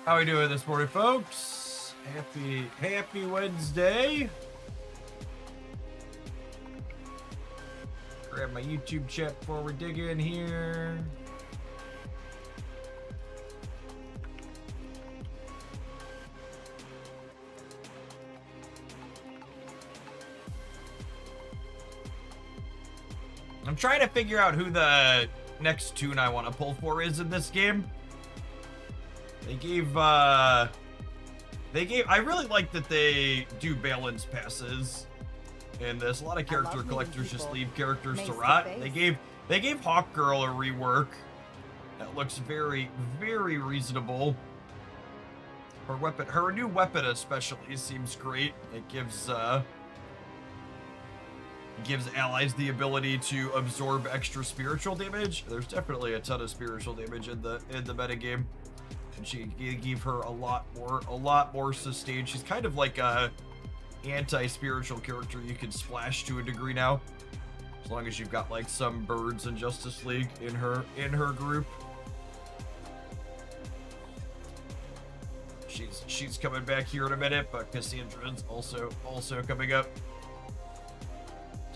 How we doing this morning, folks? Happy Wednesday. Grab my YouTube chat before we dig in here. I'm trying to figure out who the next tune I want to pull for is in this game. I really like that they do balance passes in this. A lot of character collectors just leave characters to rot. They gave Hawk Girl a rework that looks very, very reasonable. Her new weapon especially seems great. It gives allies the ability to absorb extra spiritual damage. There's definitely a ton of spiritual damage in the metagame. And she gave her a lot more sustain. She's kind of like a anti-spiritual character you can splash to a degree now, as long as you've got like some birds in Justice League in her group. She's coming back here in a minute, but Cassandra's also coming up.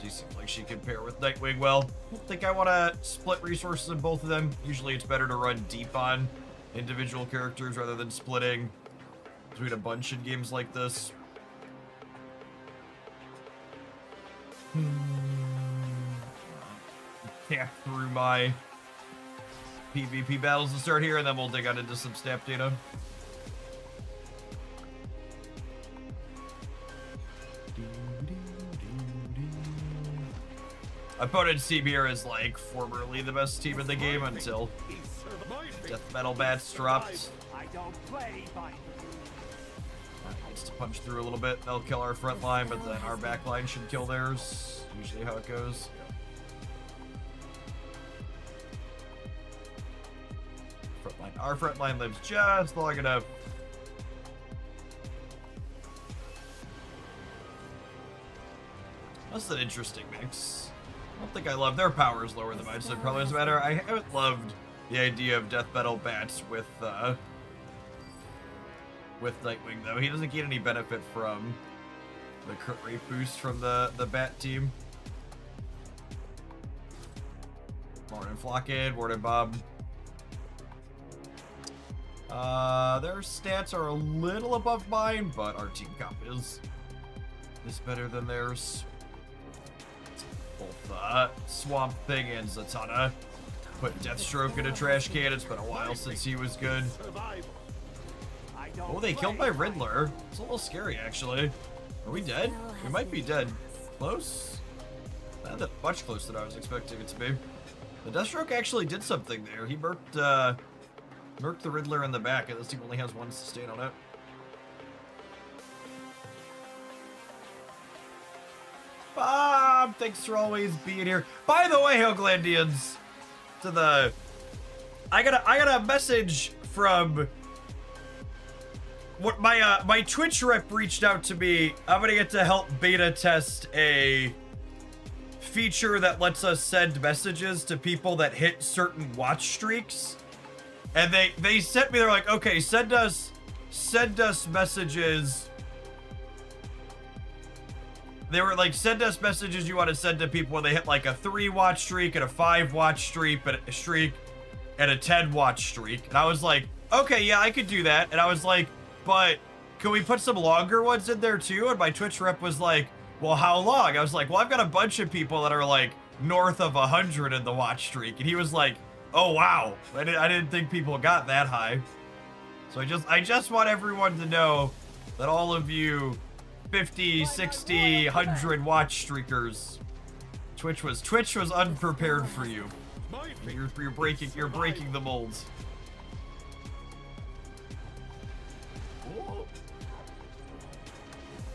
She seems like she can pair with Nightwing well. I don't think I want to split resources in both of them. Usually it's better to run deep on individual characters rather than splitting between a bunch in games like this. Tap through my PvP battles to start here, and then we'll dig out into some snap data. Opponent's team here is like formerly the best team in the game until Death Metal Bats dropped. Needs to punch through a little bit. They'll kill our front line, but then our back line should kill theirs. Usually how it goes. Our front line lives just long enough. That's an interesting mix. I don't think I love their power is lower than mine, so it probably doesn't matter. I haven't loved the idea of Death Metal Bats with Nightwing though. He doesn't get any benefit from the crit rate boost from the Bat team. Morning Flockhead, morning Bob. Their stats are a little above mine, but our team comp is better than theirs. Both Swamp Thing and Zatanna put Deathstroke in a trash can. It's been a while since he was good. Oh, they killed my Riddler. It's a little scary, actually. Are we dead? We might be dead. Close? Not that much closer than I was expecting it to be. The Deathstroke actually did something there. He murked the Riddler in the back, and this team only has one sustain on it. Bob, thanks for always being here. By the way, Hoaglandians, I got a message from what my Twitch rep reached out to me. I'm gonna get to help beta test a feature that lets us send messages to people that hit certain watch streaks. And they sent me, they're like, okay, send us messages. They were like, send us messages you want to send to people when they hit like a 3-watch streak and a 5-watch streak, and a 10-watch streak. And I was like, okay, yeah, I could do that. And I was like, but can we put some longer ones in there too? And my Twitch rep was like, well, how long? I was like, well, I've got a bunch of people that are like north of 100 in the watch streak. And he was like, oh, wow. I didn't think people got that high. So I just want everyone to know that all of you 50, 60, 100 watch streakers, Twitch was unprepared for you. You're breaking the molds.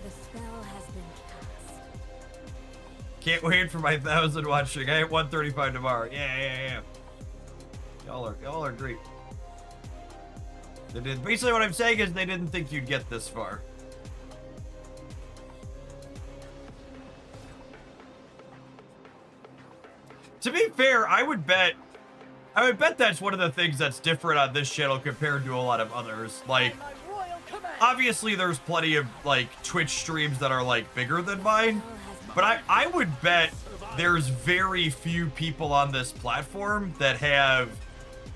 The spell has been cast. Can't wait for my 1,000 watch streak. I hit 135 tomorrow. Yeah. Y'all are great. Basically what I'm saying is they didn't think you'd get this far. To be fair, I would bet I would bet that's one of the things that's different on this channel compared to a lot of others. Like, obviously there's plenty of, like, Twitch streams that are, like, bigger than mine. But I would bet there's very few people on this platform that have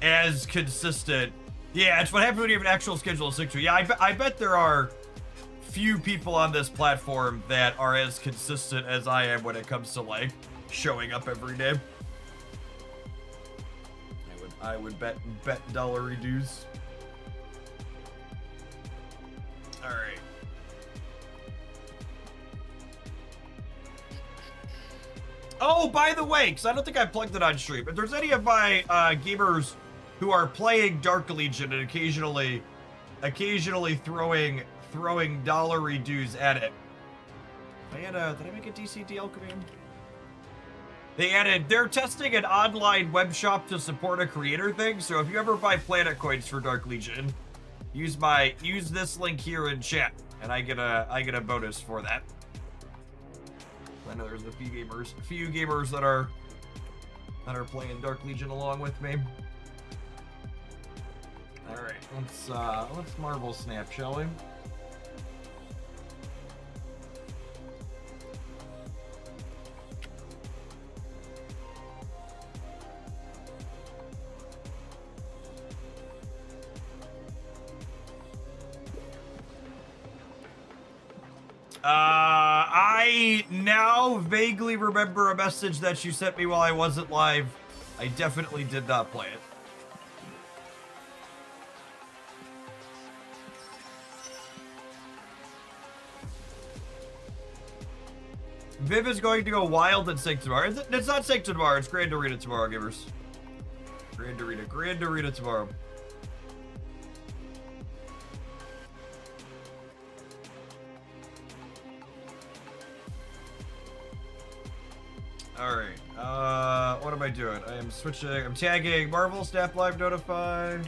as consistent... Yeah, it's what happens when you have an actual schedule of 6 weeks. Yeah, I bet there are few people on this platform that are as consistent as I am when it comes to, like, showing up every day. I would bet dollary dues. All right. Oh, by the way, because I don't think I plugged it on stream, if there's any of my gamers who are playing Dark Legion and occasionally throwing dollary dues at it. Did I make a DCDL command? They're testing an online web shop to support a creator thing, so if you ever buy planet coins for Dark Legion, use this link here in chat, and I get a bonus for that. I know there's a few gamers that are playing Dark Legion along with me. All right, let's Marvel Snap, shall we? I now vaguely remember a message that you sent me while I wasn't live. I definitely did not play it. Viv is going to go wild and sync tomorrow. It's not sync tomorrow. It's Grand Arena tomorrow, gamers. Grand Arena tomorrow. All right. What am I doing? I am switching. I'm tagging Marvel Snap Live Notify.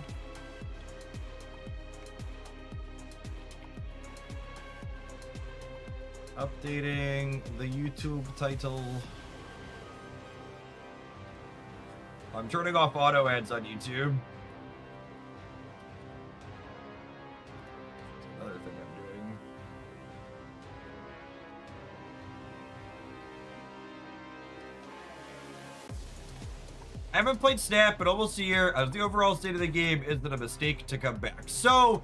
Updating the YouTube title. I'm turning off auto ads on YouTube. Another thing I'm doing. I haven't played Snap in almost a year, as the overall state of the game isn't a mistake to come back. So,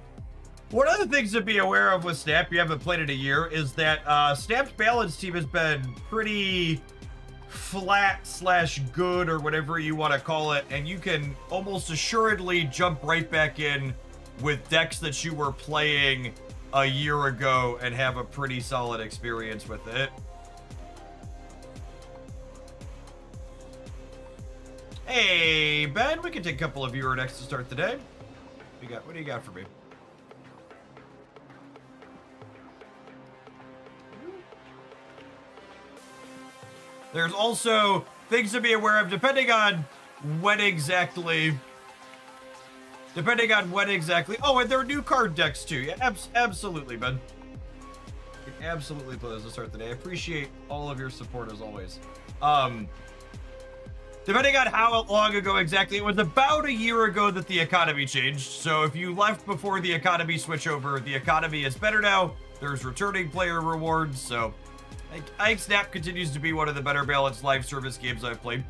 one of the things to be aware of with Snap, you haven't played it a year, is that Snap's balance team has been pretty flat/good, or whatever you want to call it, and you can almost assuredly jump right back in with decks that you were playing a year ago and have a pretty solid experience with it. Hey, Ben, we can take a couple of viewer decks to start the day. What do you got for me? There's also things to be aware of depending on when exactly. Oh, and there are new card decks too. Yeah, absolutely, Ben. You can absolutely play those to start the day. I appreciate all of your support as always. Depending on how long ago exactly, it was about a year ago that the economy changed. So if you left before the economy switch over, the economy is better now. There's returning player rewards, so I think Snap continues to be one of the better balanced live service games I've played.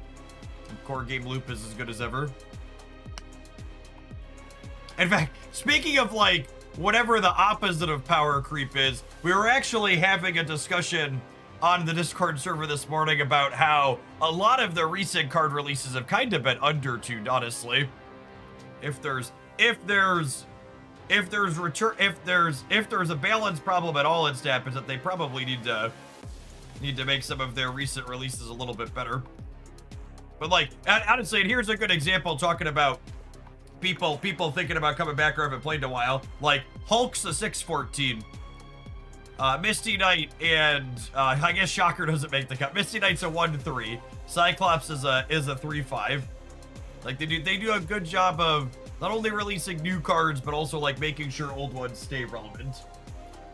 The core game loop is as good as ever. In fact, speaking of like whatever the opposite of power creep is, we were actually having a discussion on the Discord server this morning about how a lot of the recent card releases have kind of been undertuned, honestly. If there's a balance problem at all in Snap, is that they probably need to make some of their recent releases a little bit better. But like, honestly, and here's a good example talking about people thinking about coming back or haven't played in a while. Like Hulk's a 614. Misty Knight and I guess Shocker doesn't make the cut. Misty Knight's a 1-3. Cyclops is a 3-5. Like they do a good job of not only releasing new cards but also like making sure old ones stay relevant.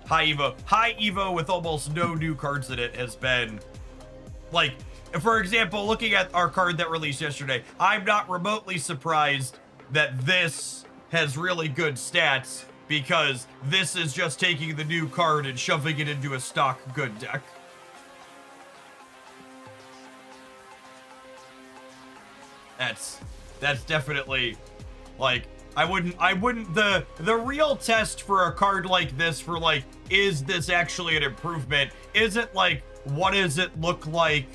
High Evo with almost no new cards in it has been like for example, looking at our card that released yesterday, I'm not remotely surprised that this has really good stats, because this is just taking the new card and shoving it into a stock good deck. That's definitely, like, I wouldn't, the real test for a card like this, for like, is this actually an improvement, isn't like, what does it look like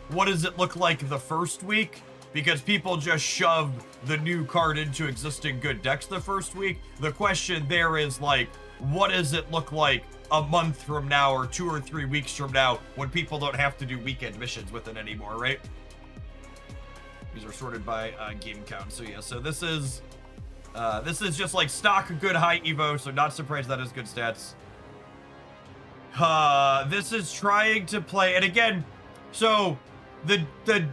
the first week? Because people just shove the new card into existing good decks the first week. The question there is, like, what does it look like a month from now or 2 or 3 weeks from now when people don't have to do weekend missions with it anymore, right? These are sorted by game count. So yeah, so this is just like stock good high evo, so not surprised that is good stats. This is trying to play, and again, so the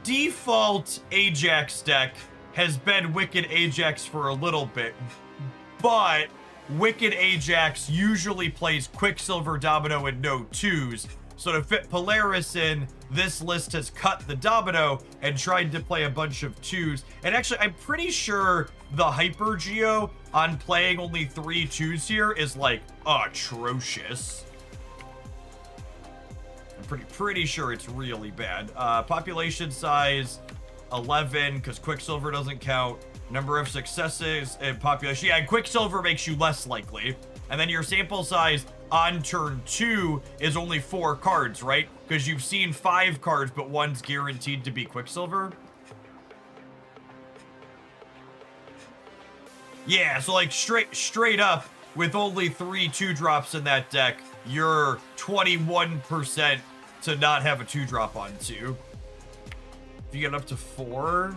default Ajax deck has been Wicked Ajax for a little bit, but Wicked Ajax usually plays Quicksilver, Domino, and no 2s. So to fit Polaris in, this list has cut the Domino and tried to play a bunch of 2s. And actually, I'm pretty sure the Hyper Geo on playing only 3 2s here is like atrocious. I'm pretty sure it's really bad. Population size 11, because Quicksilver doesn't count. Number of successes and population. Yeah, and Quicksilver makes you less likely. And then your sample size on turn 2 is only 4 cards, right? Because you've seen 5 cards, but one's guaranteed to be Quicksilver. Yeah, so like straight up, with only 3 2-drops in that deck, you're 21% to not have a 2-drop on 2. If you get up to 4...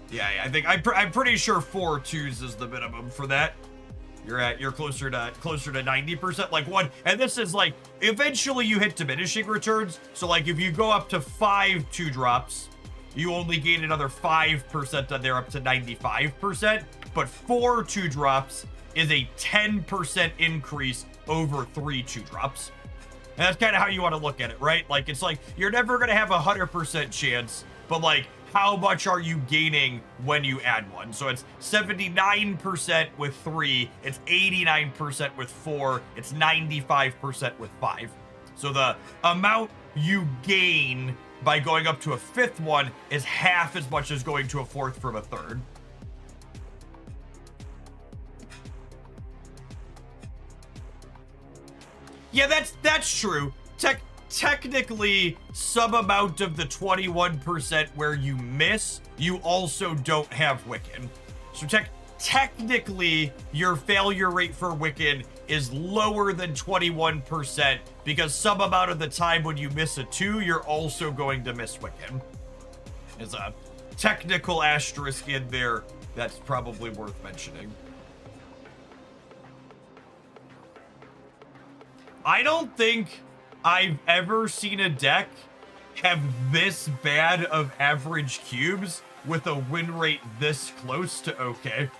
Yeah, I'm pretty sure 4 2s is the minimum for that. You're closer to 90%, like one, and this is like, eventually you hit diminishing returns. So like if you go up to 5 2-drops, you only gain another 5% on there, up to 95%. But 4 2-drops is a 10% increase over 3 2-drops. And that's kind of how you want to look at it, right? Like, it's like, you're never going to have a 100% chance, but like, how much are you gaining when you add one? So it's 79% with 3, it's 89% with 4, it's 95% with 5. So the amount you gain by going up to a 5th one is half as much as going to a 4th from a 3rd. Yeah, that's true. Technically, some amount of the 21% where you miss, you also don't have Wicked. So technically, your failure rate for Wicked is lower than 21%, because some amount of the time when you miss a 2, you're also going to miss Wicked. There's a technical asterisk in there that's probably worth mentioning. I don't think I've ever seen a deck have this bad of average cubes with a win rate this close to okay.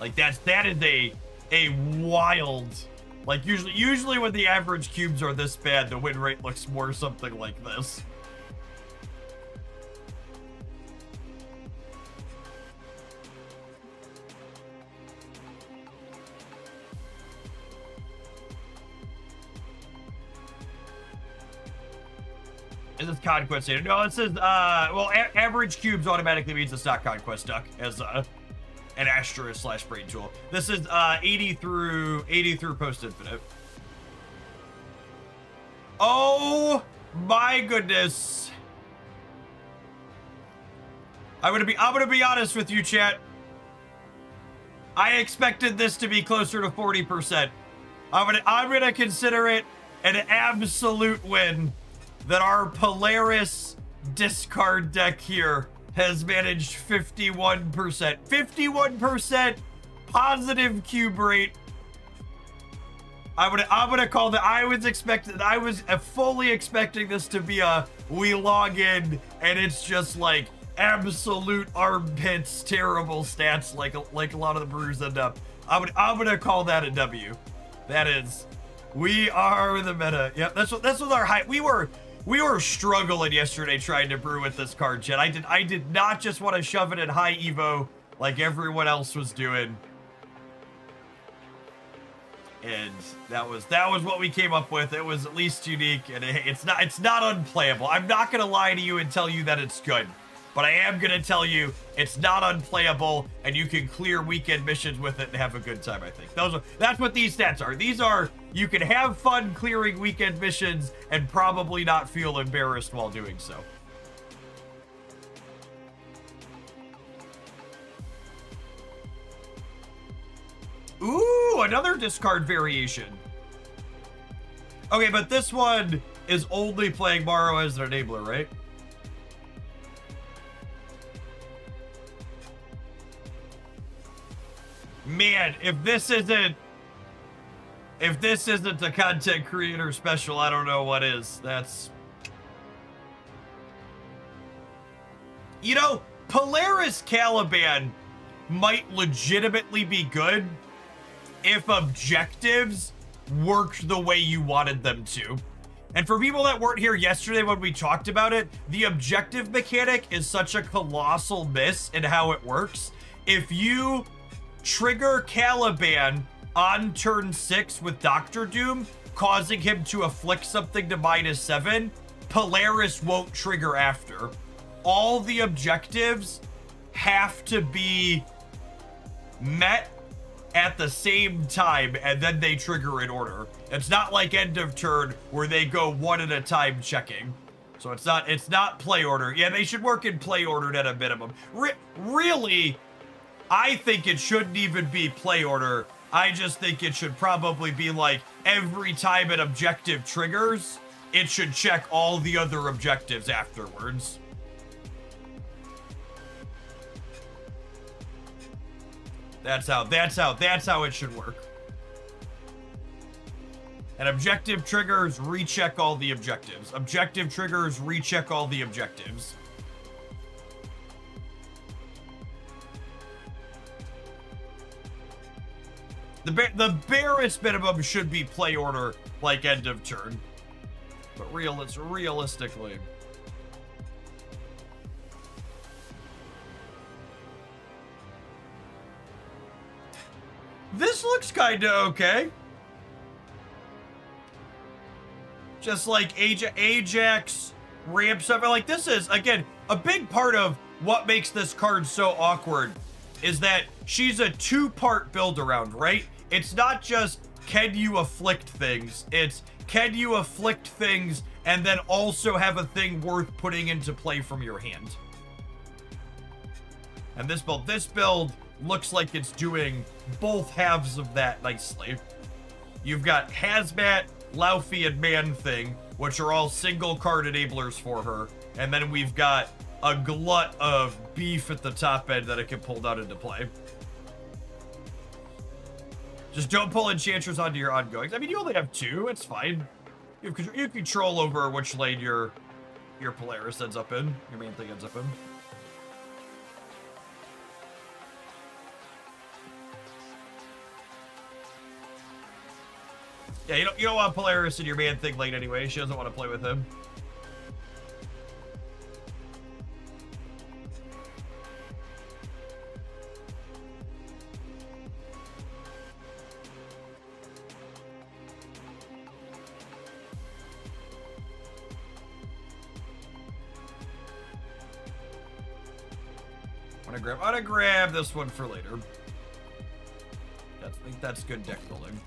Like that is a wild, like usually when the average cubes are this bad, the win rate looks more something like this. Is this Conquest data? No, it says, well, average cubes automatically means a stock Conquest duck as an asterisk / brain tool. This is 80 through post infinite. Oh my goodness. I'm gonna be honest with you, chat. I expected this to be closer to 40%. I'm gonna consider it an absolute win that our Polaris discard deck here has managed 51%. 51% positive cube rate. I'm gonna call that. I was fully expecting this to be a we log in and it's just like absolute armpits, terrible stats like a lot of the brewers end up. I'm gonna call that a W. That is We are the meta. Yep, that's what our high. We were struggling yesterday trying to brew with this card, Jen. I did not just want to shove it in high evo like everyone else was doing. And that was what we came up with. It was at least unique, and it's not unplayable. I'm not gonna lie to you and tell you that it's good, but I am gonna tell you it's not unplayable, and you can clear weekend missions with it and have a good time. I think that's what these stats are. These are, you can have fun clearing weekend missions and probably not feel embarrassed while doing so. Ooh, another discard variation. Okay, but this one is only playing Morrow as an enabler, right? Man, if this isn't a content creator special, I don't know what is. That's... You know, Polaris Caliban might legitimately be good if objectives worked the way you wanted them to. And for people that weren't here yesterday when we talked about it, the objective mechanic is such a colossal miss in how it works. If you trigger Caliban on turn 6 with Dr. Doom, causing him to afflict something to -7, Polaris won't trigger after. All the objectives have to be met at the same time, and then they trigger in order. It's not like end of turn where they go one at a time checking. So it's not play order. Yeah, they should work in play order at a minimum. Really, I think it shouldn't even be play order. I just think it should probably be like every time an objective triggers, it should check all the other objectives afterwards. That's how it should work. And objective triggers recheck all the objectives. Objective triggers recheck all the objectives. The barest minimum should be play order, like end of turn. But realistically. This looks kinda okay. Just like Ajax ramps up. Like, this is, again, a big part of what makes this card so awkward is that she's a two-part build-around, right? It's not just, can you afflict things? It's, can you afflict things and then also have a thing worth putting into play from your hand? And this build looks like it's doing both halves of that nicely. You've got Hazmat, Laufey, and Man-Thing, which are all single card enablers for her. And then we've got a glut of beef at the top end that it can pull down into play. Just don't pull Enchantress onto your ongoings. I mean, you only have 2. It's fine. You have control over which lane your Polaris ends up in. Your main thing ends up in. Yeah, you don't want Polaris in your man thing lane anyway. She doesn't want to play with him. I'm gonna grab this one for later. I think that's good deck building.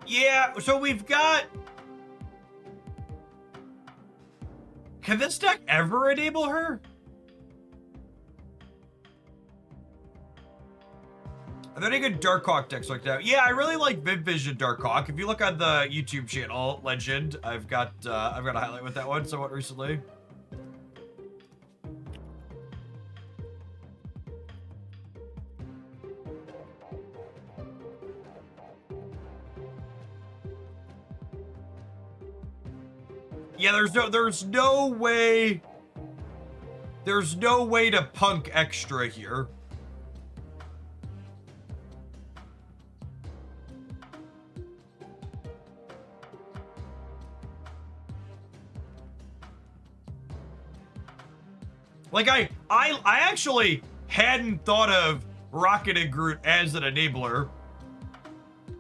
Yeah, so we've got... Can this deck ever enable her? Are there any good Darkhawk decks like that? Yeah, I really like Viv Vision Darkhawk. If you look on the YouTube channel, Legend, I've got a highlight with that one somewhat recently. Yeah, there's no way to punk extra here. Like I actually hadn't thought of Rocket and Groot as an enabler.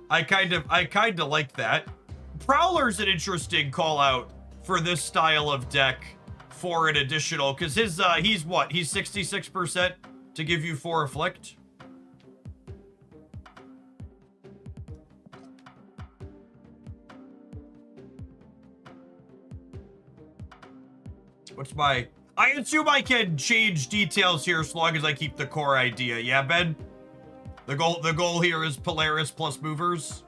I kind of like that. Prowler's an interesting call out for this style of deck for an additional, because his he's what? He's 66% to give you 4 afflict. What's my... I assume I can change details here as long as I keep the core idea. Yeah, Ben? The goal here is Polaris plus movers.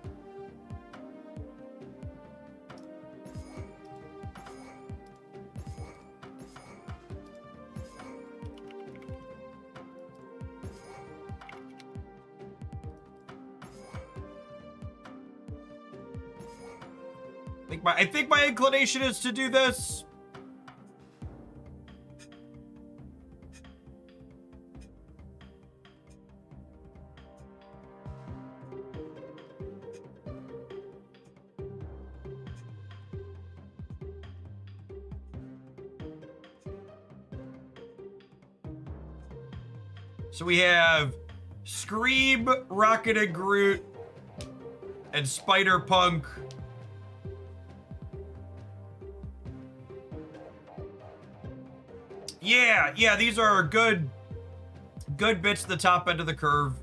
I think my inclination is to do this. So we have Scream, Rocket and Groot, and Spider-Punk. Yeah, these are good bits at the top end of the curve.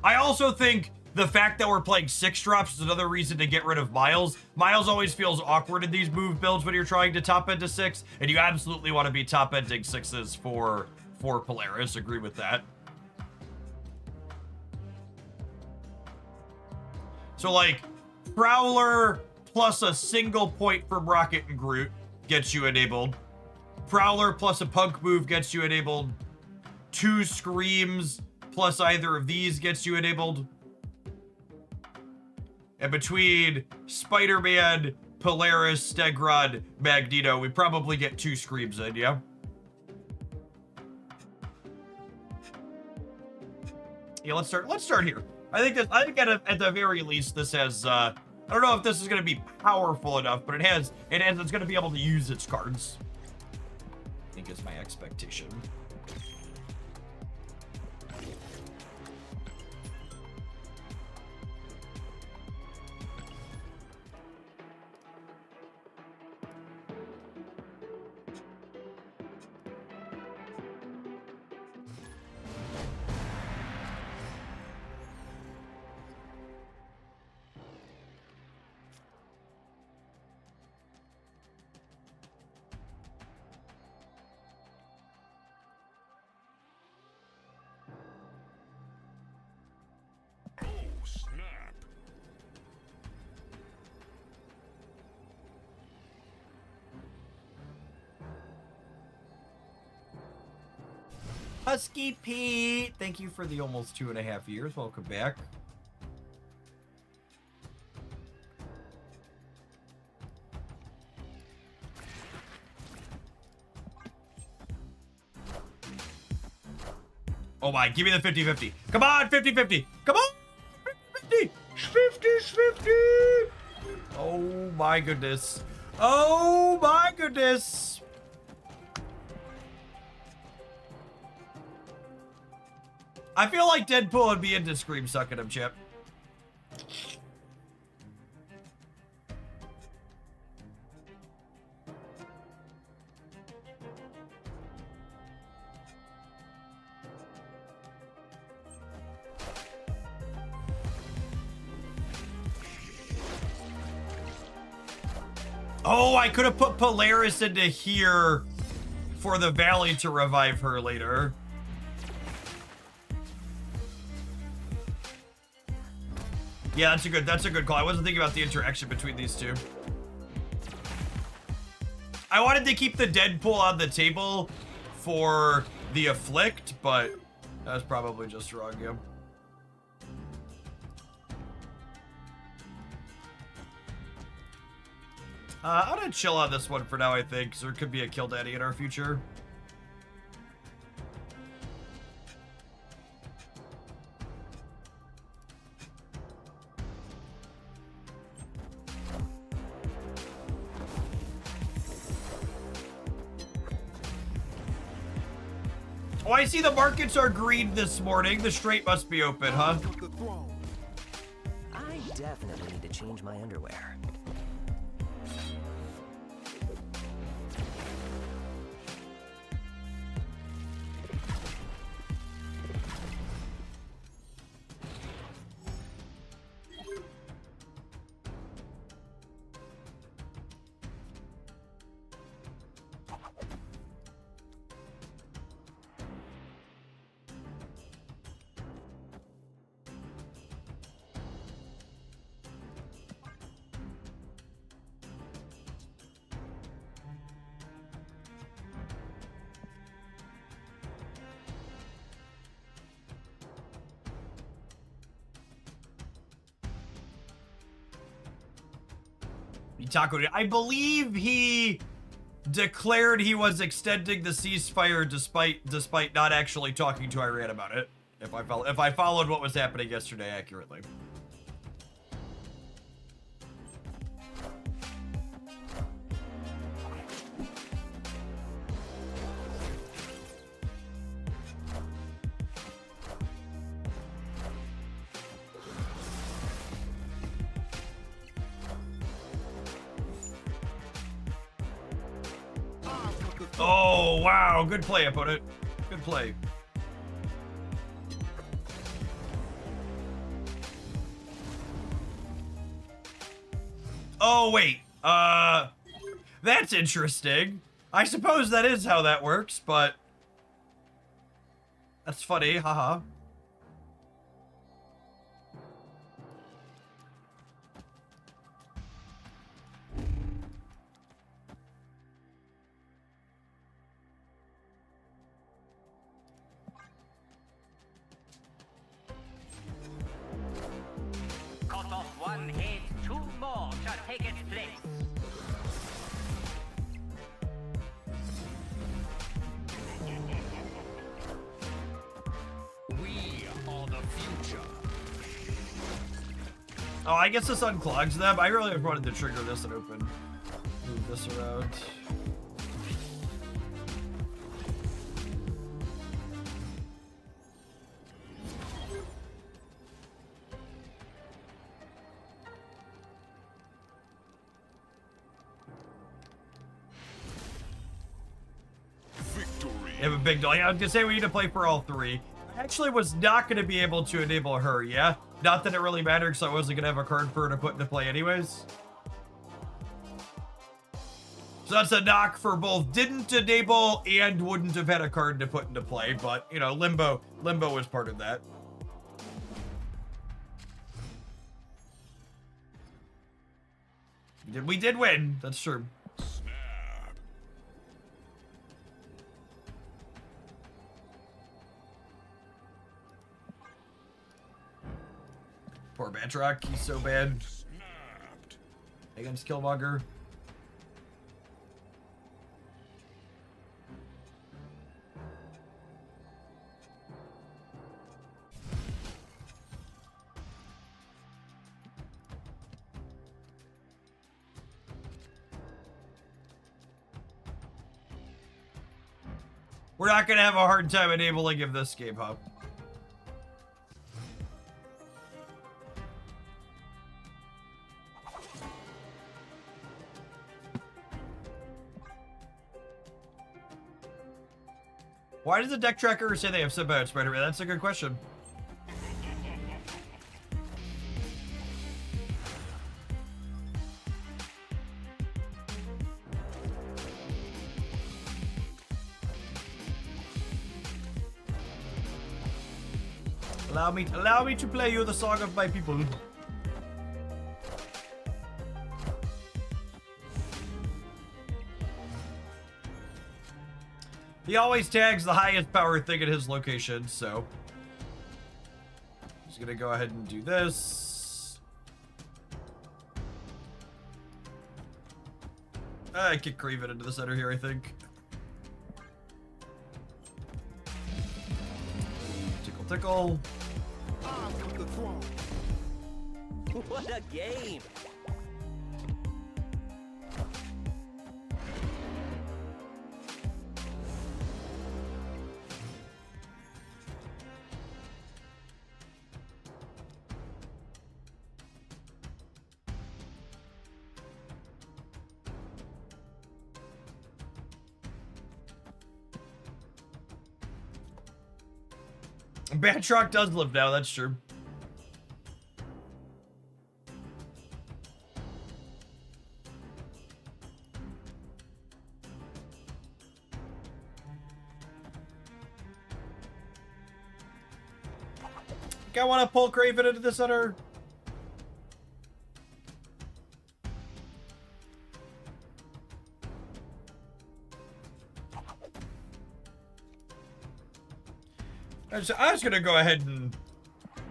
I also think the fact that we're playing 6-drops is another reason to get rid of Miles. Miles always feels awkward in these move builds when you're trying to top end to 6, and you absolutely want to be top ending 6s for Polaris. Agree with that. So like Prowler plus a single point from Rocket and Groot gets you enabled. Prowler plus a punk move gets you enabled. 2 Screams plus either of these gets you enabled. And between Spider-Man, Polaris, Stegrod, Magneto, we probably get 2 Screams in, yeah? Yeah, let's start here. I think at the very least this has I don't know if this is going to be powerful enough, but it's going to be able to use its cards. I think is my expectation. Husky Pete, thank you for the almost 2.5 years. Welcome back. Oh my, give me the 50-50. Come on, 50-50. Come on, 50-50. 50-50. Oh my goodness. Oh my goodness. I feel like Deadpool would be into Scream sucking him, Chip. Oh, I could have put Polaris into here for the Valley to revive her later. Yeah, that's a good call. I wasn't thinking about the interaction between these two. I wanted to keep the Deadpool on the table for the Afflict, but that was probably just wrong, yeah. I'm gonna chill on this one for now, I think, because there could be a Kill Daddy in our future. Oh, I see the markets are green this morning. The straight must be open, huh? I definitely need to change my underwear. Taco, I believe he declared he was extending the ceasefire despite not actually talking to Iran about it. If I followed what was happening yesterday accurately. Oh, wow. Good play, opponent. Good play. Oh, wait. That's interesting. I suppose that is how that works, but that's funny. Haha. Cut off one head, two more shall take its place. We are the future. Oh, I guess this unclogs them. I really wanted to trigger this and open. Move this around. You have a big doll. Yeah, I was gonna say we need to play for all three. I actually was not gonna be able to enable her, yeah? Not that it really mattered, because I wasn't gonna have a card for her to put into play anyways. So that's a knock for both didn't enable and wouldn't have had a card to put into play, but, you know, Limbo was part of that. We did win, that's true. Poor Batroc, he's so bad. Against Killmonger. We're not gonna have a hard time enabling him this game, huh? Why does the deck tracker say they have Symbiote Spider-Man? That's a good question. Allow me to play you the song of my people. He always tags the highest power thing at his location, so he's gonna go ahead and do this. I can creep it into the center here, I think. Tickle, tickle. What a game! Batroc does live now, that's true. Think I want to pull Craven into the center. I was gonna go ahead and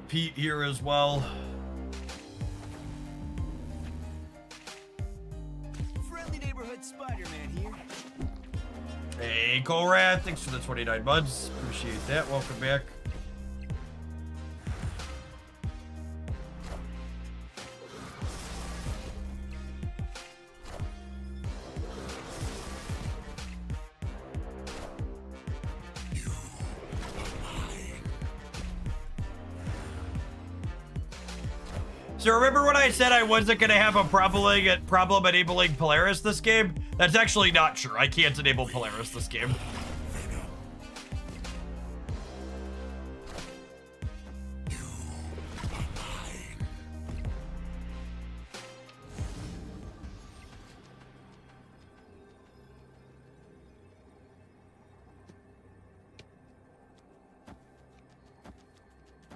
Pete here as well. Friendly neighborhood Spider-Man here. Hey, Colrad, thanks for the 29 buds. Appreciate that. Welcome back. So remember when I said I wasn't going to have a problem enabling Polaris this game? That's actually not true. I can't enable Polaris this game.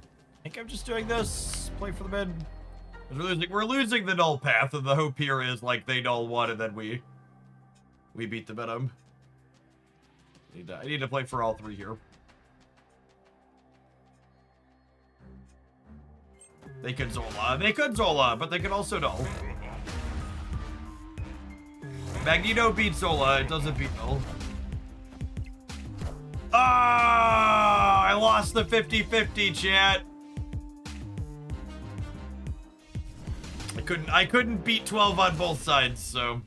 I think I'm just doing this. Play for the mid. We're losing the null path, and the hope here is like they null one, and then we beat the venom. I need to play for all three here. They could Zola, but they could also null. Magneto beats Zola, it doesn't beat null. Ah! I lost the 50-50, chat. I couldn't beat 12 on both sides, so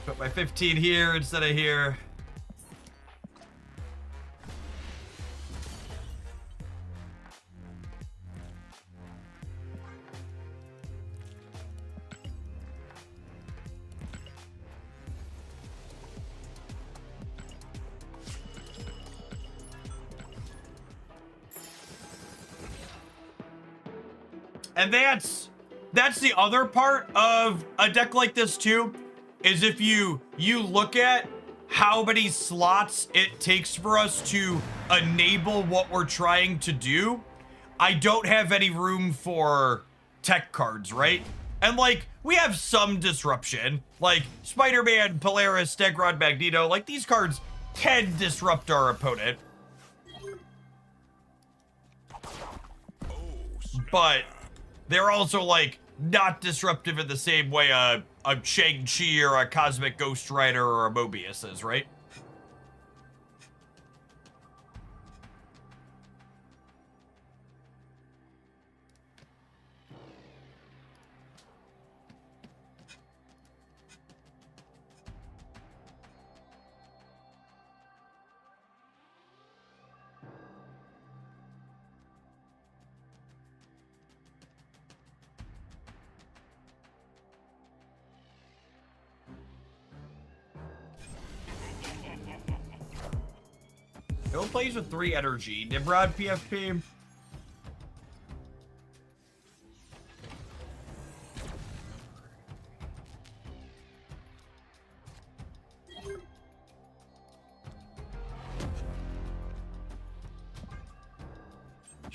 put my 15 here instead of here. And that's the other part of a deck like this too, is if you look at how many slots it takes for us to enable what we're trying to do, I don't have any room for tech cards, right? And like, we have some disruption, like Spider-Man, Polaris, Stegron, Magneto, like these cards can disrupt our opponent. But they're also, like, not disruptive in the same way a Shang-Chi or a Cosmic Ghost Rider or a Mobius is, right? Go plays with 3 energy. Nimrod PFP.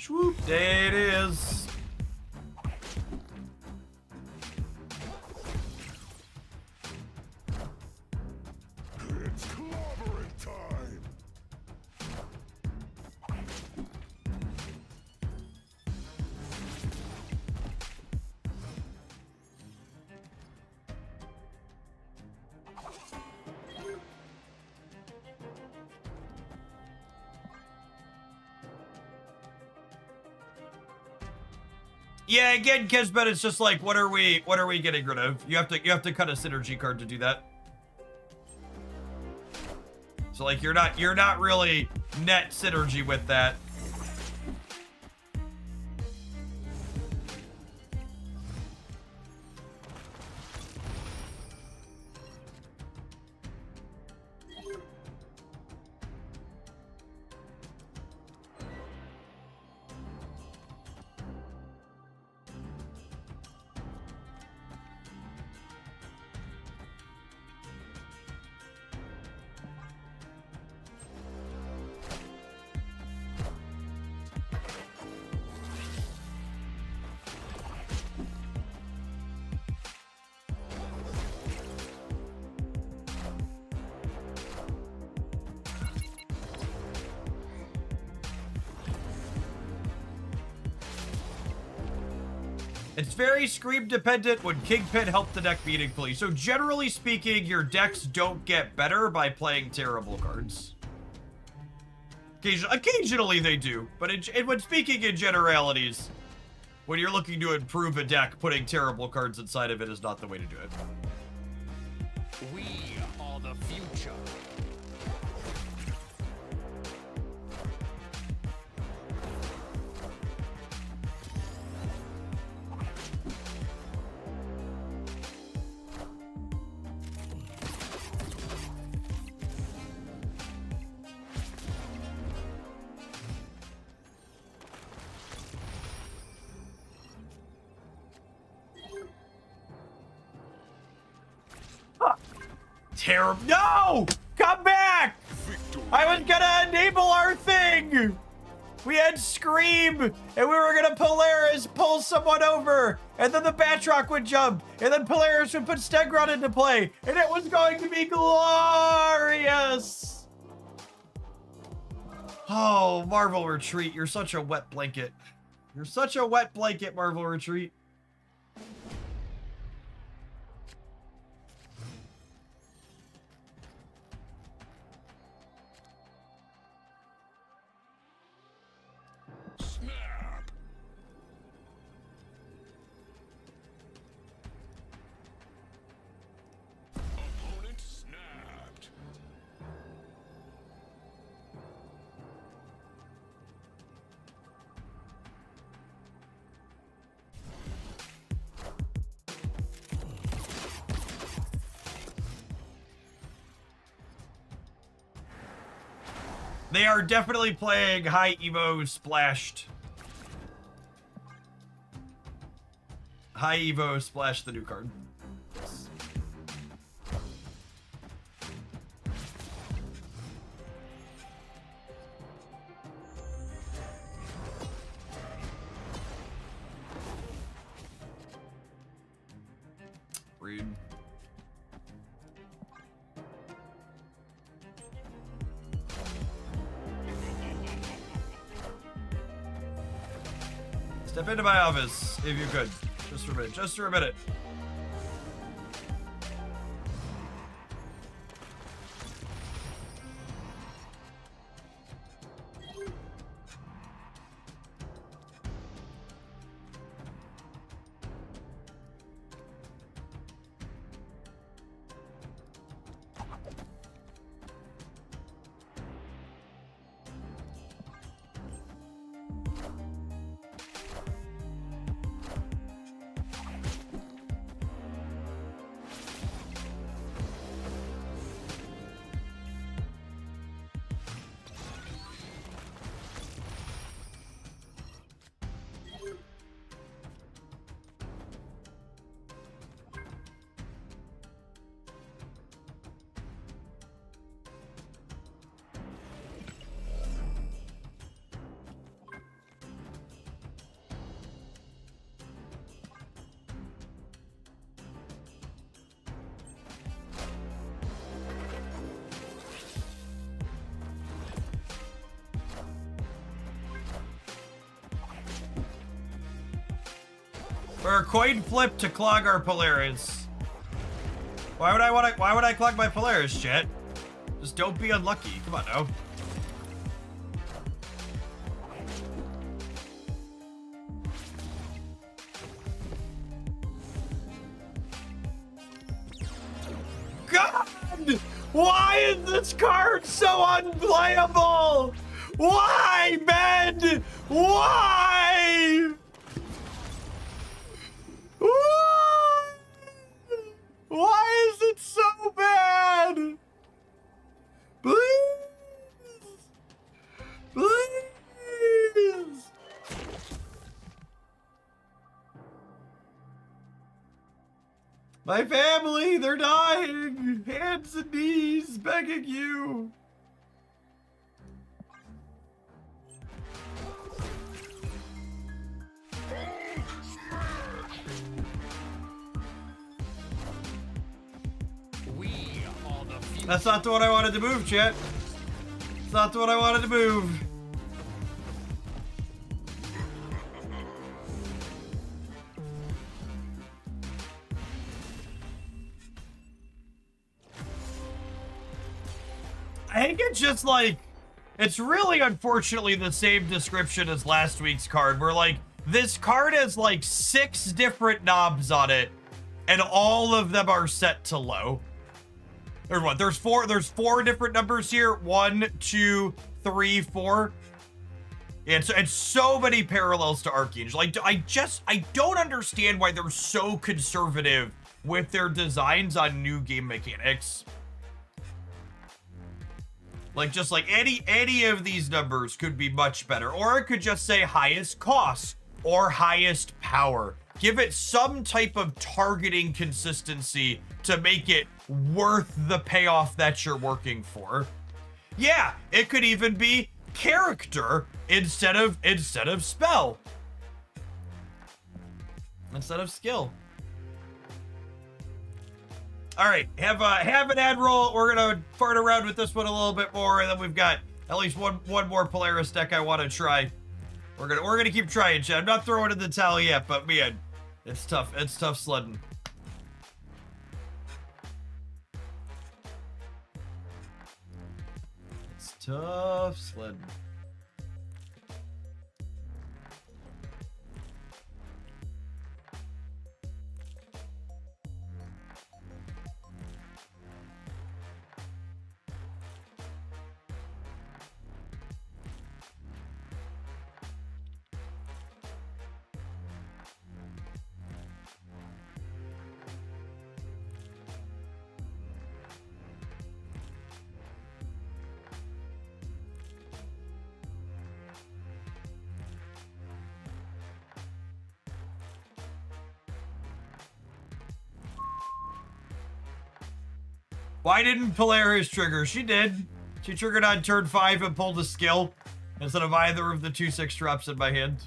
Swoop, there it is. It's clobbering time. Yeah, again, Kismet, it's just like, what are we getting rid of? You have to cut a synergy card to do that. So like you're not really net synergy with that. It's very Scream dependent when Kingpin helped the deck meaningfully. So generally speaking, your decks don't get better by playing terrible cards. Occasionally they do, but when speaking in generalities, when you're looking to improve a deck, putting terrible cards inside of it is not the way to do it. We are the future. Terrible. No! Come back! I was gonna enable our thing! We had Scream, and we were gonna Polaris pull someone over, and then the Batroc would jump, and then Polaris would put Stegron into play, and it was going to be glorious! Oh, Marvel Retreat, you're such a wet blanket. You're such a wet blanket, Marvel Retreat. Snap. Opponent snapped. They are definitely playing high Evo splashed. High Evo splash the new card. Yes. Rude. Step into my office, if you could. Just for a minute. Just for a minute. Or a coin flip to clog our Polaris. Why would I clog my Polaris, chat? Just don't be unlucky. Come on now. God! Why is this card so unplayable? Why, Ben? Why? Why is it so bad? Please. Please. My family, they're dying. Hands and knees, begging you. We are the future. That's not the one I wanted to move, chat. It's not the one I wanted to move. I think it's just like, it's really unfortunately the same description as last week's card, where like, this card has like 6 different knobs on it, and all of them are set to low. There's what? There's four different numbers here. 1, 2, 3, 4. And so many parallels to Archangel. Like, I don't understand why they're so conservative with their designs on new game mechanics. Like, just like any of these numbers could be much better. Or it could just say highest cost or highest power. Give it some type of targeting consistency to make it worth the payoff that you're working for. Yeah, it could even be character instead of spell. Instead of skill. All right, have an ad roll. We're gonna fart around with this one a little bit more, and then we've got at least one more Polaris deck I want to try. We're gonna keep trying, chat. I'm not throwing in the towel yet, but man, it's tough. It's tough sledding. It's tough sledding. Why didn't Polaris trigger? She did. She triggered on turn 5 and pulled a skill instead of either of the 2/6 drops in my hand.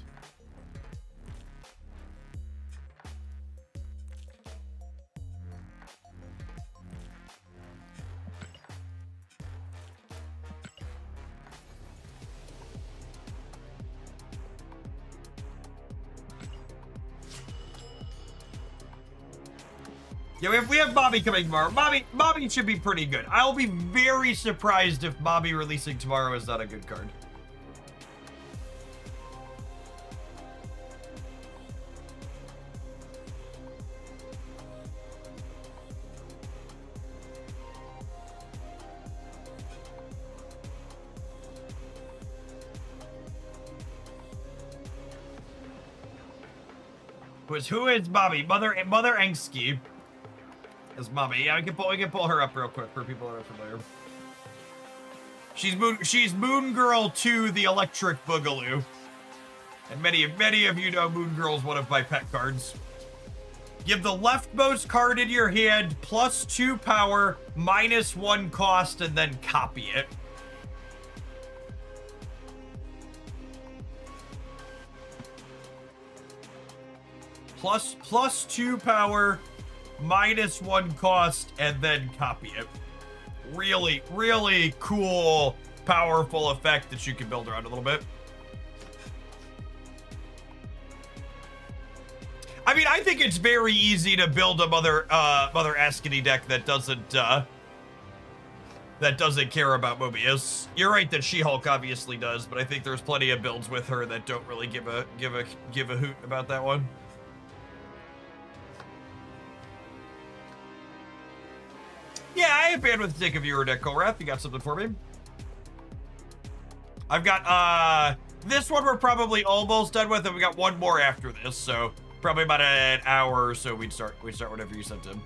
Yeah, we have Bobby coming tomorrow. Bobby should be pretty good. I'll be very surprised if Bobby releasing tomorrow is not a good card. Who is Bobby? Mother Engsky. As Mommy. Yeah, we can pull her up real quick for people that are familiar. She's Moon Girl 2, the Electric Boogaloo. And many of you know Moon Girl's one of my pet cards. Give the leftmost card in your hand +2 power, -1 cost, and then copy it. +2 power, -1 cost, and then copy it. Really, really cool, powerful effect that you can build around a little bit. I mean, I think it's very easy to build a Mother Askety deck that doesn't care about Mobius. You're right that She-Hulk obviously does, but I think there's plenty of builds with her that don't really give a hoot about that one. Yeah, I have bandwidth to take a viewer deck, Kolrath. You got something for me? I've got, this one we're probably almost done with, and we got one more after this, so probably about an hour or so we'd start whenever you sent in.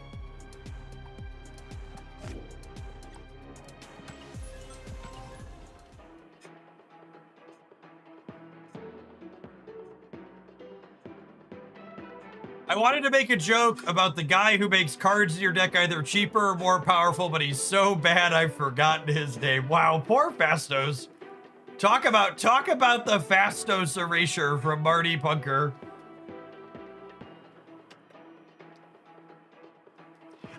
I wanted to make a joke about the guy who makes cards in your deck either cheaper or more powerful, but he's so bad I've forgotten his name. Wow, poor Fastos. Talk about the Fastos erasure from Marty Punker.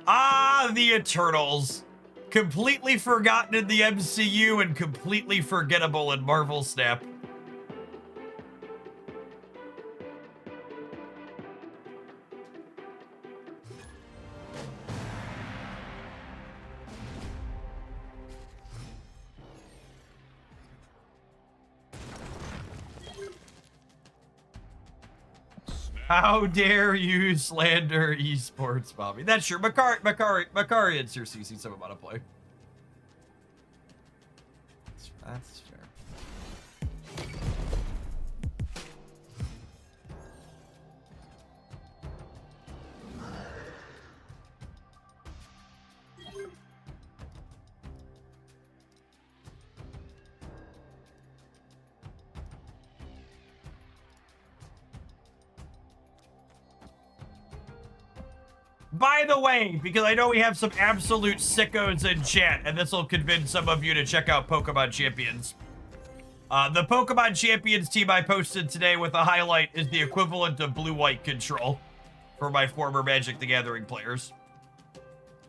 Ah, the Eternals. Completely forgotten in the MCU and completely forgettable in Marvel Snap. How dare you slander esports, Bobby? That's true. Makari and Sir CC some amount of play. That's fair. By the way, because I know we have some absolute sickos in chat, and this will convince some of you to check out Pokemon Champions. The Pokemon Champions team I posted today with a highlight is the equivalent of blue-white control for my former Magic the Gathering players.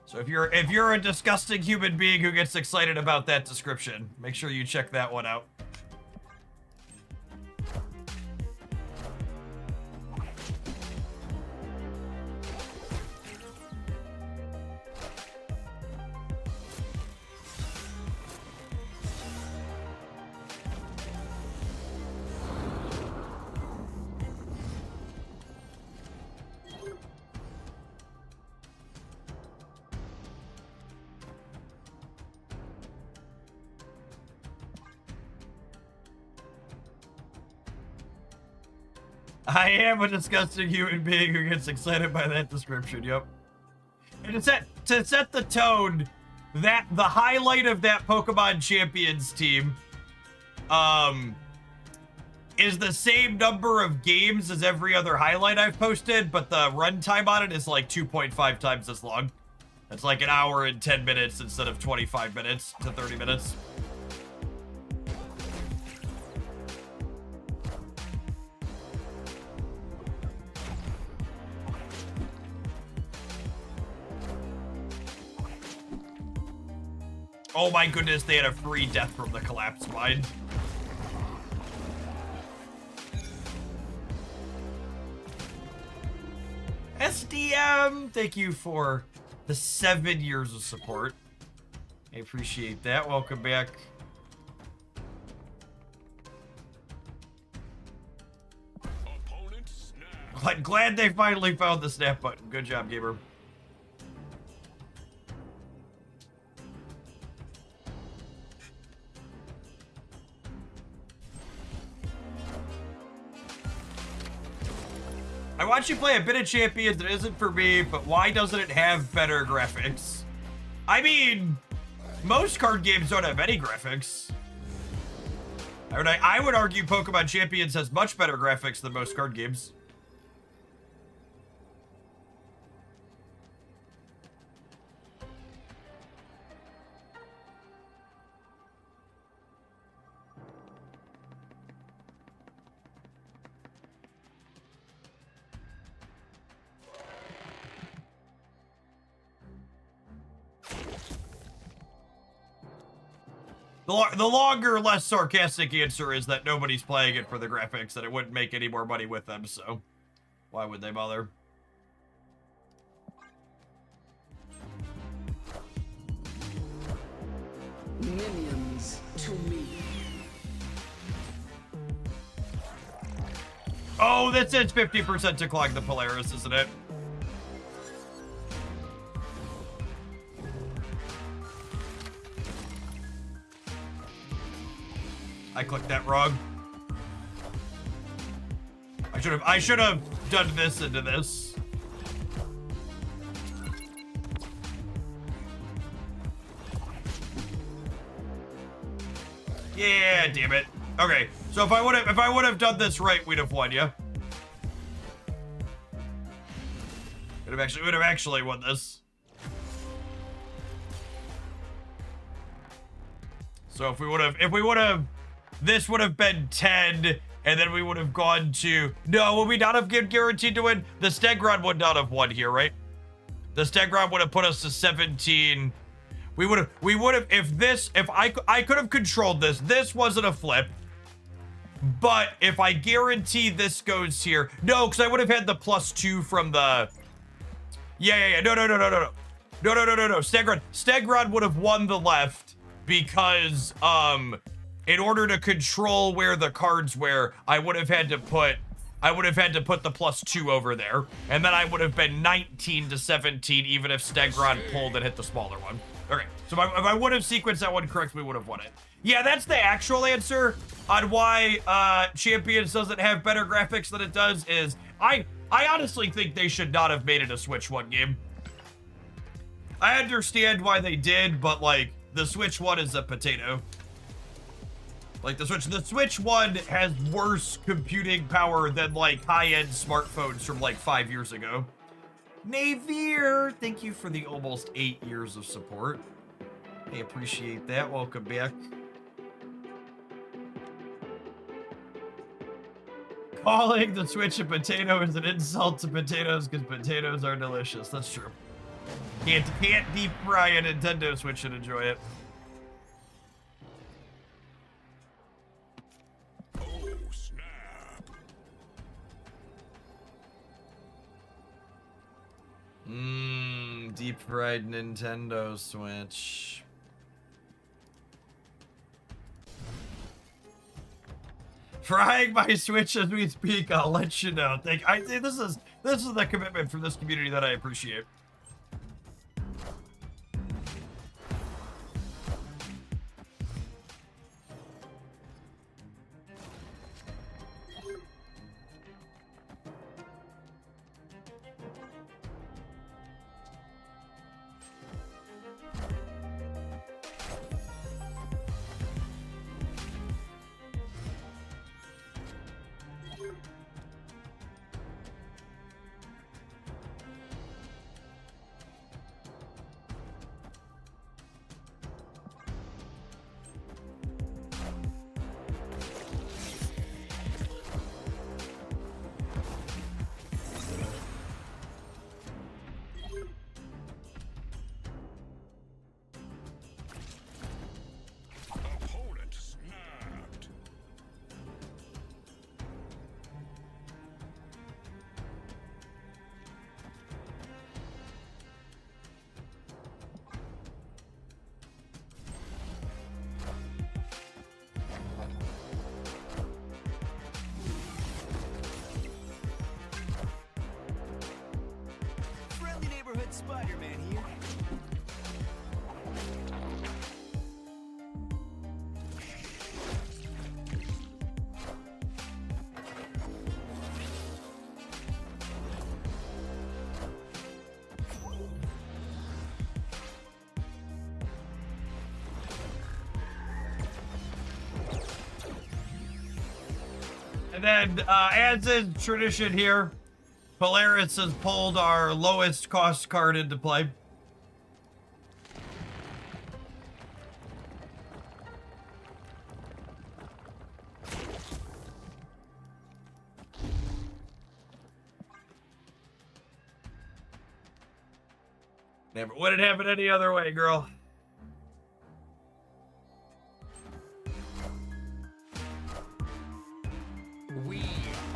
So if you're a disgusting human being who gets excited about that description, make sure you check that one out. I am a disgusting human being who gets excited by that description, yep. And to set the tone, that the highlight of that Pokemon Champions team is the same number of games as every other highlight I've posted, but the runtime on it is like 2.5 times as long. It's like an hour and 10 minutes instead of 25 minutes to 30 minutes. Oh my goodness, they had a free death from the collapsed mine. SDM, thank you for the 7 years of support. I appreciate that. Welcome back. Glad they finally found the snap button. Good job, gamer. I watch you play a bit of Champions that isn't for me, but why doesn't it have better graphics? I mean, most card games don't have any graphics. I would argue Pokemon Champions has much better graphics than most card games. The longer, less sarcastic answer is that nobody's playing it for the graphics and it wouldn't make any more money with them, so Why would they bother? Minions to me. Oh, that says 50% to clog the Polaris, isn't it? I clicked that wrong. I should have done this into this. Yeah, damn it. Okay, so if I would have done this right, we'd have won, yeah. Would have actually won this. So if we would have, this would have been 10, and then we would have gone to, no, would we not have guaranteed to win? The Stegron would not have won here, right? The Stegron would have put us to 17. We would have, if I could have controlled this. This wasn't a flip. But if I guarantee this goes here, no, because I would have had the +2 from the, yeah. No. Stegron would have won the left because, in order to control where the cards were, I would have had to put the +2 over there, and then I would have been 19 to 17, even if Stegron pulled and hit the smaller one. Okay, so if I would have sequenced that one correctly, we would have won it. Yeah, that's the actual answer on why Champions doesn't have better graphics than it does. Is I honestly think they should not have made it a Switch 1 game. I understand why they did, but like the Switch 1 is a potato. Like the Switch 1 has worse computing power than like high-end smartphones from like 5 years ago. Navier, thank you for the almost 8 years of support. I appreciate that. Welcome back. Calling the Switch a potato is an insult to potatoes because potatoes are delicious. That's true. Can't deep fry a Nintendo Switch and enjoy it. Oh, snap. Deep fried Nintendo Switch. Frying my Switch as we speak. I'll let you know. This is the commitment from this community that I appreciate. Opponent snapped. Friendly neighborhood Spider-Man here. And then, as is tradition here, Polaris has pulled our lowest cost card into play. Never would it happen any other way, girl. We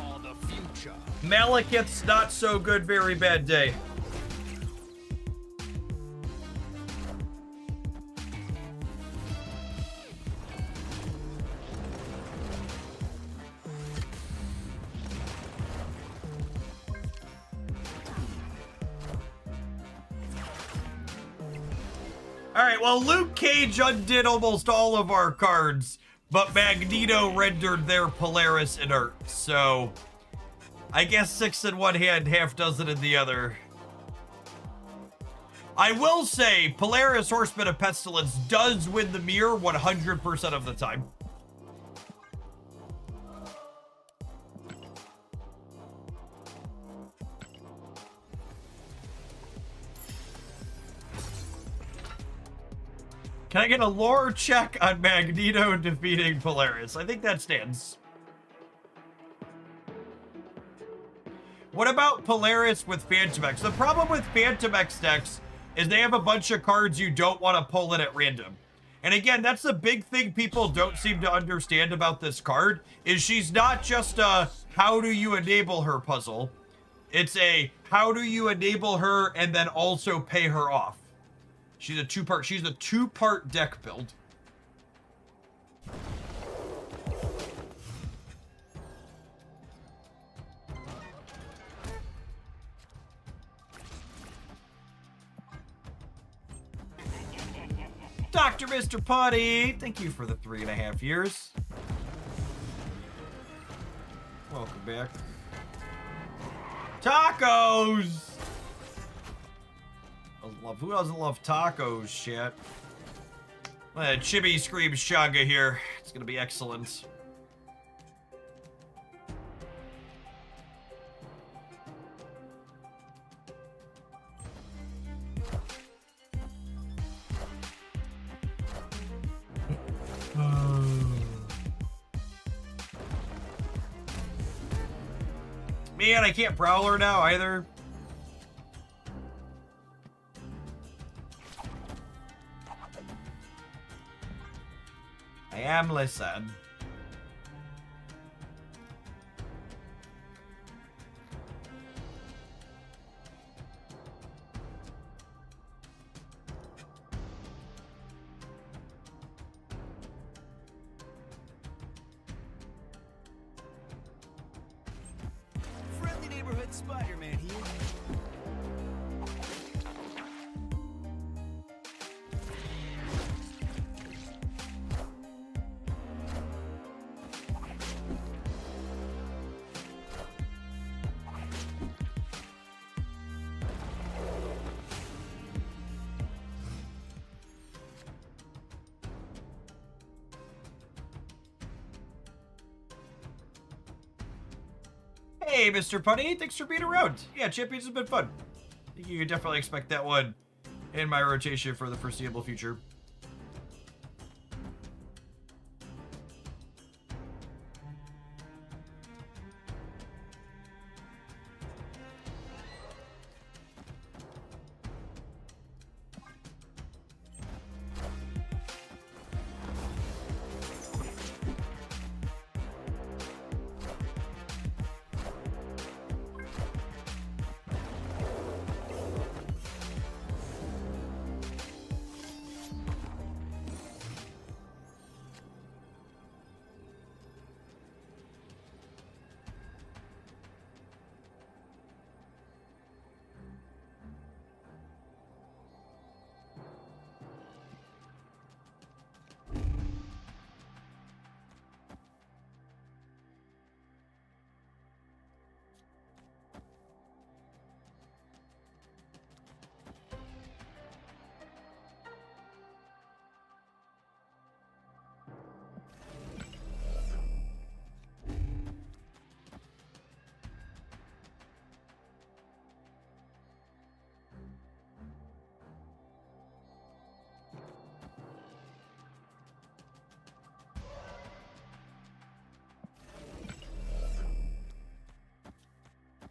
are the future. Malekith's not so good, very bad day. Alright, well, Luke Cage undid almost all of our cards, but Magneto rendered their Polaris inert, so I guess 6 in one hand, half dozen in the other. I will say, Polaris Horseman of Pestilence does win the mirror 100% of the time. Can I get a lore check on Magneto defeating Polaris? I think that stands. What about Polaris with Phantom X? The problem with Phantom X decks is they have a bunch of cards you don't want to pull in at random. And again, that's the big thing people don't seem to understand about this card, is she's not just a how do you enable her puzzle. It's a how do you enable her and then also pay her off. She's a two-part deck build. Dr. Mr. Putty, thank you for the 3.5 years. Welcome back. Tacos! Who doesn't love tacos, shit? Chibi Screams Shaga here. It's gonna be excellent. Man, I can't Prowler now either. I am listen. Friendly neighborhood Spider-Man here. Hey, Mr. Punny, thanks for being around. Yeah, Champions has been fun. I think you can definitely expect that one in my rotation for the foreseeable future.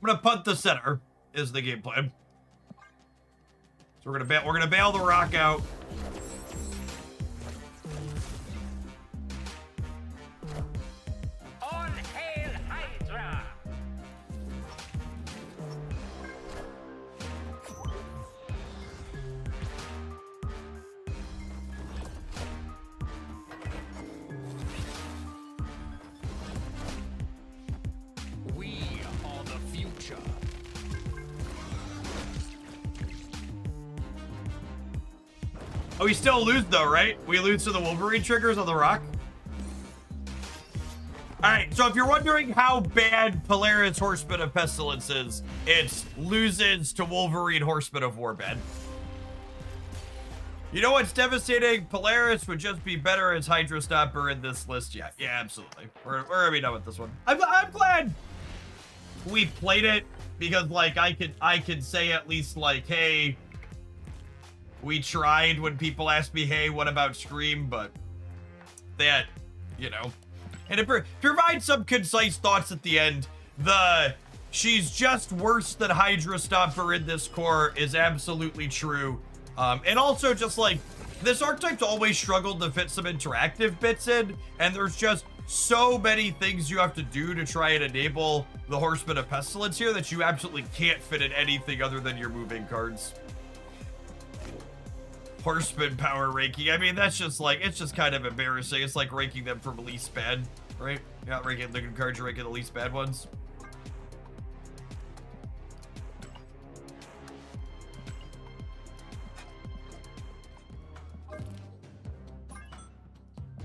I'm gonna punt the center is the game plan. So we're gonna bail the rock out. All hail Hydra! Oh, we still lose though, right? We lose to the Wolverine triggers on the rock. All right, so if you're wondering how bad Polaris Horseman of Pestilence is, it's loses to Wolverine Horseman of Warband. You know what's devastating? Polaris would just be better as Hydra Stopper in this list. Yeah, absolutely. We're gonna be done with this one. I'm glad we played it because like I could say at least like, hey, we tried when people ask me, hey, what about Scream? But that, you know. And it provides some concise thoughts at the end. She's just worse than Hydra Stopper in this core is absolutely true. And also just like, this archetype's always struggled to fit some interactive bits in, and there's just so many things you have to do to try and enable the Horseman of Pestilence here that you absolutely can't fit in anything other than your moving cards. Horseman power ranking. I mean, that's just like, it's just kind of embarrassing. It's like ranking them from least bad, right? You're not ranking the good cards, you're ranking the least bad ones.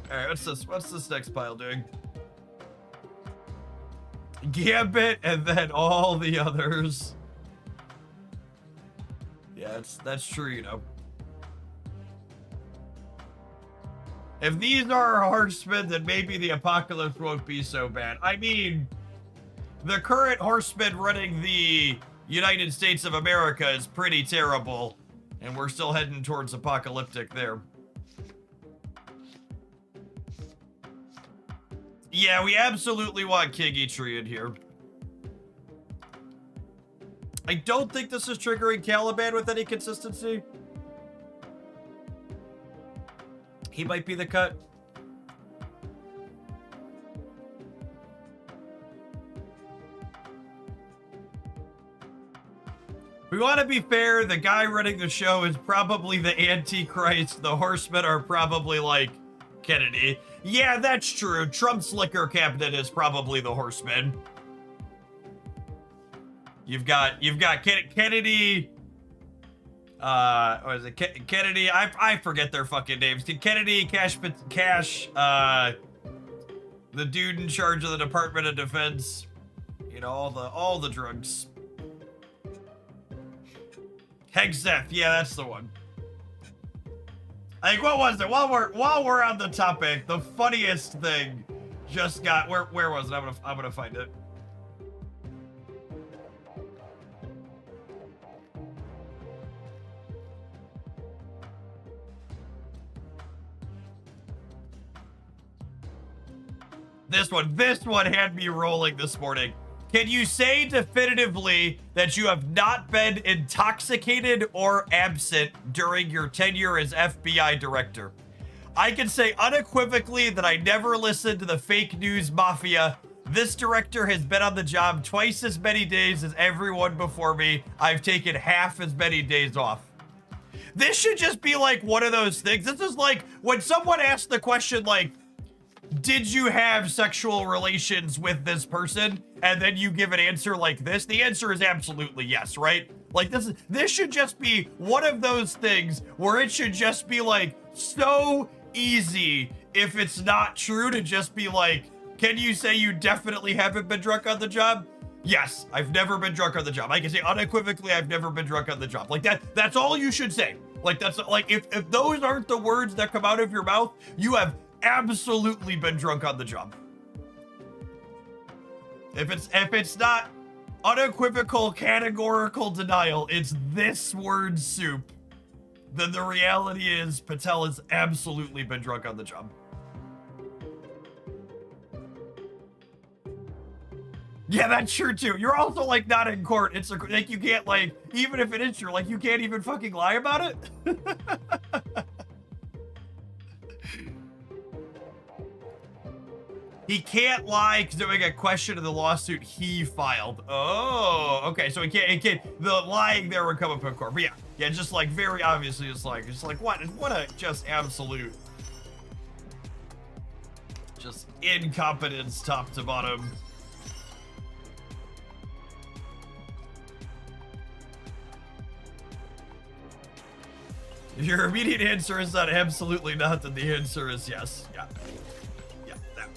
All right, what's this next pile doing? Gambit and then all the others. Yeah, that's true, you know. If these are horsemen, then maybe the apocalypse won't be so bad. I mean, the current horseman running the United States of America is pretty terrible, and we're still heading towards apocalyptic there. Yeah, we absolutely want King Eitri in here. I don't think this is triggering Caliban with any consistency. He might be the cut. We want to be fair. The guy running the show is probably the Antichrist. The horsemen are probably like Kennedy. Yeah, that's true. Trump's liquor cabinet is probably the horseman. You've got Kennedy. What is it? Kennedy. I forget their fucking names. Kennedy, Cash. The dude in charge of the Department of Defense. You know, all the drugs. Hexeth. Yeah, that's the one. Like, what was it? While we're on the topic, the funniest thing just got where was it? I'm gonna find it. This one had me rolling this morning. Can you say definitively that you have not been intoxicated or absent during your tenure as FBI director? I can say unequivocally that I never listened to the fake news mafia. This director has been on the job twice as many days as everyone before me. I've taken half as many days off. This should just be like one of those things. This is like when someone asks the question like, did you have sexual relations with this person? And then you give an answer like this. The answer is absolutely yes, right? Like this should just be one of those things where it should just be like so easy if it's not true to just be like, can you say you definitely haven't been drunk on the job? Yes, I've never been drunk on the job. I can say unequivocally I've never been drunk on the job. Like that's all you should say. Like that's like if those aren't the words that come out of your mouth, you have absolutely been drunk on the job. If it's not unequivocal categorical denial, it's this word soup, then the reality is Patel has absolutely been drunk on the job. Yeah, that's true too. You're also like not in court. It's like you can't like, even if it is true, like you can't even fucking lie about it. He can't lie because doing a question of the lawsuit he filed. Oh, okay. So he can't. The lying there would come up in court. But yeah, just like very obviously, it's like what a just absolute, just incompetence top to bottom. If your immediate answer is that absolutely not, then the answer is yes. Yeah. Yeah, that.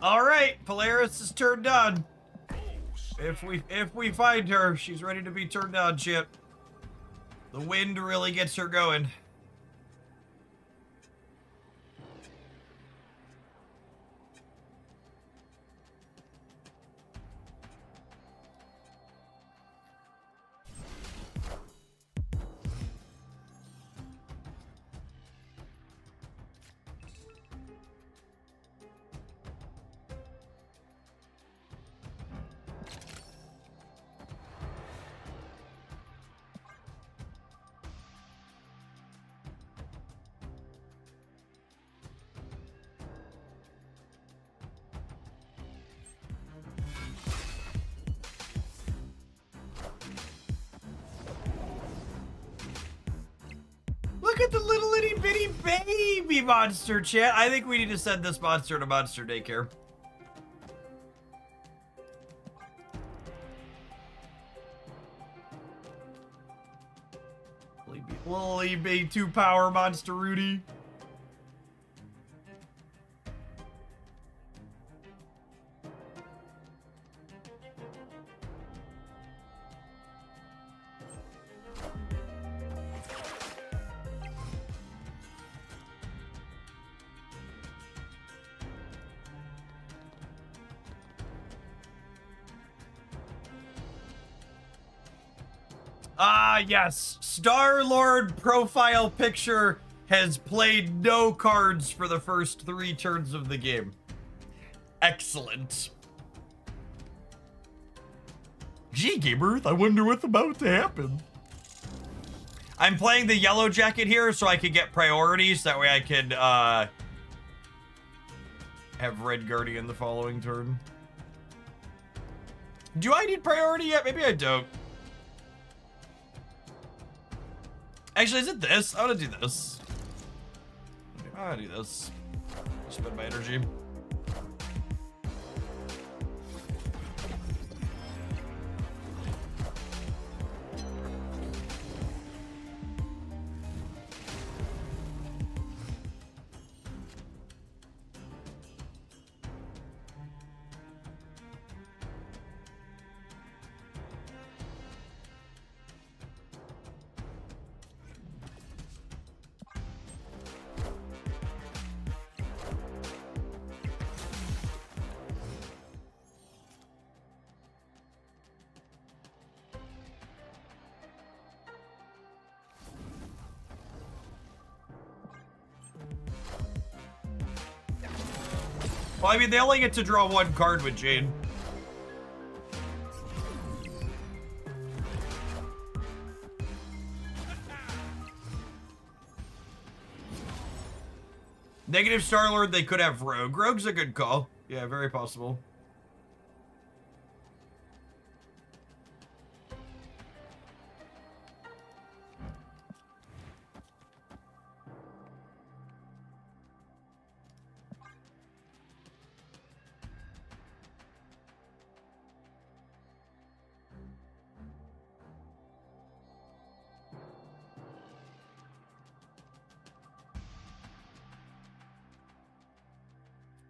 All right, Polaris is turned on. If we find her, she's ready to be turned on, Chip. The wind really gets her going. Look at the little itty bitty baby monster, chat. I think we need to send this monster to monster daycare. Little eBay 2 power monster Rudy. Ah, yes. Star-Lord profile picture has played no cards for the first 3 turns of the game. Excellent. Gee, Gamerth, I wonder what's about to happen. I'm playing the yellow jacket here so I can get priorities. That way I can, have Red Guardian the following turn. Do I need priority yet? Maybe I don't. Actually, is it this? I want to do this. I want to do this. Spend my energy. Well, I mean, they only get to draw 1 card with Jane. Negative Star-Lord, they could have Rogue. Rogue's a good call. Yeah, very possible.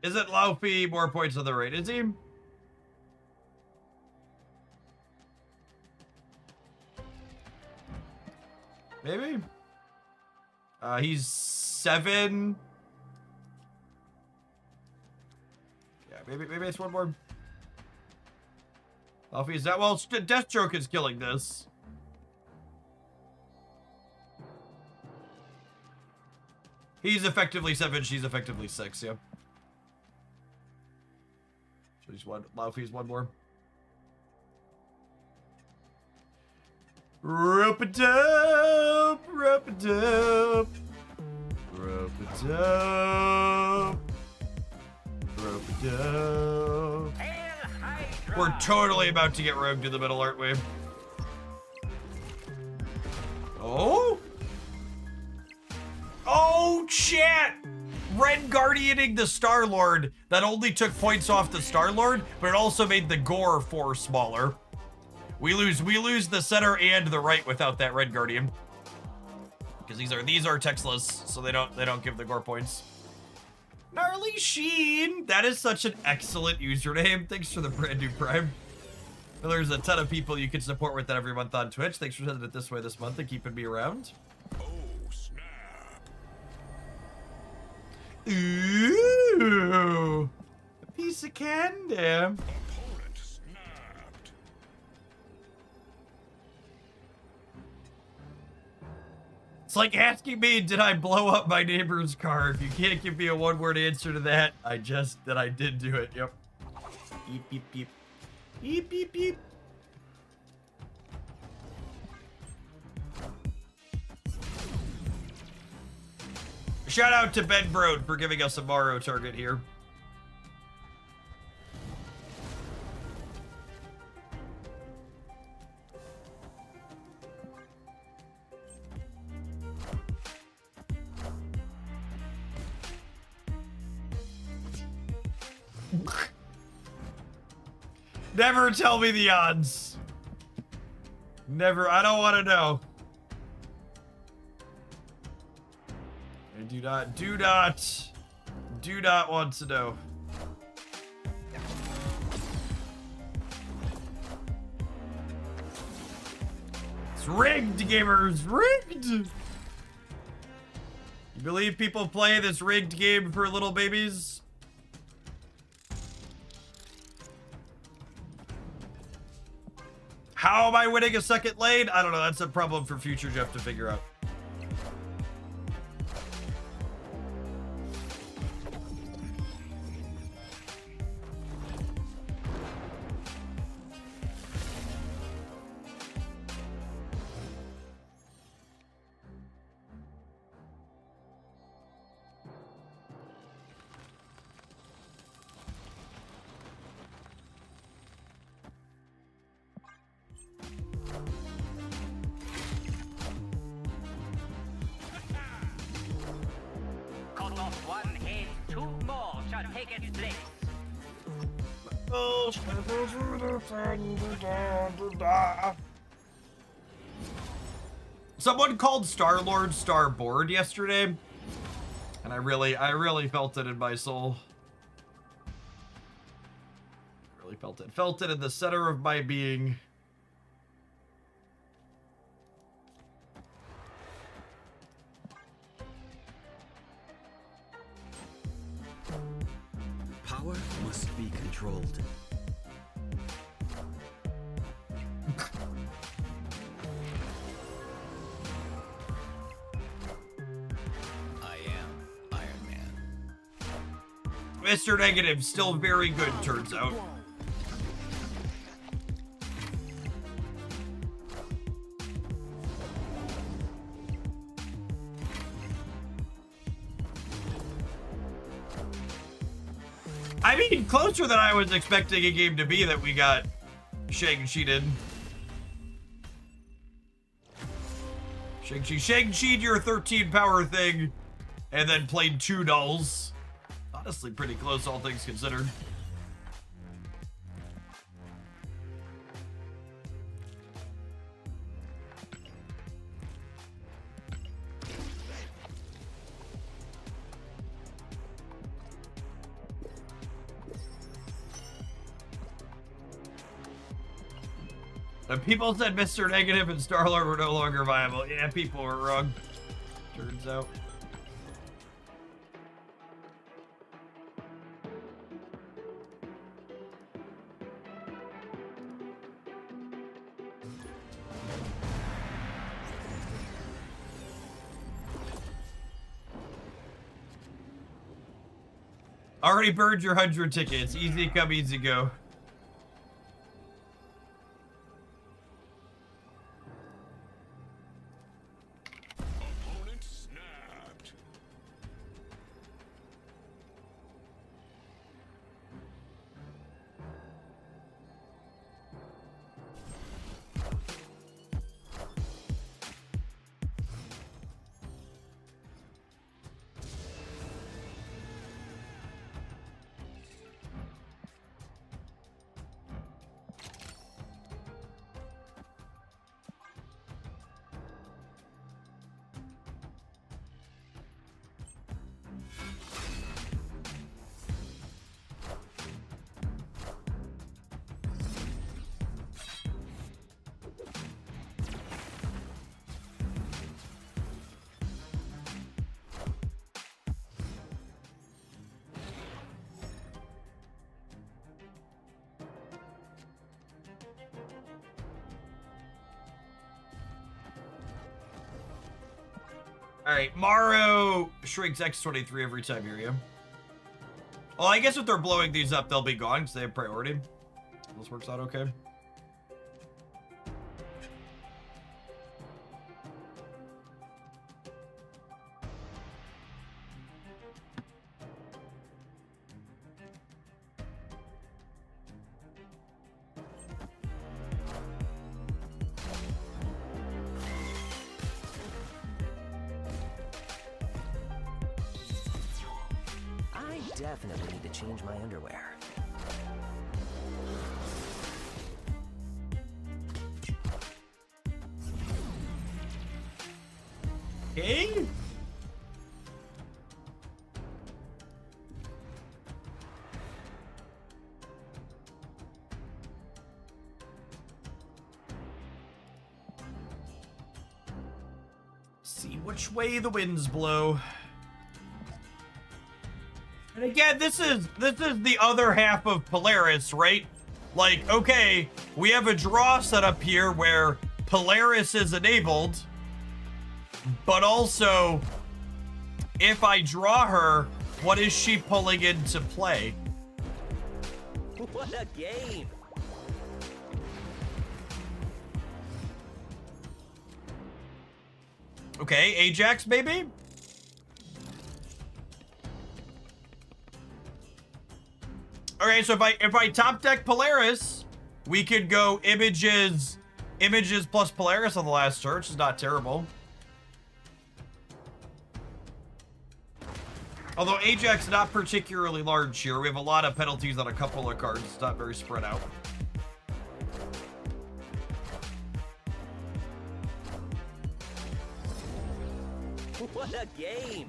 Isn't Laufey more points on the right? Is he? Maybe? He's 7. Yeah, maybe it's 1 more. Laufey's that. Well, Deathstroke is killing this. He's effectively 7, she's effectively 6, yeah. So he's 1. Laufey's 1 more. Rope-a-dope, rope-a-dope, rope-a-dope, rope-a-dope. Hail Hydra! We're totally about to get rogued in the middle, aren't we? Oh? Oh, chat! Red Guardianing the Star-Lord. That only took points off the Star-Lord, but it also made the gore 4 smaller. We lose the center and the right without that Red Guardian. Because these are textless, so they don't give the gore points. Gnarly Sheen! That is such an excellent username. Thanks for the brand new Prime. Well, there's a ton of people you can support with that every month on Twitch. Thanks for sending it this way this month and keeping me around. Oh, snap. Ooh! A piece of candy. Opponent snapped. It's like asking me, did I blow up my neighbor's car? If you can't give me a one-word answer to that, I did do it. Yep. Beep, beep, beep. Beep, beep, beep. Shout out to Ben Brode for giving us a Morrow target here. Never tell me the odds. Never. I don't want to know. I do not want to know. It's rigged, gamers. Rigged. You believe people play this rigged game for little babies? How am I winning a second lane? I don't know. That's a problem for future Jeff to figure out. Cut off one head, 2 more shall take its place. Someone called Star-Lord Starboard yesterday, and I really felt it in my soul. I really felt it in the center of my being. Power must be controlled. I am Iron Man. Mr. Negative, still very good, turns out. I mean, closer than I was expecting a game to be that we got Shang-Chi in. Shang-Chi'd your 13 power thing, and then played 2 dolls. Honestly, pretty close, all things considered. And people said Mr. Negative and Star-Lord were no longer viable. Yeah, people were wrong. Turns out. Already burned your 100 tickets. Easy come, easy go. All right, Morrow shrinks X23 every time here, yeah? Well, I guess if they're blowing these up, they'll be gone because they have priority. This works out okay. I definitely need to change my underwear. Okay. See which way the winds blow. And again, this is the other half of Polaris, right? Like, okay, we have a draw set up here where Polaris is enabled, but also, if I draw her, what is she pulling into play? What a game! Okay, Ajax, maybe? Okay, so if I top deck Polaris, we could go images plus Polaris on the last turn, which is not terrible. Although Ajax not particularly large here. We have a lot of penalties on a couple of cards. It's not very spread out. What a game!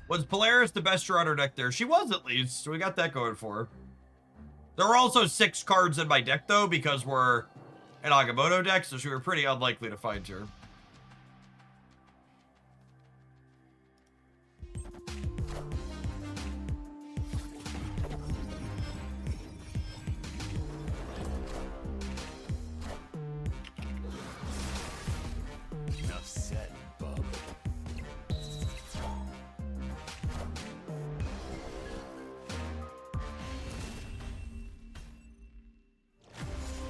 Was Polaris the best draw on her deck there? She was, at least. So we got that going for her. There were also 6 cards in my deck, though, because we're an Agamotto deck, so she were pretty unlikely to find her. Enough said, bub.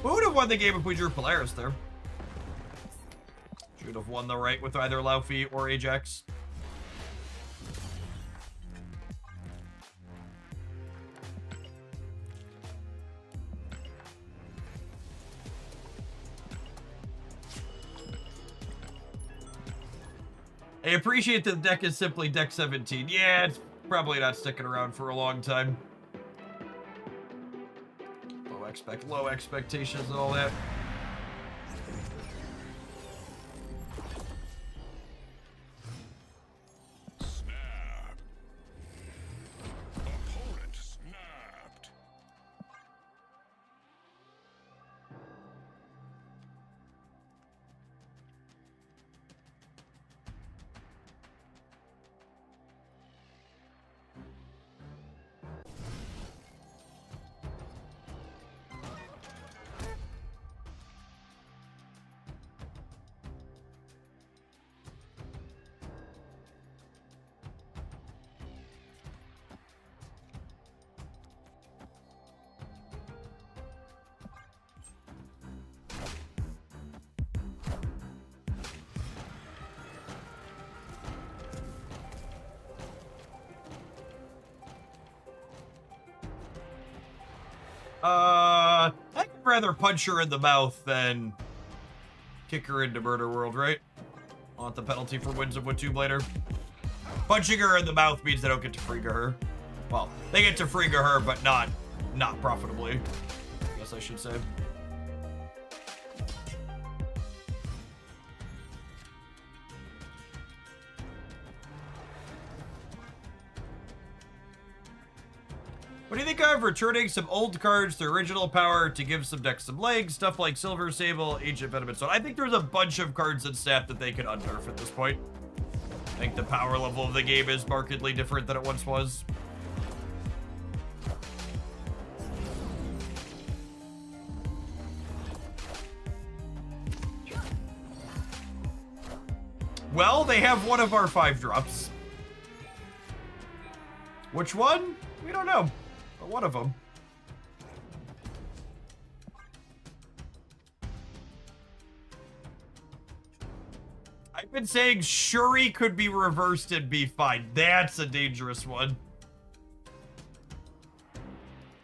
Who would have won the game if we drew Polaris there? Should have won the right with either Laufey or Ajax. I appreciate that the deck is simply deck 17. Yeah, it's probably not sticking around for a long time. Low expectations and all that. Snap. Opponent snapped. I'd rather punch her in the mouth than kick her into Murder World, right? Want the penalty for Winds of Wind Tomb later. Punching her in the mouth means they don't get to Frigga her. Well, they get to Frigga her, but not profitably, I guess I should say. What do you think of returning some old cards to original power to give some decks some legs? Stuff like Silver Sable, Ancient Venomous Stone. I think there's a bunch of cards in Stat that they could unnerf at this point. I think the power level of the game is markedly different than it once was. Well, they have one of our 5-drops. Which one? We don't know. But one of them. I've been saying Shuri could be reversed and be fine. That's a dangerous one.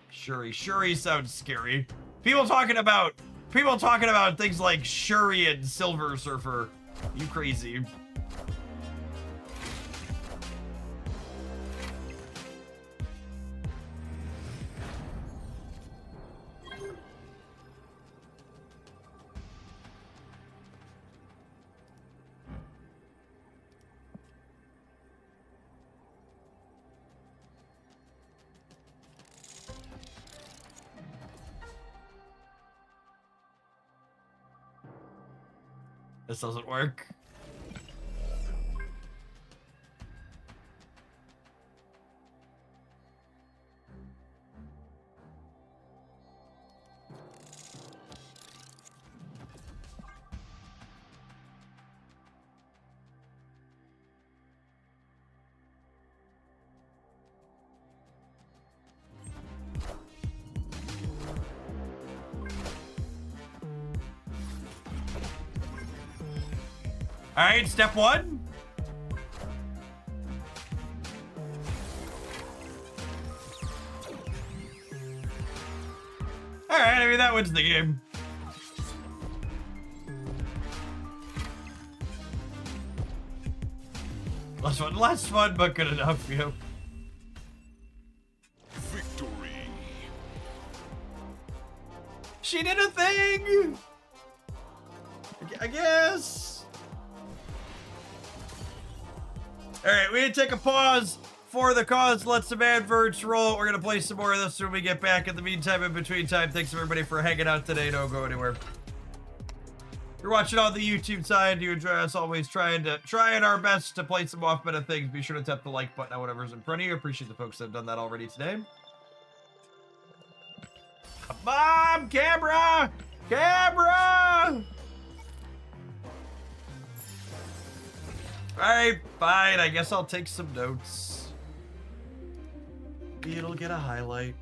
Shuri sounds scary. People talking about things like Shuri and Silver Surfer. You crazy. This doesn't work. All right, step one. All right, I mean, that wins the game. Less fun, but good enough, you know. Victory. She did a thing! I guess. Alright, we need to take a pause for the cause. Let some adverts roll. We're going to play some more of this when we get back. In the meantime, in between time, thanks everybody for hanging out today. Don't go anywhere. If you're watching on the YouTube side, you enjoy us always trying our best to play some off-meta things. Be sure to tap the like button on whatever's in front of you. Appreciate the folks that have done that already today. Come on, camera! Camera! Alright, fine. I guess I'll take some notes. Maybe it'll get a highlight.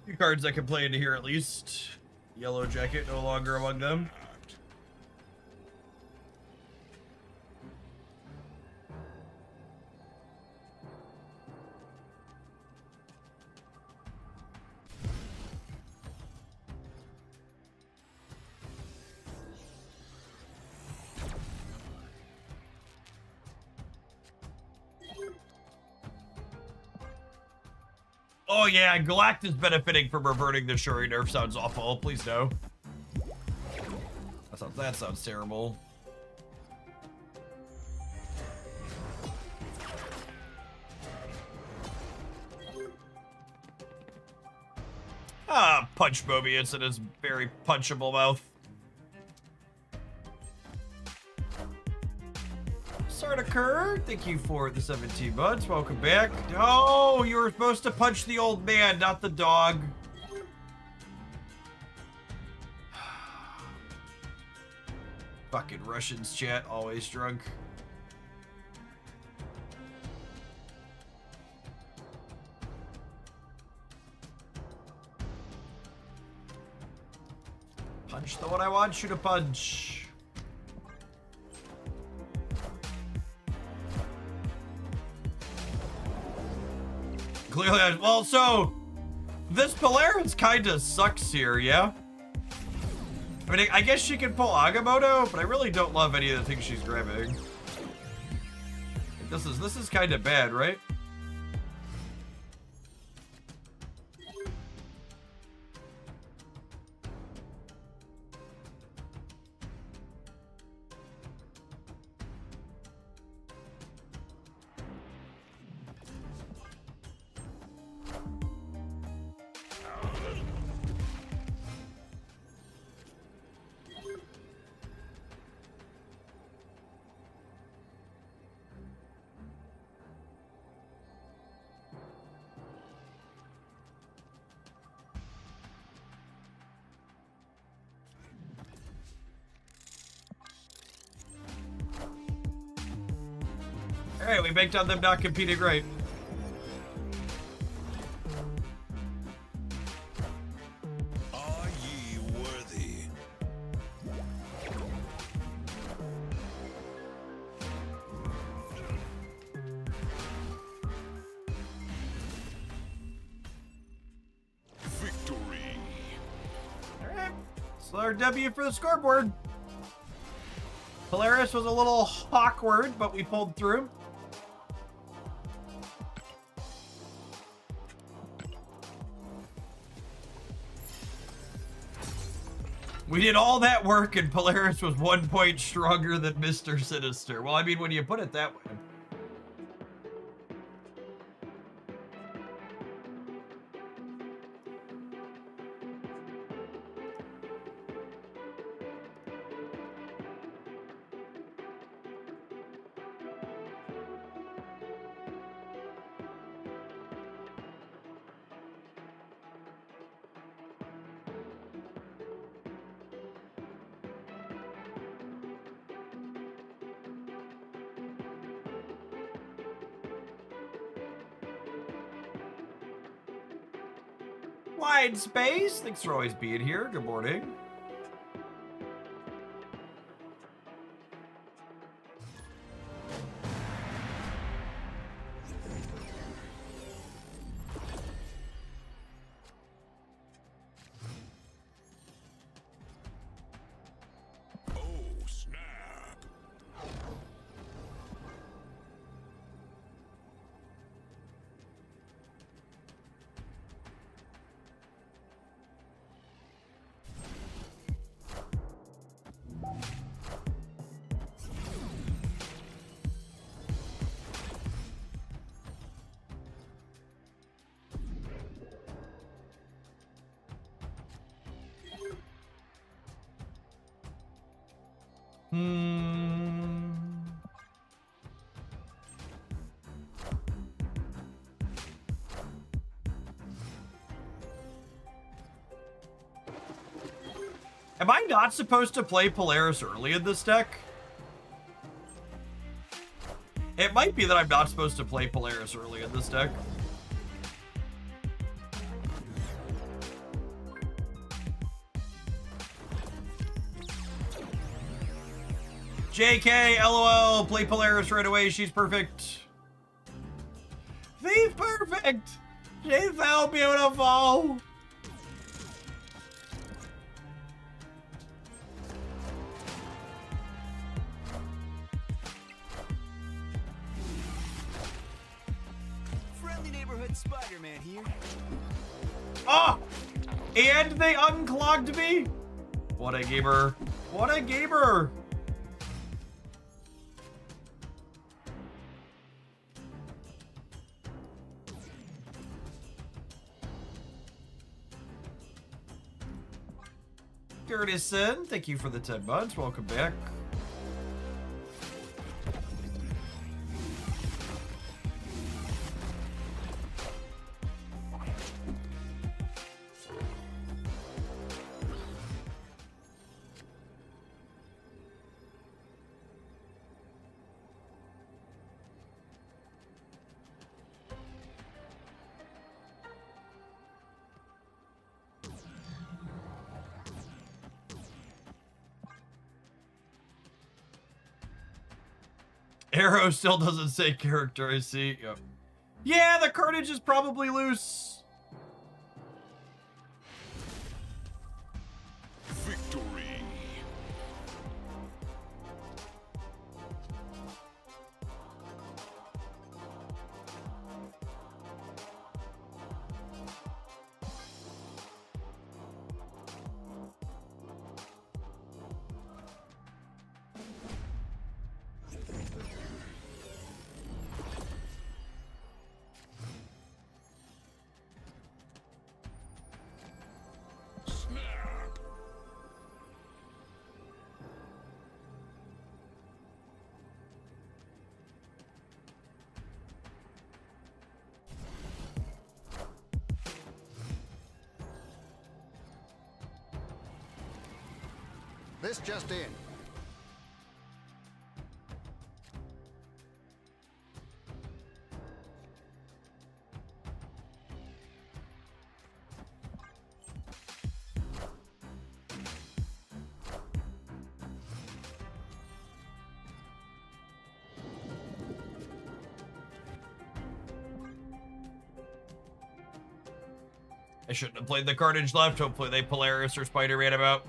Few cards I can play into here at least. Yellow Jacket no longer among them. Oh yeah, Galactus benefiting from reverting the Shuri nerf sounds awful. Please no. That sounds terrible. Ah, punch Mobius in his very punchable mouth. Sardakur, thank you for the 17 months. Welcome back. Oh, you were supposed to punch the old man, not the dog. Fucking Russians chat, always drunk. Punch the one I want, shoot a punch. Clearly, well, so this Polaris kinda sucks here, yeah? I mean, I guess she can pull Agamotto, but I really don't love any of the things she's grabbing. This is kind of bad, right? Alright, we banked on them not competing right. Are ye worthy? Victory. Alright, so our W for the scoreboard. Polaris was a little awkward, but we pulled through. We did all that work and Polaris was 1 point stronger than Mr. Sinister. Well, I mean, when you put it that way. Wide space. Thanks for always being here. Good morning. Oh, snap. Am I not supposed to play Polaris early in this deck? It might be that I'm not supposed to play Polaris early in this deck. JK, LOL, play Polaris right away. She's perfect. She's perfect. She's so beautiful. Spider-Man here. Oh! And they unclogged me? What a gamer. What a gamer. Curtison, thank you for the 10 months. Welcome back. Arrow still doesn't say character, I see. Yep. Yeah, the carnage is probably loose. Victory. This just in. I shouldn't have played the carnage left. Hopefully they Polaris or Spider-Man about.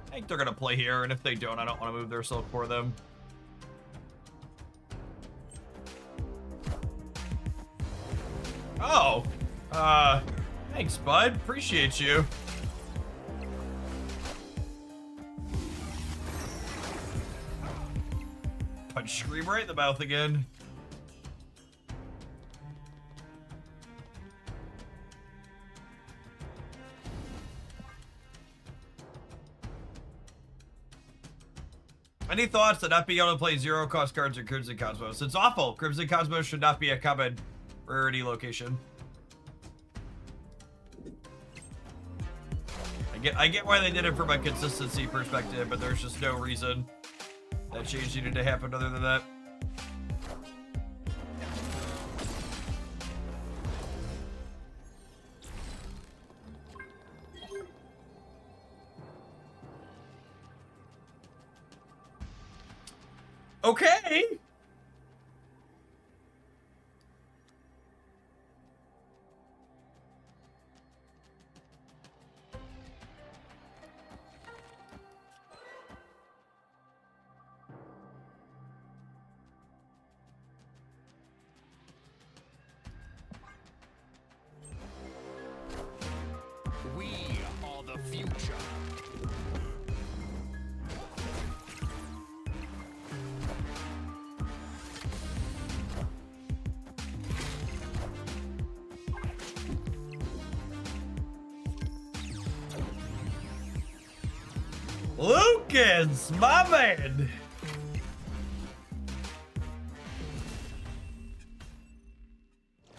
I think they're gonna play here, and if they don't, I don't want to move their silk for them. Oh, thanks, bud. Appreciate you. Punch Scream right in the mouth again. Any thoughts on not being able to play zero cost cards in Crimson Cosmos? It's awful. Crimson Cosmos should not be a common rarity location. I get why they did it from a consistency perspective, but there's just no reason that change needed to happen other than that. Okay. We are the future. Lucas, my man.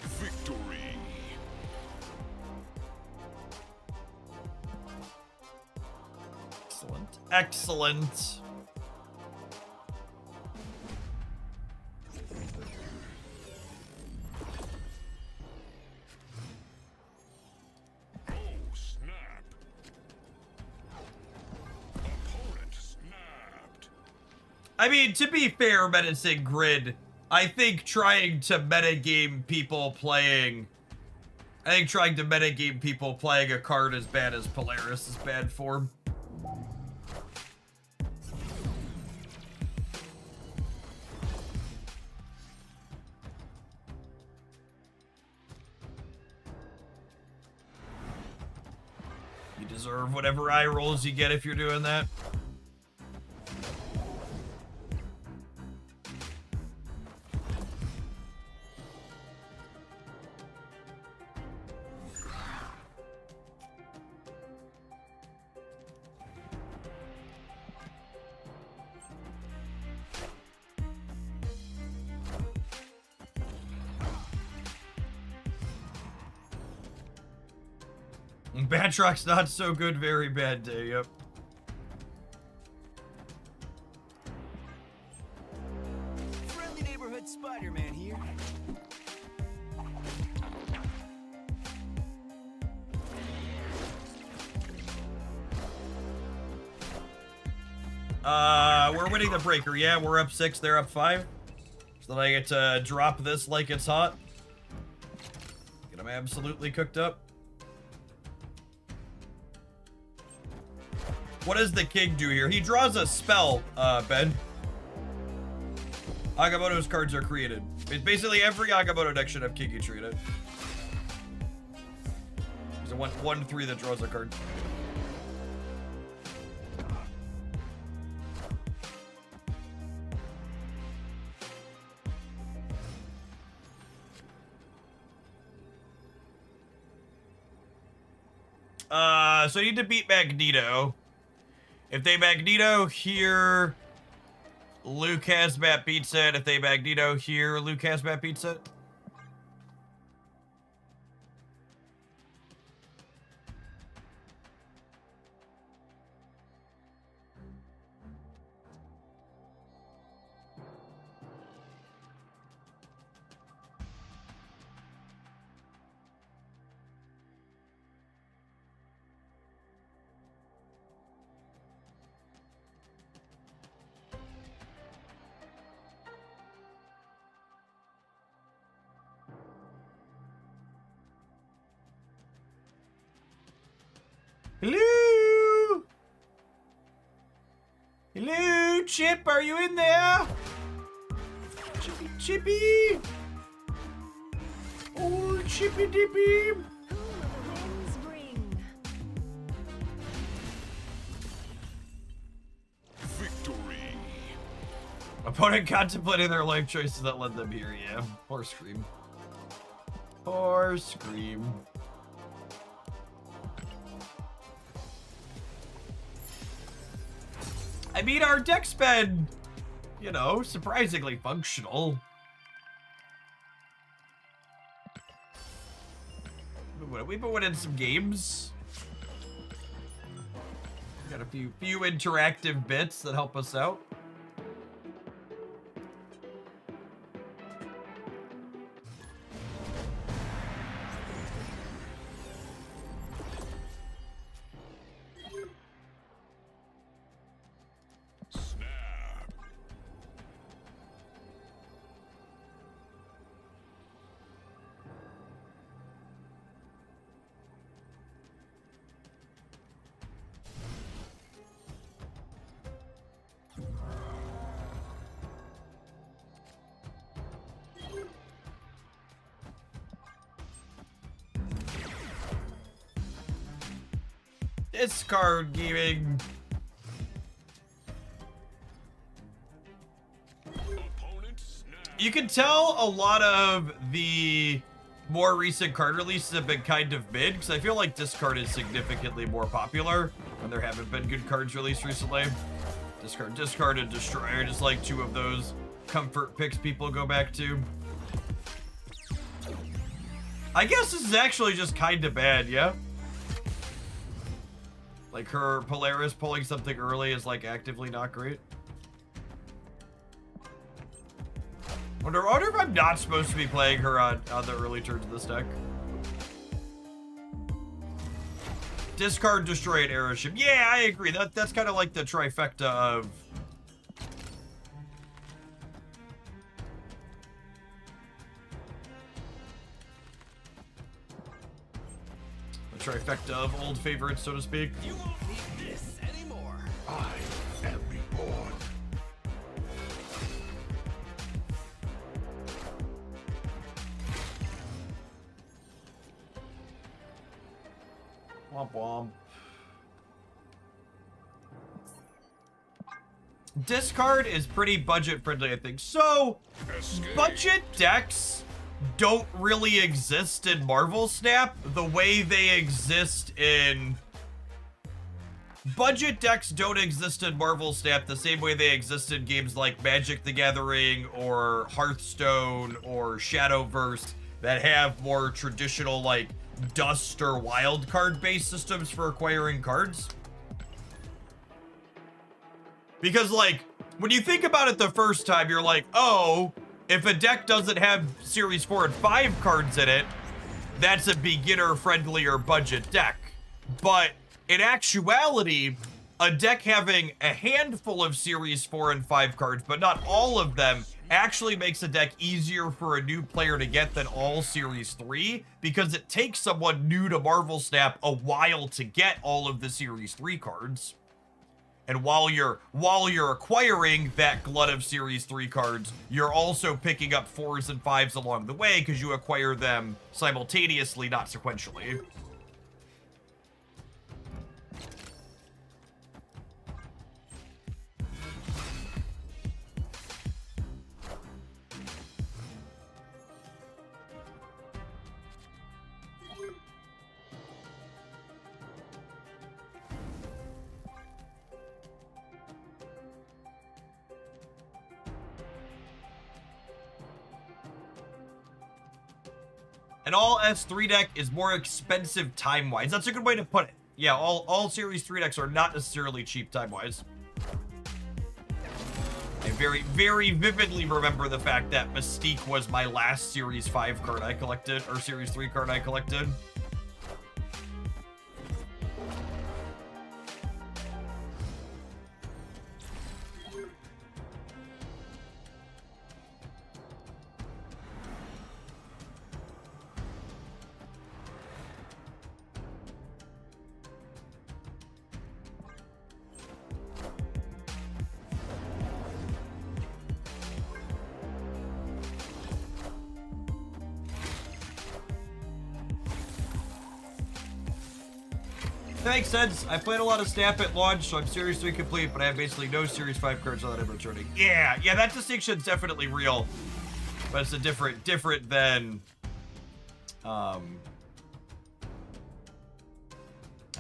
Victory. Excellent. Excellent. I mean, to be fair, Menacing Grid, I think trying to metagame people playing a card as bad as Polaris is bad form. You deserve whatever eye rolls you get if you're doing that. Batrock's not so good, very bad day, yep. Friendly neighborhood Spider-Man here. We're winning the breaker. Yeah, we're up 6, they're up 5. So then I get to drop this like it's hot. Get them absolutely cooked up. What does the king do here? He draws a spell, Ben. Agamotto's cards are created. It's basically every Agamotto deck should have Kiki Tree in it. There's a 1/3 that draws a card. So I need to beat Magneto. If they Magneto here, Luke Hazmat beats it. If they Magneto here, Luke Hazmat beats it. Hello? Hello, Chip, are you in there? Chippy, Chippy. Oh, Chippy Dippy. Whom the winds bring. Victory. Opponent contemplating their life choices that led them here, yeah. Or scream. Or scream. I mean, our deck's been, you know, surprisingly functional. We've been winning some games. Got a few interactive bits that help us out. Discard gaming. You can tell a lot of the more recent card releases have been kind of mid, because I feel like discard is significantly more popular when there haven't been good cards released recently. Discard, and destroy are just like two of those comfort picks people go back to. I guess this is actually just kind of bad, yeah? Like her Polaris pulling something early is like actively not great. Wonder if I'm not supposed to be playing her on the early turns of this deck. Discard, destroy, and arrow ship. Yeah, I agree. That's kind of like the trifecta trifecta of old favorites, so to speak. You won't need this anymore. I am reborn. Womp womp. Discard is pretty budget friendly, I think. So, Escape. budget decks don't really exist in Marvel Snap the way they exist in... Budget decks don't exist in Marvel Snap the same way they exist in games like Magic the Gathering or Hearthstone or Shadowverse that have more traditional, like, Dust or wild card based systems for acquiring cards. Because, like, when you think about it the first time, you're like, oh, if a deck doesn't have Series 4 and 5 cards in it, that's a beginner-friendlier budget deck. But in actuality, a deck having a handful of Series 4 and 5 cards, but not all of them, actually makes a deck easier for a new player to get than all Series 3, because it takes someone new to Marvel Snap a while to get all of the Series 3 cards. And while you're acquiring that glut of Series 3 cards, you're also picking up 4s and 5s along the way because you acquire them simultaneously, not sequentially. An all S3 deck is more expensive time-wise. That's a good way to put it. Yeah, all Series 3 decks are not necessarily cheap time-wise. I very, very vividly remember the fact that Mystique was my last Series 5 card I collected, or Series 3 card I collected. That makes sense. I played a lot of Snap at launch, so I'm Series 3 complete, but I have basically no Series 5 cards that I'm returning. Yeah, that distinction's definitely real. But it's a different than...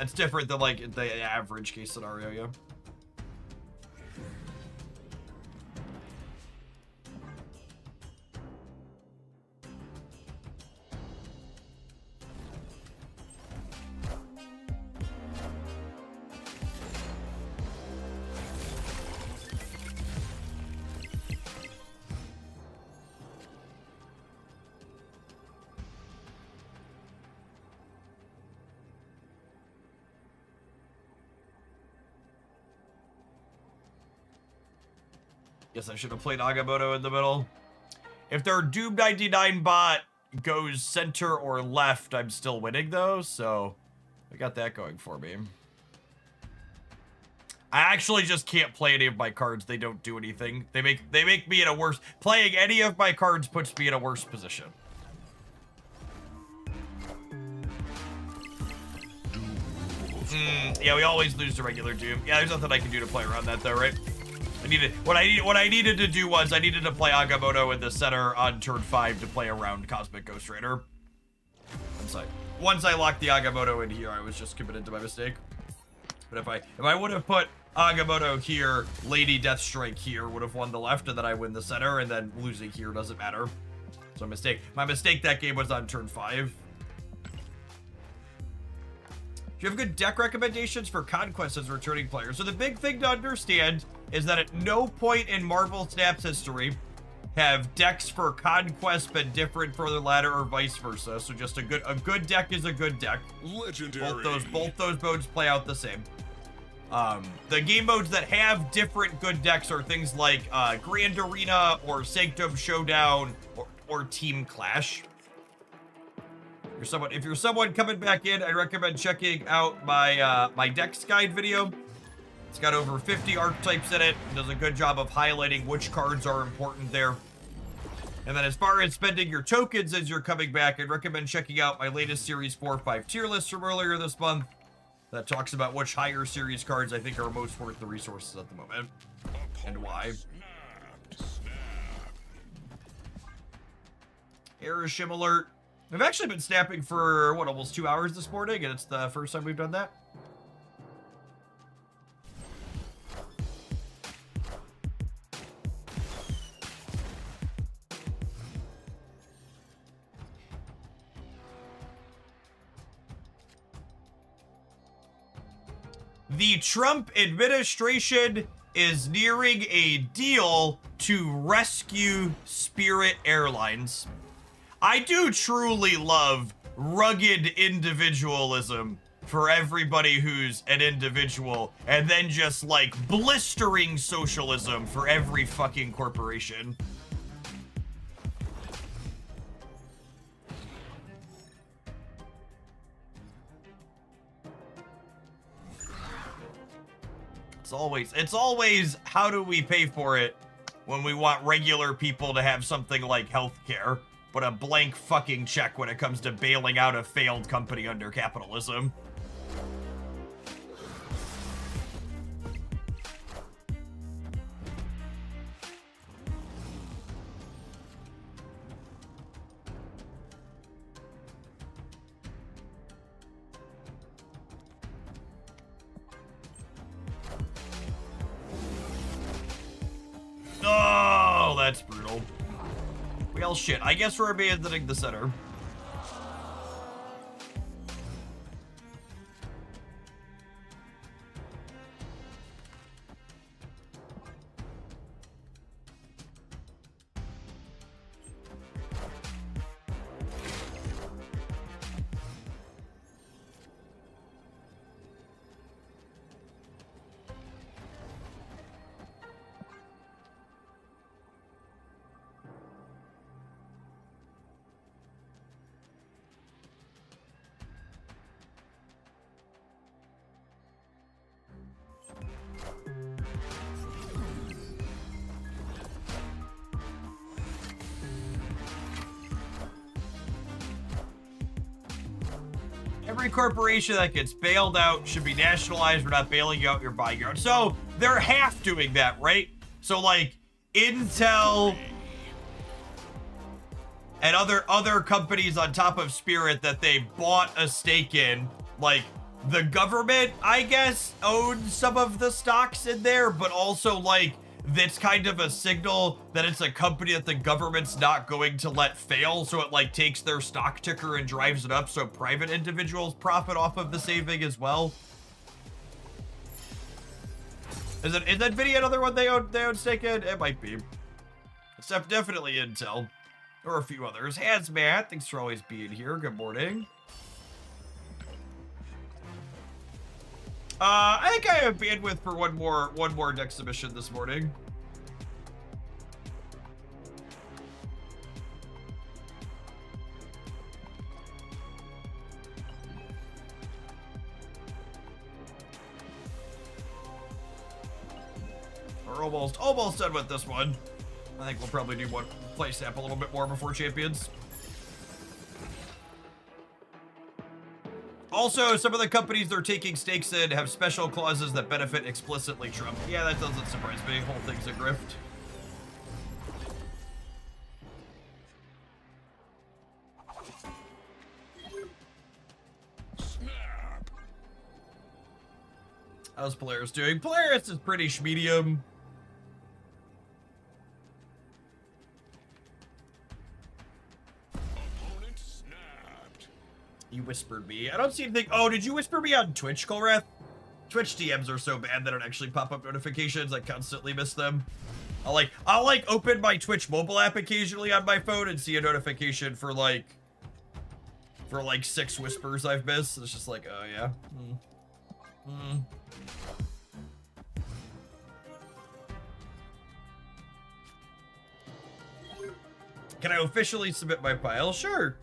It's different than, like, the average case scenario, yeah. Guess I should have played Agamotto in the middle. If their Doom 99 bot goes center or left, I'm still winning though, so I got that going for me. I actually just can't play any of my cards. They don't do anything. They make me in a worse... Playing any of my cards puts me in a worse position. Yeah, we always lose to regular Doom. Yeah, there's nothing I can do to play around that though, right? What I needed to do was I needed to play Agamotto in the center on turn 5 to play around Cosmic Ghost Rider. Once I locked the Agamotto in here, I was just committed to my mistake. But if I would have put Agamotto here, Lady Deathstrike here would have won the left, and then I win the center, and then losing here doesn't matter. So my mistake that game was on turn 5. Do you have good deck recommendations for Conquest as returning players? So the big thing to understand is that at no point in Marvel Snap's history have decks for Conquest been different for the ladder or vice versa. So just a good deck is a good deck. Legendary. Both those modes play out the same. The game modes that have different good decks are things like Grand Arena or Sanctum Showdown or Team Clash. If you're someone coming back in, I recommend checking out my my Dex Guide video. It's got over 50 archetypes in it. It does a good job of highlighting which cards are important there. And then as far as spending your tokens as you're coming back, I'd recommend checking out my latest Series 4-5 tier list from earlier this month that talks about which higher series cards I think are most worth the resources at the moment and why. Erishim alert. We've actually been snapping for, what, almost 2 hours this morning, and it's the first time we've done that. The Trump administration is nearing a deal to rescue Spirit Airlines. I do truly love rugged individualism for everybody who's an individual, and then just like blistering socialism for every fucking corporation. It's always how do we pay for it when we want regular people to have something like healthcare, but a blank fucking check when it comes to bailing out a failed company under capitalism. Oh, that's brutal. Well, shit. I guess we're abandoning the center. Every corporation that gets bailed out should be nationalized. We're not bailing you out, you're buying your own. So they're half doing that, right? So like Intel and other companies on top of Spirit that they bought a stake in, like the government, I guess, owns some of the stocks in there, but also like that's kind of a signal that it's a company that the government's not going to let fail, so it like takes their stock ticker and drives it up so private individuals profit off of the saving as well. Is that Nvidia another one they own stake in? It might be. Except definitely Intel. Or a few others. Hazmat, thanks for always being here. Good morning. I think I have bandwidth for one more deck submission this morning. We're almost done with this one. I think we'll probably do one play snap a little bit more before Champions. Also, some of the companies they're taking stakes in have special clauses that benefit explicitly Trump. Yeah, that doesn't surprise me. Whole thing's a grift. Snap. How's Polaris doing? Polaris is pretty medium. Opponent snapped. You whispered me. I don't see anything. Oh, did you whisper me on Twitch, Colrath? Twitch DMs are so bad that it actually pop up notifications. I constantly miss them. I'll open my Twitch mobile app occasionally on my phone and see a notification for like 6 whispers I've missed. It's just like, oh yeah. Can I officially submit my pile? Sure.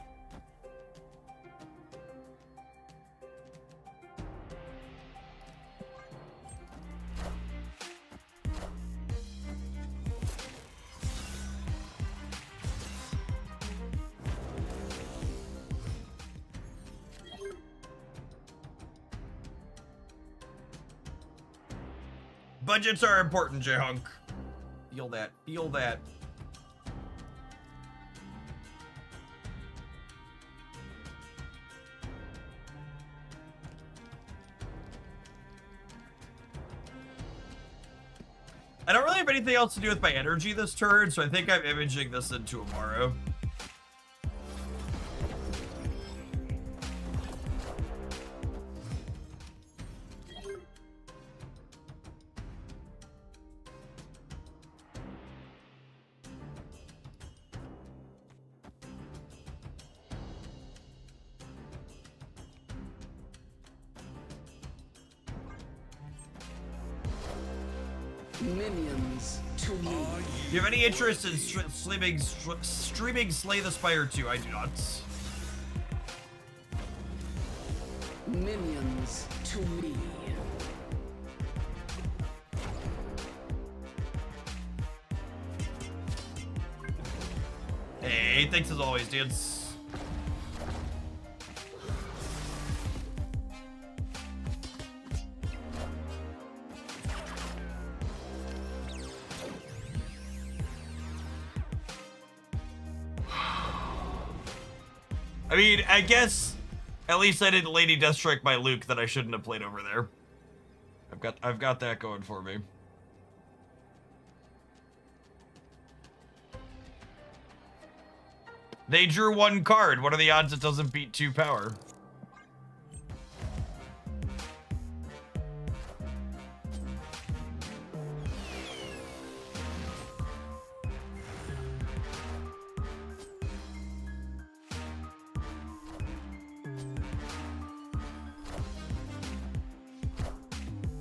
Budgets are important, J-Hunk. Feel that. Feel that. I don't really have anything else to do with my energy this turn, so I think I'm imaging this into Amaro. Minions to me. Do you have any interest in streaming Slay the Spire 2? I do not. Minions to me. Hey, thanks as always, dudes. I mean, I guess at least I didn't Lady Deathstrike my Luke that I shouldn't have played over there. I've got that going for me. They drew one card. What are the odds it doesn't beat 2 power?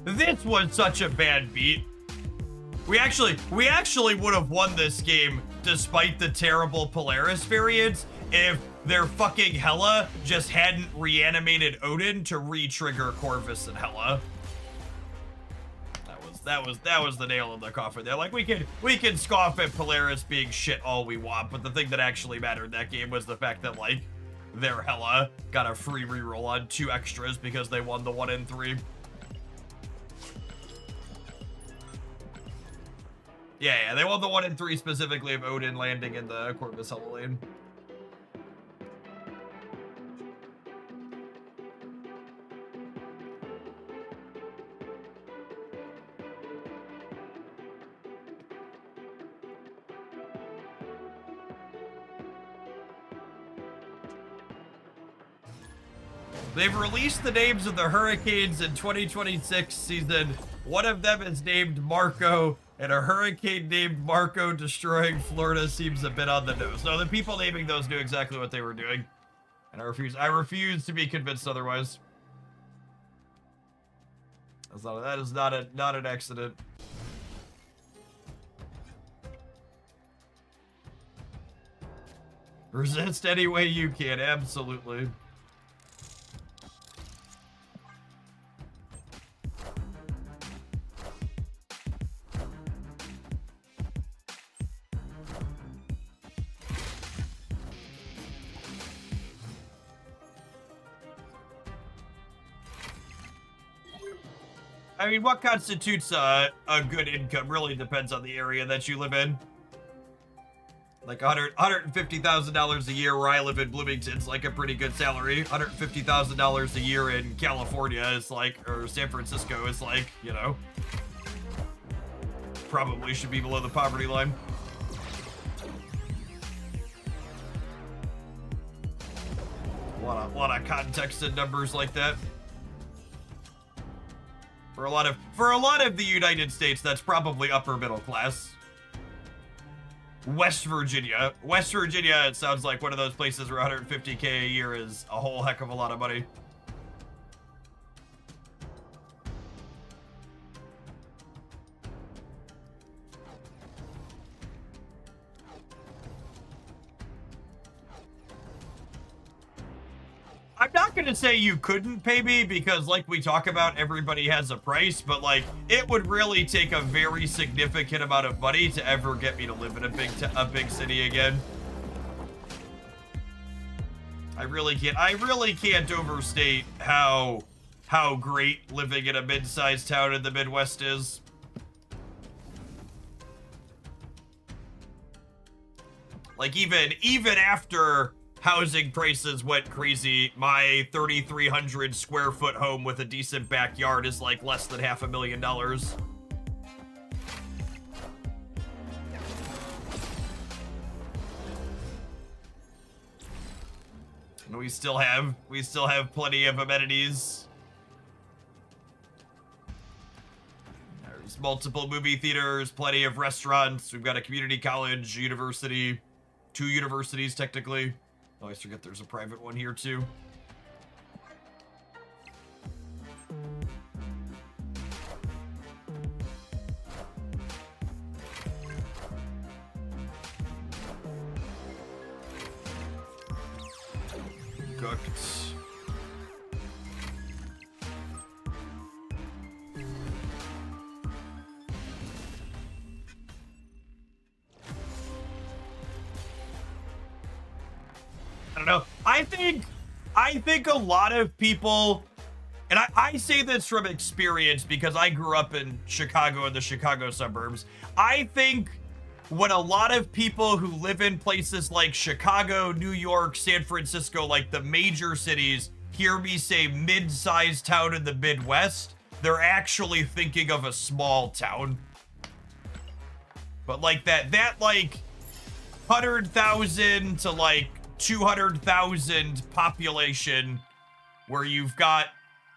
This was such a bad beat. We actually would have won this game despite the terrible Polaris variants if their fucking Hela just hadn't reanimated Odin to re-trigger Corvus and Hela. That was the nail in the coffin there. Like we can scoff at Polaris being shit all we want, but the thing that actually mattered in that game was the fact that like their Hela got a free reroll on 2 extras because they won the 1 in 3. Yeah, they won the 1 in 3 specifically of Odin landing in the Corvus Hela lane. They've released the names of the Hurricanes in 2026 season. One of them is named Marco, and a hurricane named Marco destroying Florida seems a bit on the nose. No, the people naming those knew exactly what they were doing. And I refuse to be convinced otherwise. That is not an accident. Resist any way you can, absolutely. I mean, what constitutes a good income really depends on the area that you live in. Like $150,000 a year where I live in Bloomington's like a pretty good salary. $150,000 a year in California is like, or San Francisco is like, you know, probably should be below the poverty line. A lot of context and numbers like that. For a lot of the United States, that's probably upper middle class. West Virginia, it sounds like one of those places where $150K a year is a whole heck of a lot of money. I'm not gonna say you couldn't pay me because like we talk about, everybody has a price, but like it would really take a very significant amount of money to ever get me to live in a big city again. I really can't overstate how great living in a mid-sized town in the Midwest is. Like even after housing prices went crazy, my 3,300 square foot home with a decent backyard is like less than $500,000. And we still have plenty of amenities. There's multiple movie theaters, plenty of restaurants. We've got a community college, university, 2 universities technically. I always forget there's a private one here too. Cooked. I don't know. I think a lot of people, and I say this from experience because I grew up in Chicago and the Chicago suburbs. I think when a lot of people who live in places like Chicago, New York, San Francisco, like the major cities, hear me say mid-sized town in the Midwest, they're actually thinking of a small town. But like that like 100,000 to like 200,000 population where you've got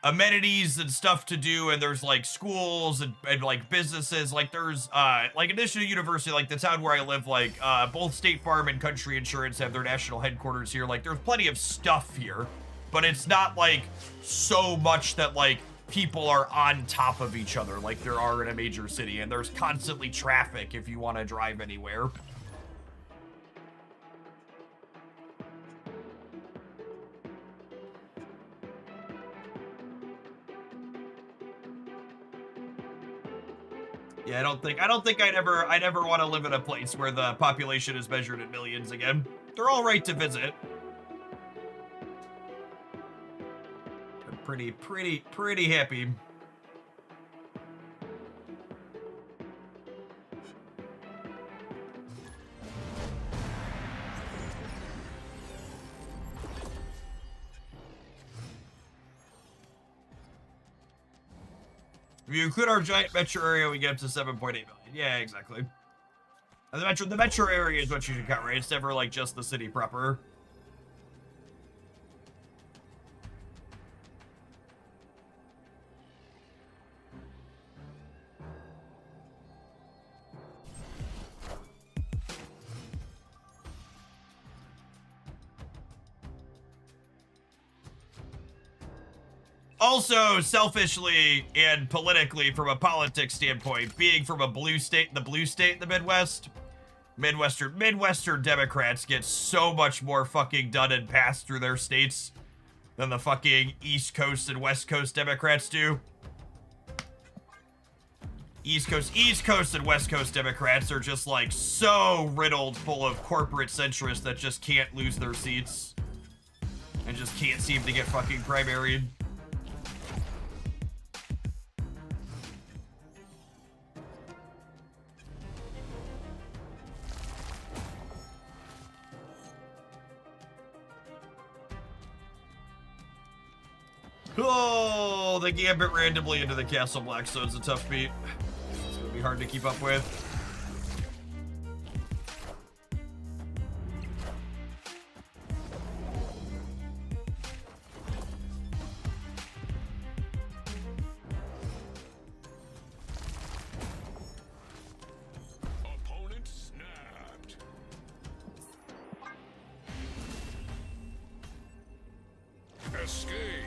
amenities and stuff to do, and there's like schools and like businesses, like there's like additional university, like the town where I live, like both State Farm and Country Insurance have their national headquarters here. Like there's plenty of stuff here, but it's not like so much that like people are on top of each other like there are in a major city, and there's constantly traffic if you want to drive anywhere. Yeah, I don't think I'd ever want to live in a place where the population is measured in millions again. They're all right to visit. I'm pretty happy. If you include our giant metro area, we get up to 7.8 million. Yeah, exactly. And the metro area is what you should count, right? It's never like just the city proper. Also, selfishly and politically, from a politics standpoint, being from a blue state, the Midwest, Midwestern Democrats get so much more fucking done and passed through their states than the fucking East Coast and West Coast Democrats do. East Coast and West Coast Democrats are just like so riddled full of corporate centrists that just can't lose their seats and just can't seem to get fucking primaried. Oh, the Gambit randomly into the Castle Blackstone's a tough beat. It's gonna be hard to keep up with. Opponent snapped. Escaped.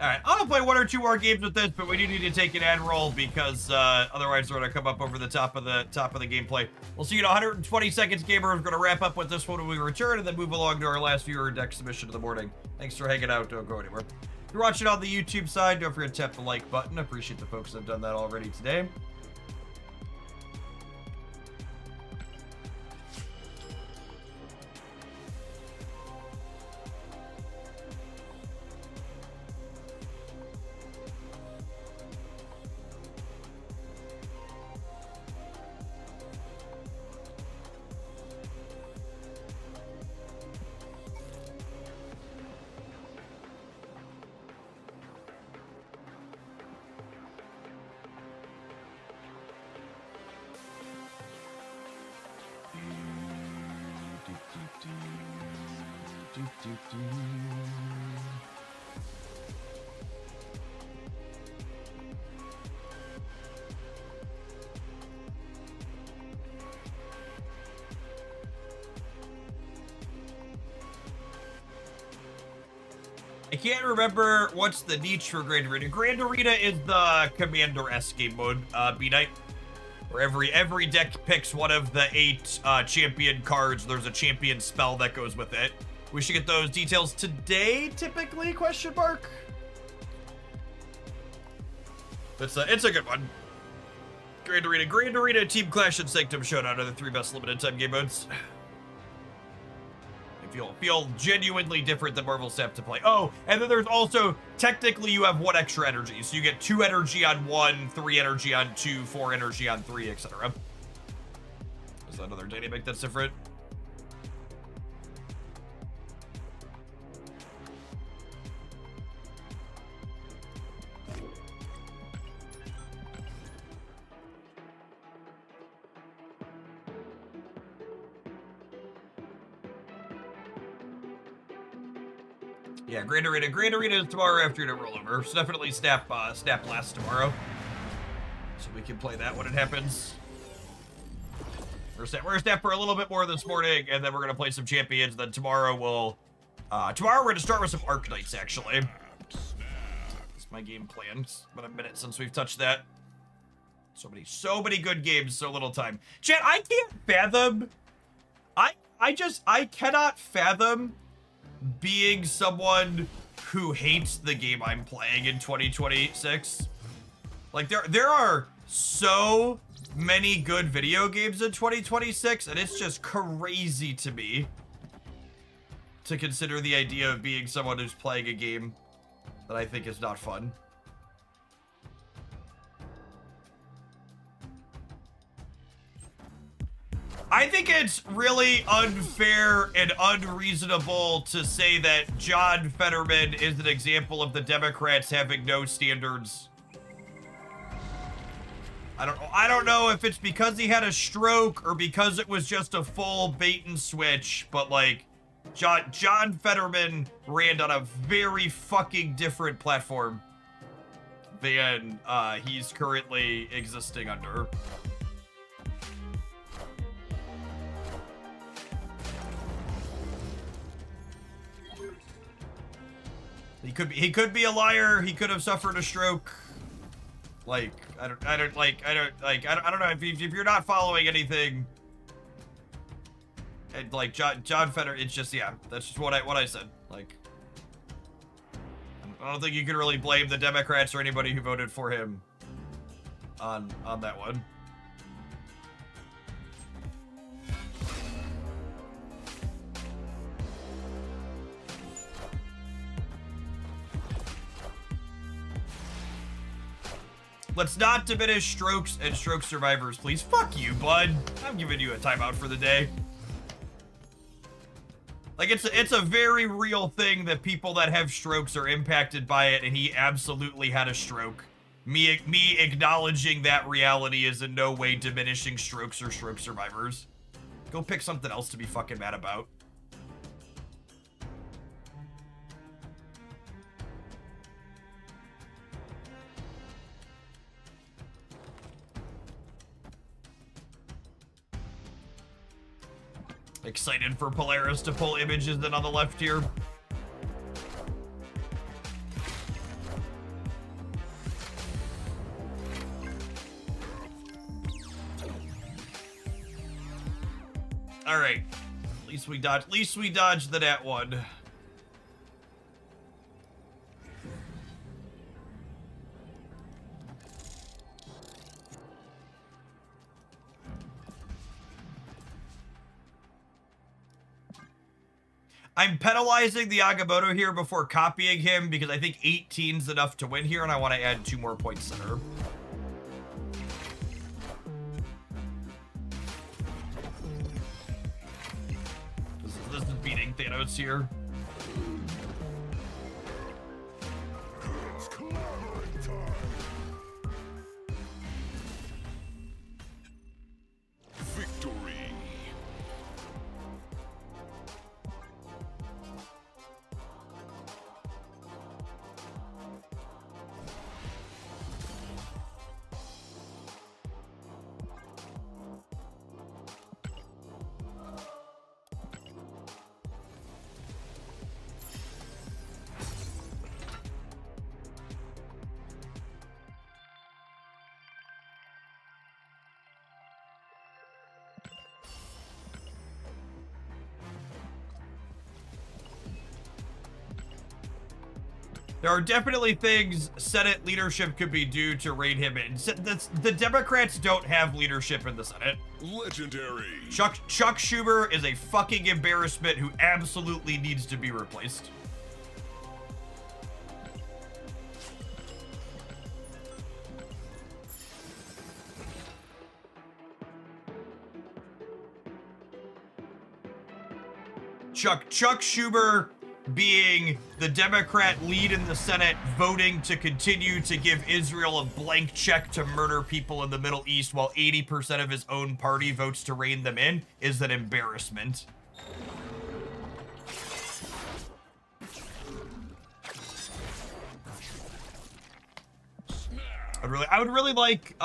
Alright, I'm gonna play 1 or 2 more games with this, but we do need to take an ad roll because otherwise we're gonna come up over the top of the gameplay. We'll see you in 120 seconds, gamer. We're gonna wrap up with this one when we return and then move along to our last viewer deck submission of the morning. Thanks for hanging out. Don't go anywhere. If you're watching on the YouTube side, don't forget to tap the like button. I appreciate the folks that have done that already today. I can't remember what's the niche for Grand Arena. Grand Arena is the Commander-esque game mode, B-Night. Where every deck picks one of the 8 champion cards. There's a champion spell that goes with it. We should get those details today, typically, question mark? It's a good one. Grand Arena, Team Clash, and Sanctum Showdown are the 3 best limited time game modes. Feel genuinely different than Marvel Snap to play. Oh, and then there's also, technically you have 1 extra energy. So you get 2 energy on 1, 3 energy on 2, 4 energy on 3, etc. Is that another dynamic that's different? Yeah, Grand Arena is tomorrow afternoon at rollover. So definitely Snap lasts tomorrow. So we can play that when it happens. We're Snap for a little bit more this morning, and then we're gonna play some champions. Then tomorrow we're gonna start with some archetypes, actually. That's my game plan. It's been a minute since we've touched that. So many good games, so little time. Chat, I can't fathom. I cannot fathom being someone who hates the game I'm playing in 2026. Like, there are so many good video games in 2026, and it's just crazy to me to consider the idea of being someone who's playing a game that I think is not fun. I think it's really unfair and unreasonable to say that John Fetterman is an example of the Democrats having no standards. I don't know if it's because he had a stroke or because it was just a full bait and switch, but like John Fetterman ran on a very fucking different platform than he's currently existing under. He could be a liar. He could have suffered a stroke. Like, I don't know if you're not following anything. And like John Feder, it's just, yeah, that's just what I said. Like, I don't think you can really blame the Democrats or anybody who voted for him on that one. Let's not diminish strokes and stroke survivors, please. Fuck you, bud. I'm giving you a timeout for the day. Like, it's a very real thing that people that have strokes are impacted by it, and he absolutely had a stroke. Me acknowledging that reality is in no way diminishing strokes or stroke survivors. Go pick something else to be fucking mad about. Excited for Polaris to pull images then on the left here. All right. At least we dodged the nat one. I'm penalizing the Agamotto here before copying him because I think 18's enough to win here, and I want to add 2 more points center. This is beating Thanos here. It's clamoring time. Victory. There are definitely things Senate leadership could be due to rein him in. The Democrats don't have leadership in the Senate. Legendary. Chuck Schumer is a fucking embarrassment who absolutely needs to be replaced. Chuck Schumer being the Democrat lead in the Senate, voting to continue to give Israel a blank check to murder people in the Middle East while 80% of his own party votes to rein them in, is an embarrassment. I would really like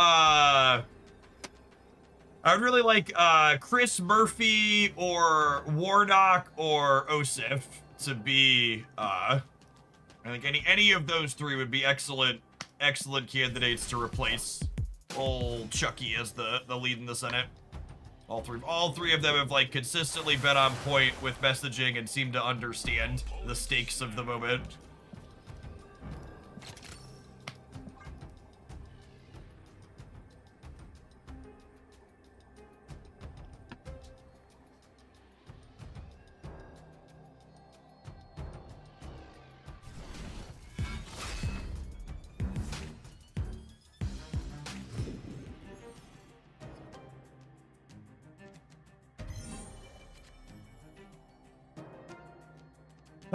Chris Murphy or Warnock or Osif to be I think any of those three would be excellent candidates to replace old Chucky as the lead in the Senate. All three of them have like consistently been on point with messaging and seem to understand the stakes of the moment.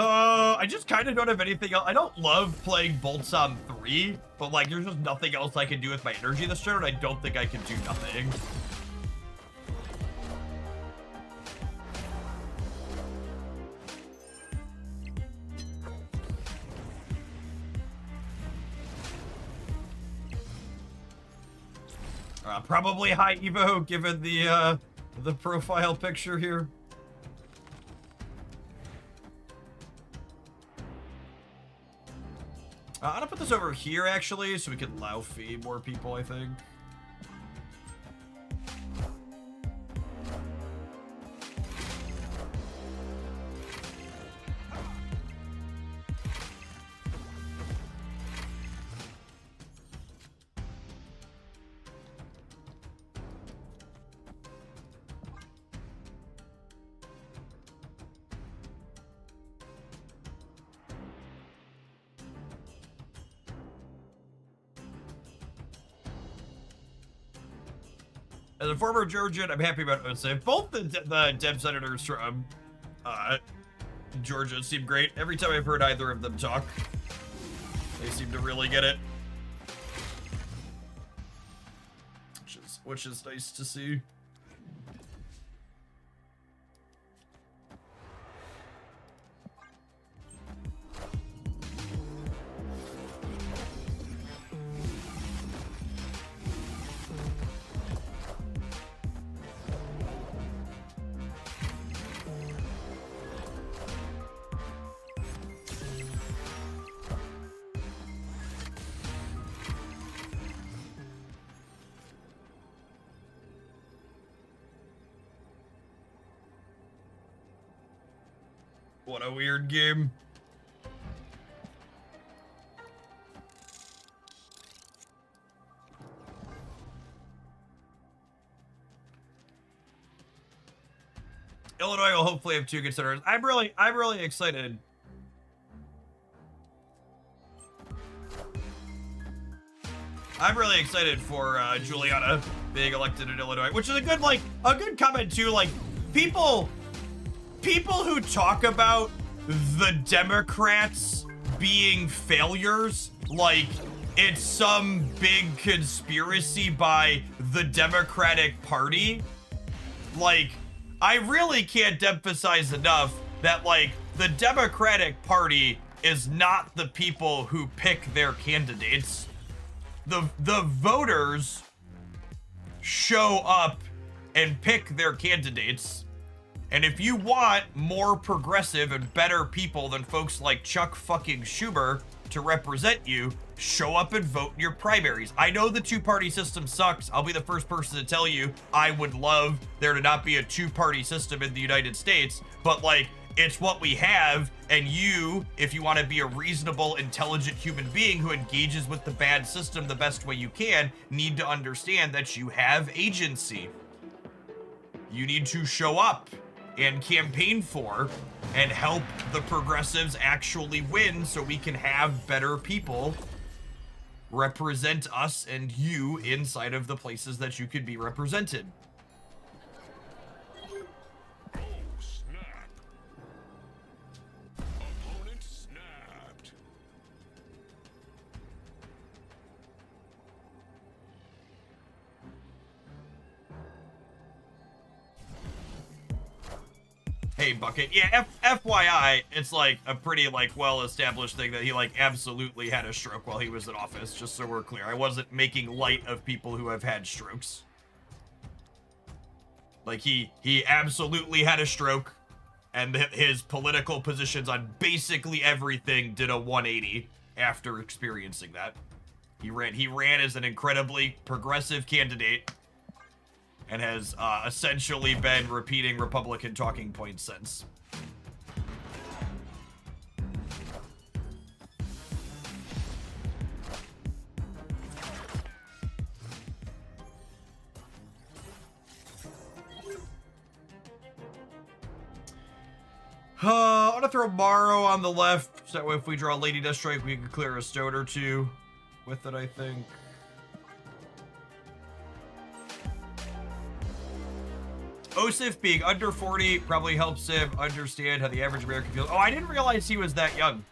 I just kind of don't have anything else. I don't love playing Bolts on 3, but like there's just nothing else I can do with my energy this turn, and I don't think I can do nothing. Probably high Evo, given the profile picture here. I'm gonna put this over here, actually, so we can allow feed more people, I think. As a former Georgian, I'm happy about Osif. Both the Dem senators from Georgia seem great. Every time I've heard either of them talk, they seem to really get it. Which is nice to see. What a weird game. Illinois will hopefully have 2 good senators. I'm really excited. I'm really excited for Juliana being elected in Illinois, which is a good comment too. Like people who talk about the Democrats being failures, like it's some big conspiracy by the Democratic Party. Like, I really can't emphasize enough that like the Democratic Party is not the people who pick their candidates. The voters show up and pick their candidates. And if you want more progressive and better people than folks like Chuck fucking Schumer to represent you, show up and vote in your primaries. I know the 2-party system sucks. I'll be the first person to tell you I would love there to not be a 2-party system in the United States. But like, It's what we have, and you, if you want to be a reasonable, intelligent human being who engages with the bad system the best way you can, need to understand that you have agency. You need to show up and campaign for and help the progressives actually win so we can have better people represent us and you inside of the places that you could be represented. Oh, snap. Opponent snapped. Hey, Bucket. Yeah, FYI, it's like a pretty like well-established thing that he like absolutely had a stroke while he was in office, just so we're clear. I wasn't making light of people who have had strokes. Like he absolutely had a stroke, and his political positions on basically everything did a 180 after experiencing that. He ran as an incredibly progressive candidate and has essentially been repeating Republican talking points since. I want to throw Morrow on the left, so that way if we draw Lady Deathstrike, we can clear a stone or two with it, I think. Osif being under 40 probably helps him understand how the average American feels. Oh, I didn't realize he was that young.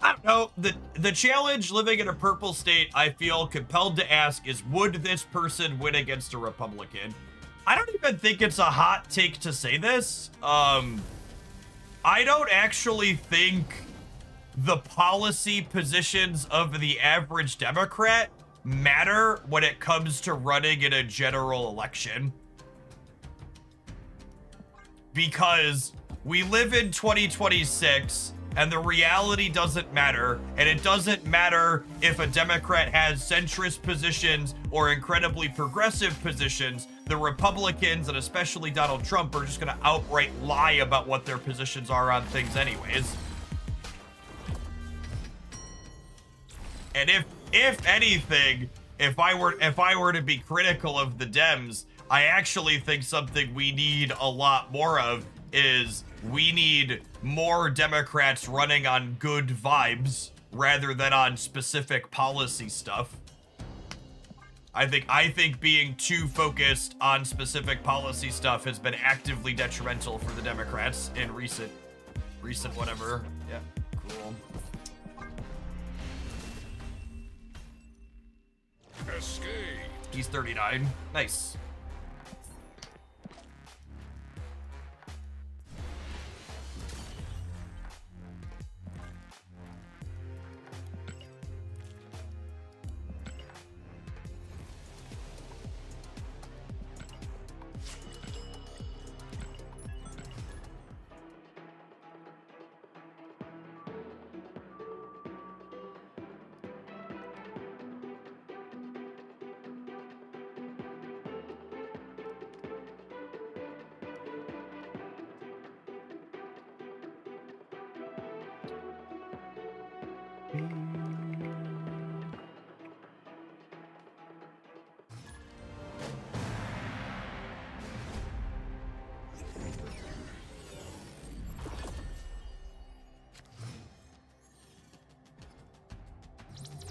I don't know. The challenge living in a purple state, I feel compelled to ask, is would this person win against a Republican? I don't even think it's a hot take to say this. I don't actually think the policy positions of the average Democrat matter when it comes to running in a general election. Because we live in 2026 and the reality doesn't matter, and it doesn't matter if a Democrat has centrist positions or incredibly progressive positions. The Republicans, and especially Donald Trump, are just going to outright lie about what their positions are on things anyways. And if anything, if I were to be critical of the Dems, I actually think something we need a lot more of is we need more Democrats running on good vibes rather than on specific policy stuff. I think being too focused on specific policy stuff has been actively detrimental for the Democrats in recent whatever. Yeah, cool. Escape. He's 39. Nice.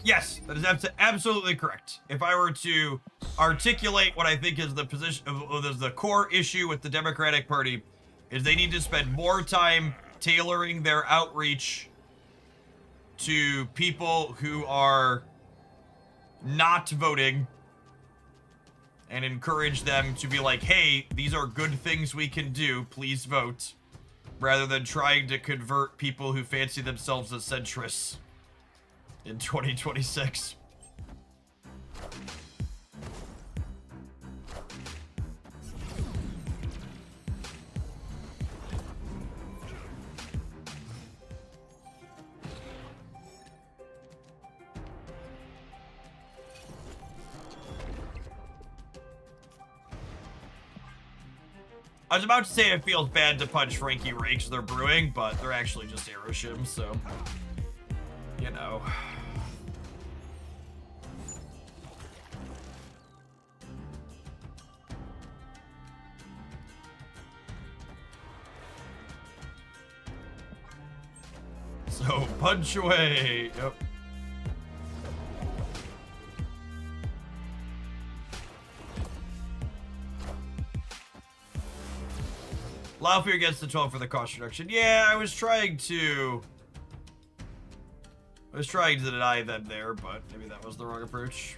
Yes, that is absolutely correct. If I were to articulate what I think is the position of the core issue with the Democratic Party, is they need to spend more time tailoring their outreach to people who are not voting and encourage them to be like, hey, these are good things we can do, please vote, rather than trying to convert people who fancy themselves as centrists in 2026. I was about to say it feels bad to punch Frankie Rakes, they're brewing, but they're actually just Aeroshims, so, you know. So, punch away. Yep. Laufear gets the 12 for the cost reduction. Yeah, I was trying to deny them there, but maybe that was the wrong approach.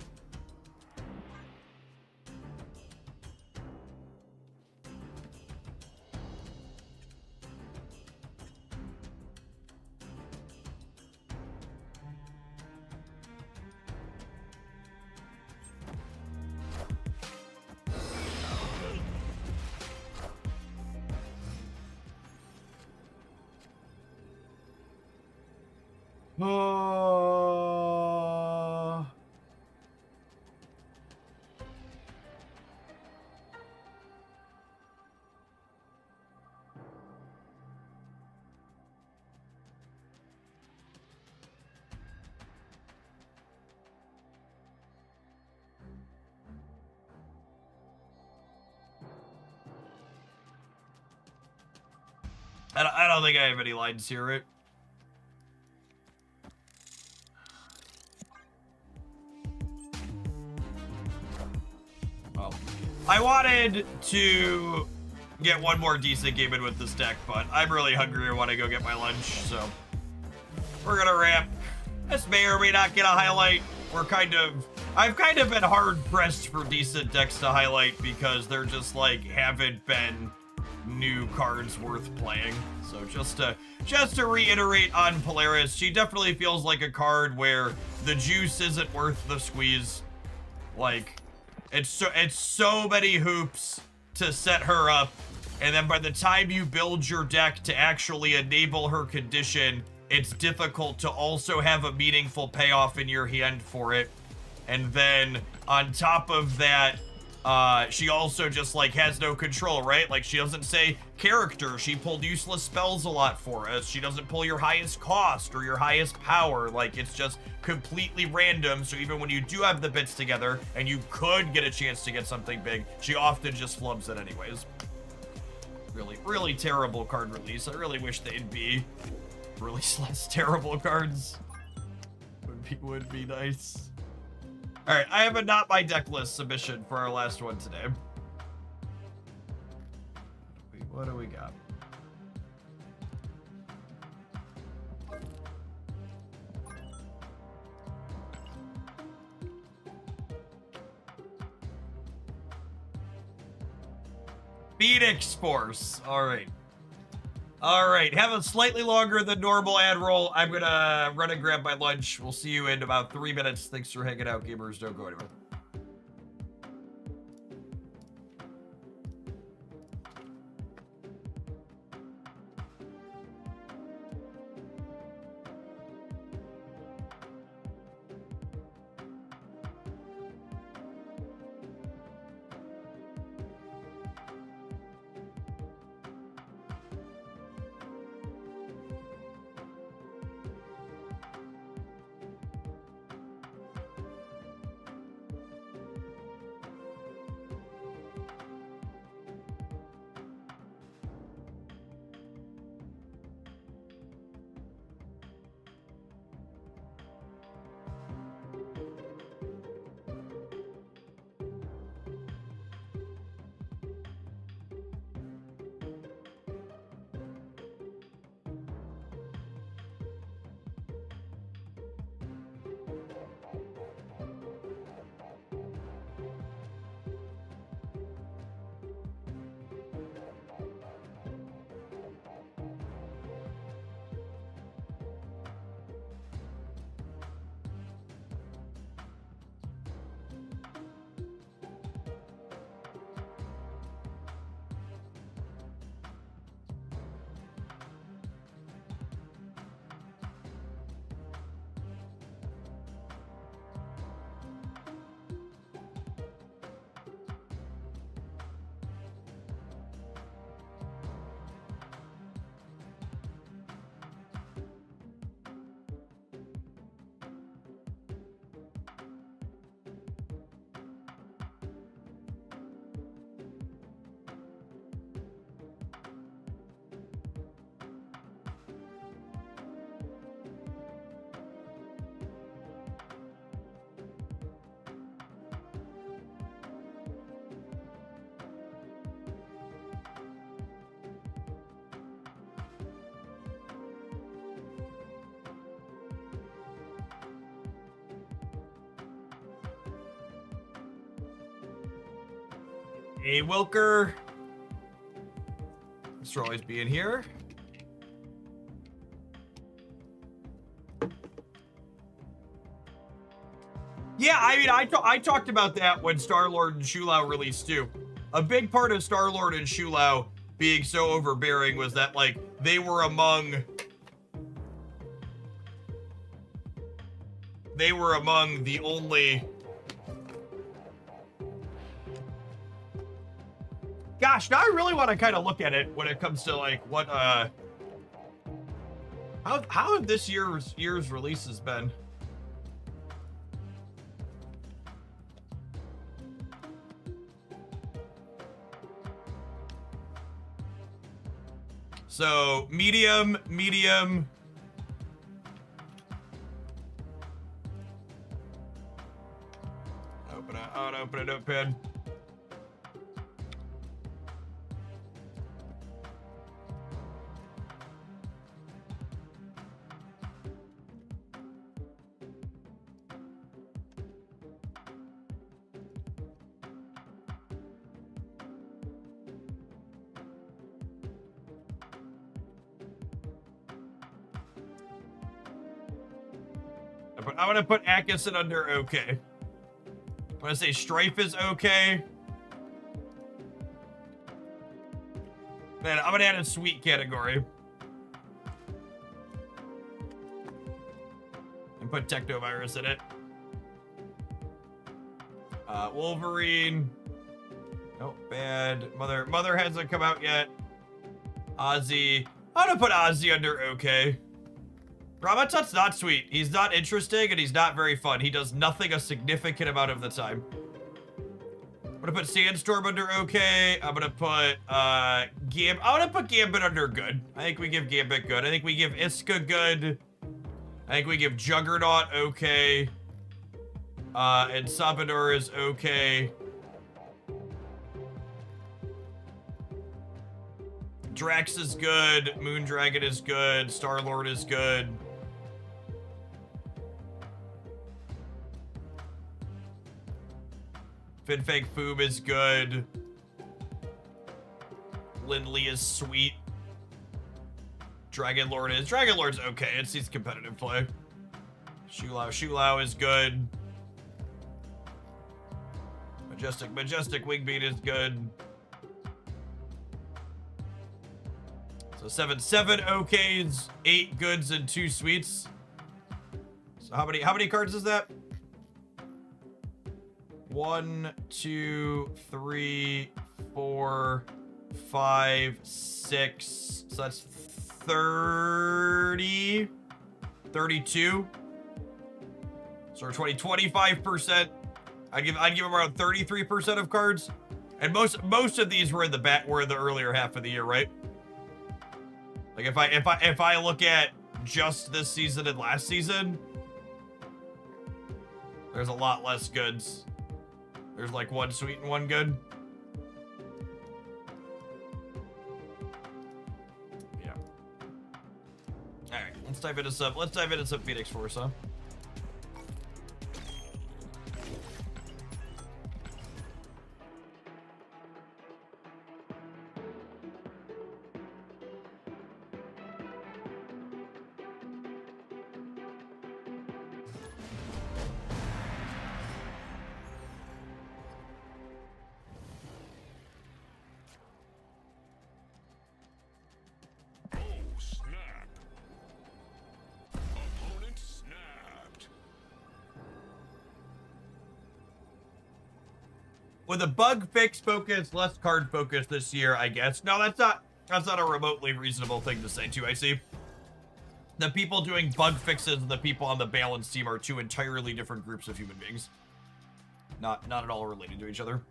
I don't think I have any lines here, right? Well, I wanted to get one more decent game in with this deck, but I'm really hungry. I want to go get my lunch, so we're gonna ramp. This may or may not get a highlight. I've kind of been hard pressed for decent decks to highlight because there just like haven't been new cards worth playing. So just to reiterate on Polaris, she definitely feels like a card where the juice isn't worth the squeeze. Like it's so many hoops to set her up, and then by the time you build your deck to actually enable her condition, it's difficult to also have a meaningful payoff in your hand for it. And then on top of that, she also just like has no control, right? Like she doesn't say character. She pulled useless spells a lot for us. She doesn't pull your highest cost or your highest power. Like it's just completely random. So even when you do have the bits together and you could get a chance to get something big, she often just flubs it anyways. Really, really terrible card release. I really wish they'd be release less terrible cards. Would be nice. All right, I have a not my deck list submission for our last one today. What do we got? Phoenix Force. All right. All right, have a slightly longer than normal ad roll. I'm gonna run and grab my lunch. We'll see you in about 3 minutes. Thanks for hanging out, gamers. Don't go anywhere. A Wilker. This will always be in here. Yeah, I mean, I talked about that when Star-Lord and Shulao released too. A big part of Star-Lord and Shulao being so overbearing was that, like, they were among the only... Gosh, now I really want to kind of look at it when it comes to, like, what, how have this year's releases been? So, medium. Open it, open it, open. I'm gonna put Atkinson under okay. I'm gonna say Strife is okay. Man, I'm gonna add a sweet category. And put Technovirus in it. Wolverine. Nope, bad. Mother hasn't come out yet. Ozzy. I'm gonna put Ozzy under okay. Ramatut's not sweet. He's not interesting, and he's not very fun. He does nothing a significant amount of the time. I'm gonna put Sandstorm under okay. I'm gonna put I'm gonna put Gambit under good. I think we give Gambit good. I think we give Iska good. I think we give Juggernaut okay. And Sabador is okay. Drax is good. Moondragon is good. Star-Lord is good. Finfang Foom is good. Lindley is sweet. Dragonlord's okay. It sees competitive play. Shulao is good. Majestic Wingbeat is good. So 7 okays, 8 goods, and 2 sweets. So how many cards is that? 1, 2, 3, 4, 5, 6. So that's 30, 32. So 25%. I'd give them around 33% of cards. And most of these were in the earlier half of the year, right? Like if I look at just this season and last season, there's a lot less goods. There's like 1 sweet and 1 good. Yeah. All right, let's dive into some Phoenix Force, huh? With a bug fix focus, less card focus this year, I guess. No, that's not a remotely reasonable thing to say too, I see. The people doing bug fixes and the people on the balance team are 2 entirely different groups of human beings. Not at all related to each other.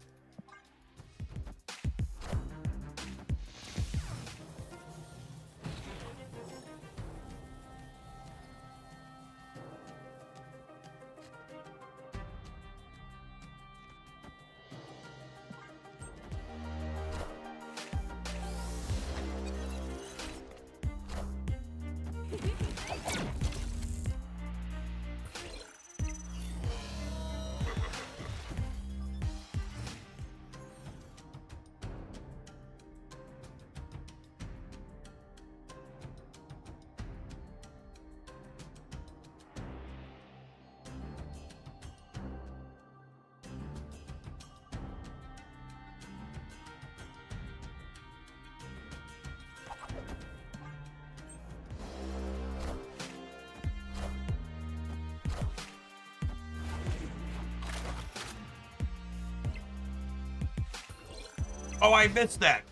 Oh, I missed that.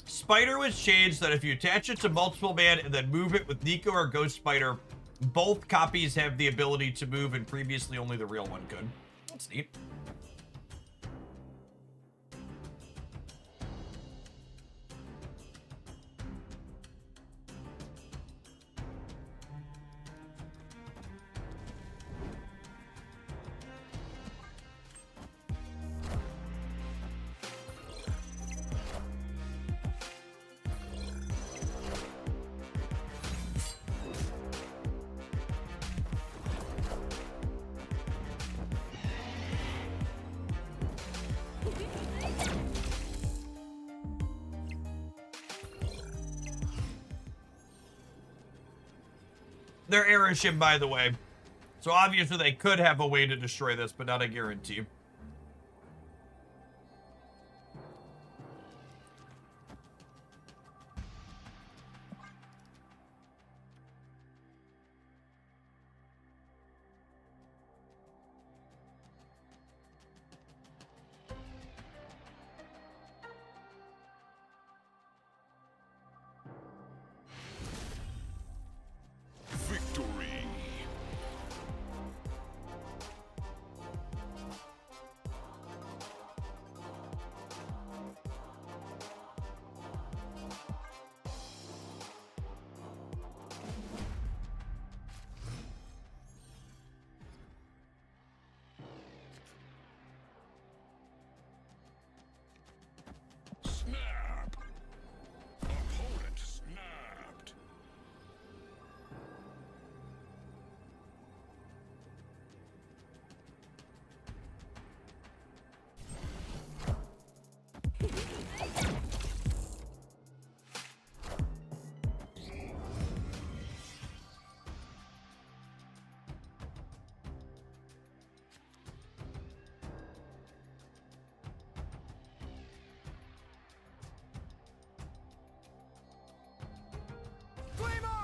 Spider was changed that if you attach it to Multiple Man and then move it with Nico or Ghost Spider, both copies have the ability to move, and previously only the real one could. That's neat. They're airship, by the way. So obviously they could have a way to destroy this, but not a guarantee. Victory. Snap. Opponent snapped. Flame on!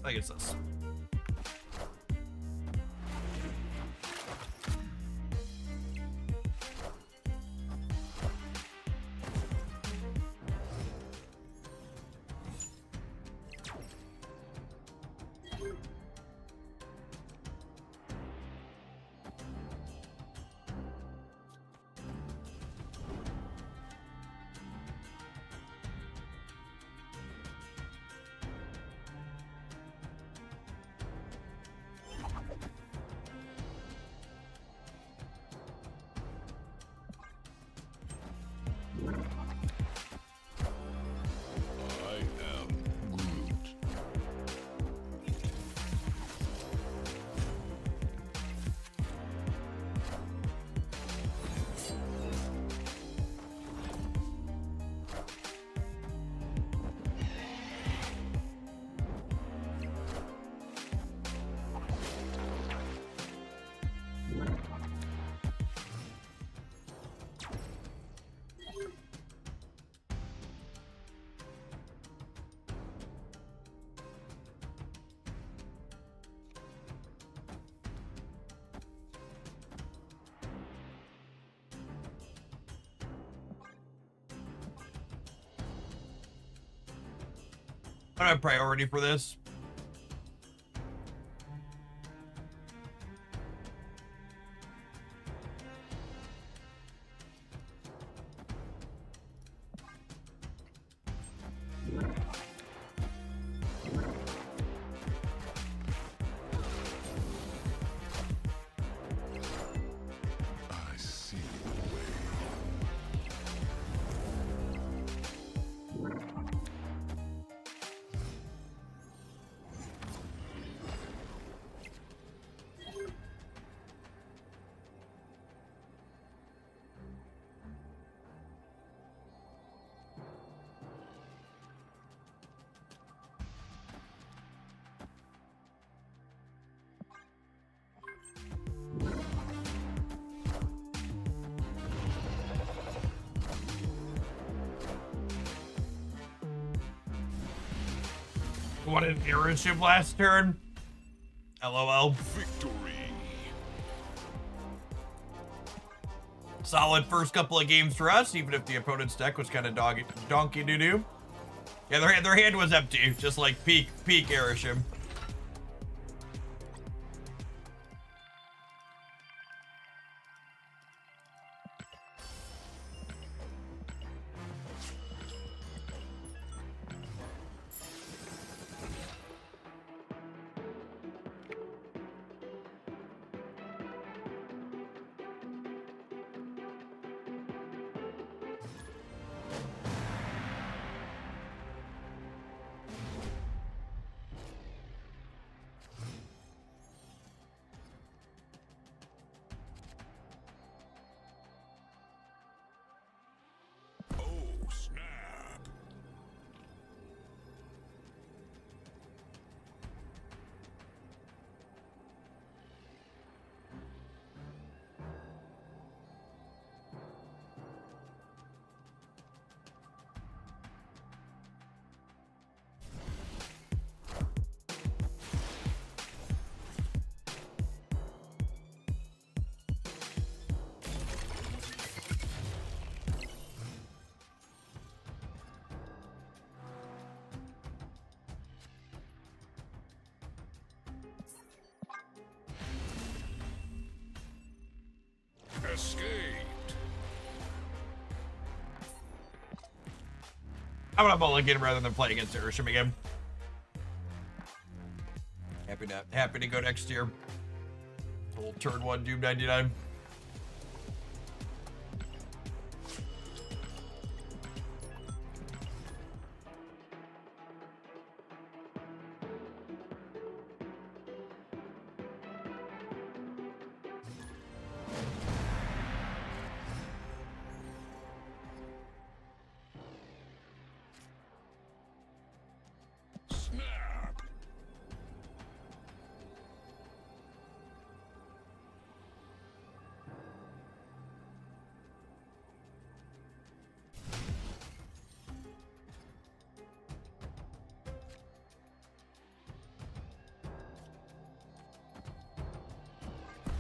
I guess that's... I am Groot. I don't have priority for this. I see the way. What an airship last turn. LOL. Victory. Solid first couple of games for us, even if the opponent's deck was kind of donkey doo-doo. Yeah, their hand was empty, just like peak Airship. Oh, snap. Escaped. I'm gonna mulligan rather than play against Airship again. Happy to go next year. Old turn 1 Doom 99. Snap.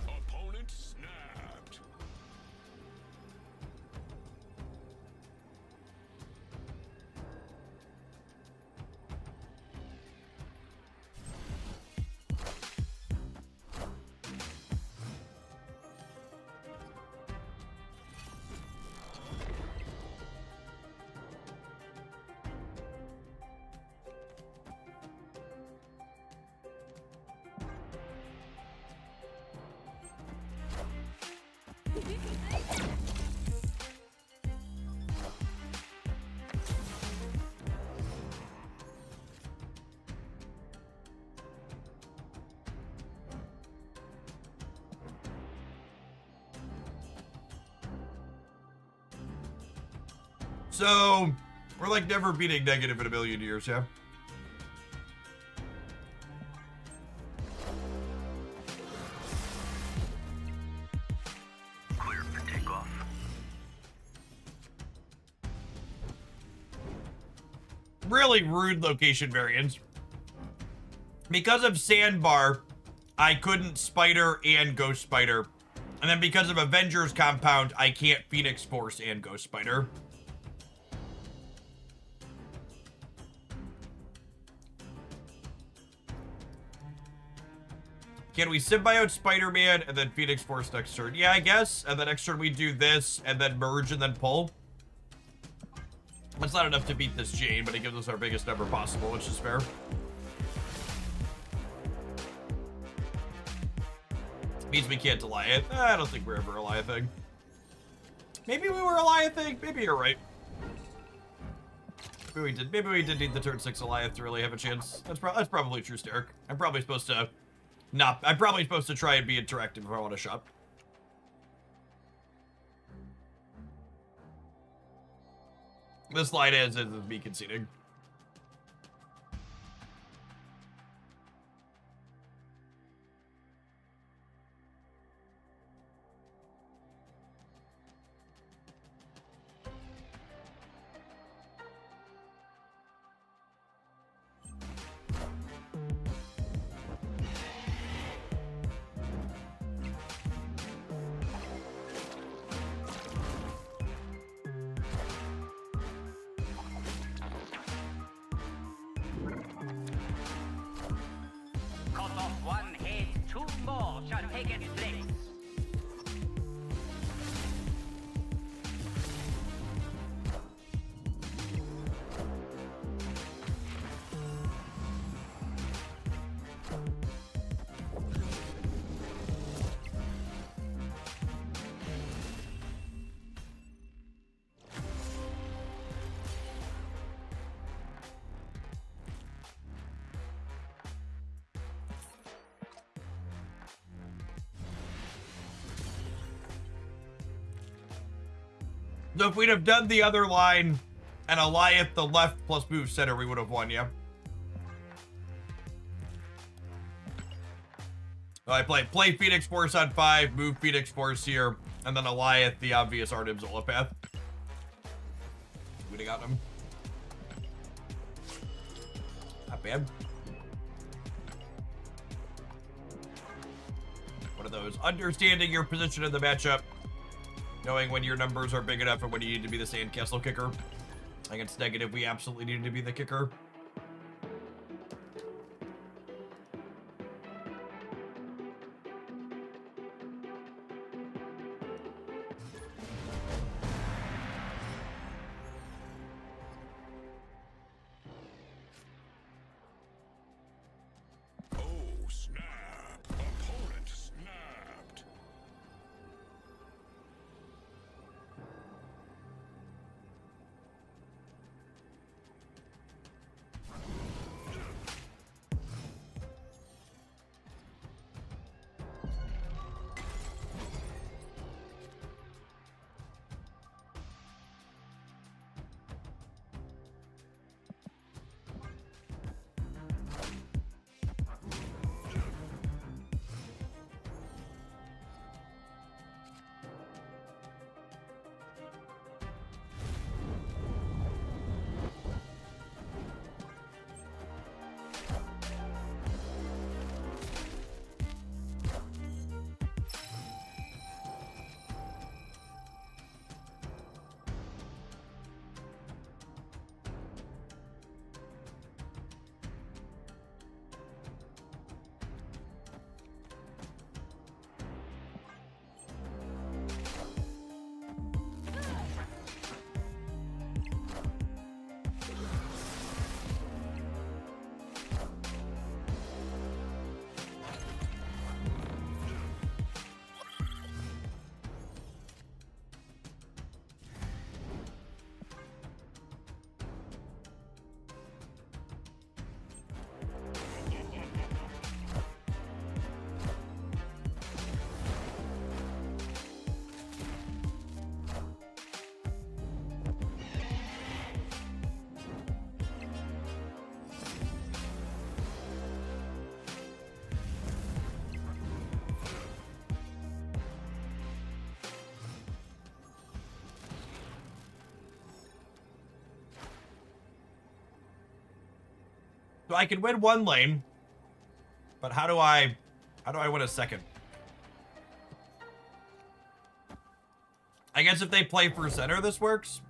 Opponent snapped. So, we're like never beating negative in a million years, yeah? Clear for takeoff. Really rude location variance. Because of Sandbar, I couldn't Spider and Ghost Spider. And then because of Avengers Compound, I can't Phoenix Force and Ghost Spider. Can we Symbiote Spider-Man and then Phoenix Force next turn? Yeah, I guess. And then next turn we do this and then merge and then pull. That's not enough to beat this Jane, but it gives us our biggest number possible, which is fair. Means we can't Goliath. I don't think we're ever Goliathing. Maybe we were Goliathing. Maybe you're right. Maybe we did. Maybe we did need the turn 6 Goliath to really have a chance. That's probably true, Stark. I'm probably supposed to try and be interactive if I want to shop. This line is me conceding. take its place. So if we'd have done the other line and Alliath the left plus move center, we would have won, yeah. So I play Phoenix Force on 5, move Phoenix Force here, and then Alliath the obvious Arnim Zolapath. We'd have gotten him. Not bad. One of those. Understanding your position in the matchup. Knowing when your numbers are big enough and when you need to be the sandcastle kicker. Against negative, we absolutely needed to be the kicker. Oh, snap. Opponent snapped. So I can win one lane, but how do I win a second? I guess if they play for center, this works.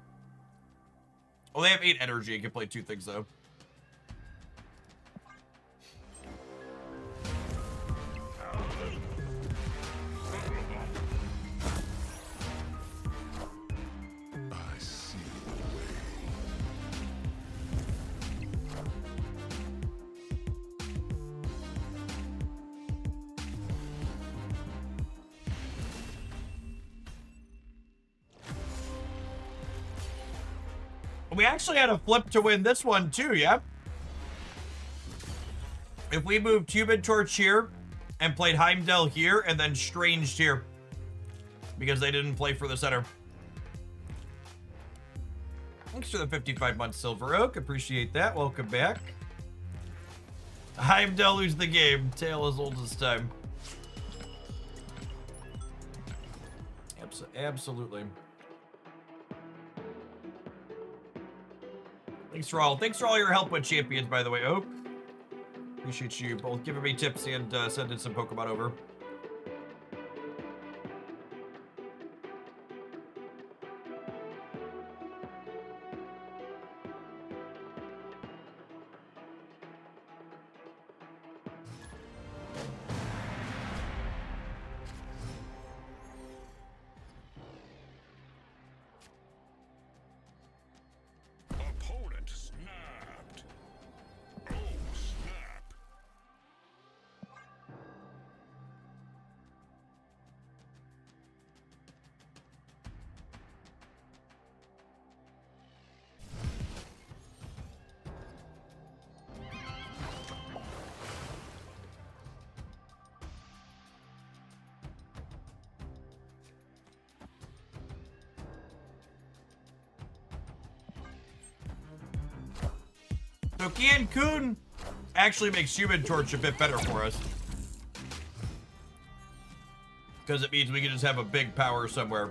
Oh, they have 8 energy. I can play 2 things though. I see the way. We actually had a flip to win this one too, yeah? If we moved Human Torch here and played Heimdall here and then Stranged here because they didn't play for the center. Thanks for the 55 months, Silver Oak. Appreciate that. Welcome back. Heimdall lose the game. Tale as old as time. Absolutely. Thanks for all your help with champions, by the way, Oak. Appreciate you both giving me tips and sending some Pokemon over. So Cancun actually makes Human Torch a bit better for us. Because it means we can just have a big power somewhere.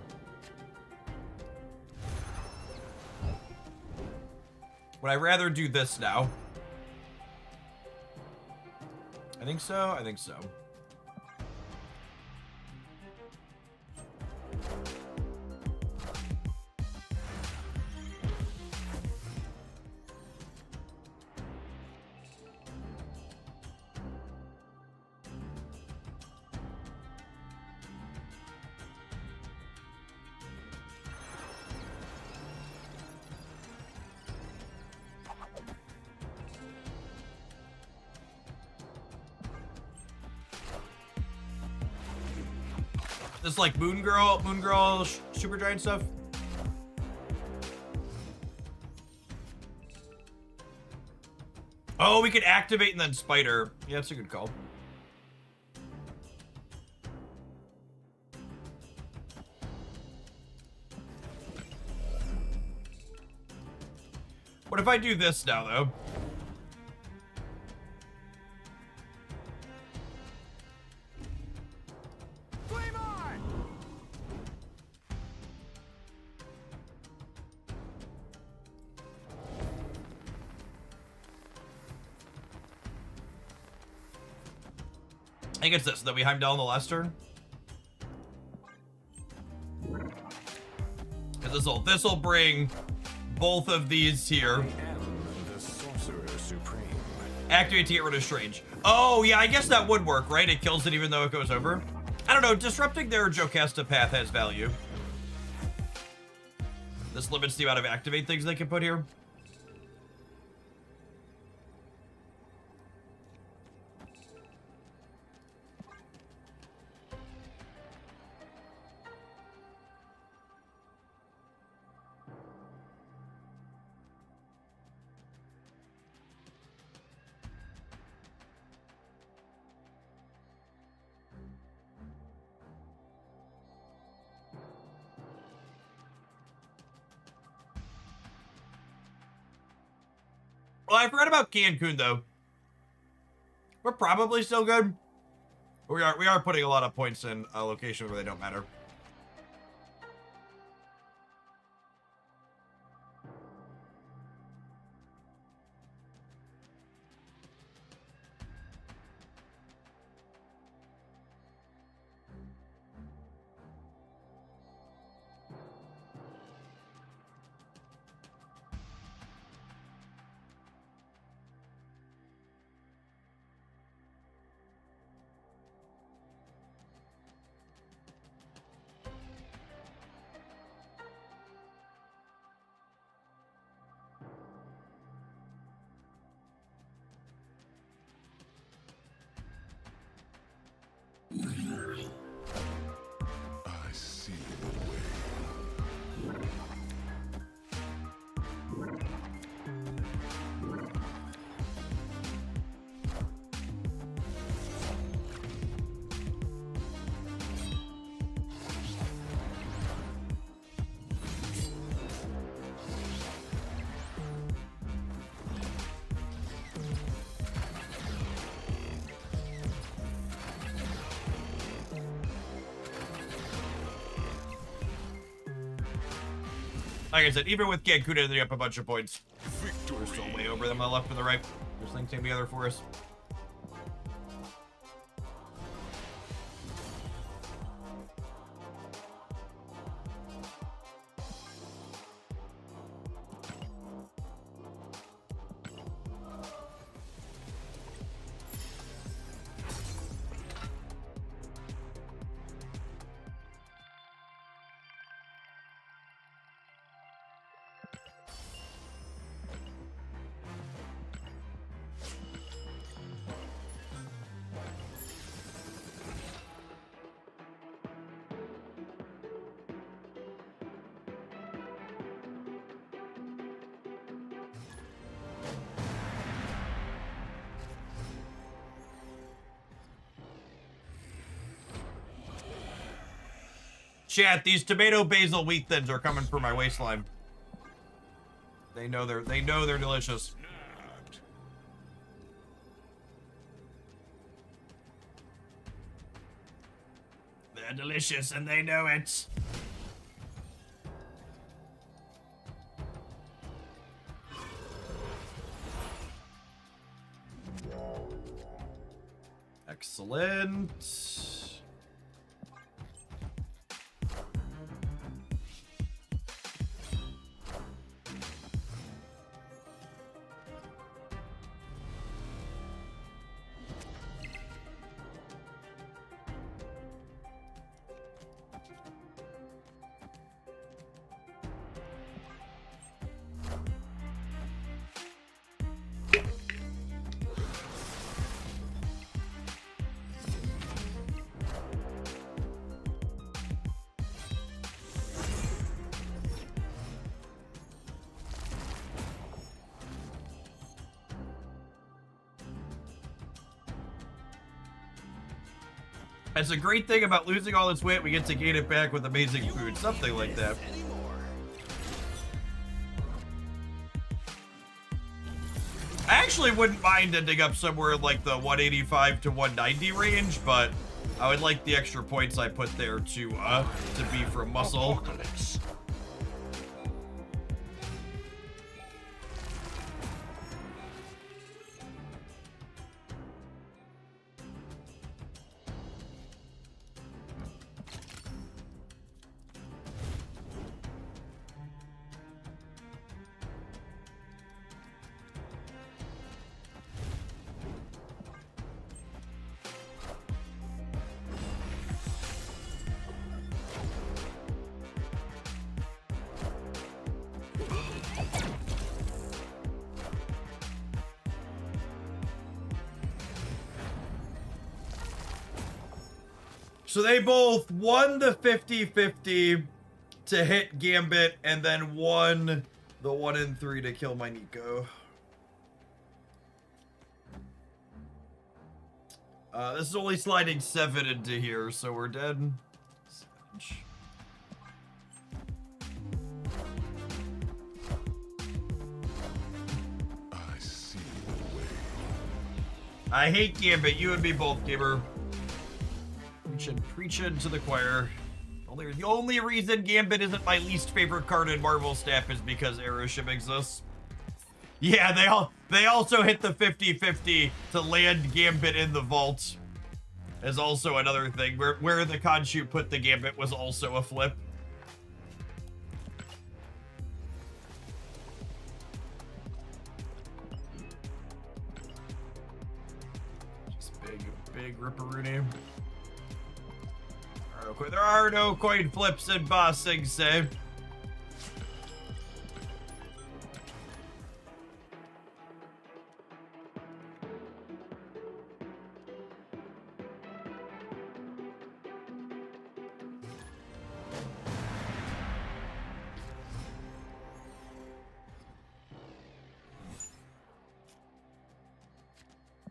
Would I rather do this now? I think so. I think so. This like Moon Girl Super Giant stuff. Oh, we could activate and then Spider. Yeah, that's a good call. What if I do this now, though? I think it's this, that we Heimdall in the last turn. Because this'll bring both of these here. I am the Sorcerer Supreme. Activate to get rid of Strange. Oh, yeah, I guess that would work, right? It kills it even though it goes over. I don't know, disrupting their Jocasta path has value. This limits the amount of activate things they can put here. Well, I forgot about Cancun though. We're probably still good. We are putting a lot of points in a location where they don't matter. I see the way. Like I said, even with Cancun ending up a bunch of points, Victory. we're still way over them on the left and the right. This thing came together for us. Chat, these tomato basil wheat thins are coming for my waistline. They know they're delicious. Snapped. They're delicious and they know it. Excellent. That's a great thing about losing all this weight. We get to gain it back with amazing food. Something like that. I actually wouldn't mind ending up somewhere in like the 185 to 190 range, but I would like the extra points I put there to be for muscle. Apocalypse. So they both won the 50-50 to hit Gambit and then won the 1 in 3 to kill my Nico. This is only sliding 7 into here, so we're dead. Savage. I see the way. I hate Gambit. You and me both, gamer. Preaching to the choir. The only reason Gambit isn't my least favorite card in Marvel Snap is because Aeroship exists. Yeah, they also hit the 50-50 to land Gambit in the vault. Is also another thing. Where the Khonshu put the Gambit was also a flip. Just big ripperoonie. There are no coin flips in Boss Sing Se.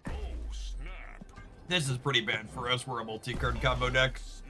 Oh, snap. This is pretty bad for us. We're a multi-card combo deck. Snapped.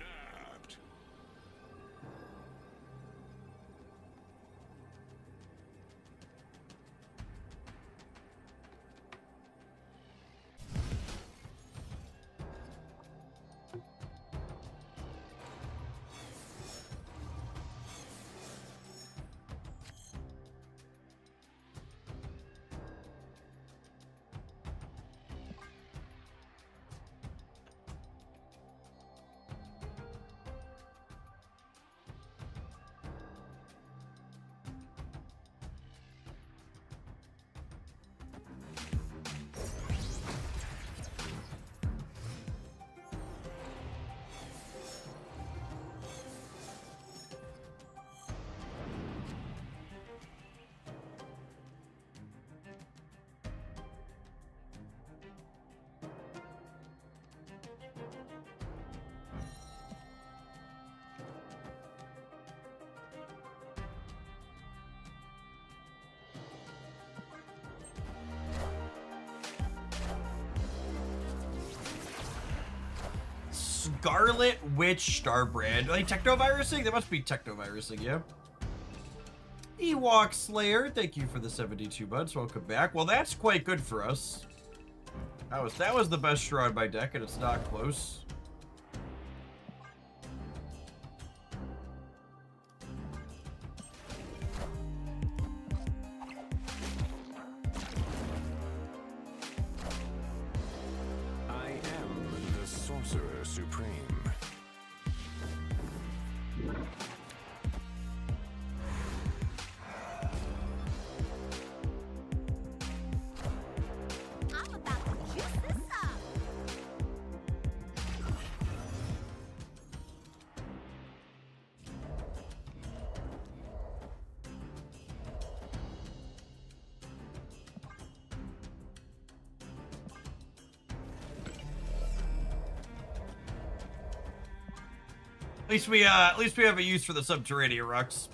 Scarlet Witch Starbrand. Like technovirusing? That must be technovirusing, yeah. Ewok Slayer, thank you for the 72 buds. Welcome back. Well, that's quite good for us. That was the best draw in my deck, and it's not close. supreme. I'm about to juice this up. At least we have a use for the subterranean rocks.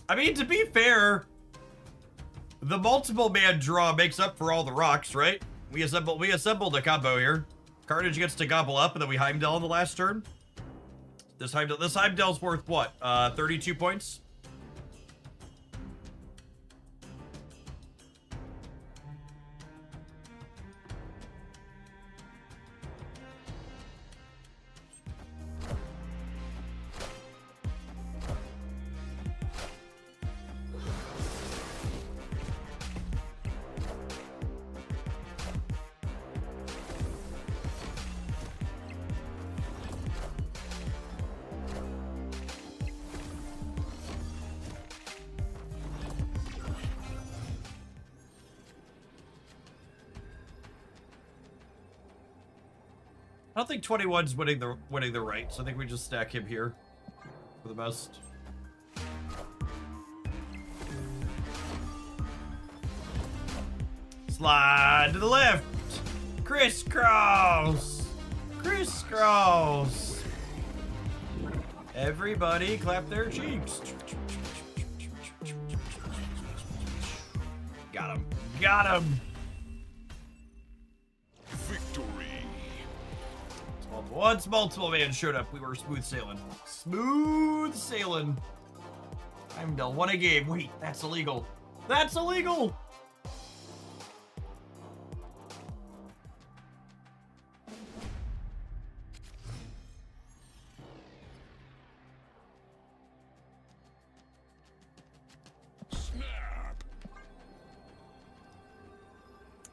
I mean, to be fair, the multiple man draw makes up for all the rocks, right? We assembled a combo here. Carnage gets to gobble up, and then we Heimdall in the last turn. This Heimdall's worth what? 32 points? I don't think 21's winning the right, so I think we just stack him here for the best. Slide to the left. Crisscross. Crisscross. Everybody clap their cheeks. Got him. Got him. Victory. Once multiple man showed up, we were smooth sailing. Smooth sailing. Heimdall won a game. Wait, that's illegal. That's illegal. Snap.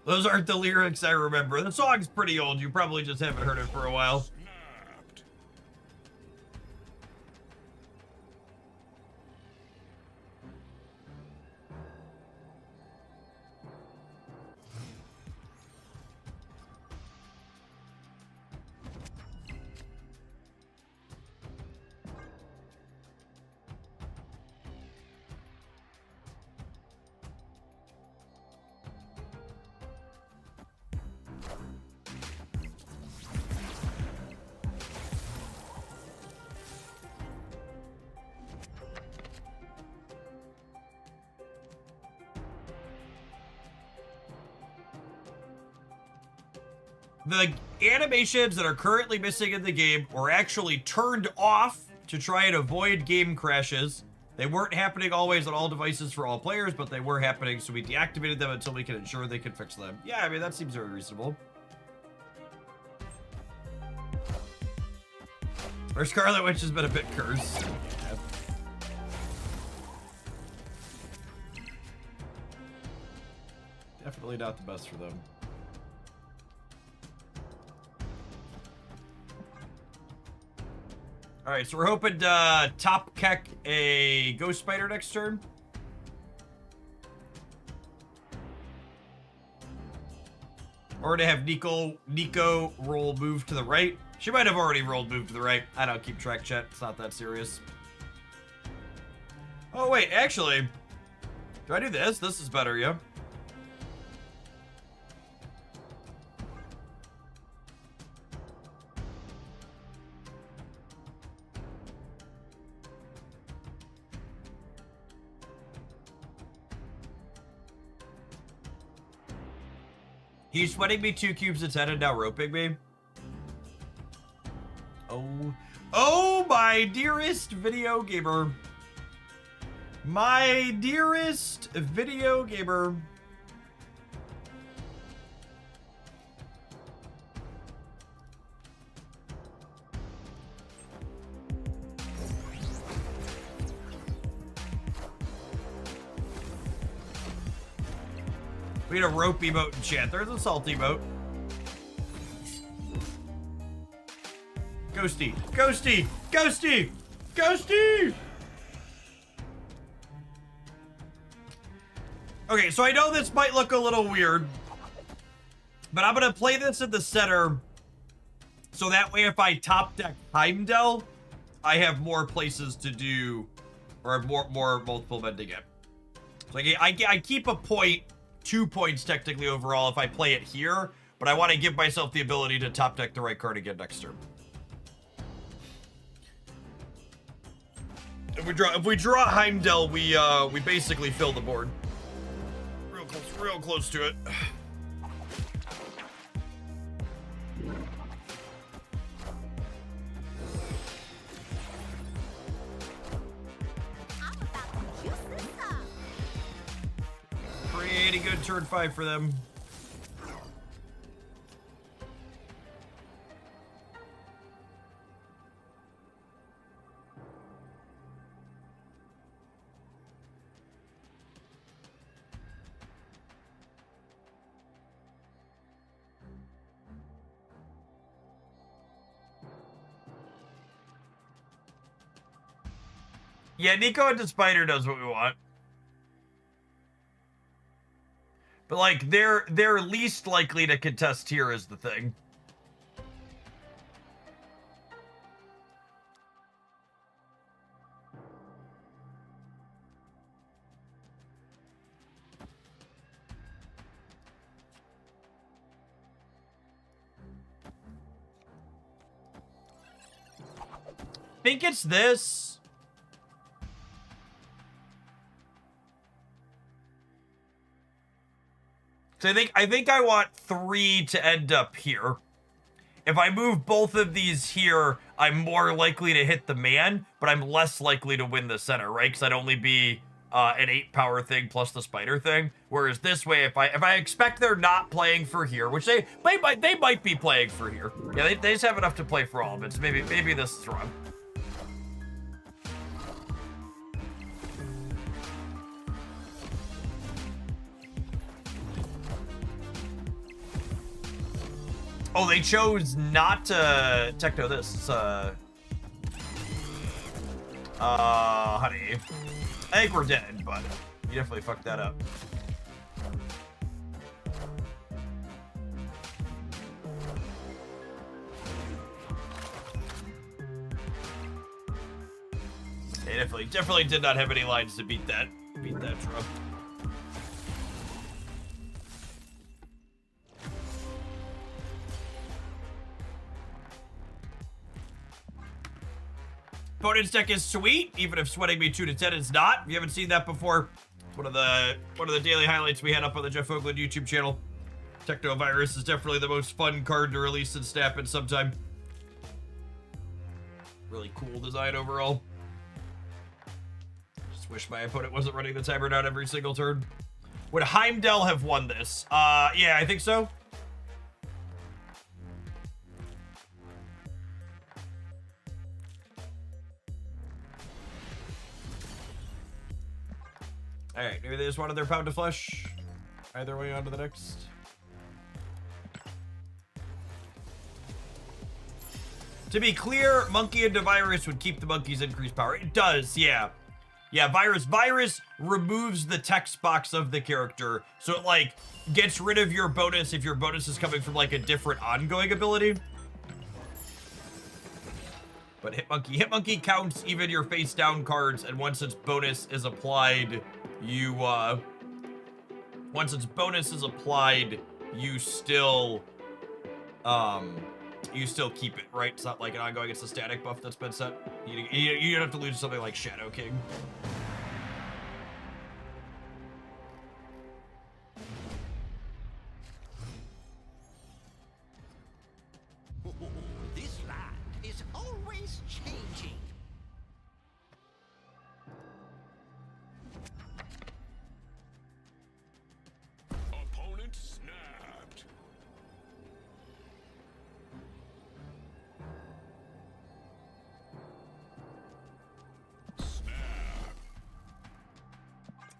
Those aren't the lyrics I remember. The song's pretty old. You probably just haven't heard it for a while. Snapped. The animations that are currently missing in the game were actually turned off to try and avoid game crashes. They weren't happening always on all devices for all players, but they were happening, so we deactivated them until we can ensure they could fix them. Yeah, I mean, that seems very reasonable. Our Scarlet Witch has been a bit cursed. Definitely not the best for them. All right, so we're hoping to top keck a Ghost Spider next turn. Or to have Nico roll move to the right. She might have already rolled move to the right. I don't keep track, chat. It's not that serious. Oh, wait, actually. Do I do this? This is better, yeah. He's sweating me 2 cubes of 10 and now roping me. Oh, my dearest video gamer. My dearest video gamer. We need a rope emote enchant. There's a salt emote. Ghosty. Ghosty! Ghosty! Ghosty! Okay, so I know this might look a little weird, but I'm gonna play this in the center so that way if I top deck Heimdall, I have more places to do, or more multiple men to get. So I keep a point, 2 points technically overall if I play it here, but I want to give myself the ability to top deck the right card again next turn. If we draw Heimdall, we basically fill the board. Real close to it. I'm about to juice this up. Pretty good turn 5 for them. Yeah, Nico and the Spider does what we want. But like they're least likely to contest here is the thing. Think it's this. So I think I want 3 to end up here. If I move both of these here, I'm more likely to hit the man, but I'm less likely to win the center, right? Because I'd only be an 8 power thing plus the spider thing. Whereas this way, if I expect they're not playing for here, which they might be playing for here. Yeah, they just have enough to play for all of it. So maybe this is wrong. Oh, they chose not to techno this. Honey. I think we're dead, but you definitely fucked that up. They definitely did not have any lines to beat that drum. Opponent's deck is sweet, even if sweating me 2 to 10 is not. If you haven't seen that before, it's one of the daily highlights we had up on the Jeff Oakland YouTube channel. Technovirus is definitely the most fun card to release in Snap in some time. Really cool design overall. Just wish my opponent wasn't running the timer down every single turn. Would Heimdall have won this? Yeah, I think so. Alright, maybe they just wanted their pound of flesh. Either way, on to the next. To be clear, Monkey into Virus would keep the monkey's increased power. It does, yeah. Yeah, Virus removes the text box of the character. So it, like, gets rid of your bonus if your bonus is coming from, like, a different ongoing ability. But Hitmonkey counts even your face down cards, and once its bonus is applied, you still keep it, right? It's not like an ongoing, it's a static buff that's been set. You don't have to lose something like Shadow King. This land is always changing. Opponent snapped.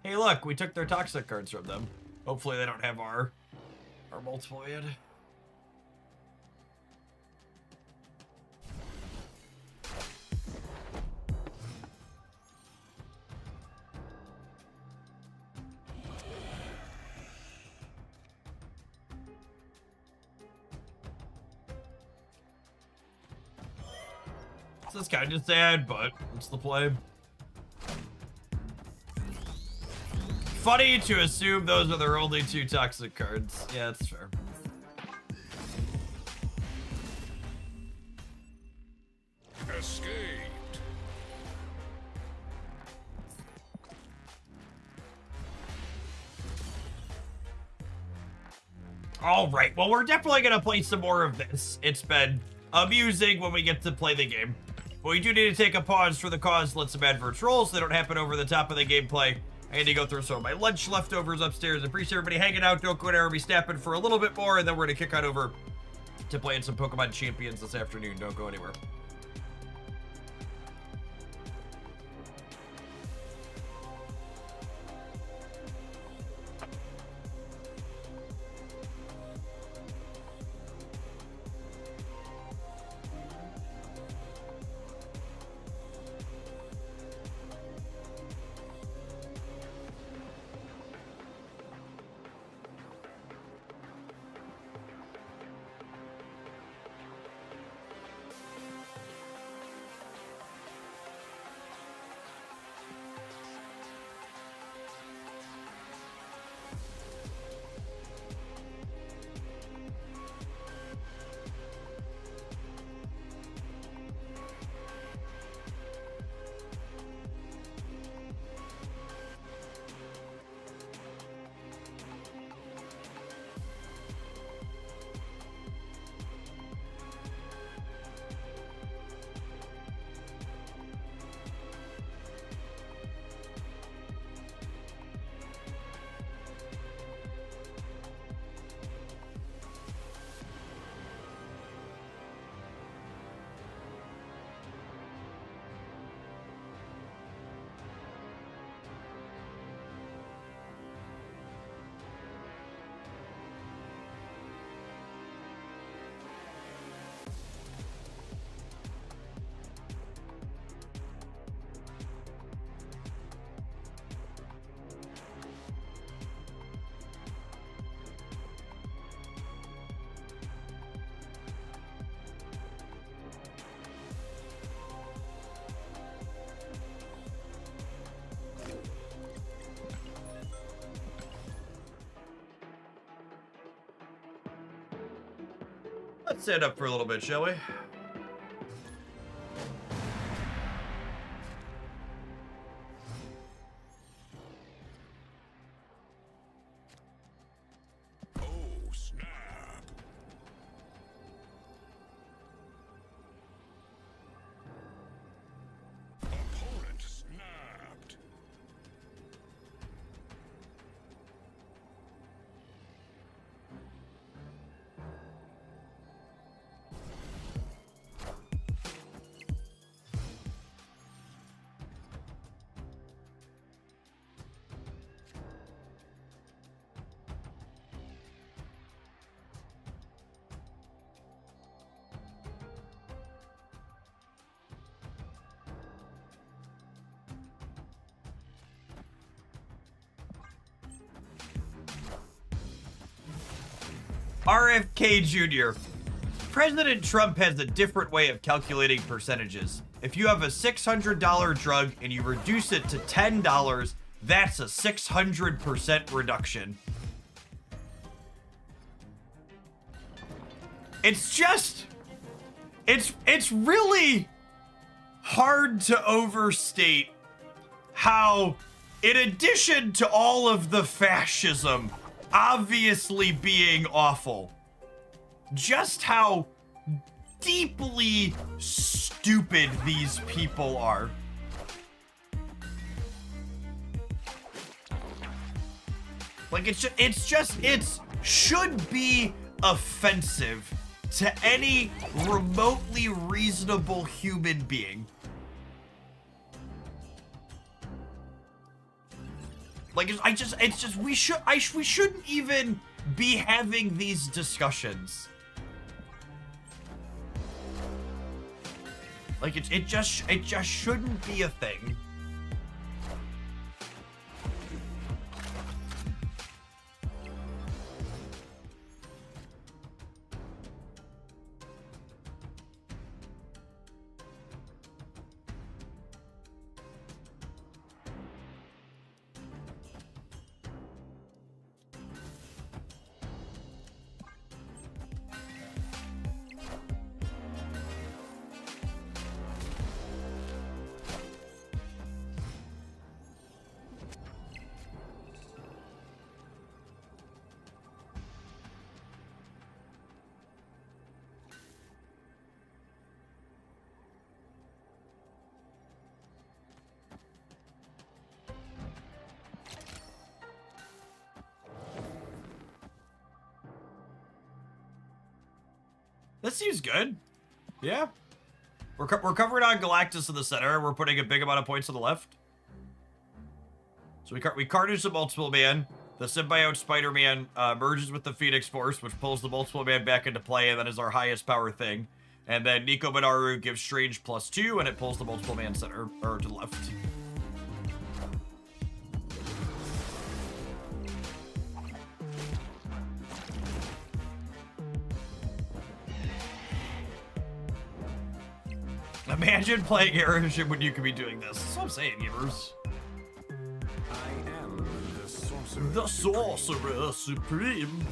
Hey, look, we took their toxic cards from them. Hopefully they don't have our multiple yet. This is kind of sad, but it's the play. Funny to assume those are their only 2 toxic cards. Yeah, that's fair. Escaped. All right, well, we're definitely going to play some more of this. It's been amusing when we get to play the game. But we do need to take a pause for the cause. Let some adverts roll so they don't happen over the top of the gameplay. I need to go through some of my lunch leftovers upstairs. I appreciate everybody hanging out. Don't go anywhere. Be snapping for a little bit more, and then we're going to kick on over to playing some Pokemon Champions this afternoon. Don't go anywhere. Let's stand up for a little bit, shall we? Oh, snap. Opponent snapped. RFK Jr. President Trump has a different way of calculating percentages. If you have a $600 drug and you reduce it to $10, that's a 600% reduction. It's just, it's really hard to overstate how, in addition to all of the fascism obviously being awful, just how deeply stupid these people are. Like, it should be offensive to any remotely reasonable human being. Like, it's just, we shouldn't even be having these discussions. Like, it just shouldn't be a thing. This seems good. Yeah. We're covering on Galactus in the center. We're putting a big amount of points on the left. So we carnage the Multiple Man. The Symbiote Spider-Man merges with the Phoenix Force, which pulls the Multiple Man back into play, and that is our highest power thing. And then Nico Minaru gives Strange +2, and it pulls the Multiple Man center, or to the left. Imagine playing Airship when you could be doing this. That's what I'm saying, gamers. I am the sorcerer. The Sorcerer Supreme.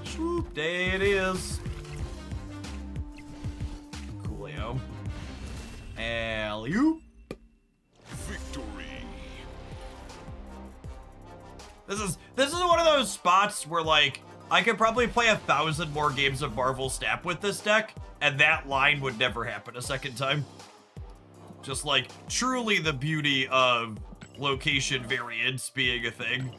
Swoop, there it is. Coolio. Alley-oop. Victory. This is one of those spots where, like, I could probably play 1,000 more games of Marvel Snap with this deck, and that line would never happen a second time. Just, like, truly the beauty of location variance being a thing.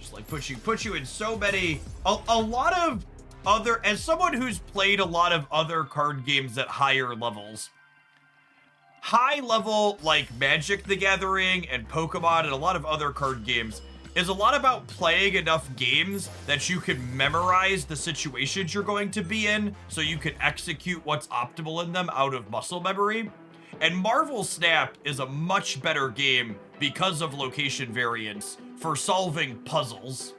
Just, like, put you in so many... A lot of other... As someone who's played a lot of other card games at higher levels, high level, like, Magic the Gathering and Pokemon and a lot of other card games is a lot about playing enough games that you can memorize the situations you're going to be in so you can execute what's optimal in them out of muscle memory. And Marvel Snap is a much better game because of location variance for solving puzzles.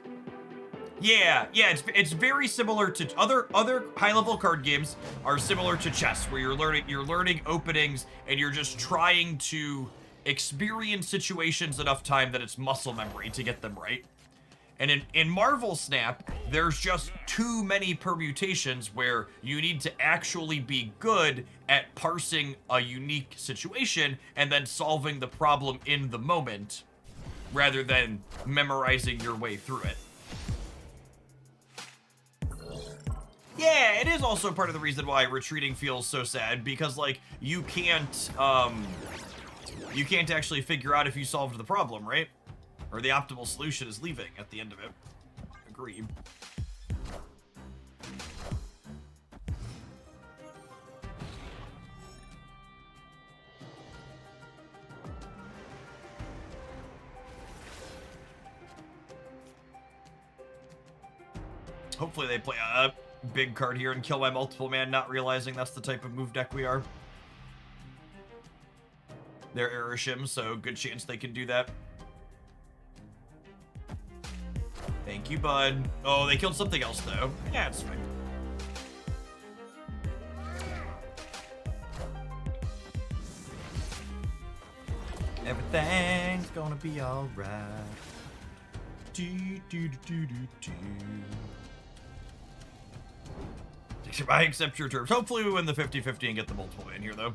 Yeah, it's very similar to other high-level card games are similar to chess, where you're learning openings and you're just trying to experience situations enough time that it's muscle memory to get them right. And in Marvel Snap, there's just too many permutations where you need to actually be good at parsing a unique situation and then solving the problem in the moment, rather than memorizing your way through it. Yeah, it is also part of the reason why retreating feels so sad, because, like, you can't actually figure out if you solved the problem, right? Or the optimal solution is leaving at the end of it. Agreed. Hopefully they play a big card here and kill my Multiple Man, not realizing that's the type of move deck we are. They're Airshim, so good chance they can do that. Thank you, bud. Oh, they killed something else, though. Yeah, it's fine. Everything's gonna be alright. I accept your terms. Hopefully we win the 50-50 and get the Multiple Man here, though.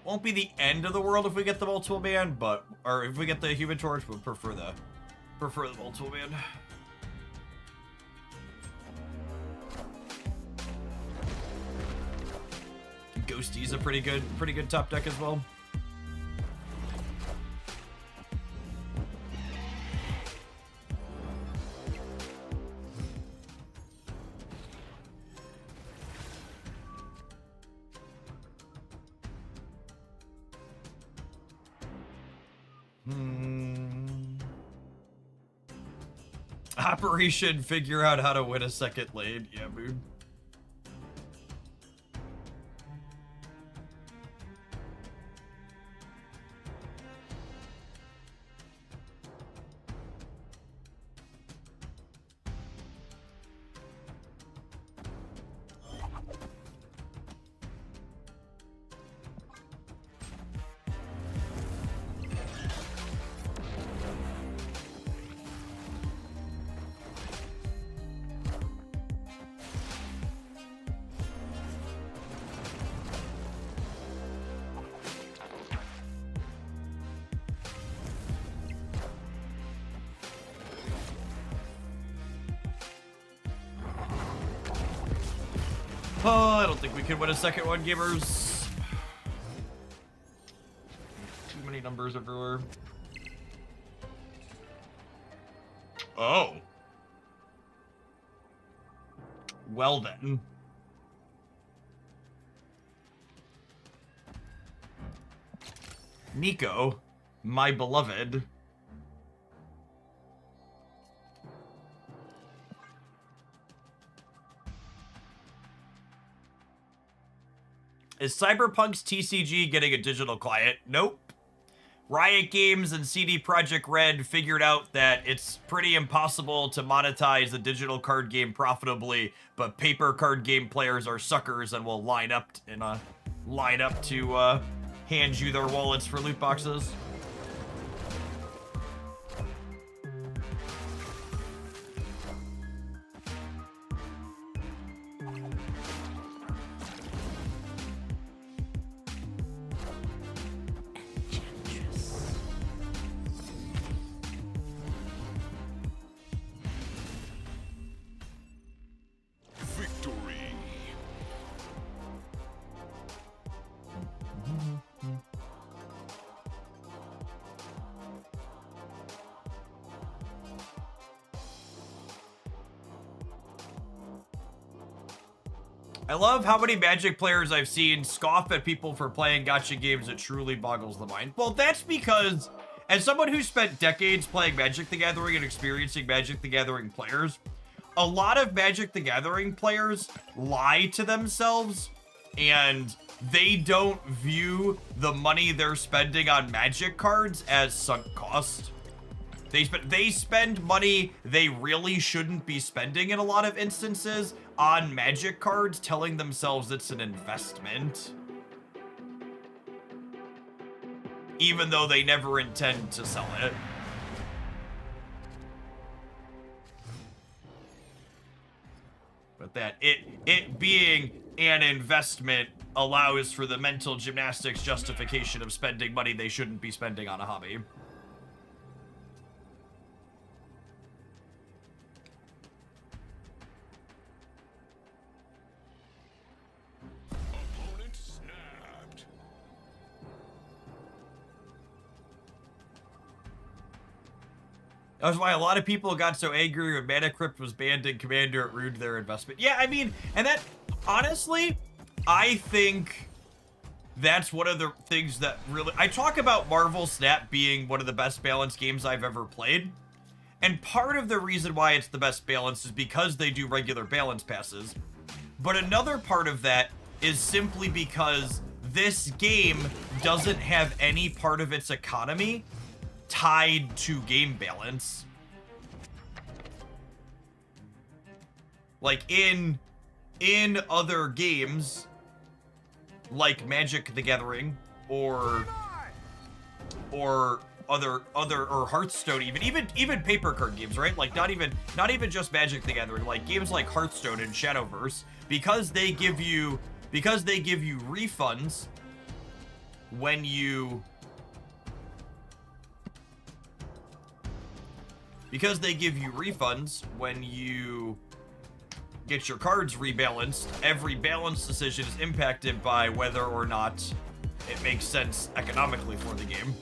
Won't be the end of the world if we get the Multiple Man, but or if we get the Human Torch, we'll prefer the Multiple Man. Ghosty's a pretty good top deck as well. Operation figure out how to win a second lane. Yeah, dude. Oh, I don't think we can win a second one, gamers. Too many numbers everywhere. Oh. Well then. Nico, my beloved. Is Cyberpunk's TCG getting a digital client? Nope. Riot Games and CD Projekt Red figured out that it's pretty impossible to monetize a digital card game profitably, but paper card game players are suckers and will line up to hand you their wallets for loot boxes. Victory. I love how many Magic players I've seen scoff at people for playing gacha games. It truly boggles the mind. Well, that's because, as someone who spent decades playing Magic the Gathering and experiencing Magic the Gathering players, a lot of Magic the Gathering players lie to themselves, and they don't view the money they're spending on Magic cards as sunk cost. They spend money they really shouldn't be spending in a lot of instances on Magic cards, telling themselves it's an investment, even though they never intend to sell it. But that it being an investment allows for the mental gymnastics justification of spending money they shouldn't be spending on a hobby. Opponent snapped. That was why a lot of people got so angry when Mana Crypt was banned in Commander. It ruined their investment. Yeah, I mean, and that, honestly, I think that's one of the things that really... I talk about Marvel Snap being one of the best balanced games I've ever played. And part of the reason why it's the best balance is because they do regular balance passes. But another part of that is simply because this game doesn't have any part of its economy tied to game balance. Like in other games, like Magic the Gathering or Hearthstone, even paper card games, right? Like not even just Magic the Gathering, like games like Hearthstone and Shadowverse, because they give you refunds when you get your cards rebalanced. Every balance decision is impacted by whether or not it makes sense economically for the game.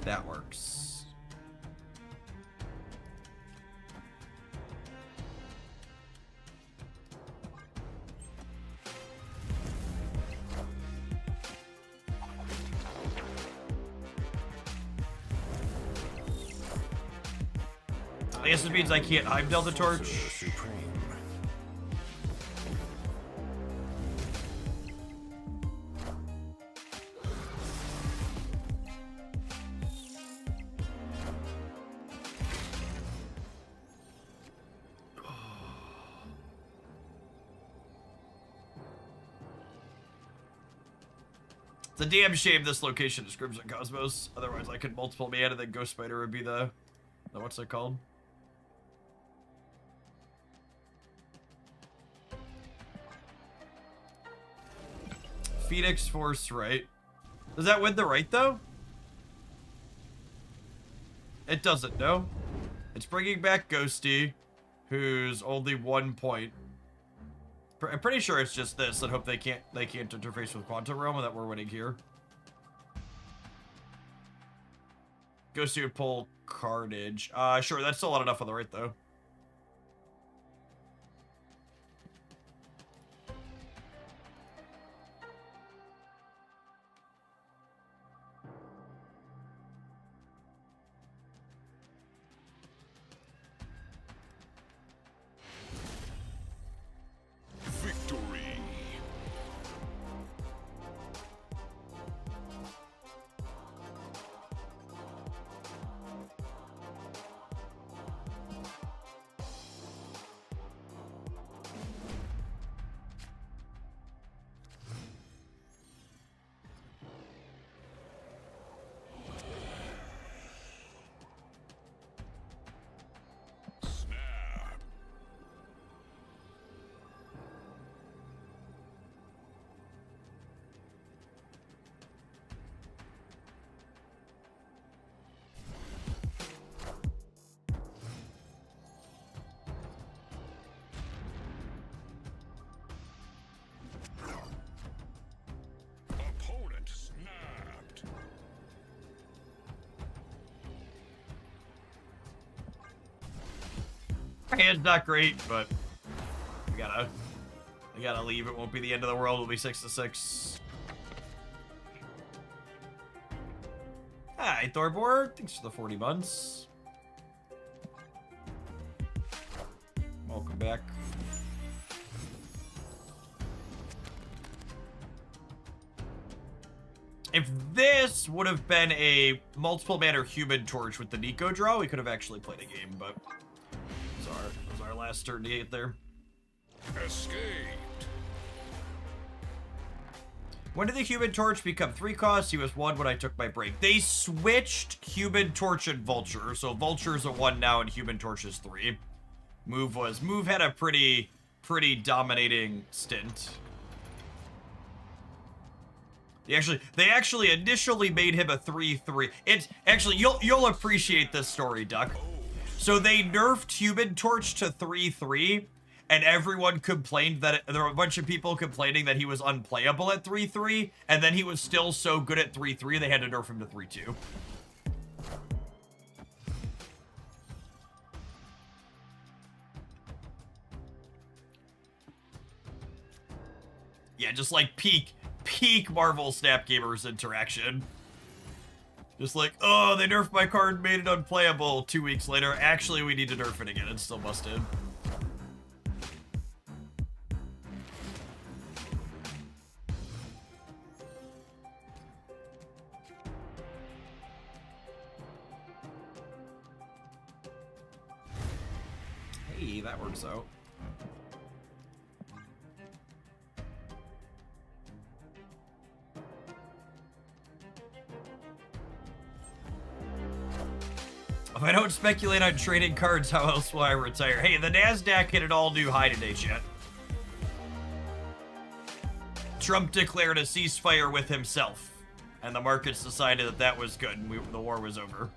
That works. I guess it means I can't Heimdall the torch. Supreme. It's a damn shame this location is Crimson Cosmos. Otherwise, I could multiple man and then Ghost Spider would be the what's it called? Phoenix Force right. Does that win the right though? It doesn't, no. It's bringing back Ghosty, who's only 1 point. I'm pretty sure it's just this, and hope they can't interface with Quantum Realm and that we're winning here. Ghosty would pull Carnage. Sure, that's still not enough on the right though. Victory. Snap. Opponent snapped. Hand's not great, but we gotta leave. It won't be the end of the world. It'll be 6-6. Hi, Thorbor. Thanks for the 40 months. Welcome back. If this would have been a multiple mana human torch with the Nico draw, we could have actually played a game, but it was our last turn to get there. Escaped. When did the human torch become 3 costs? He was 1 when I took my break. They switched human torch and vulture, so vulture's a 1 now and human torch is 3. Move had a pretty dominating stint. They actually initially made him a 3/3. It's actually you'll appreciate this story, Duck. So they nerfed Human Torch to 3/3, and everyone complained that there were a bunch of people complaining that he was unplayable at 3/3, and then he was still so good at 3/3 they had to nerf him to 3/2. Yeah, just like peak Marvel Snap Gamers interaction. Just like, oh, they nerfed my card, made it unplayable. 2 weeks later, actually, we need to nerf it again. It's still busted. Hey, that works out. If I don't speculate on trading cards, how else will I retire? Hey, the NASDAQ hit an all-new high today, chat. Trump declared a ceasefire with himself, and the markets decided that that was good, and the war was over.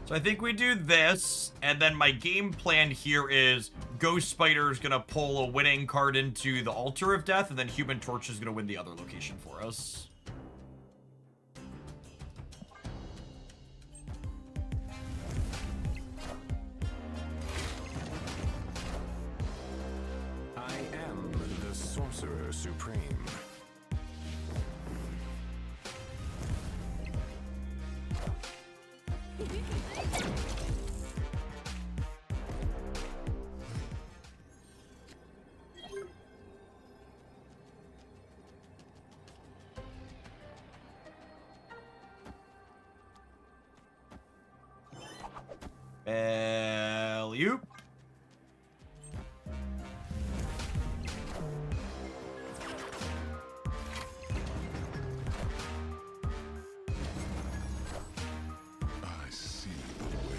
So I think we do this, and then my game plan here is Ghost Spider is gonna pull a winning card into the Altar of Death, and then Human Torch is gonna win the other location for us. I am the Sorcerer Supreme. Alley-oop. I see the way.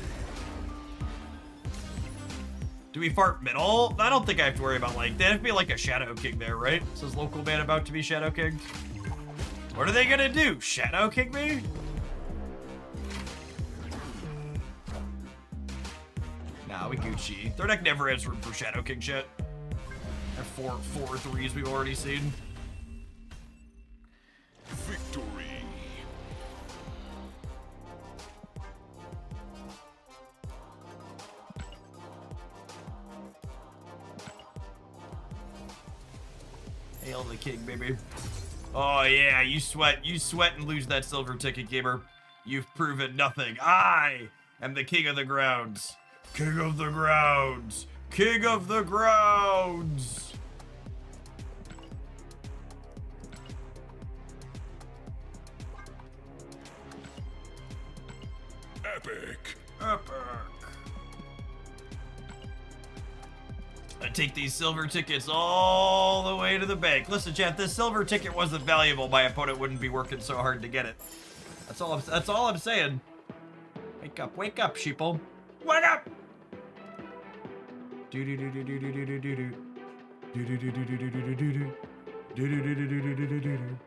Do we fart middle? I don't think I have to worry about, like, they have to be like a Shadow King there, right? Says local man about to be Shadow King. What are they gonna do? Shadow King me? Nah, we Gucci. Their deck never has room for Shadow King shit. At four threes we've already seen. Victory. Hail the king, baby. Oh yeah, you sweat and lose that silver ticket, gamer. You've proven nothing. I am the king of the grounds. King of the grounds. King of the grounds. Epic. Epic. I take these silver tickets all the way to the bank. Listen, chat, this silver ticket wasn't valuable. My opponent wouldn't be working so hard to get it. That's all I'm saying. Wake up, sheeple. Wake up! Do do do do do do do do do do. Do do do do do do do do do. Do do do do do do do do do.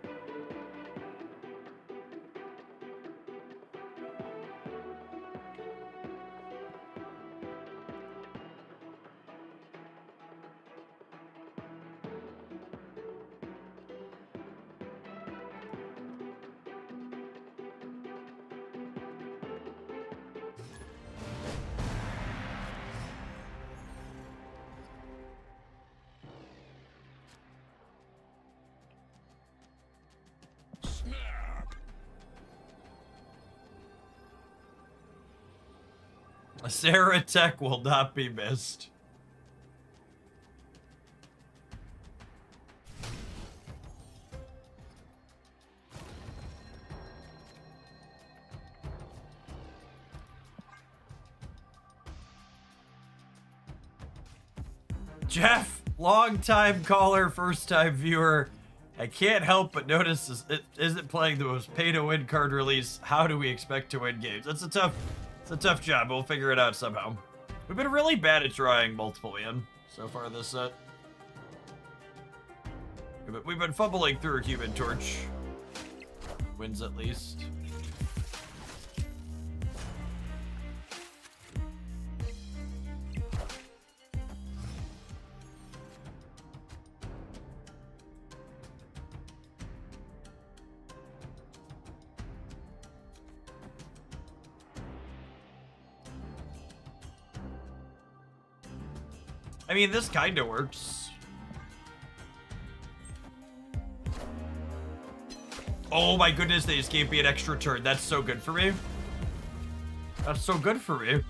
Snap. A Sarah Tech will not be missed. Jeff, long-time caller, first-time viewer. I can't help but notice it isn't playing the most pay-to-win card release. How do we expect to win games? It's a tough job. We'll figure it out somehow. We've been really bad at drawing multiple in so far this set. We've been fumbling through Human Torch. Wins at least. I mean, this kinda works. Oh my goodness, they just gave me an extra turn. That's so good for me. That's so good for me.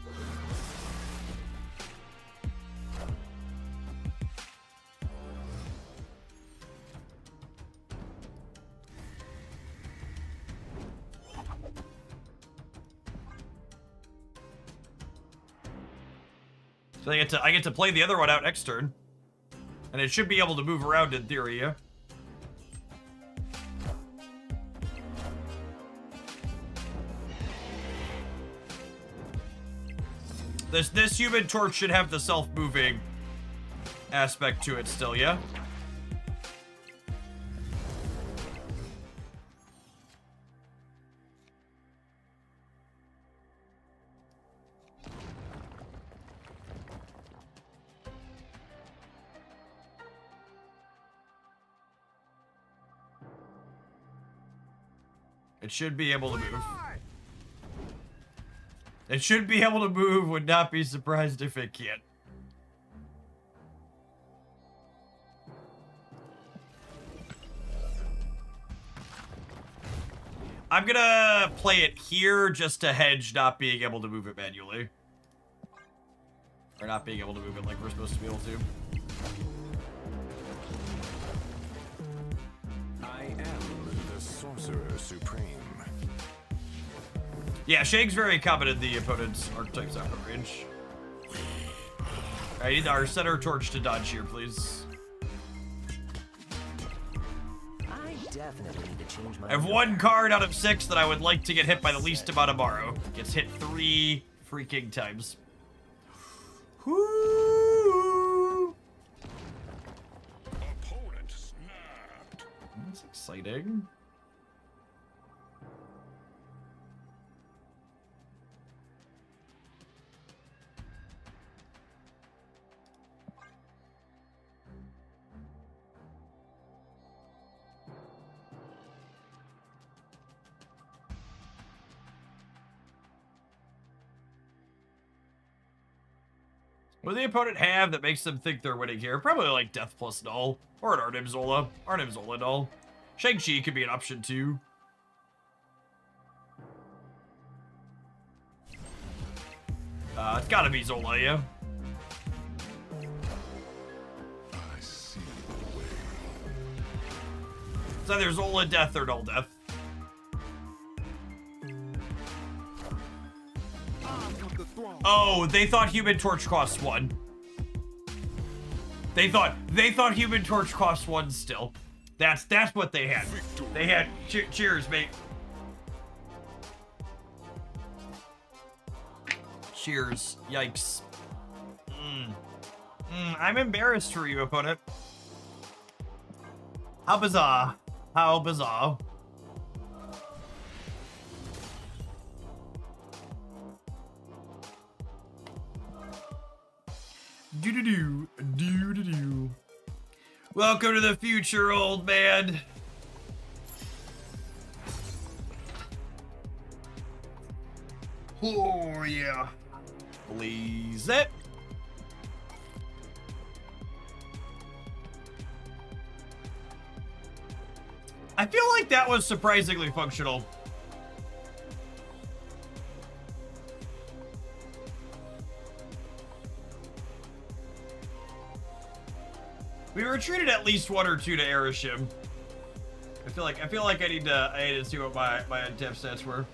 So I get to play the other one out next turn. And it should be able to move around in theory, yeah? This Human Torch should have the self-moving aspect to it still, yeah? It should be able to move. It should be able to move, would not be surprised if it can't. I'm gonna play it here just to hedge not being able to move it manually. Or not being able to move it like we're supposed to be able to. I am the Sorcerer Supreme. Yeah, Shag's very confident the opponent's archetypes out of range. I need our center torch to dodge here, please. I definitely need to change my I have one card out of 6 that I would like to get hit by the least amount of Morrow. Gets hit 3 freaking times. Whoo! Opponent snapped. That's exciting. What do the opponent have that makes them think they're winning here? Probably like Death plus Null. Or an Arnim Zola. Arnim Zola Null. Shang-Chi could be an option too. It's gotta be Zola, yeah. I see the way. It's either Zola Death or Null Death. Oh, they thought Human Torch costs 1. They thought Human Torch costs 1 still. That's what they had. They had cheers, mate. Cheers. Yikes. I'm embarrassed for you, opponent. How bizarre. How bizarre. Do-do-do. Do-do-do. Welcome to the future, old man. Oh, yeah. Please it. I feel like that was surprisingly functional. We retreated at least 1 or 2 to Erishim. I feel like I need to see what my untap stats were.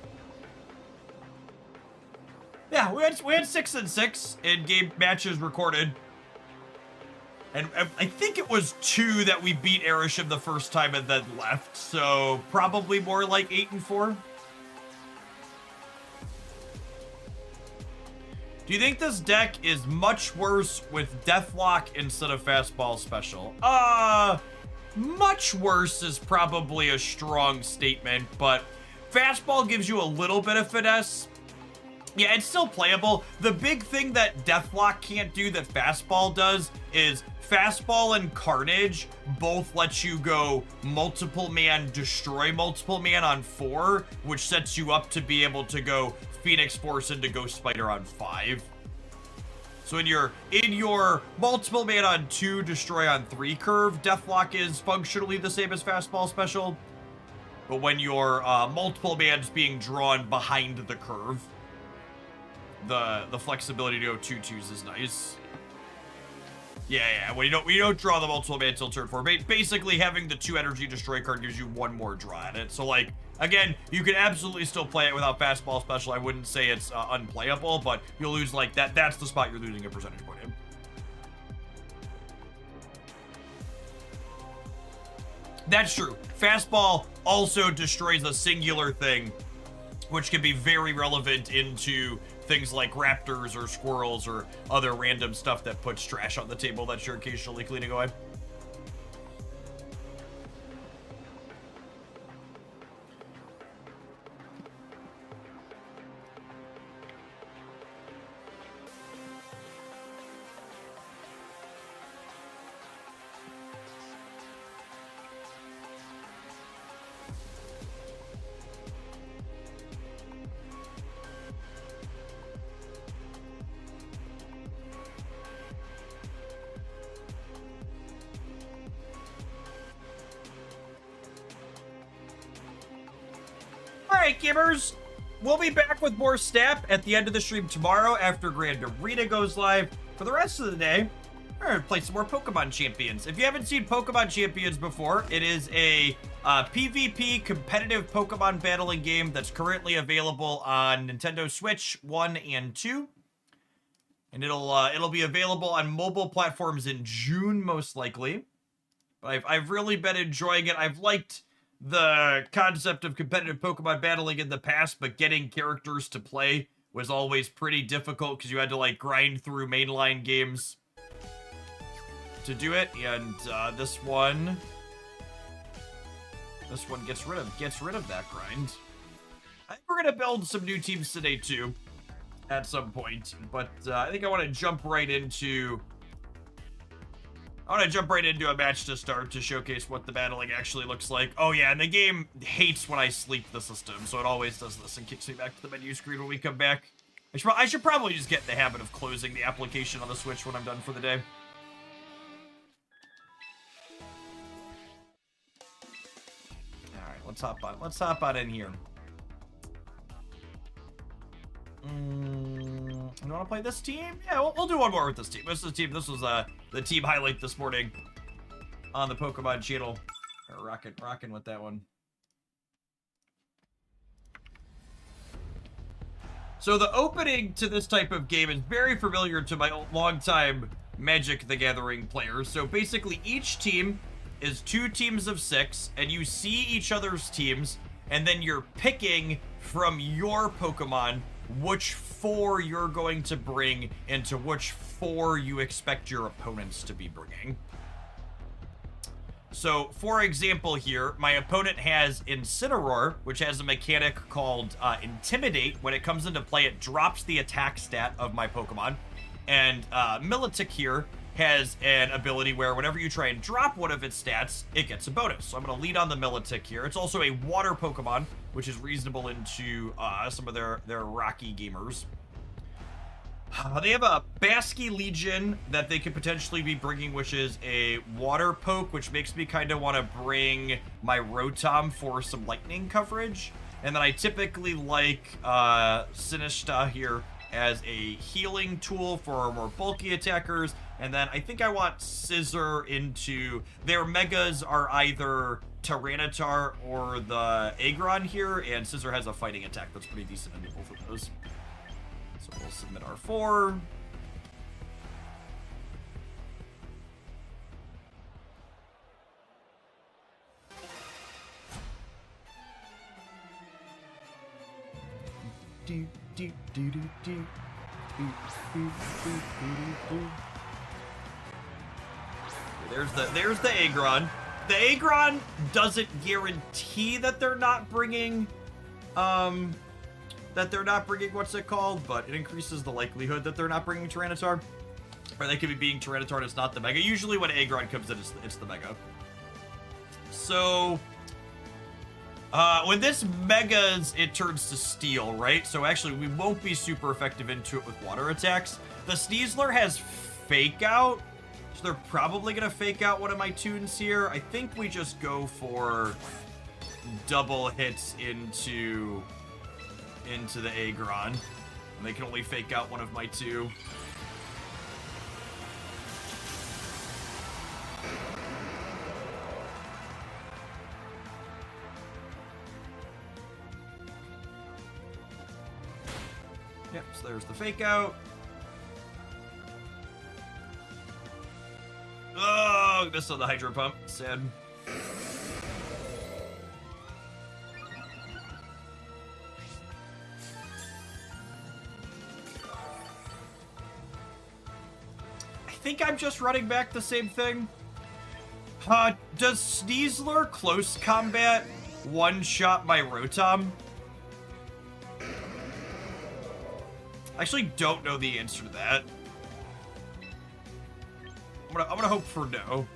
Yeah, we had 6 and 6 in game matches recorded. And I think it was 2 that we beat Erishim the first time and then left. So probably more like 8 and 4. Do you think this deck is much worse with Deathlock instead of Fastball Special? Much worse is probably a strong statement, but Fastball gives you a little bit of finesse. Yeah, it's still playable. The big thing that Deathlock can't do that Fastball does is Fastball and Carnage both let you go multiple man, destroy multiple man on 4, which sets you up to be able to go Phoenix Force into Ghost Spider on 5. So in your multiple man on 2, destroy on 3 curve, Deathlock is functionally the same as Fastball Special. But when your multiple man's being drawn behind the curve, the flexibility to go 2/2s is nice. Yeah, when you don't draw the multiple man until turn 4. Basically, having the 2 energy destroy card gives you 1 more draw at it. So, like, again, you can absolutely still play it without Fastball Special. I wouldn't say it's unplayable, but you'll lose, like, that's the spot you're losing a percentage point in. That's true. Fastball also destroys a singular thing, which can be very relevant into things like raptors or squirrels or other random stuff that puts trash on the table that you're occasionally cleaning away. right, gamers. We'll be back with more Snap at the end of the stream tomorrow after Grand Arena goes live. For the rest of the day, we're gonna play some more Pokemon Champions. If you haven't seen Pokemon Champions before, it is a PvP competitive Pokemon battling game that's currently available on Nintendo Switch 1 and 2. And it'll be available on mobile platforms in June, most likely. But I've really been enjoying it. I've liked the concept of competitive Pokemon battling in the past, but getting characters to play was always pretty difficult because you had to like grind through mainline games to do it. And this one gets rid of that grind. I think we're gonna build some new teams today too, at some point. But I think I want to jump right into. I want to jump right into a match to start to showcase what the battling actually looks like. Oh yeah, and the game hates when I sleep the system, so it always does this and kicks me back to the menu screen when we come back. I should probably just get in the habit of closing the application on the Switch when I'm done for the day. Alright, let's hop on in here. You want to play this team? Yeah, we'll do one more with this team. This was the team highlight this morning on the Pokemon channel. Rocking with that one. So the opening to this type of game is very familiar to my longtime Magic the Gathering players. So basically each team is 2 teams of 6, and you see each other's teams, and then you're picking from your Pokemon which 4 you're going to bring into which 4 you expect your opponents to be bringing. So, for example here, my opponent has Incineroar, which has a mechanic called Intimidate. When it comes into play, it drops the attack stat of my Pokemon. And Milotic here has an ability where whenever you try and drop one of its stats, it gets a bonus. So I'm going to lead on the Milotic here. It's also a water Pokemon, which is reasonable into some of their rocky gamers. They have a Basky Legion that they could potentially be bringing, which is a water poke, which makes me kind of want to bring my Rotom for some lightning coverage. And then I typically like Sinistcha here as a healing tool for more bulky attackers. And then I think I want Scizor into... Their megas are either Tyranitar or the Aggron here, and Scizor has a fighting attack that's pretty decent in both of those. So we'll submit our 4. There's the Aggron. The Aggron doesn't guarantee that they're not bringing what's it called, but it increases the likelihood that they're not bringing Tyranitar. Or they could be being Tyranitar and it's not the Mega. Usually when Aggron comes in, it's the Mega. So when this Megas, it turns to Steel, right? So actually we won't be super effective into it with water attacks. The Sneasler has Fake Out. So they're probably going to fake out one of my tunes here. I think we just go for double hits into the Aggron. And they can only fake out one of my 2. Yep, so there's the fake out. Oh, missed on the Hydro Pump. Sad. I think I'm just running back the same thing. Does Sneasler close combat one-shot my Rotom? I actually don't know the answer to that. I'm gonna hope for no.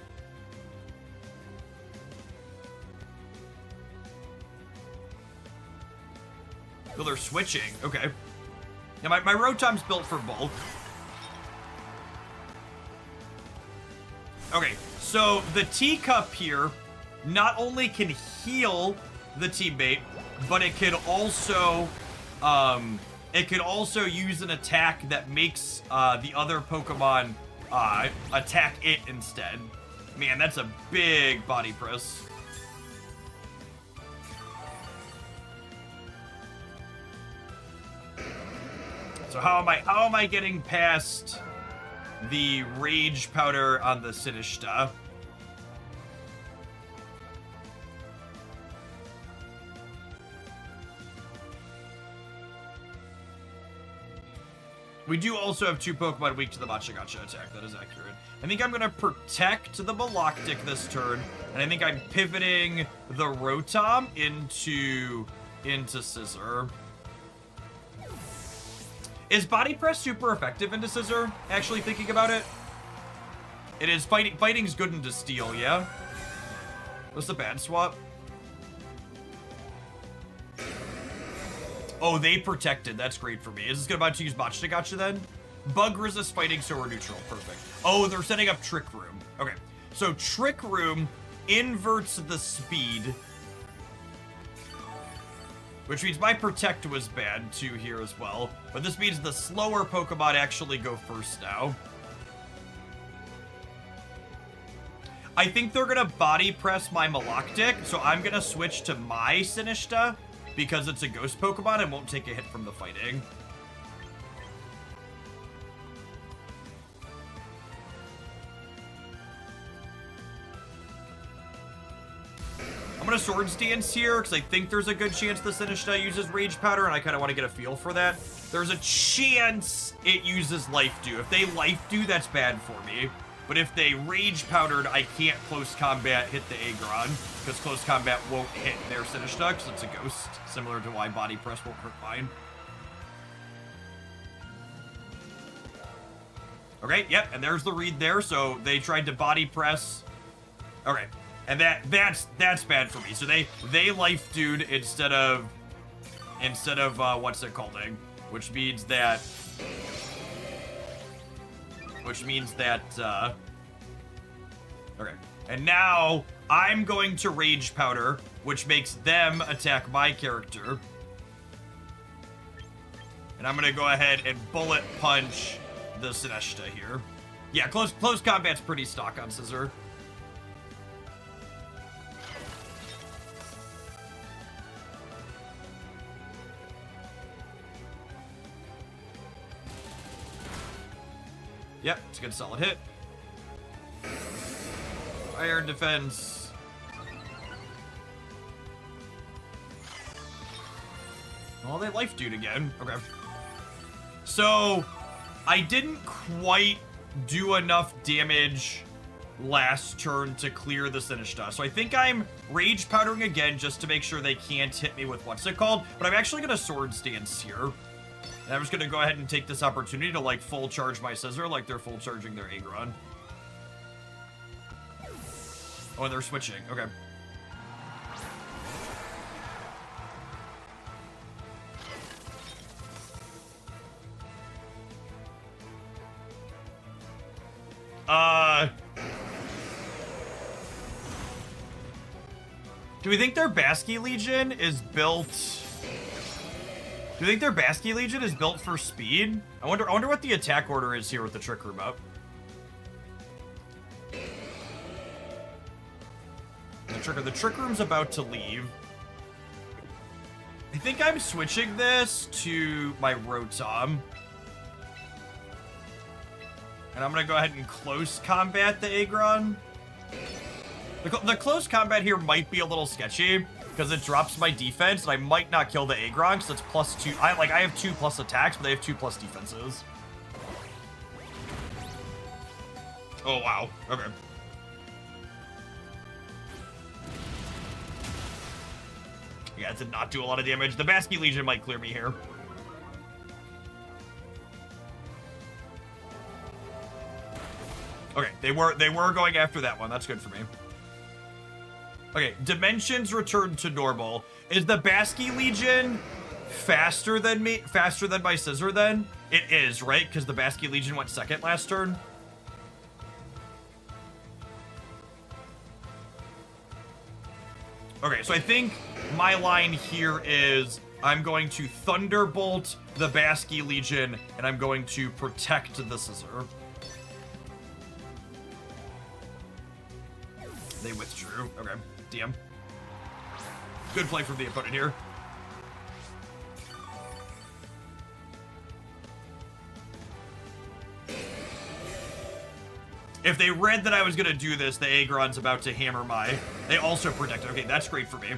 Oh, they're switching. Okay. Yeah, my Rotom's built for bulk. Okay, so the teacup here not only can heal the teammate, but it could also use an attack that makes the other Pokemon attack it instead. Man, that's a big body press. So how am I getting past the Rage Powder on the Sinistcha? We do also have 2 Pokemon weak to the Machagacha attack. That is accurate. I think I'm going to protect the Maloctic this turn, and I think I'm pivoting the Rotom into Scissor. Is Body Press super effective into Scissor? Actually thinking about it. It is. Fighting's good into Steel, yeah? What's the bad swap? Oh, they protected. That's great for me. Is this about to use Machagacha then? Bug resist fighting, so we're neutral. Perfect. Oh, they're setting up Trick Room. Okay. So Trick Room inverts the speed, which means my Protect was bad too here as well. But this means the slower Pokemon actually go first now. I think they're going to Body Press my Maloctic, so I'm going to switch to my Sinistcha because it's a Ghost Pokemon and won't take a hit from the fighting. I'm going to Swords Dance here because I think there's a good chance the Sinistcha uses Rage Powder, and I kind of want to get a feel for that. There's a chance it uses Life Dew. If they Life Dew, that's bad for me. But if they Rage Powdered, I can't Close Combat hit the Aggron, because Close Combat won't hit their Sinistcha, because it's a Ghost, similar to why Body Press won't hurt mine. Okay, yep, and there's the read there, so they tried to Body Press. Okay, and that's bad for me. So they Life Dew'd instead of what's it called, which means that okay. And now I'm going to Rage Powder, which makes them attack my character. And I'm gonna go ahead and Bullet Punch the Sinistcha here. Yeah, close combat's pretty stock on Scissor. Yep, it's a good solid hit. Iron Defense. Well, they Life Dude again. Okay. So, I didn't quite do enough damage last turn to clear the Sinistcha. So I think I'm Rage Powdering again just to make sure they can't hit me with what's it called. But I'm actually going to Swords Dance here. And I'm just going to go ahead and take this opportunity to, like, full charge my Scissor like they're full charging their Aggron. Oh, and they're switching. Okay. Do we think their Basky Legion is built... Do you think their Basky Legion is built for speed? I wonder what the attack order is here with the Trick Room up. The Trick Room's about to leave. I think I'm switching this to my Rotom. And I'm gonna go ahead and Close Combat the Aggron. The Close Combat here might be a little sketchy, because it drops my defense, and I might not kill the Aggron, because it's +2. I have 2+ attacks, but they have 2+ defenses. Oh, wow. Okay. Yeah, it did not do a lot of damage. The Basky Legion might clear me here. Okay, they were going after that one. That's good for me. Okay, dimensions return to normal. Is the Basky Legion faster than me? Faster than my Scissor then? It is, right? Because the Basky Legion went second last turn. Okay, so I think my line here is I'm going to Thunderbolt the Basky Legion, and I'm going to protect the Scissor. They withdrew. Okay, DM. Good play from the opponent here. If they read that I was going to do this, the Aggron's about to hammer my... They also protect. Okay, that's great for me.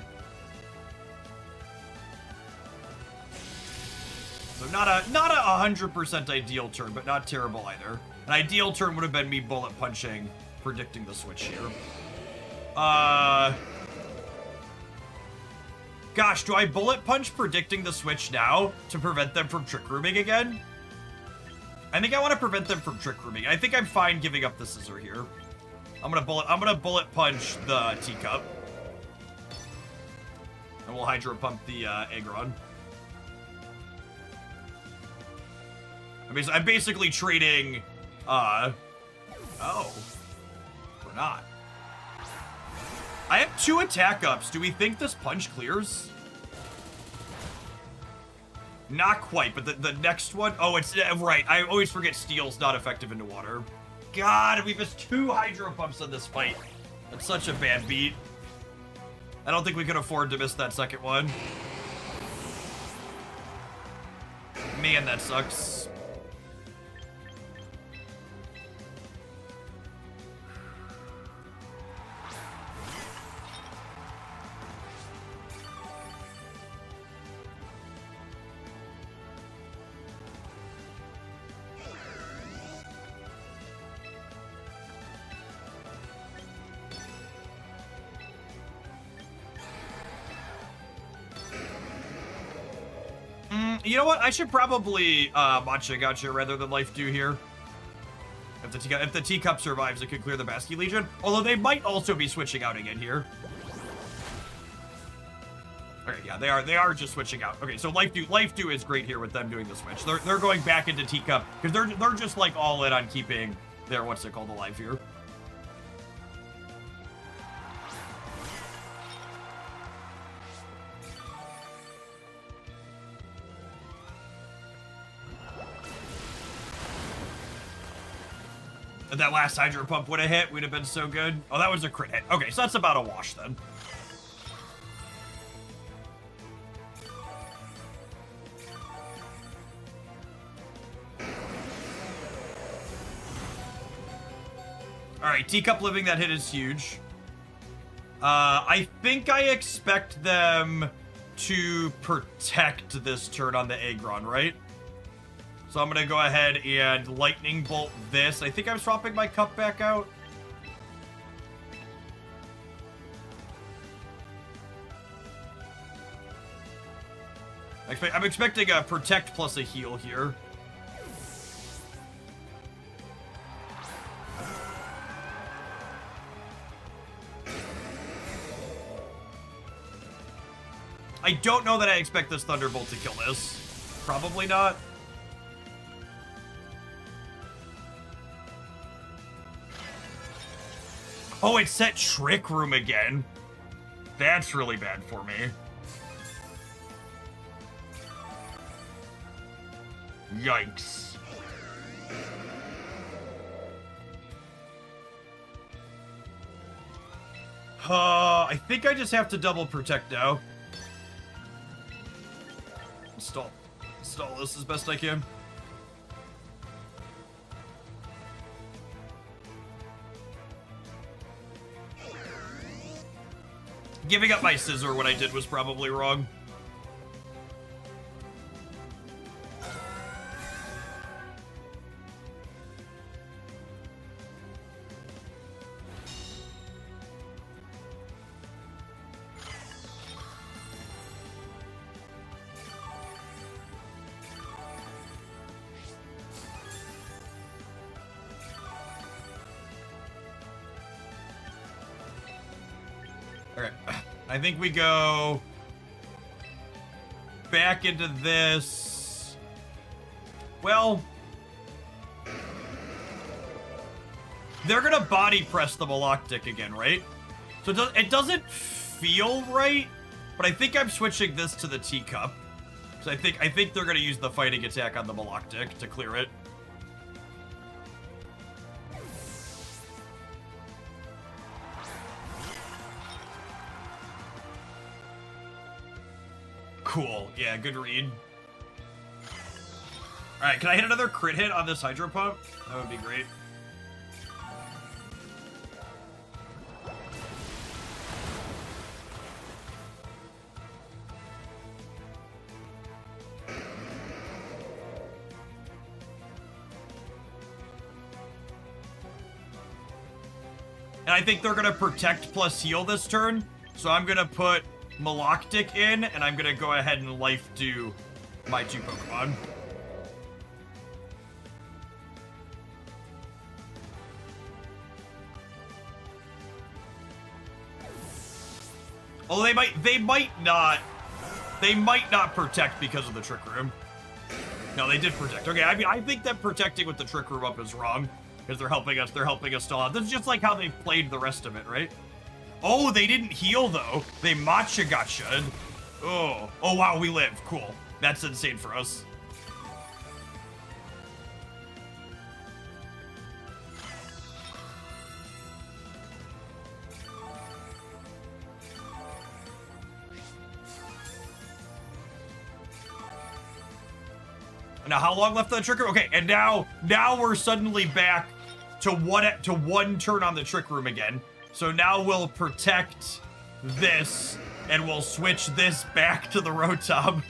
So not a 100% ideal turn, but not terrible either. An ideal turn would have been me bullet punching, predicting the switch here. Gosh, do I bullet punch predicting the switch now to prevent them from trick rooming again? I think I want to prevent them from trick rooming. I think I'm fine giving up the Scissor here. I'm gonna bullet punch the teacup. And we'll hydro pump the Aggron. I'm basically trading oh. We're not. I have 2 attack ups. Do we think this punch clears? Not quite, but the next one... Oh, it's... right. I always forget Steel's not effective into water. God, we missed 2 Hydro Pumps in this fight. That's such a bad beat. I don't think we can afford to miss that second one. Man, that sucks. You know what? I should probably Matcha Gotcha rather than Life Do here. If the teacup survives, it could clear the Basky Legion. Although they might also be switching out again here. Okay, yeah, they are just switching out. Okay, so Life Do is great here with them doing the switch. They're going back into teacup because they're just like all in on keeping their what's it called alive here. If that last Hydro Pump would have hit, we'd have been so good. Oh, that was a crit hit. Okay, so that's about a wash then. Alright, Teacup living that hit is huge. I think I expect them to protect this turn on the Aggron, right? So I'm going to go ahead and Lightning Bolt this. I think I'm swapping my cup back out. I'm expecting a Protect plus a heal here. I don't know that I expect this Thunderbolt to kill this. Probably not. Oh, it set Trick Room again. That's really bad for me. Yikes. I think I just have to double protect now. Install this as best I can. Giving up my Scissor when I did was probably wrong. Okay, I think we go back into this. Well, they're gonna body press the Maloctic again, right? So it doesn't feel right, but I think I'm switching this to the teacup. So I think they're gonna use the fighting attack on the Maloctic to clear it. Cool. Yeah, good read. Alright, can I hit another crit hit on this Hydro Pump? That would be great. And I think they're gonna protect plus heal this turn. So I'm gonna put Maloctic in, and I'm gonna go ahead and life do my 2 Pokemon. Oh, they might not protect because of the Trick Room. No, they did protect. Okay, I mean, I think that protecting with the Trick Room up is wrong because they're helping us stall out. This is just like how they played the rest of it, right? Oh, they didn't heal though. They matcha gotcha'd. Oh wow, we live. Cool. That's insane for us. Now, how long left on the Trick Room? Okay, and now we're suddenly back to one turn on the Trick Room again. So now we'll protect this, and we'll switch this back to the Rotom.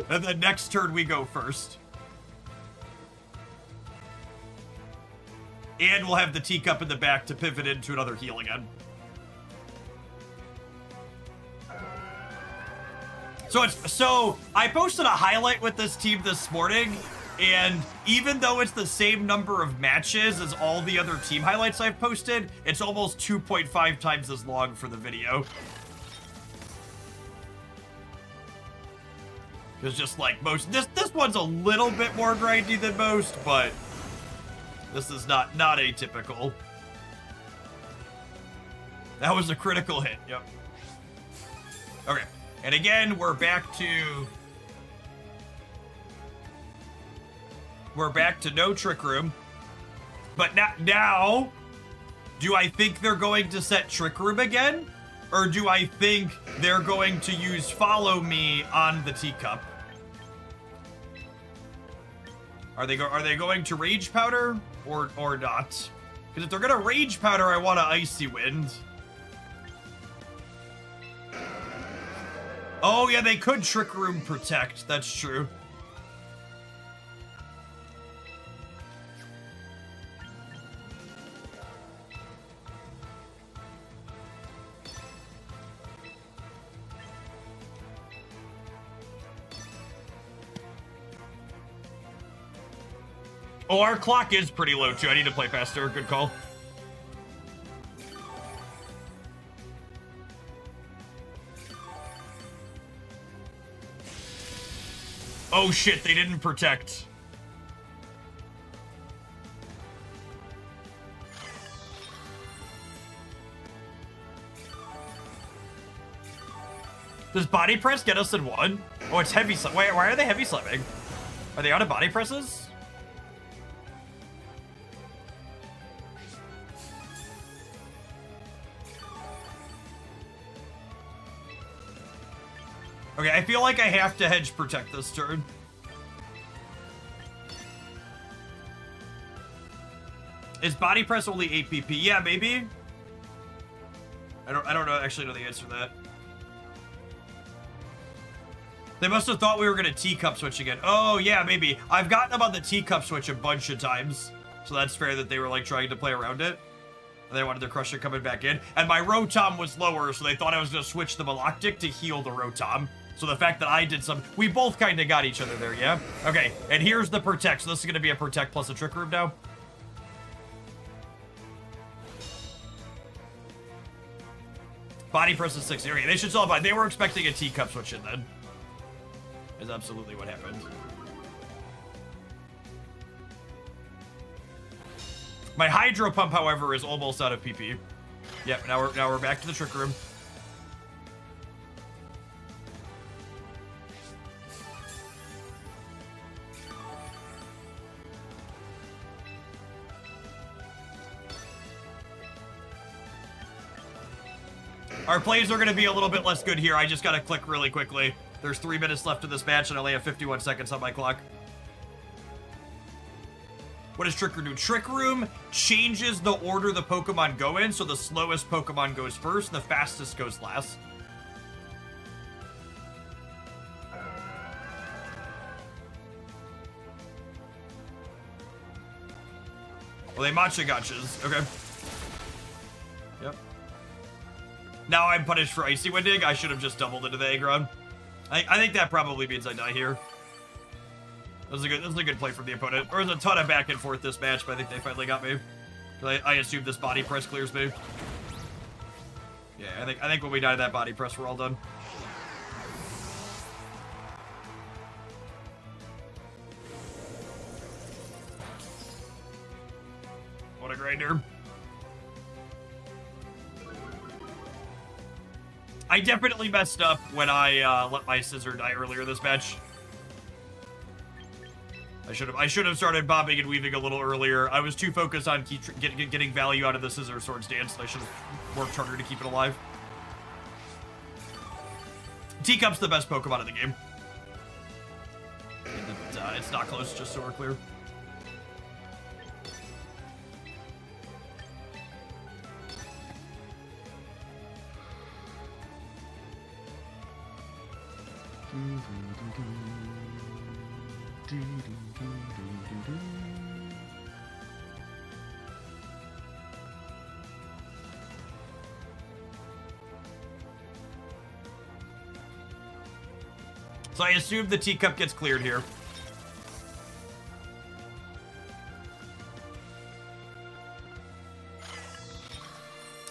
And then next turn we go first. And we'll have the teacup in the back to pivot into another heal again. So I posted a highlight with this team this morning, and even though it's the same number of matches as all the other team highlights I've posted, it's almost 2.5 times as long for the video. It's just like most, this one's a little bit more grindy than most, but this is not atypical. That was a critical hit, yep. Okay. And again, we're back to no Trick Room. But now, do I think they're going to set Trick Room again? Or do I think they're going to use Follow Me on the teacup? Are they going to Rage Powder or not? Because if they're gonna Rage Powder, I want to Icy Wind. Oh, yeah, they could Trick Room Protect. That's true. Oh, our clock is pretty low, too. I need to play faster. Good call. Oh shit, they didn't protect. Does Body Press get us in one? Oh, it's Heavy Slam. Wait, why are they Heavy Slamming? Are they out of Body Presses? Okay, I feel like I have to Hedge Protect this turn. Is Body Press only 8 PP? Yeah, maybe. I don't know, actually know the answer to that. They must have thought we were gonna teacup switch again. Oh yeah, maybe. I've gotten them on the teacup switch a bunch of times, so that's fair that they were like trying to play around it. And they wanted their Crusher coming back in. And my Rotom was lower, so they thought I was gonna switch the Maloctic to heal the Rotom. So the fact that I did some, we both kind of got each other there, yeah? Okay, and here's the Protect. So this is gonna be a Protect plus a Trick Room now. Body Press is 6 area. They should still have, they were expecting a teacup switch in then. Is absolutely what happened. My Hydro Pump, however, is almost out of PP. Yep, now we're back to the trick room. Our plays are going to be a little bit less good here. I just got to click really quickly. There's 3 minutes left of this match, and I only have 51 seconds on my clock. What does Trick Room do? Trick Room changes the order the Pokemon go in, so the slowest Pokemon goes first, and the fastest goes last. Well, they matcha gotchas. Okay. Yep. Now I'm punished for Icy Winding. I should have just doubled into the Aggron. I think that probably means I die here. This is a good play from the opponent. There was a ton of back and forth this match, but I think they finally got me. I assume this body press clears me. Yeah, I think when we die to that body press, we're all done. What a grinder. I definitely messed up when I let my scissor die earlier this match. I should have started bobbing and weaving a little earlier. I was too focused on getting value out of the scissor sword stance. I should have worked harder to keep it alive. Teacup's the best Pokemon in the game. And it's not close, just so we're clear. So I assume the teacup gets cleared here.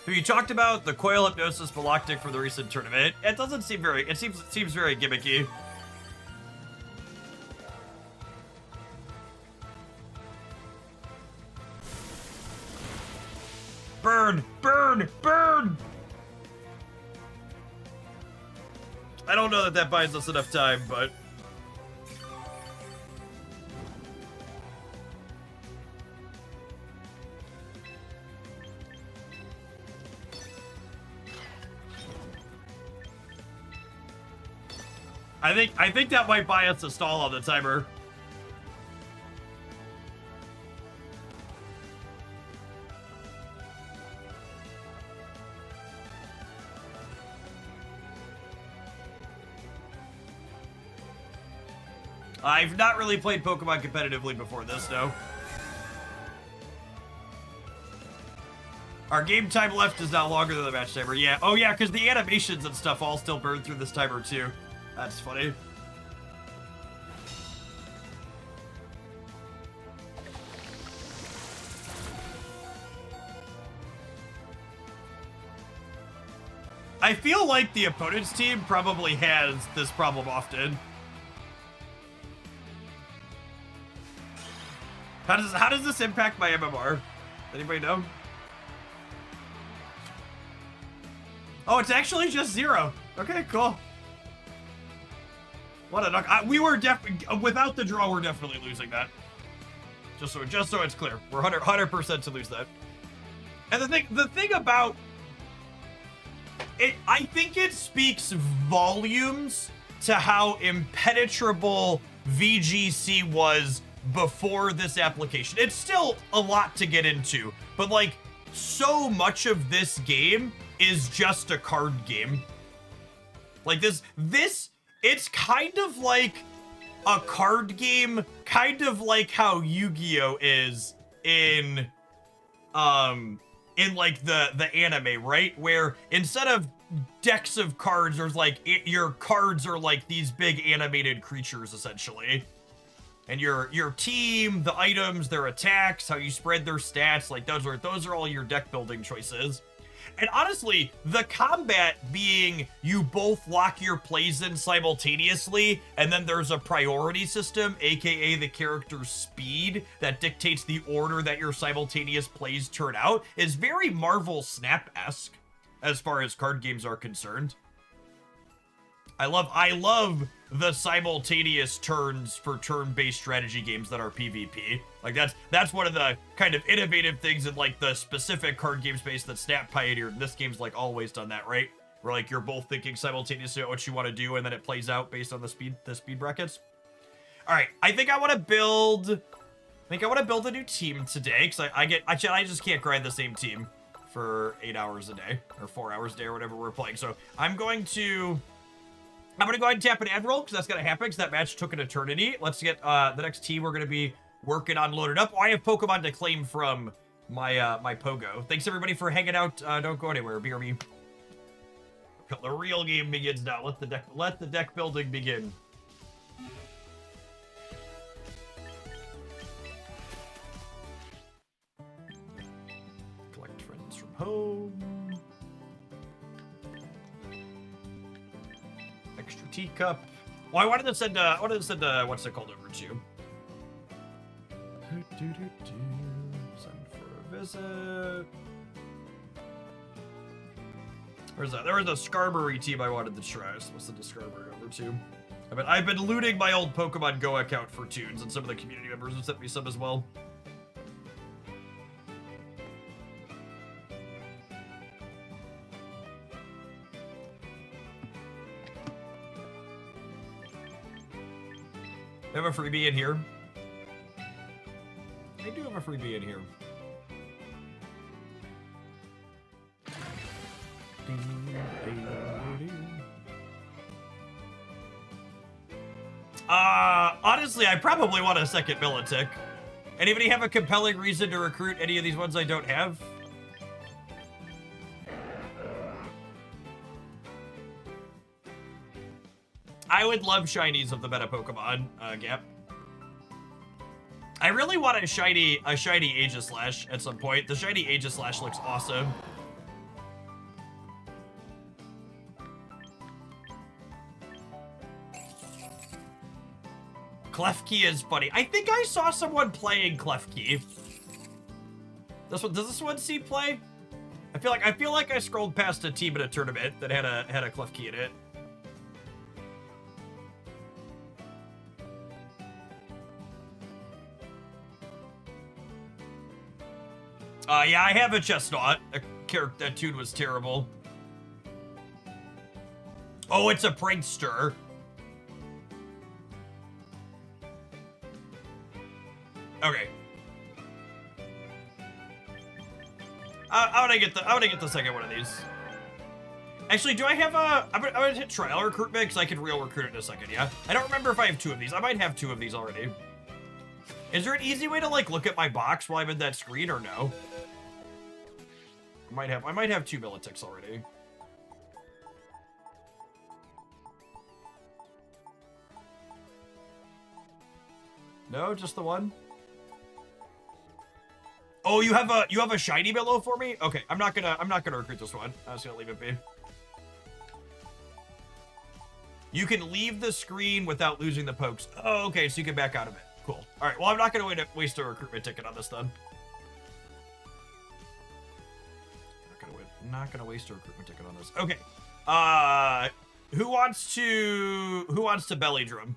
Have you talked about the coil hypnosis Galactic for the recent tournament? It doesn't seem very, it seems very gimmicky. Burn! Burn! Burn! I don't know that buys us enough time, but... I think that might buy us a stall on the timer. I've not really played Pokemon competitively before this, though. Our game time left is now longer than the match timer. Yeah. Oh, yeah, because the animations and stuff all still burn through this timer, too. That's funny. I feel like the opponent's team probably has this problem often. How does this impact my MMR? Anybody know? Oh, it's actually just 0. Okay, cool. What a knock! We were definitely without the draw. We're definitely losing that. Just so it's clear, we're 100% to lose that. And the thing about it, I think it speaks volumes to how impenetrable VGC was before this application. It's still a lot to get into, but like so much of this game is just a card game. Like this it's kind of like a card game, kind of like how Yu-Gi-Oh is in like the anime, right? Where instead of decks of cards, there's like your cards are like these big animated creatures essentially. And your team, the items, their attacks, how you spread their stats, like those are all your deck building choices. And honestly, the combat being you both lock your plays in simultaneously, and then there's a priority system, aka the character's speed, that dictates the order that your simultaneous plays turn out, is very Marvel Snap-esque as far as card games are concerned. I love the simultaneous turns for turn-based strategy games that are PvP. Like that's one of the kind of innovative things in like the specific card game space that Snap pioneered. This game's like always done that, right? Where like you're both thinking simultaneously what you want to do, and then it plays out based on the speed brackets. All right, I think I want to build a new team today because I just can't grind the same team for 8 hours a day or 4 hours a day or whatever we're playing. So I'm going to go ahead and tap an Admiral because that's going to happen because that match took an eternity. Let's get the next team we're going to be working on loaded up. Oh, I have Pokemon to claim from my my Pogo. Thanks everybody for hanging out. Don't go anywhere. BRB. The real game begins now. Let the deck building begin. Collect friends from home. Extra teacup. Well, I wanted to send what's it called over to. Send for a visit. There was a Skarmory team I wanted to try. So what's the Skarmory over to? I've been looting my old Pokemon Go account for tunes, and some of the community members have sent me some as well. I have a freebie in here. I do have a freebie in here. Honestly, I probably want a second Militic. Anybody have a compelling reason to recruit any of these ones I don't have? I would love shinies of the meta Pokemon, Gap. I really want a shiny Aegislash at some point. The shiny Aegislash looks awesome. Klefki is funny. I think I saw someone playing Klefki. Does this one see play? I feel like I scrolled past a team in a tournament that had a Klefki in it. Yeah, I have a Chestnut. That tune was terrible. Oh, it's a prankster. Okay. I want to get the second one of these. Actually, do I have a? I'm gonna hit trial recruitment because I can real recruit it in a second. Yeah. I don't remember if I have 2 of these. I might have 2 of these already. Is there an easy way to like look at my box while I'm in that screen or no? I might have 2 Militics already. No, just the one. Oh, you have a shiny Billow for me? Okay, I'm not gonna recruit this one. I'm just gonna leave it be. You can leave the screen without losing the pokes. Oh, okay, so you can back out of it. Cool. All right, well, I'm not gonna waste a recruitment ticket on this then. Not gonna waste a recruitment ticket on this. Okay. Who wants to belly drum?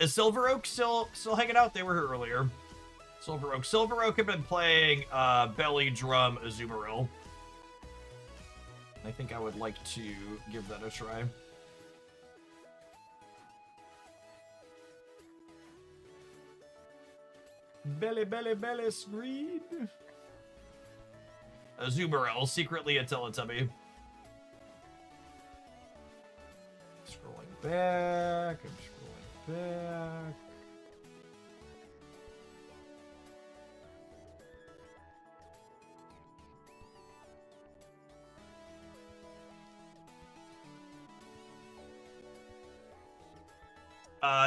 Is Silver Oak still hanging out? They were here earlier. Silver Oak have been playing belly drum Azumarill. I think I would like to give that a try. Belly screen. Azumarill, secretly a Teletubby. Scrolling back, I'm scrolling back.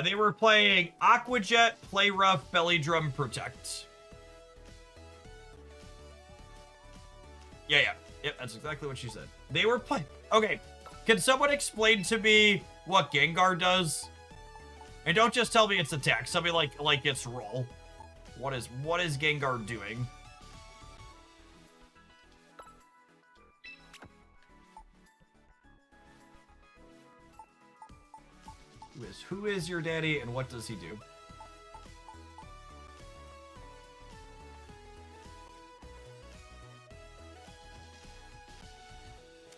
They were playing Aqua Jet, Play Rough, Belly Drum, Protect. Yeah. Yep, that's exactly what she said. They were playing. Okay, can someone explain to me what Gengar does? And don't just tell me it's attack. Tell me like it's roll. What is Gengar doing? Who is your daddy and what does he do?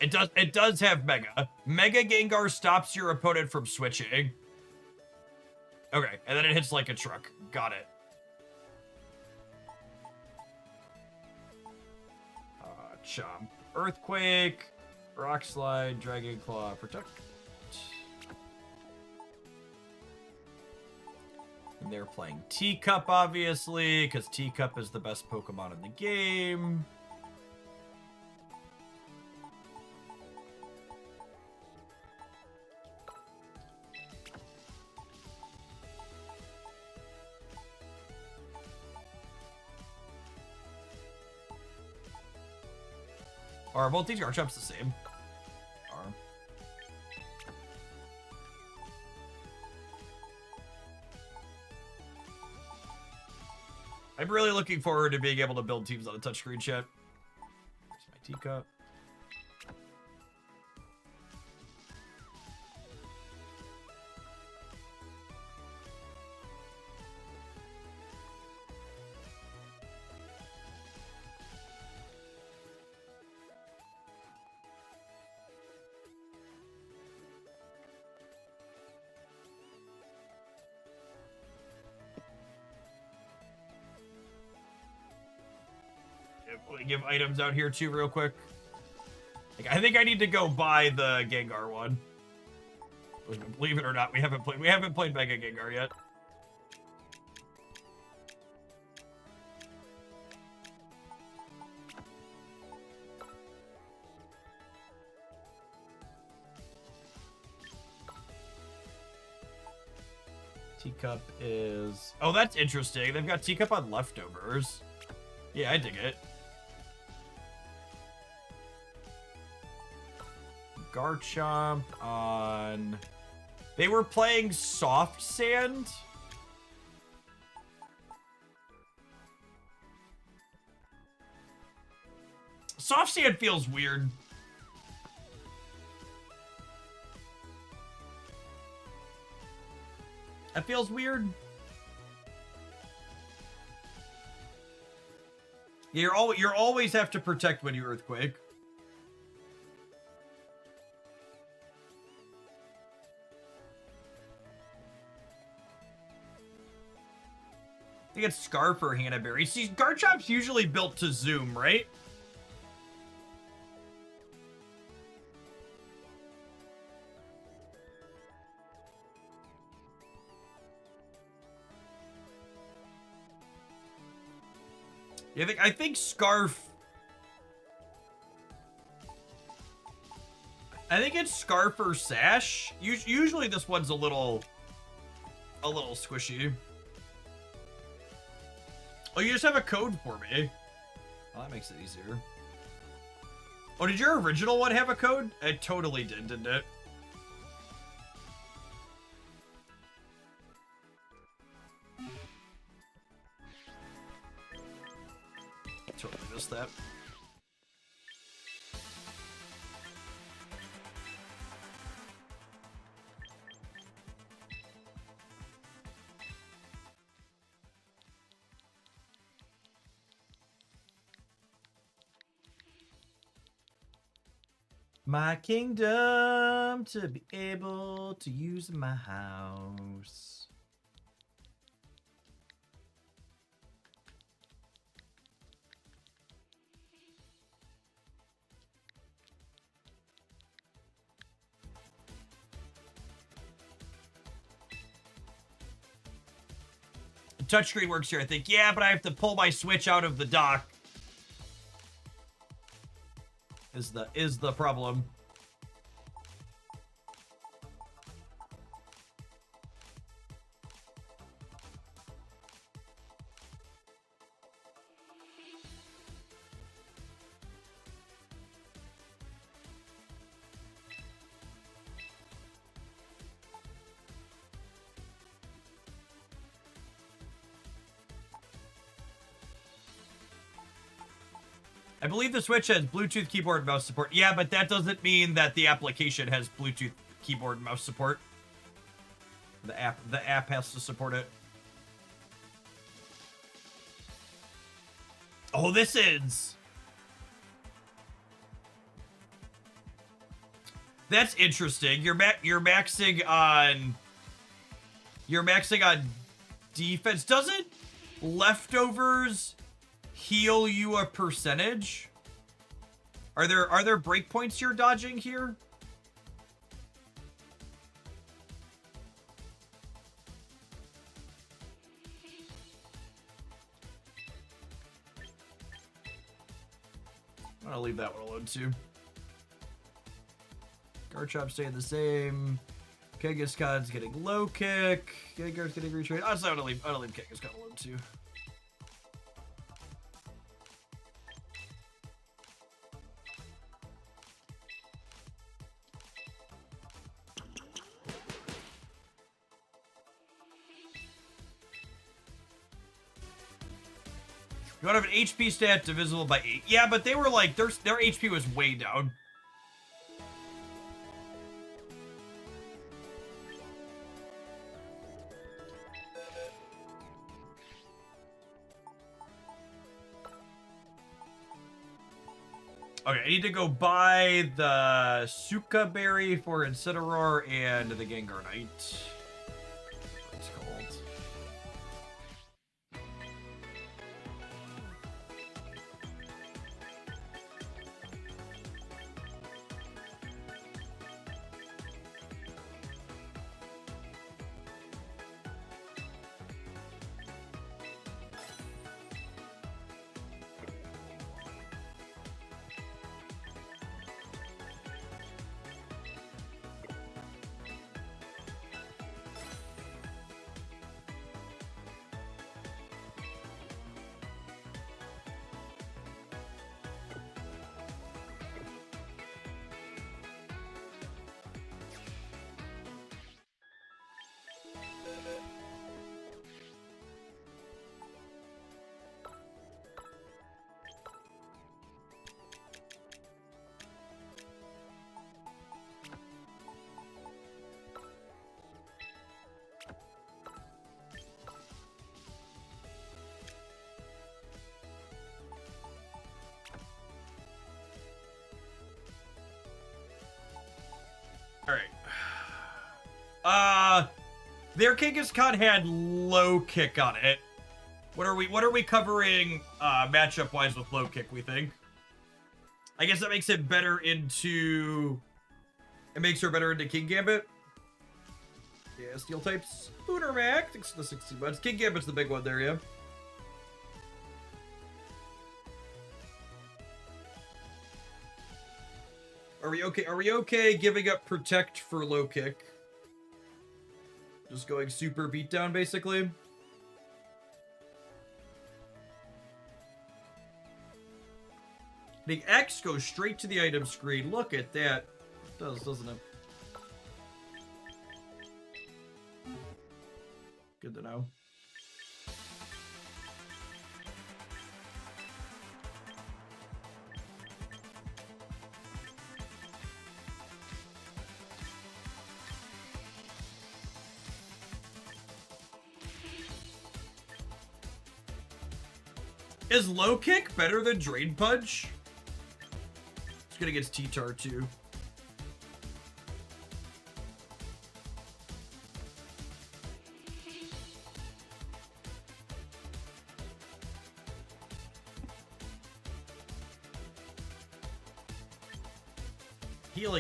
It does have Mega. Mega Gengar stops your opponent from switching. Okay, and then it hits like a truck. Got it. Chomp. Earthquake. Rock Slide. Dragon Claw. Protect. And they're playing Teacup, obviously, because Teacup is the best Pokemon in the game. Are both these Garchomps the same? Are. I'm really looking forward to being able to build teams on a touchscreen, chat. Here's my teacup. Give items out here too real quick. Like, I think I need to go buy the Gengar one. Believe it or not, we haven't played Mega Gengar yet. Teacup is... Oh, that's interesting. They've got Teacup on leftovers. Yeah, I dig it. Garchomp on... They were playing Soft Sand? Soft Sand feels weird. That feels weird. You're always have to protect when you Earthquake. I think it's Scarf or Hanaberry. See, Garchomp's usually built to zoom, right? Yeah, I think Scarf... I think it's Scarf or Sash. Usually this one's a little squishy. Oh, you just have a code for me. Oh, that makes it easier. Oh, did your original one have a code? It totally did, didn't it? Totally missed that. My kingdom to be able to use my house. Touchscreen works here, I think. Yeah, but I have to pull my Switch out of the dock. Is the problem. I believe the Switch has Bluetooth keyboard and mouse support. Yeah, but that doesn't mean that the application has Bluetooth keyboard and mouse support. The app has to support it. Oh, this is... That's interesting. You're maxing on defense. Doesn't leftovers heal you a percentage? Are there breakpoints you're dodging here? I'm gonna leave that one alone too. Garchomp staying the same. Kangaskhan's getting low kick. Gengar's getting retrained. Honestly, I'm gonna leave Kangaskhan alone too. You want to have an HP stat divisible by 8. Yeah, but they were like, their HP was way down. Okay, I need to go buy the Suka Berry for Incineroar and the Gengarknight. It's called. Alright. Their Kangaskhan had low kick on it. What are we covering matchup wise with low kick, we think? I guess that makes it better into... It makes her better into King Gambit. Yeah, steel types. Boonermac, thanks for the 60 months. King Gambit's the big one there, yeah. Are we okay? Are we okay giving up protect for low kick? Just going super beatdown, basically. I think X goes straight to the item screen. Look at that. It does, doesn't it? Good to know. Is low kick better than drain punch? It's good against T-Tar too.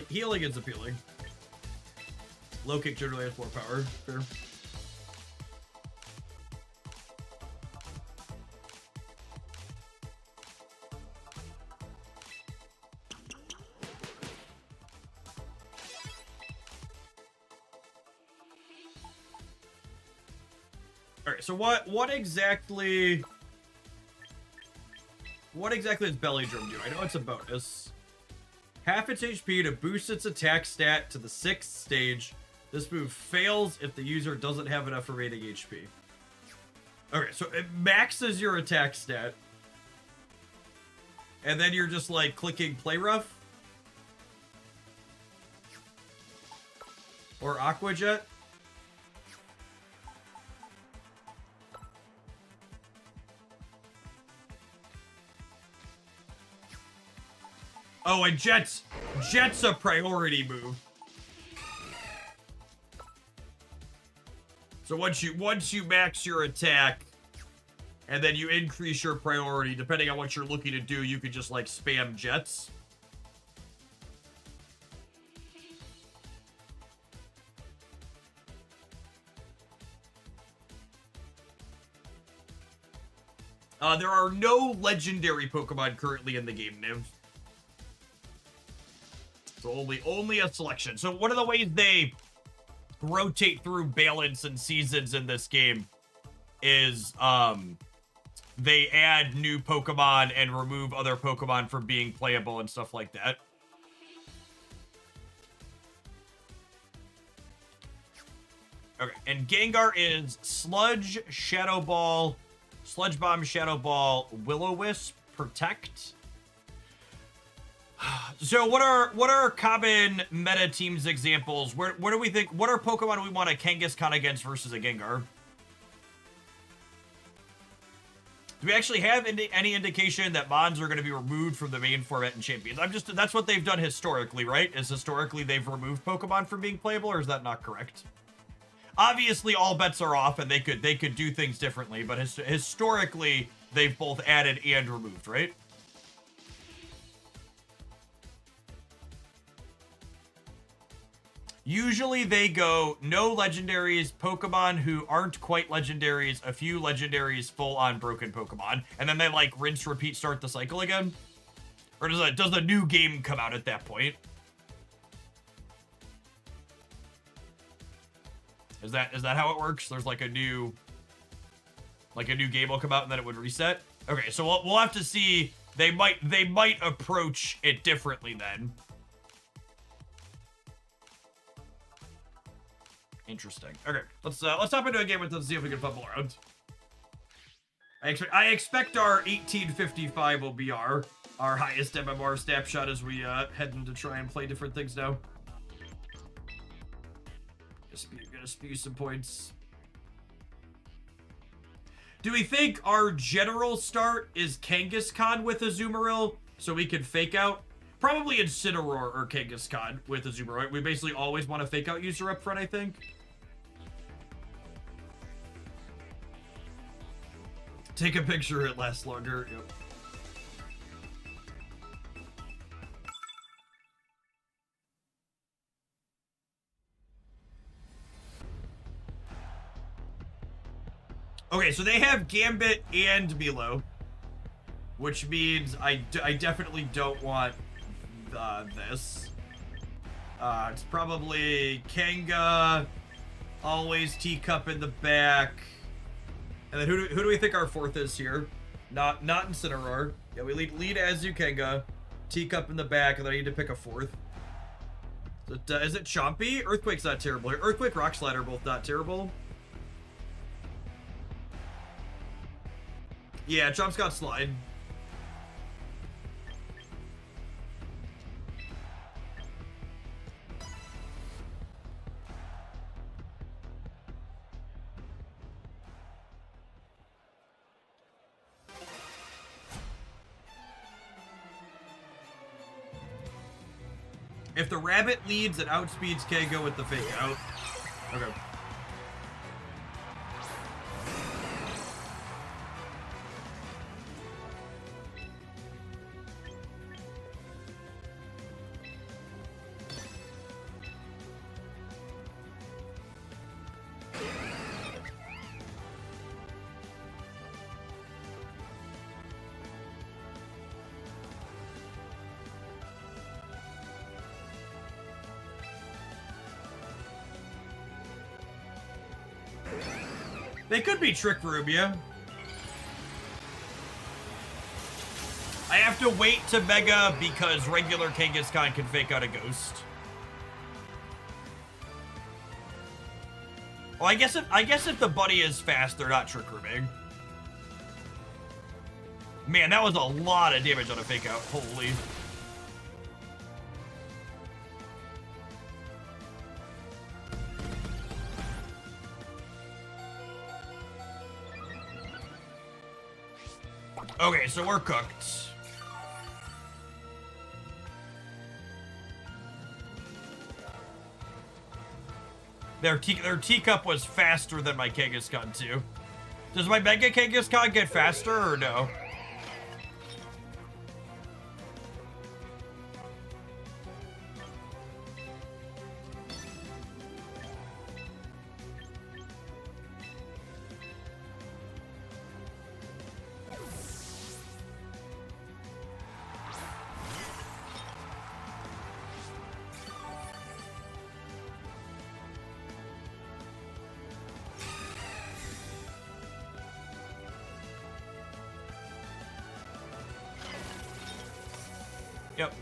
Healing is appealing. Low kick generally has more power. Fair. Alright, so what exactly does Belly Drum do? I know it's a bonus. Half its HP to boost its attack stat to the 6th stage. This move fails if the user doesn't have enough remaining HP. Okay, so it maxes your attack stat. And then you're just like clicking play rough. Or Aqua Jet. Oh, and Jet's a priority move. So once you max your attack, and then you increase your priority, depending on what you're looking to do, you could just like spam Jets. There are no legendary Pokemon currently in the game, Niv. So only a selection. So one of the ways they rotate through balance and seasons in this game is they add new Pokemon and remove other Pokemon from being playable and stuff like that. Okay, and Gengar is Sludge, Shadow Ball, Sludge Bomb, Shadow Ball, Will-O-Wisp, Protect. So what are common meta teams examples? Where do we think, what are Pokemon we want a Kangaskhan against versus a Gengar? Do we actually have any indication that Mons are going to be removed from the main format in Champions? That's what they've done historically, right? Is historically they've removed Pokemon from being playable, or is that not correct? Obviously, all bets are off, and they could do things differently, but historically, they've both added and removed, right? Usually they go no legendaries, Pokemon who aren't quite legendaries, a few legendaries, full-on broken Pokemon, and then they like rinse, repeat, start the cycle again? Or does a new game come out at that point? Is that how it works? There's like a new game will come out and then it would reset? Okay, so we'll have to see. They might approach it differently then. Interesting. Okay, let's hop into a game with them, see if we can fumble around. I expect our 1855 will be our highest MMR snapshot as we head in to try and play different things now. Gonna spew some points. Do we think our general start is Kangaskhan with Azumarill so we can fake out? Probably Incineroar or Kangaskhan with Azumarill. We basically always want to fake out user up front, I think. Take a picture, it lasts longer. Yep. Okay, so they have Gambit and Milo, which means I definitely don't want this. It's probably Kanga, always Teacup in the back. And then who do we think our fourth is here? Not Incineroar. Yeah, we lead as Kanga, Teacup in the back, and then I need to pick a fourth. Is it Chompy? Earthquake's not terrible here. Earthquake, Rock Slide are both not terrible. Yeah, Chomp's got Slide. If the rabbit leads, it outspeeds Kango with the fake out. Okay. They could be Trick Room, yeah. I have to wait to Mega because regular Kangaskhan can fake out a Ghost. Well, I guess if the buddy is fast, they're not Trick Rooming. Man, that was a lot of damage on a fake out. Holy. Okay, so we're cooked. Their teacup was faster than my Kangaskhan too. Does my Mega Kangaskhan get faster or no? Yep.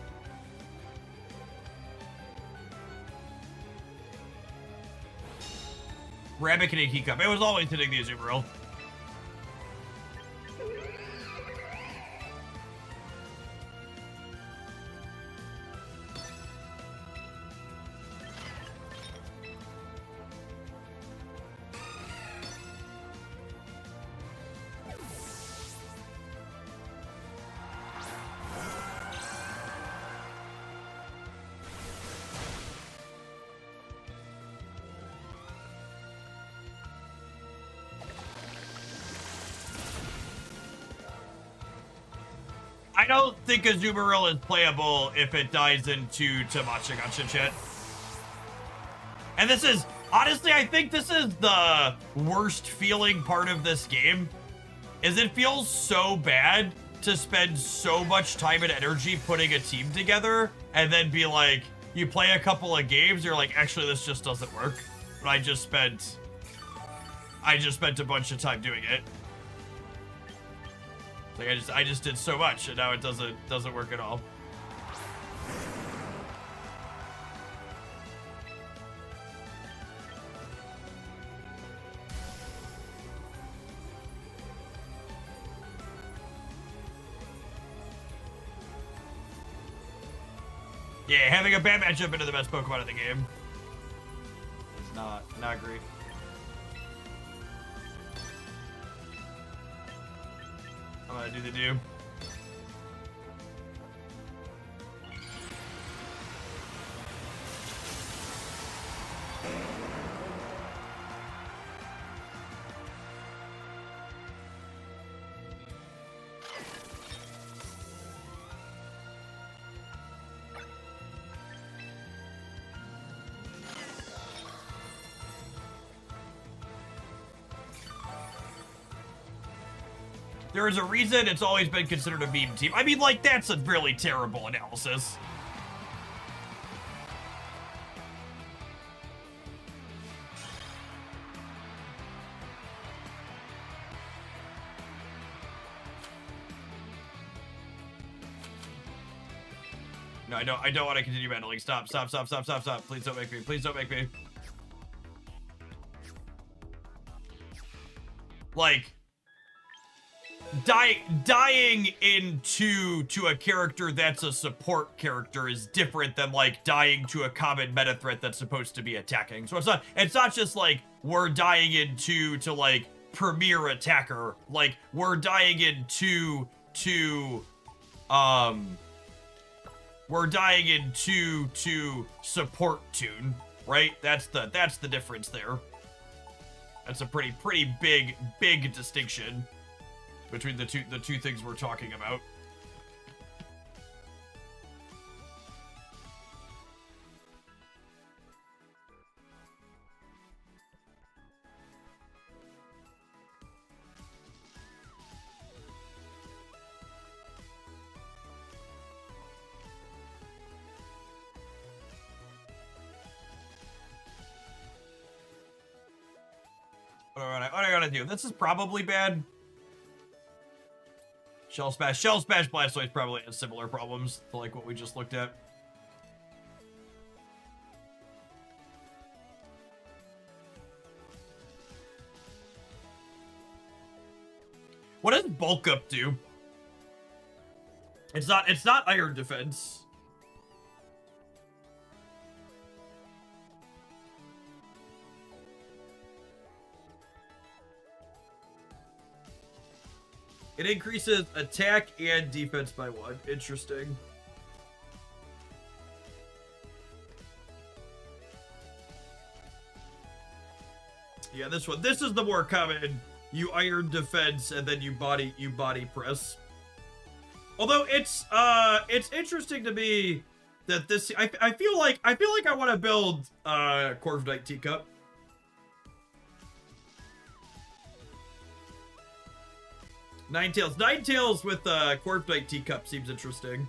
Rabbit can teacup. It was always hitting the Azumarill. I don't think Azumarill is playable if it dies into Tamagotchi shit. And this is, honestly, I think this is the worst feeling part of this game, is it feels so bad to spend so much time and energy putting a team together and then be like, you play a couple of games, you're like, actually, this just doesn't work. But I just spent a bunch of time doing it. Like I just did so much, and now it doesn't work at all. Yeah, having a bad matchup into the best Pokemon in the game. It's not great. I'm gonna do the do. There is a reason it's always been considered a meme team. I mean, like, that's a really terrible analysis. No, I don't want to continue battling. Stop. Please don't make me. Please don't make me. Like, dying into a character that's a support character is different than like dying to a common meta threat that's supposed to be attacking. So it's not just like we're dying into like premier attacker. Like we're dying into support tune, right? That's the difference there. That's a pretty big distinction between the two things we're talking about. What do I gotta do? This is probably bad. Shell Smash Blastoise probably has similar problems to like what we just looked at. What does Bulk Up do? It's not iron defense. It increases attack and defense by 1. Interesting. Yeah, this one. This is the more common. You iron defense and then you body press. Although it's interesting to me that this I feel like I want to build Corviknight Teacup. Ninetales with Corviknight Teacup seems interesting.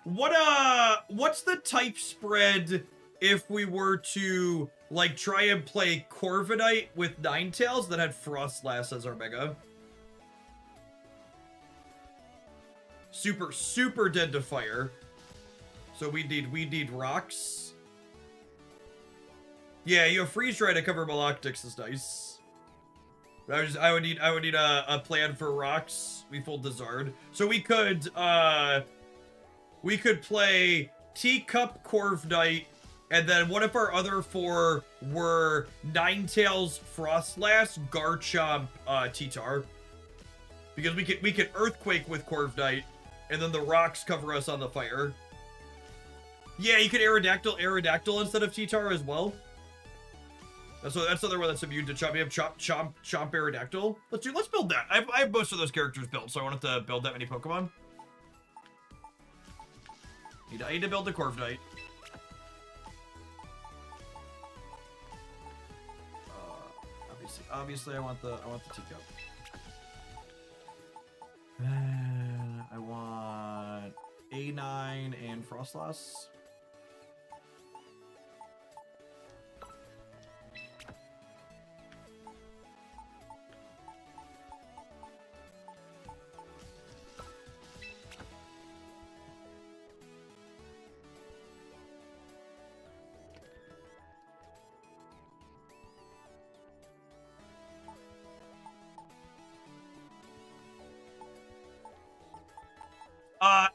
What's the type spread if we were to like try and play Corviknight with Ninetales that had Frostlass as our mega? Super dead to fire. So we need rocks. Yeah, you have freeze dry to cover Maloctix is nice. I would need a plan for rocks. We full Dizard. So we could play Teacup Corviknight, and then what if our other 4 were Ninetales, Frostlass, Garchomp, T-Tar? Because we could Earthquake with Corviknight, and then the rocks cover us on the fire. Yeah, you could Aerodactyl instead of T-Tar as well. That's another one that's immune to Chomp. You have Chomp Aerodactyl. Let's build that. I have most of those characters built, so I wanted to build that many Pokemon. I need to build the Corviknight. Obviously, I want the Teacup. I want A9 and Frostlass.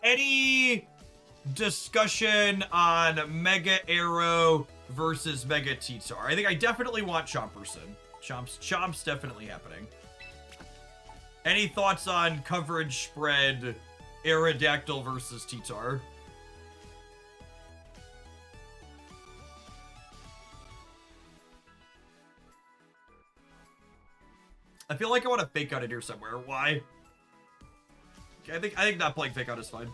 Any discussion on Mega Arrow versus Mega T-Tar? I think I definitely want Chomperson. Chomp's definitely happening. Any thoughts on coverage spread Aerodactyl versus T-Tar? I feel like I want to fake out it here somewhere. Why? I think not playing fake out is fine.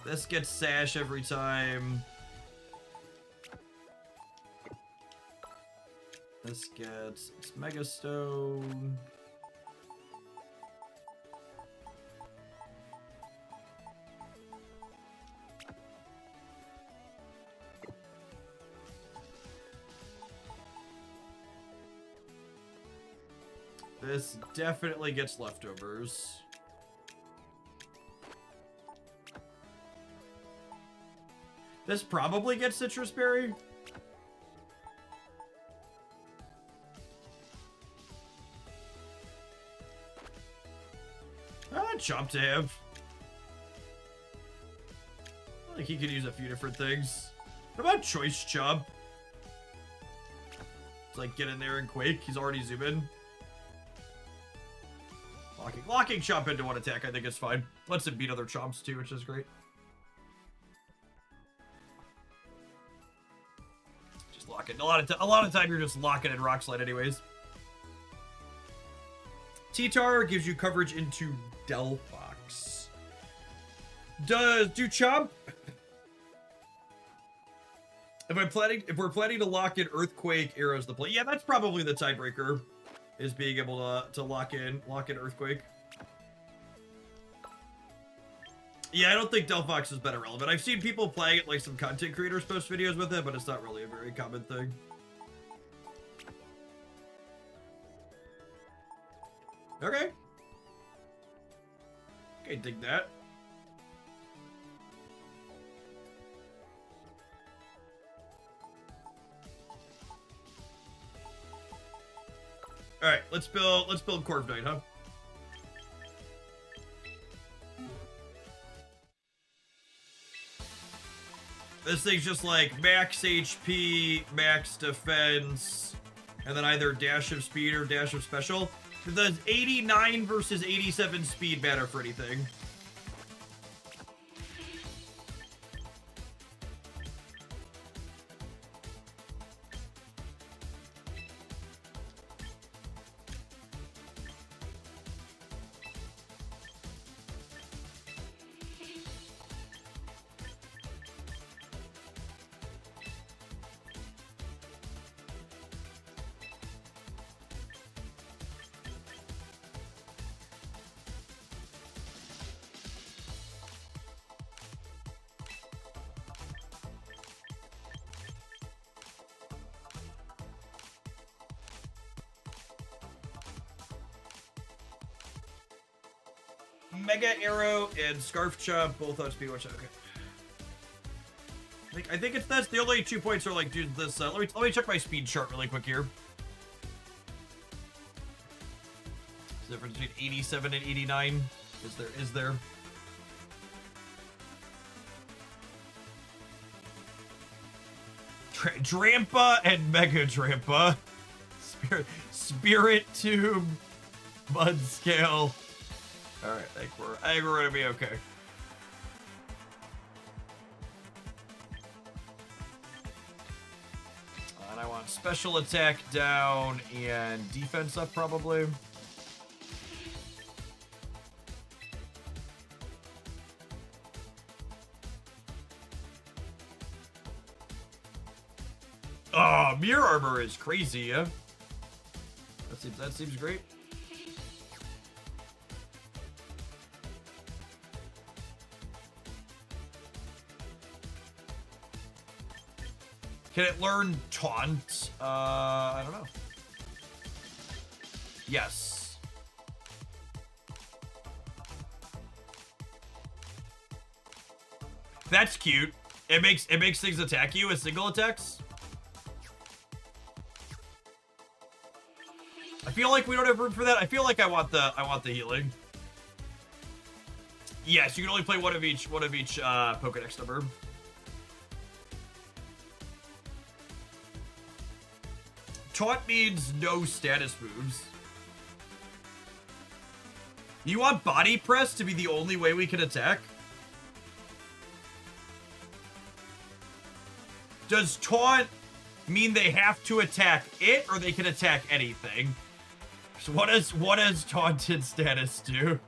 This gets Sash every time. This gets Mega Stone. This definitely gets leftovers. This probably gets Citrus Berry. Chomp to have. I think he could use a few different things. What about Choice Chomp? It's like get in there and Quake. He's already zooming. Locking Chomp into one attack, I think is fine. Lets him beat other Chomps too, which is great. Just lock it. A lot of time you're just locking in Rock Slide anyways. T-Tar gives you coverage into Delphox. Do Chomp? If we're planning to lock in Earthquake, Arrows the play. Yeah, that's probably the tiebreaker. Is being able to lock in Earthquake. Yeah, I don't think Delphox has been irrelevant. I've seen people playing it, like some content creators post videos with it, but it's not really a very common thing. Okay. Okay, dig that. All right, let's build Corv Knight, huh? This thing's just like max HP, max defense, and then either dash of speed or dash of special. Does 89 versus 87 speed matter for anything? Mega Arrow and Scarf Chop both outspeed one shot. Okay. I think that's the only 2 points are like, dude, this. Let me check my speed chart really quick here. The difference between 87 and 89. Is there? Drampa and Mega Drampa. Spirit Tube. Mud Scale. Alright, I think we're gonna be okay. And I want special attack down and defense up probably. Oh, mirror armor is crazy, yeah? That seems great. Can it learn taunt? I don't know. Yes. That's cute. It makes things attack you as single attacks. I feel like we don't have room for that. I feel like I want the healing. Yes, you can only play one of each Pokédex number. Taunt means no status moves. You want body press to be the only way we can attack? Does taunt mean they have to attack it or they can attack anything? So what does taunted status do?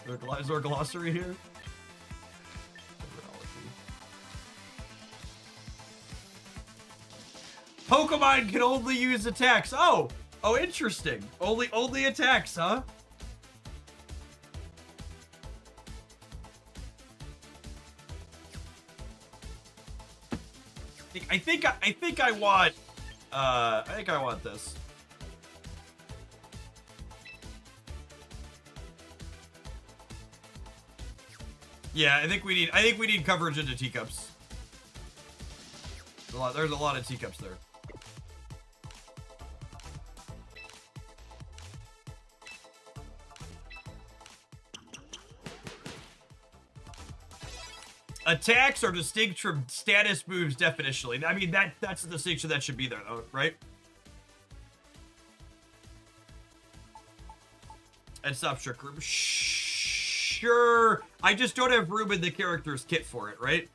Is there a glossary here? Pokemon can only use attacks. Oh, interesting. Only attacks, huh? I think I want this. Yeah, I think we need coverage into teacups. There's a lot of teacups there. Attacks are distinct from status moves definitionally. I mean, that's the distinction that should be there, though, right? And stop trick room. Sure. I just don't have room in the character's kit for it, right?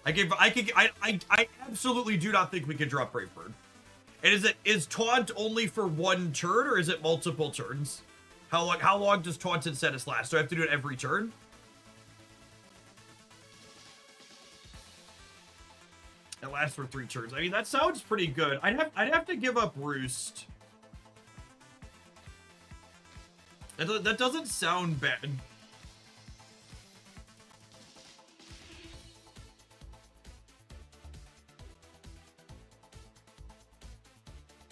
I absolutely do not think we can drop Brave Bird. And is taunt only for one turn or is it multiple turns? How long does taunted status last? Do I have to do it every turn? It lasts for 3 turns. I mean, that sounds pretty good. I'd have to give up Roost. That doesn't sound bad.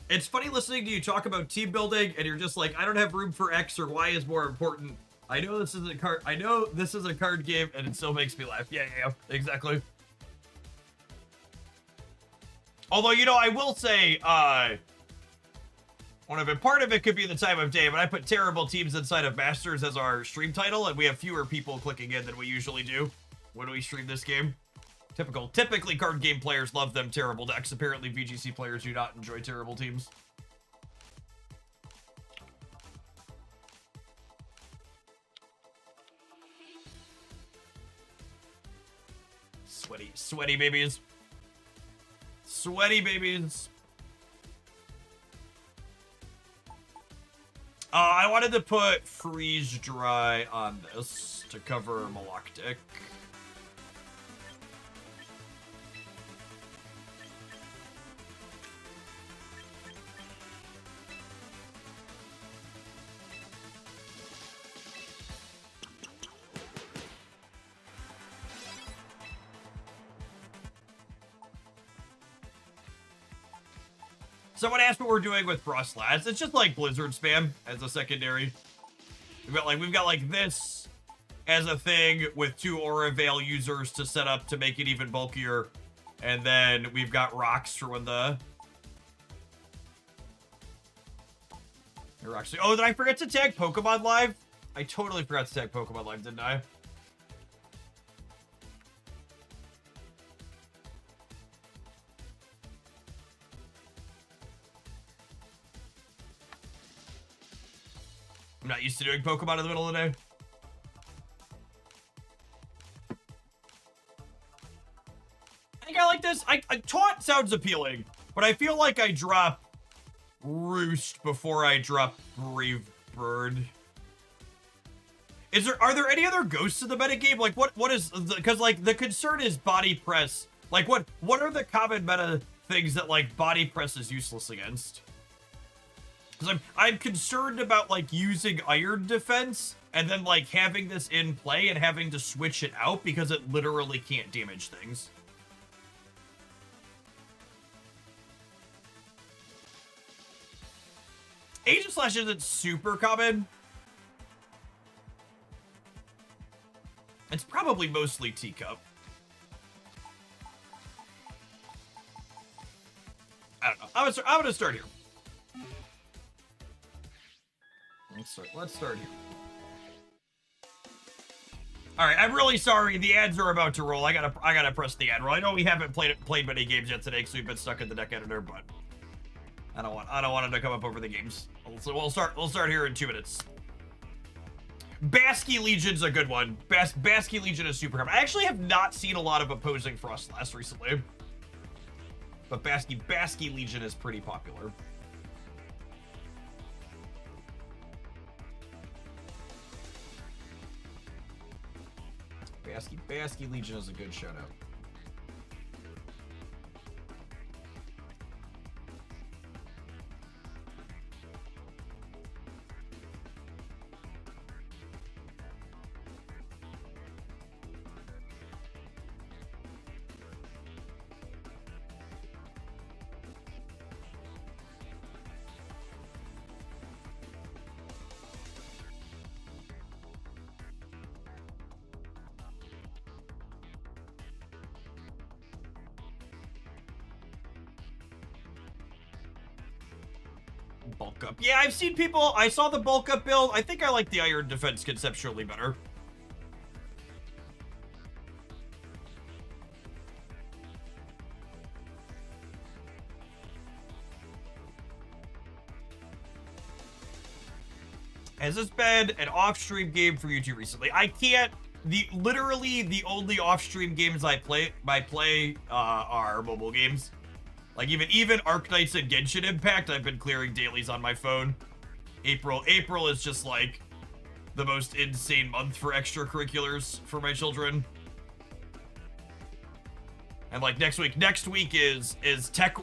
It's funny listening to you talk about team building and you're just like, I don't have room for X or Y is more important. I know this is a card game and it still makes me laugh. Yeah, exactly. Although, you know, I will say, One of it, part of it could be the time of day, but I put terrible teams inside of Masters as our stream title, and we have fewer people clicking in than we usually do when we stream this game. Typically card game players love them terrible decks. Apparently VGC players do not enjoy terrible teams. Sweaty babies. Sweaty babies. I wanted to put freeze dry on this to cover Maloctic. Someone asked what we're doing with Frost Lats. It's just like Blizzard spam as a secondary. We've got like this as a thing with 2 Aura Veil users to set up to make it even bulkier. And then we've got rocks for when the... Oh, did I forget to tag Pokemon Live? I totally forgot to tag Pokemon Live, didn't I? I'm not used to doing Pokemon in the middle of the day. I think I like this. Taunt sounds appealing, but I feel like I drop Roost before I drop Brave Bird. Are there any other ghosts in the metagame? Like what is because like the concern is body press. Like what are the common meta things that like body press is useless against? Because I'm concerned about like using Iron Defense and then like having this in play and having to switch it out because it literally can't damage things. Aegislash isn't super common. It's probably mostly Teacup. I don't know. I'm gonna start here. Let's start here. All right, I'm really sorry. The ads are about to roll. I gotta press the ad roll. I know we haven't played many games yet today because we've been stuck in the deck editor, but I don't want it to come up over the games. So we'll start here in 2 minutes. Basky Legion's a good one. Basky Legion is super common. I actually have not seen a lot of opposing Frostlass recently, but Basky Legion is pretty popular. Basky Legion is a good shout out. Bulk up. Yeah, I've seen people. I saw the bulk up build. I think I like the Iron Defense conceptually better. Has this been an off-stream game for you two recently? I can't. Literally the only off-stream games I play are mobile games. Like even Archetypes and Genshin Impact, I've been clearing dailies on my phone. April is just like the most insane month for extracurriculars for my children. And like next week is tech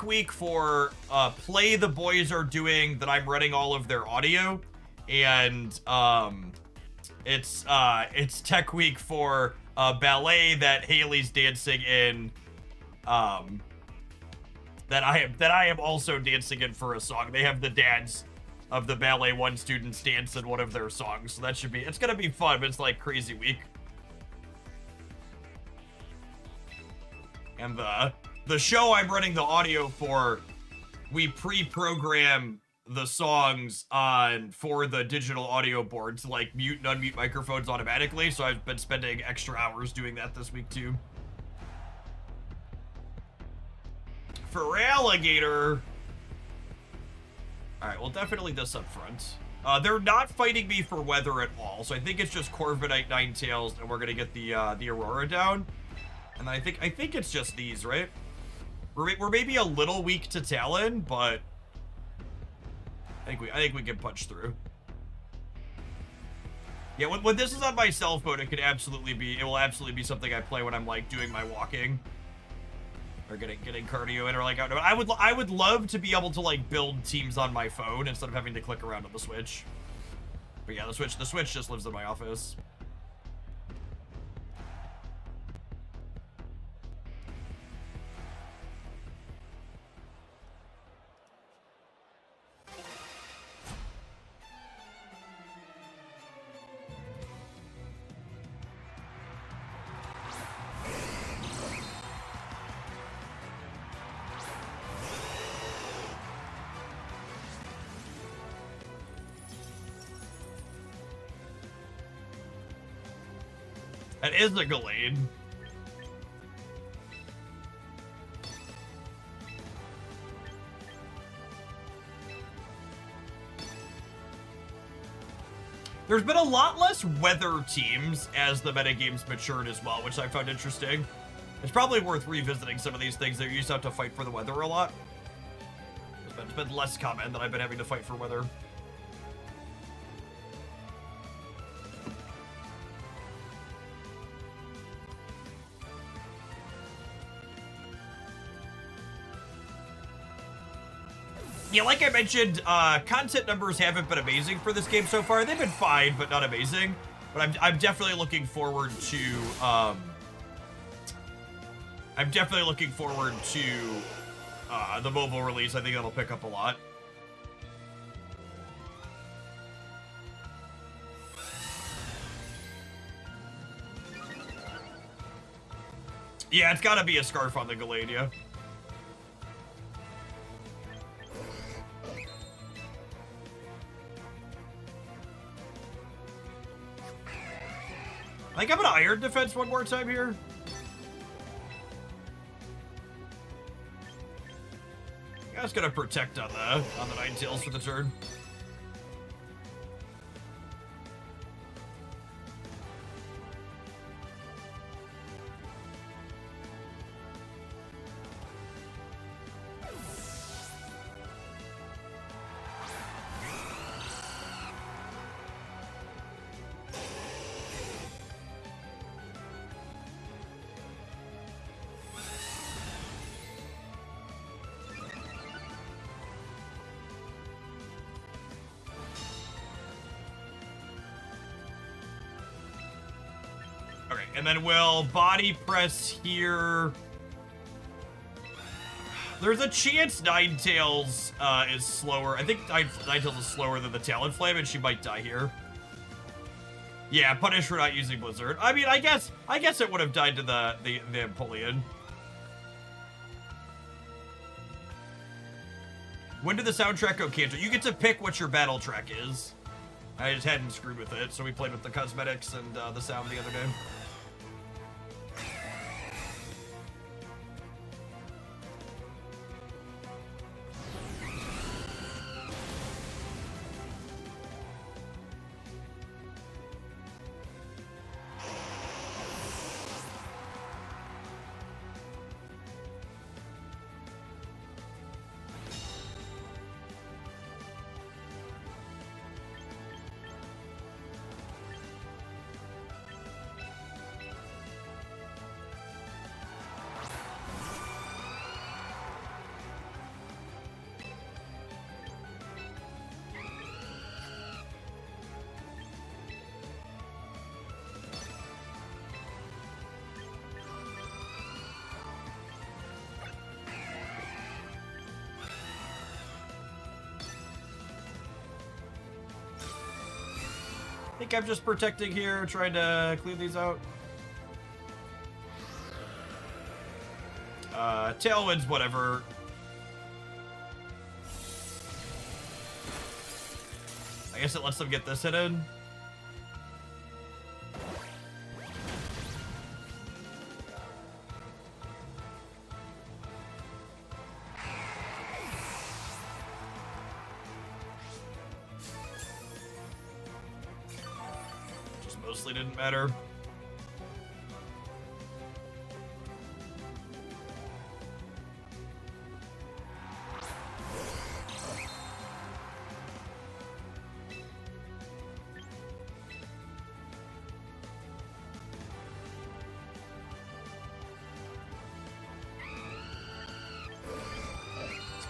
week for play the boys are doing that. I'm running all of their audio, and it's tech week for ballet that Haley's dancing in. That I am also dancing in for a song. They have the dads of the Ballet 1 students dance in one of their songs, so it's gonna be fun, but it's like crazy week. And the show I'm running the audio for we pre-program the songs on for the digital audio board to like mute and unmute microphones automatically. So I've been spending extra hours doing that this week too. For alligator. All right, well, definitely this up front. They're not fighting me for weather at all, so I think it's just Corviknight, Ninetales, and we're gonna get the Aurora down. And I think it's just these, right? We're maybe a little weak to Talon, but I think we can punch through. Yeah, when this is on my cell phone, it will absolutely be something I play when I'm like doing my walking or getting cardio in or like out. I would love to be able to like build teams on my phone instead of having to click around on the Switch. But yeah, the Switch just lives in my office. That is a Gallade. There's been a lot less weather teams as the metagame's matured as well, which I found interesting. It's probably worth revisiting some of these things that you used to have to fight for the weather a lot. It's been less common that I've been having to fight for weather. Yeah, like I mentioned, content numbers haven't been amazing for this game so far. They've been fine, but not amazing. But I'm definitely looking forward to the mobile release. I think that'll pick up a lot. Yeah, it's gotta be a scarf on the Gallade. I think I'm gonna Iron Defense one more time here. I was gonna protect on the Ninetales for the turn. And then we'll body press here. There's a chance Ninetales is slower. I think Ninetales is slower than the Talonflame, and she might die here. Yeah, punish for not using Blizzard. I mean, I guess it would have died to the Empoleon. When did the soundtrack go cancer? You get to pick what your battle track is. I just hadn't screwed with it, so we played with the cosmetics and the sound the other day. I think I'm just protecting here, trying to clear these out. Tailwinds, whatever. I guess it lets them get this hit in. Just mostly didn't matter.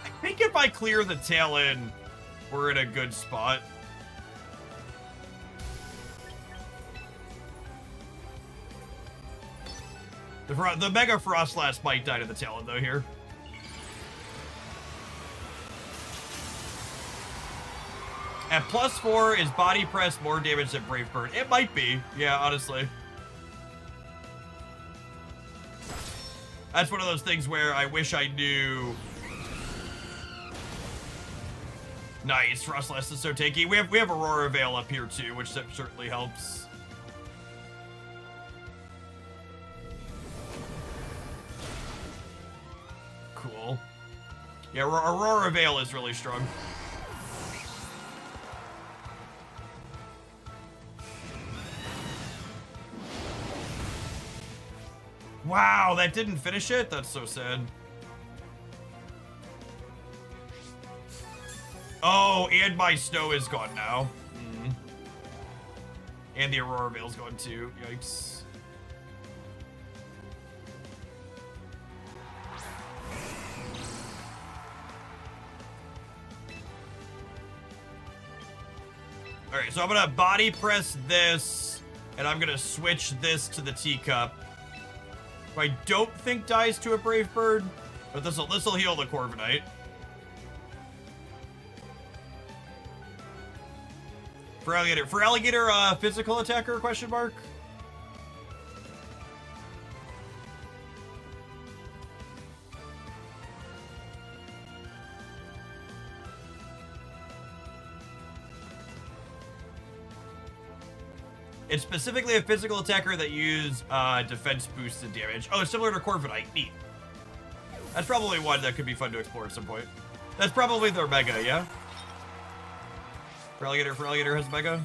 I think if I clear the tail end, we're in a good spot. The Mega Frostlass might die to the tail end, though, here. At +4, is Body Press more damage than Brave Bird? It might be. Yeah, honestly. That's one of those things where I wish I knew. Nice, Frostlass is so tanky. We have Aurora Veil up here too, which certainly helps. Cool. Yeah, Aurora Veil is really strong. Wow, that didn't finish it? That's so sad. Oh, and my snow is gone now. And the Aurora Veil's gone too. Yikes. Alright, so I'm gonna body press this, and I'm gonna switch this to the teacup. Who I don't think dies to a Brave Bird, but this'll heal the Corviknight. For alligator, physical attacker, question mark? It's specifically a physical attacker that use defense boosts and damage. Oh, it's similar to Corviknight. Neat. That's probably one that could be fun to explore at some point. That's probably their Mega, yeah? For alligator has Mega?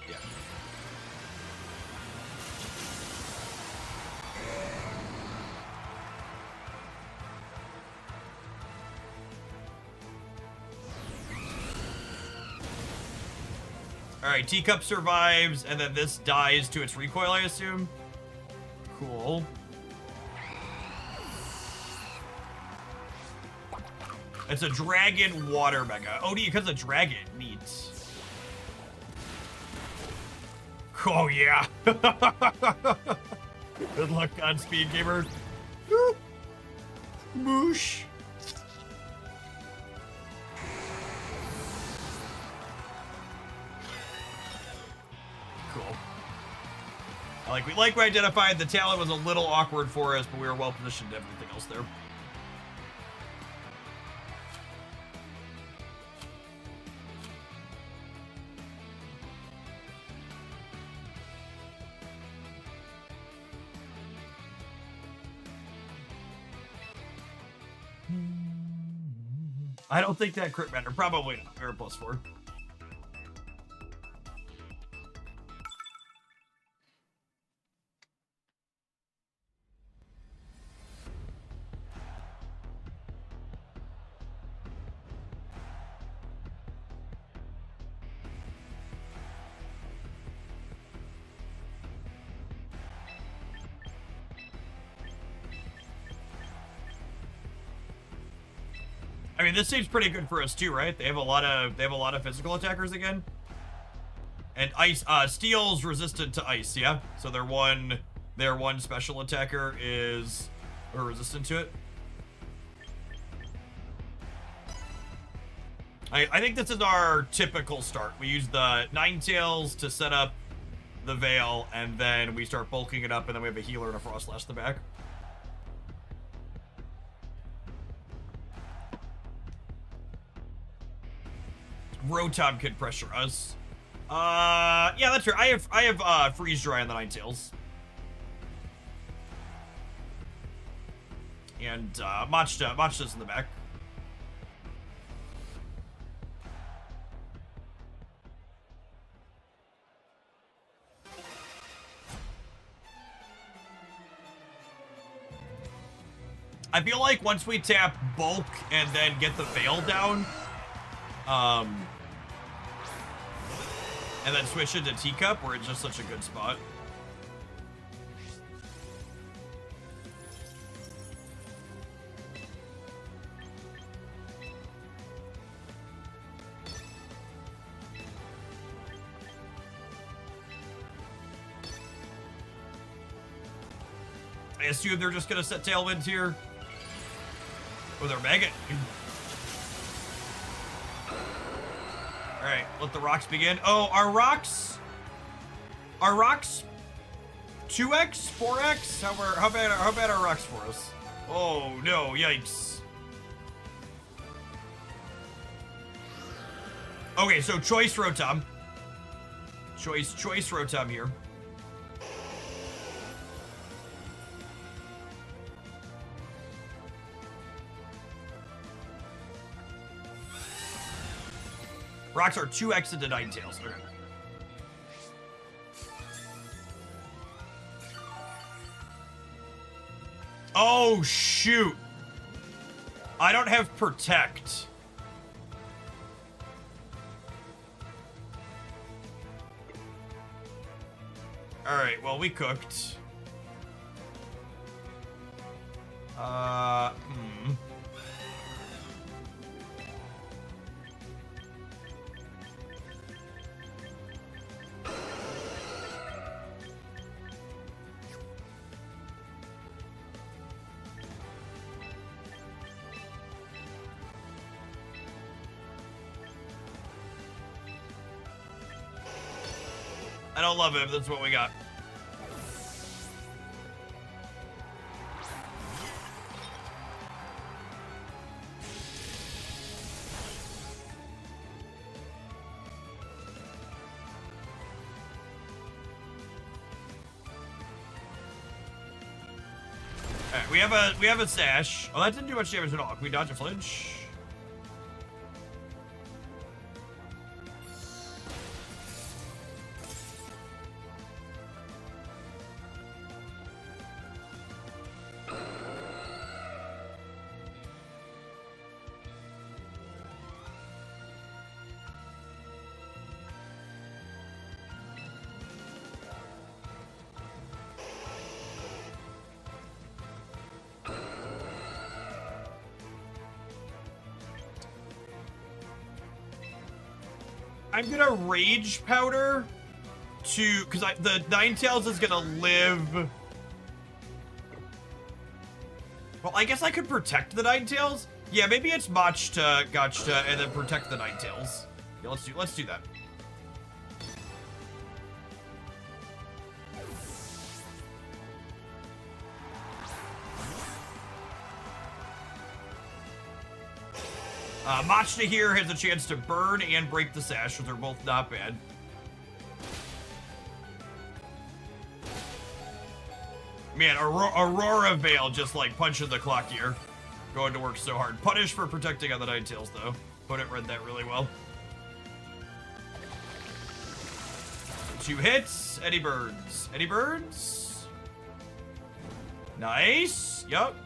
Yeah. Alright, Teacup survives, and then this dies to its recoil, I assume. Cool. It's a dragon water Mega. Oh, because of dragon. Neat. Oh, yeah. Good luck, Godspeed, gamer. Moosh. Cool. We identified the talent was a little awkward for us, but we were well positioned to everything else there. I don't think that crit matter. Probably not. Or +4. I mean, this seems pretty good for us too, right? They have a lot of physical attackers again. And ice steel's resistant to ice, yeah? So their one special attacker is resistant to it. I think this is our typical start. We use the Ninetales to set up the Veil, and then we start bulking it up, and then we have a healer and a Frostlass in the back. Rotom could pressure us. Yeah, that's true. I have freeze dry on the Ninetales. And Machta's in the back. I feel like once we tap bulk and then get the veil down, and then switch into teacup, we're in just such a good spot. I assume they're just gonna set tailwinds here. Oh, they're mega. Alright, let the rocks begin. Oh, are rocks 2x? 4x? How bad are rocks for us? Oh no, yikes. Okay, so choice Rotom. Choice Rotom here. Rocks are 2x into Ninetales. Okay. Oh, shoot. I don't have Protect. Alright, well, we cooked. I don't love him. That's what we got. Alright, we have a sash. Oh, that didn't do much damage at all. Can we dodge a flinch? I'm gonna Rage Powder to, because the Ninetales is gonna live. Well, I guess I could protect the Ninetales. Yeah, maybe it's Machta, Gotcha, and then protect the Ninetales. Yeah, let's do that. Machta here has a chance to burn and break the sash, so they're both not bad. Man, Aurora Veil just like punching the clock here. Going to work so hard. Punish for protecting on the Ninetales though. Opponent read that really well. 2 hits. Eddie Birds. Eddie Birds. Nice. Yup.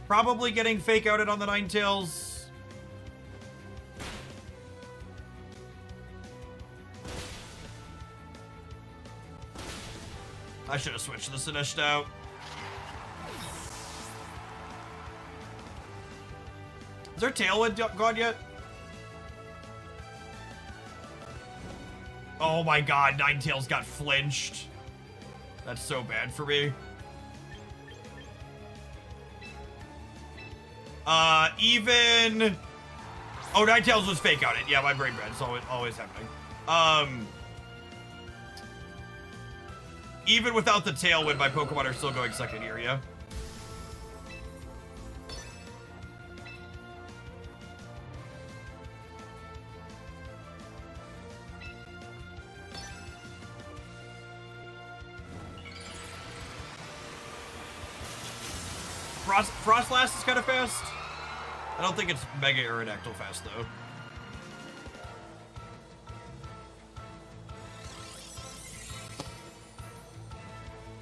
Probably getting fake outed on the Ninetales. I should have switched the Sinisthe out. Is there Tailwind gone yet? Oh my god, Ninetales got flinched. That's so bad for me. Even... Oh, Ninetales was fake out it. Yeah, my brain bad. It's always happening. Even without the Tailwind, my Pokemon are still going second here, yeah? Frostlass is kind of fast. I don't think it's Mega Aerodactyl fast, though.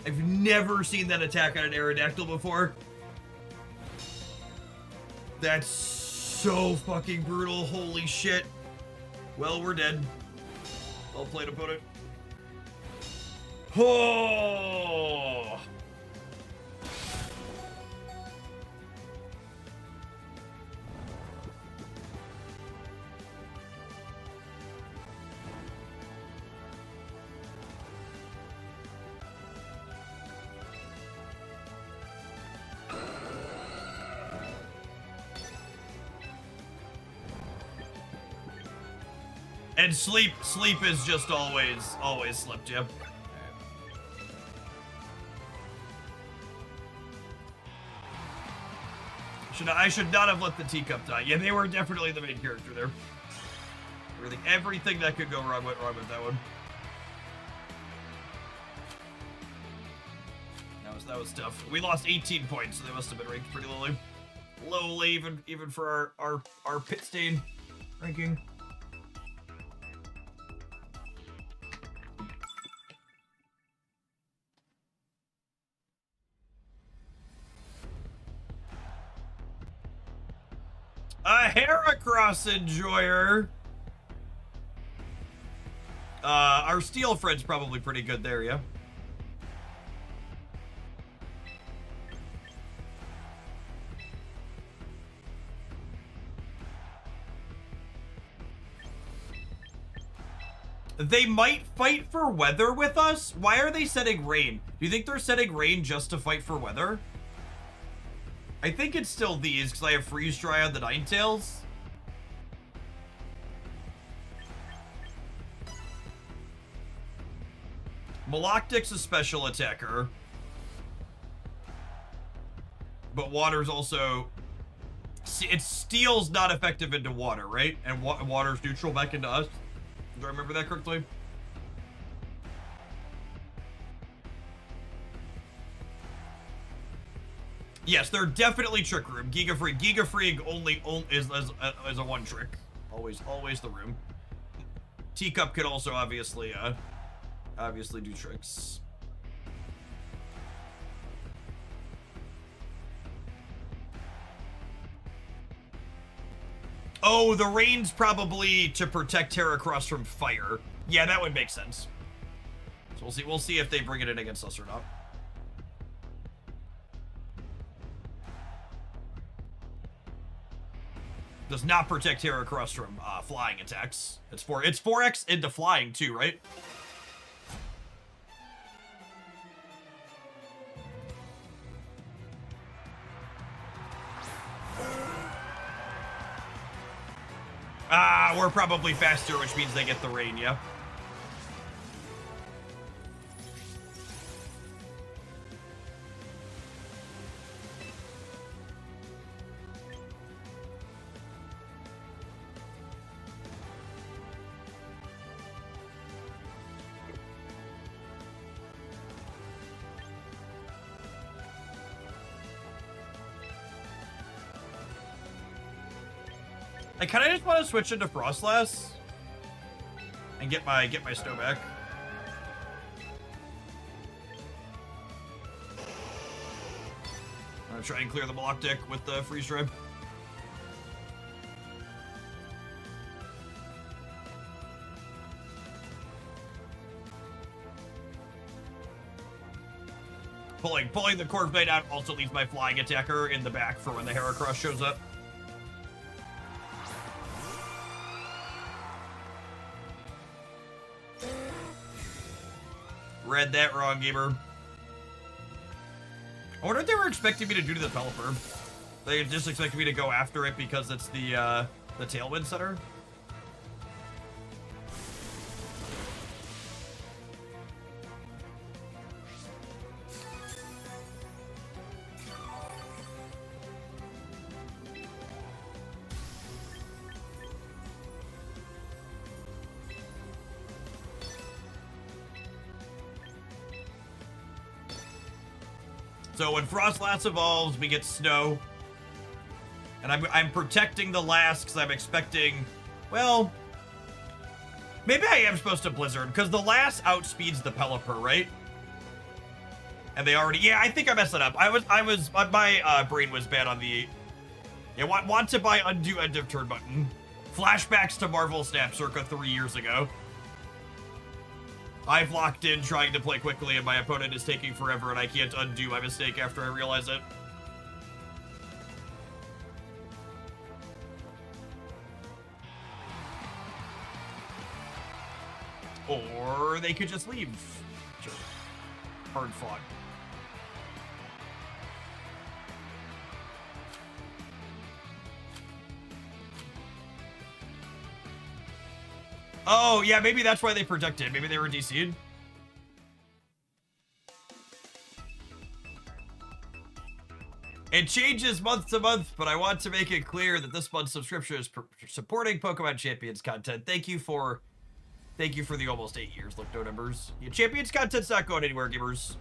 I've never seen that attack on an Aerodactyl before. That's so fucking brutal. Holy shit. Well, we're dead. Well played, opponent. Oh! And sleep is just always slept, yeah. I should not have let the teacup die. Yeah, they were definitely the main character there. Everything that could go wrong went wrong with that one. That was tough. We lost 18 points, so they must have been ranked pretty lowly. Lowly, even for our pit stain ranking. A Heracross enjoyer. Our Steel friend's probably pretty good there, yeah? They might fight for weather with us? Why are they setting rain? Do you think they're setting rain just to fight for weather? I think it's still these, because I have Freeze Dry on the Ninetales. Maloctic's a special attacker. But water's also... It's Steel's not effective into water, right? And water's neutral back into us. Do I remember that correctly? Yes, they're definitely Trick Room. Giga Freak only is a one trick. Always the room. Teacup could also obviously do tricks. Oh, the rain's probably to protect Heracross from fire. Yeah, that would make sense. So we'll see if they bring it in against us or not. Does not protect Heracross from flying attacks. It's 4x into flying too, right? We're probably faster, which means they get the rain, yeah? I kind of just want to switch into Frostlass and get my snow back. I'm gonna try and clear the block deck with the freeze dry. Pulling the Corviknight out also leaves my flying attacker in the back for when the Heracross shows up. read that wrong, gamer. I wonder what they were expecting me to do to the developer. They just expected me to go after it because it's the Tailwind Center. So when Frost last evolves, we get snow. And I'm protecting the last because I'm expecting, well, maybe I am supposed to Blizzard because the last outspeeds the Pelipper, right? And they already, yeah, I think I messed it up. My brain was bad on the, yeah, want to buy undo end of turn button. Flashbacks to Marvel Snap circa 3 years ago. I've locked in trying to play quickly and my opponent is taking forever and I can't undo my mistake after I realize it. Or they could just leave. Sure. Hard fought. Oh, yeah, maybe that's why they protected. Maybe they were DC'd. It changes month to month, but I want to make it clear that this month's subscription is supporting Pokemon Champions content. Thank you for the almost 8 years. Look, no numbers. Yeah, Champions content's not going anywhere, gamers.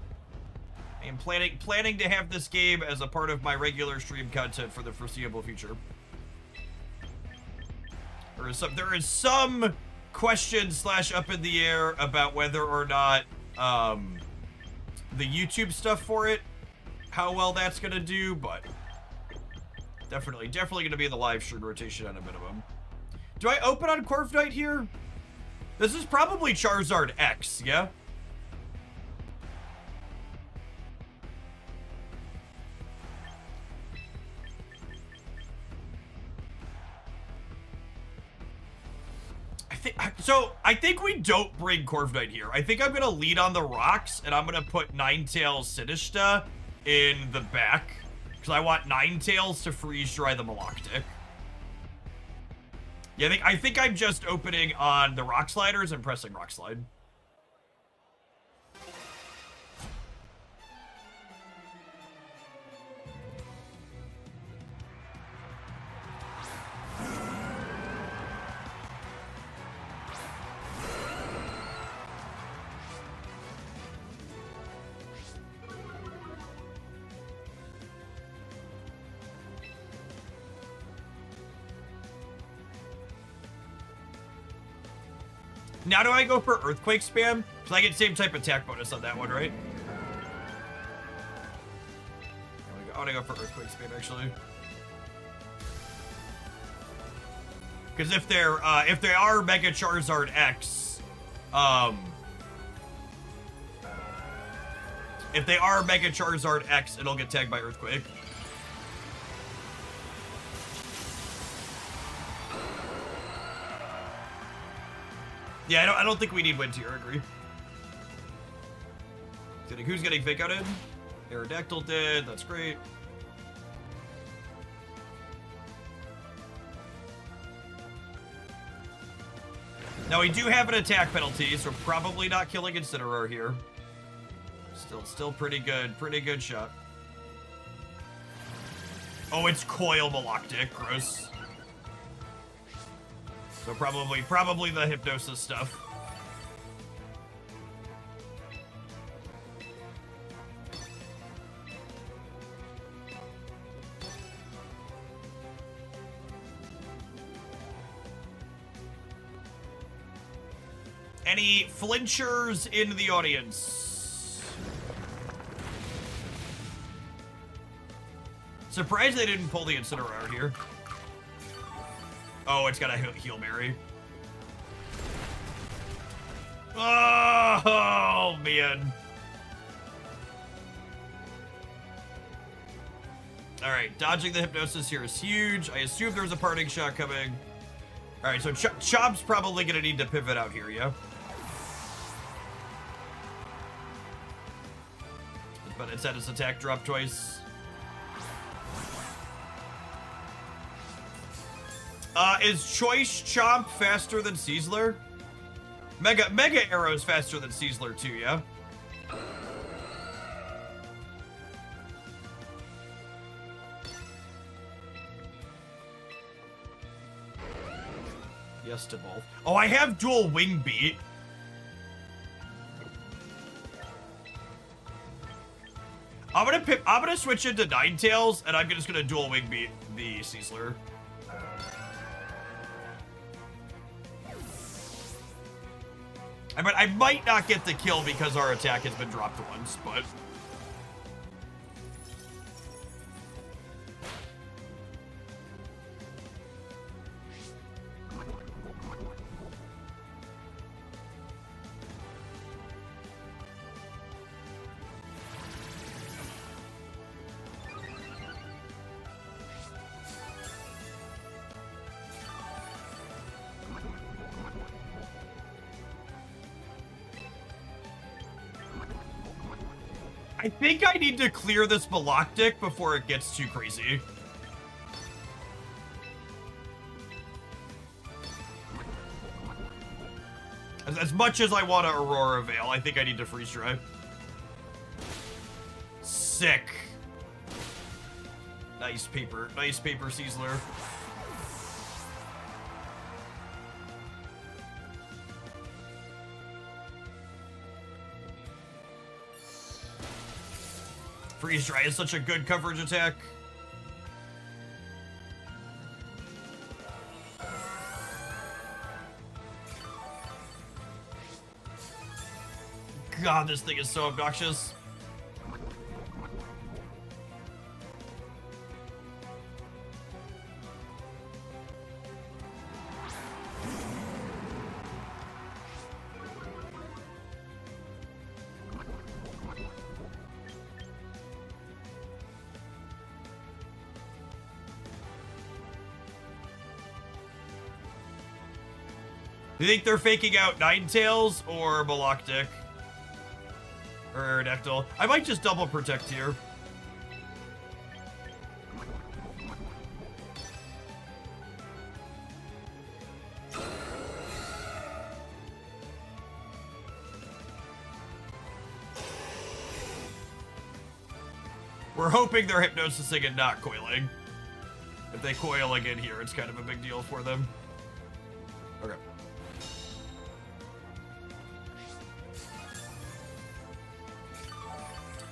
I am planning to have this game as a part of my regular stream content for the foreseeable future. There is some question / up in the air about whether or not the YouTube stuff for it, how well that's gonna do, but definitely gonna be in the live stream rotation at a minimum. Do I open on Corviknight here? This is probably Charizard X, yeah? I think we don't bring Corviknight here. I think I'm gonna lead on the rocks, and I'm gonna put Ninetales Sinistcha in the back, because I want Ninetales to freeze dry the Maloctic. Yeah, I think I'm just opening on the Rock Sliders and pressing Rock Slide. Now do I go for Earthquake spam? So I get same type attack bonus on that one, right? I want to go for Earthquake spam, actually. Because if they are Mega Charizard X, if they are Mega Charizard X, it'll get tagged by Earthquake. Yeah, I don't think we need Wind Tier, I agree. Who's getting Fake Out in? Aerodactyl did, that's great. Now we do have an attack penalty, so probably not killing Incineroar here. Still pretty good shot. Oh, it's Coil Maloctic, gross. So probably the Hypnosis stuff. Any flinchers in the audience? Surprised they didn't pull the Incineroar here. Oh, it's got a Heal Mary. Oh, man. Alright, dodging the Hypnosis here is huge. I assume there's a parting shot coming. Alright, so Chop's probably going to need to pivot out here, yeah? but it's had its attack drop twice. Is Choice Chomp faster than Sizzler? Mega Arrow's faster than Sizzler too, yeah? Yes to both. Oh, I have dual wing beat. I'm gonna switch into Ninetales, and I'm just gonna dual wing beat the Sizzler. I might not get the kill because our attack has been dropped once, but... I think I need to clear this Maloctic before it gets too crazy. As much as I want to Aurora Veil, I think I need to freeze dry. Sick. Nice paper Sizzler. Freeze dry is such a good coverage attack. God, this thing is so obnoxious. Do you think they're faking out Ninetales or Maloctic? Or Aerodactyl? I might just double protect here. We're hoping they're hypnosising and not coiling. If they coil again here, it's kind of a big deal for them. Okay.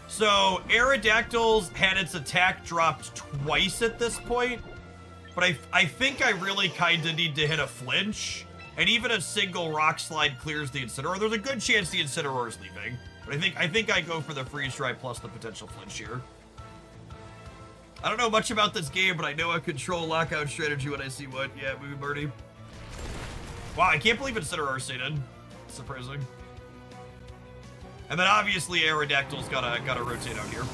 So, Aerodactyl's had its attack dropped twice at this point, but I think I really kind of need to hit a flinch, and even a single Rock Slide clears the Incineroar. There's a good chance the Incineroar is leaving, but I think I go for the Freeze Dry plus the potential flinch here. I don't know much about this game, but I know I control lockout strategy when I see one. Yeah, Movie Birdie. Wow, I can't believe Incineroar stayed in. Surprising. And then obviously Aerodactyl's gotta rotate out here.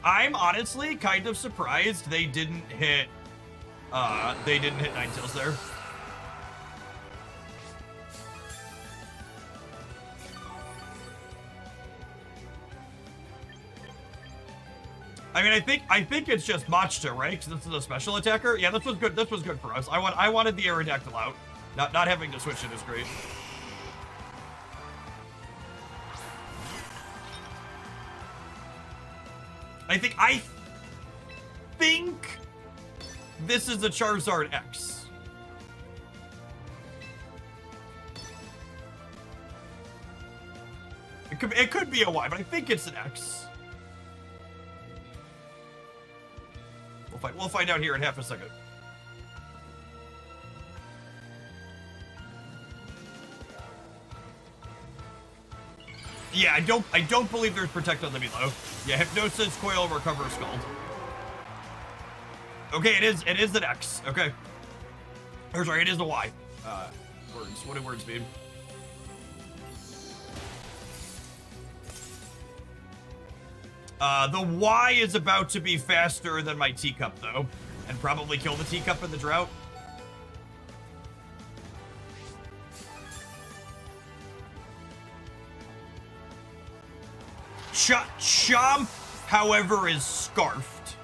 I'm honestly kind of surprised they didn't hit Ninetales there. I mean, I think it's just Machta, right? Because this is a special attacker. Yeah, this was good. This was good for us. I wanted the Aerodactyl out. Not having to switch it is great. I think this is a Charizard X. It could be a Y, but I think it's an X. We'll find out here in half a second. Yeah, I don't believe there's Protect on the below. Yeah, Hypnosis, Coil, Recover, Scald. Okay, it is an X. Okay. Or sorry, it is a Y. Words. What do words mean? The Y is about to be faster than my teacup, though, and probably kill the teacup in the drought. Chomp, however, is scarfed.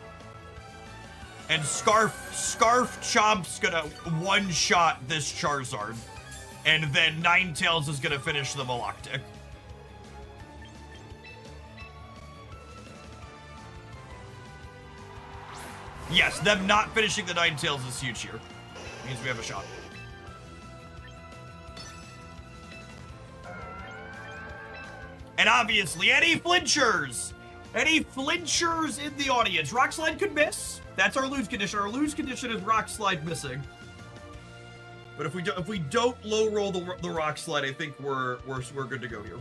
And Scarf Chomp's gonna one-shot this Charizard. And then Ninetales is gonna finish the Maloctic. Yes, them not finishing the Ninetales is huge here. Means we have a shot. And obviously, any flinchers! Any flinchers in the audience? Rock Slide could miss. That's our lose condition. Our lose condition is Rock Slide missing. But if we don't low roll the Rock Slide, I think we're good to go here.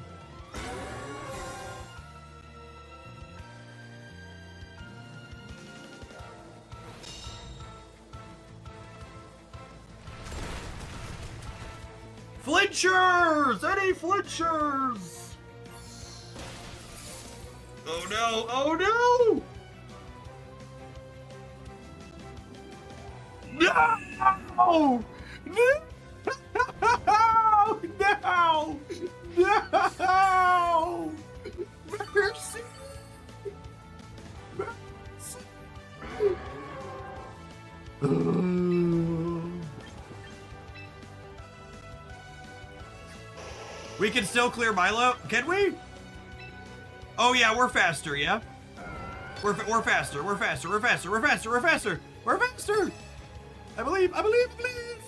Flinchers! Any flinchers? Oh no! Oh no! No! No! No! No! Mercy! We can still clear Milo? Can we? Oh yeah, we're faster, yeah? We're faster, we're faster, we're faster, we're faster, we're faster, we're faster! I believe, I believe, I believe!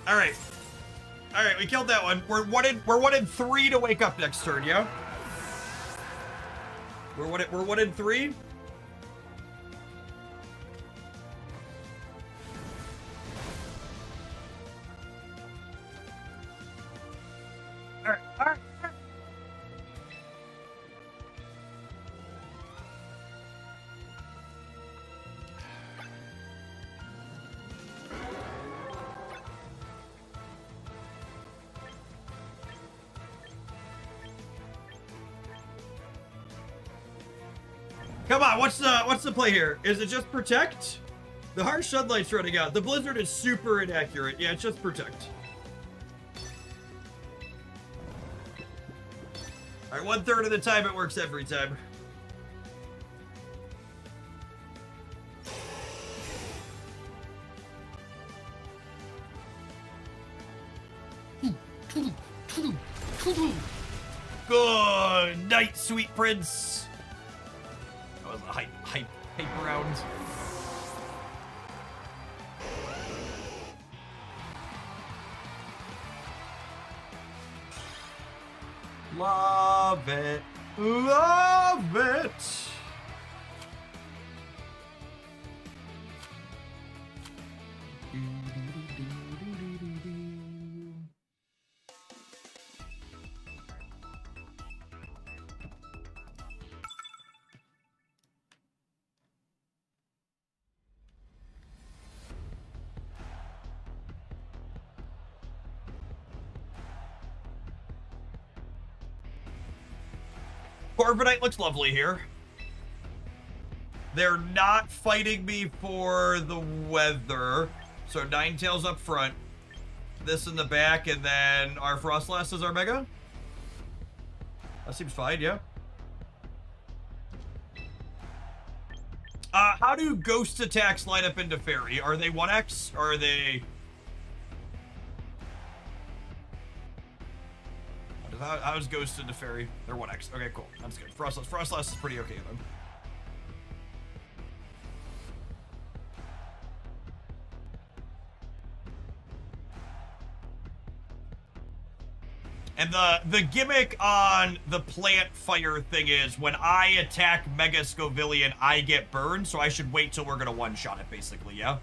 Alright. Alright, we killed that one. We're one in 3 to wake up next turn, yeah? We're one in 3? Alright. Come on, what's the play here? Is it just protect? The harsh sunlight's running out. The blizzard is super inaccurate. Yeah, it's just protect. Alright, 1/3 of the time it works every time. Good night, sweet prince. That was a hype round. Love it. Love it. Corviknight looks lovely here. They're not fighting me for the weather. So Ninetales up front. This in the back, and then our Frostlass is our Mega. That seems fine, yeah. How do ghost attacks line up into Fairy? Are they 1x, or are they... How is Ghost into Fairy? They're 1x. Okay, cool. That's good. Frostlass is pretty okay then. And the gimmick on the plant fire thing is when I attack Mega Scovillian, I get burned, so I should wait till we're gonna one-shot it, basically, yeah?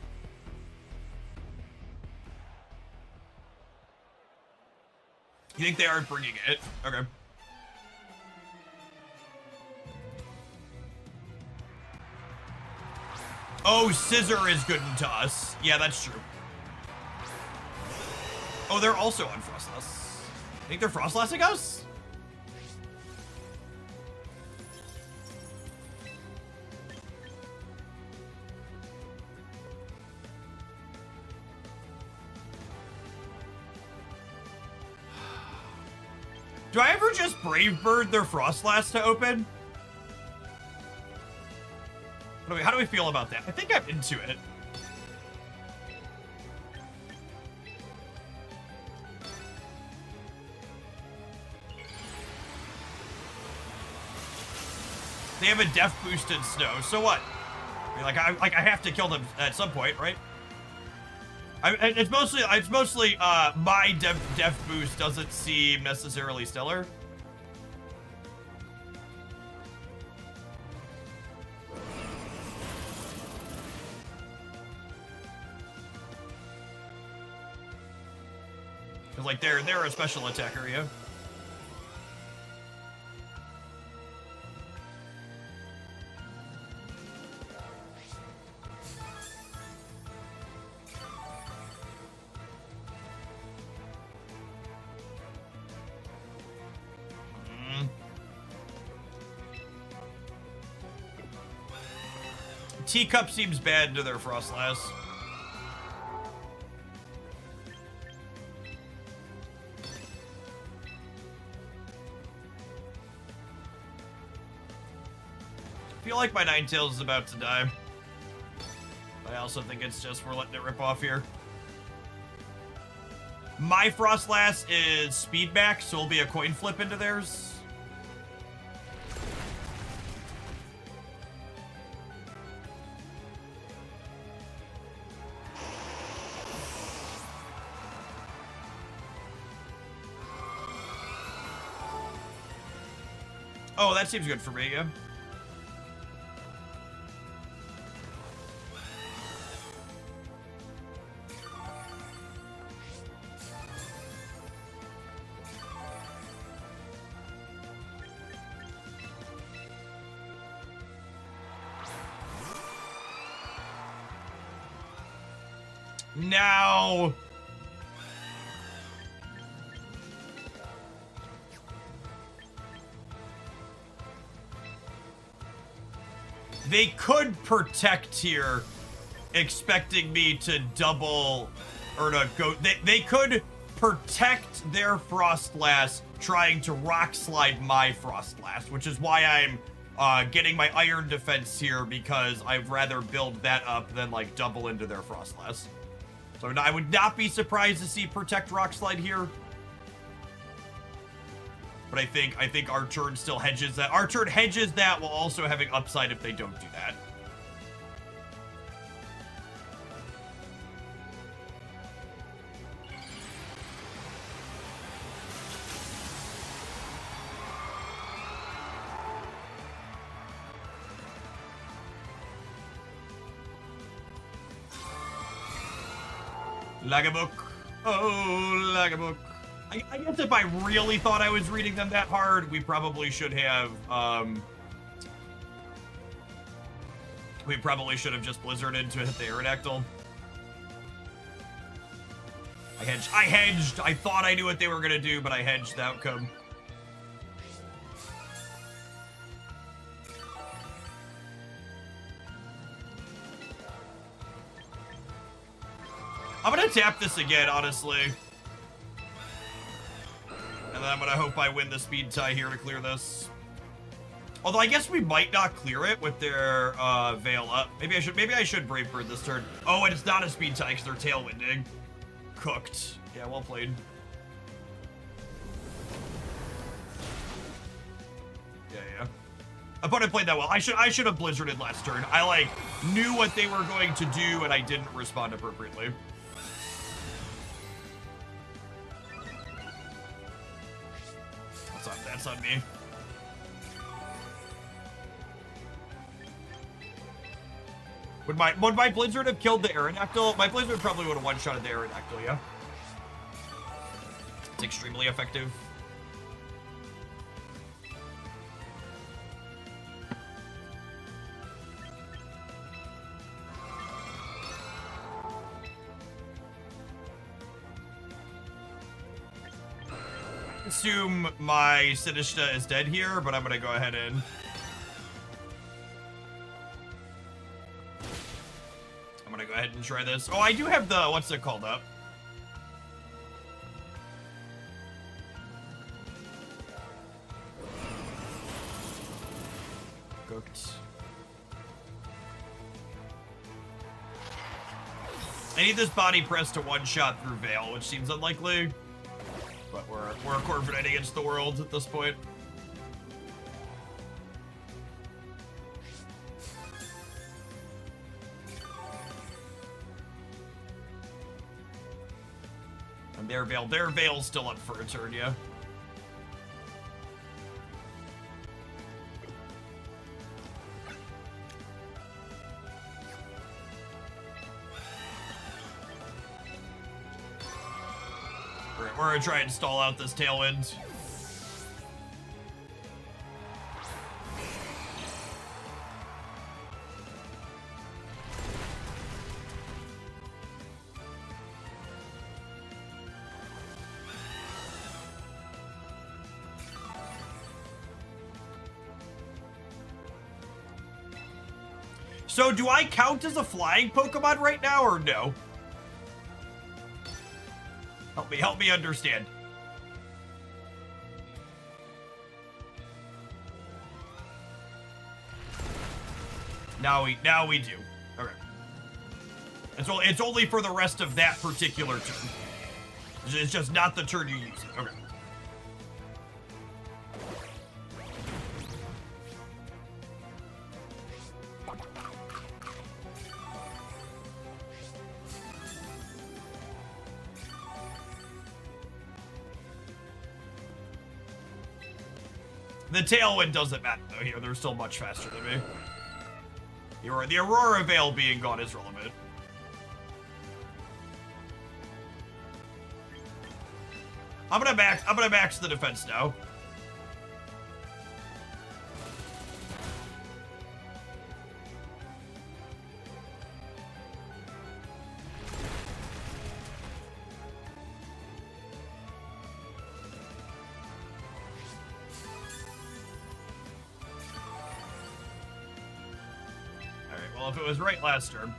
You think they aren't bringing it? Okay. Oh, Scissor is good to us. Yeah, that's true. Oh, they're also on Frostlass. Think they're frost lasting us? Do I ever just Brave Bird their Frost Last to open? How do we feel about that? I think I'm into it. They have a def boosted snow, so what? I mean, I have to kill them at some point, right? It's mostly my def boost doesn't seem necessarily stellar. Cause like they're a special attacker, yeah. Teacup seems bad to their Frostlass. I feel like my Ninetales is about to die. I also think it's just we're letting it rip off here. My Frostlass is speed max, so it'll be a coin flip into theirs. Oh, that seems good for me, yeah. Now... they could protect here, expecting me to double, or to go, they could protect their Frostlass, trying to rock slide my Frostlass, which is why I'm getting my Iron Defense here, because I'd rather build that up than like double into their Frostlass. So I would not be surprised to see protect rock slide here. But I think our turn still hedges that. Our turn hedges that while also having upside if they don't do that. Lagabook. Oh, Lagabook. I guess if I really thought I was reading them that hard, we probably should have, just Blizzarded to hit the Aerodactyl. I hedged. I thought I knew what they were gonna do, but I hedged the outcome. I'm gonna tap this again, honestly. And then I'm gonna hope I win the speed tie here to clear this. Although I guess we might not clear it with their Veil up. Maybe I should Brave Bird this turn. Oh, and it's not a speed tie because they're tailwinding. Cooked. Yeah, well played. Yeah. Opponent played that well. I should have Blizzarded last turn. I like knew what they were going to do and I didn't respond appropriately. That's on me. Would my Blizzard have killed the Aerodactyl? My Blizzard probably would have one-shotted the Aerodactyl, yeah? It's extremely effective. assume my Sinistcha is dead here, but I'm gonna go ahead and... I'm gonna go ahead and try this. Oh, I do have the... What's it called up? Cooked. I need this body press to one-shot through Veil, which seems unlikely. But we're confident against the world at this point. And their Veil's still up for a turn, yeah. We're gonna try and stall out this Tailwind. So do I count as a flying Pokemon right now or no? Help me understand. Now we do. Okay. It's only for the rest of that particular turn. It's just not the turn you use it. Okay. The Tailwind doesn't matter though here. They're still much faster than me. The Aurora Veil being gone is relevant. I'm gonna max the defense now. Well, if it was right last turn.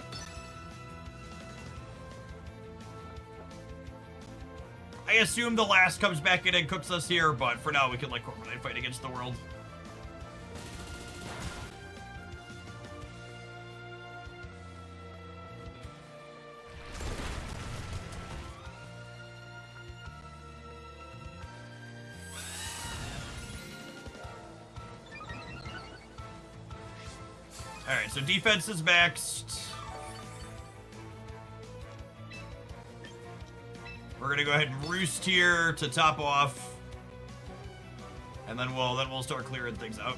I assume the last comes back in and cooks us here, but for now we can let Corviknight fight against the world. Alright, so defense is maxed. We're gonna go ahead and roost here to top off. And then we'll start clearing things out.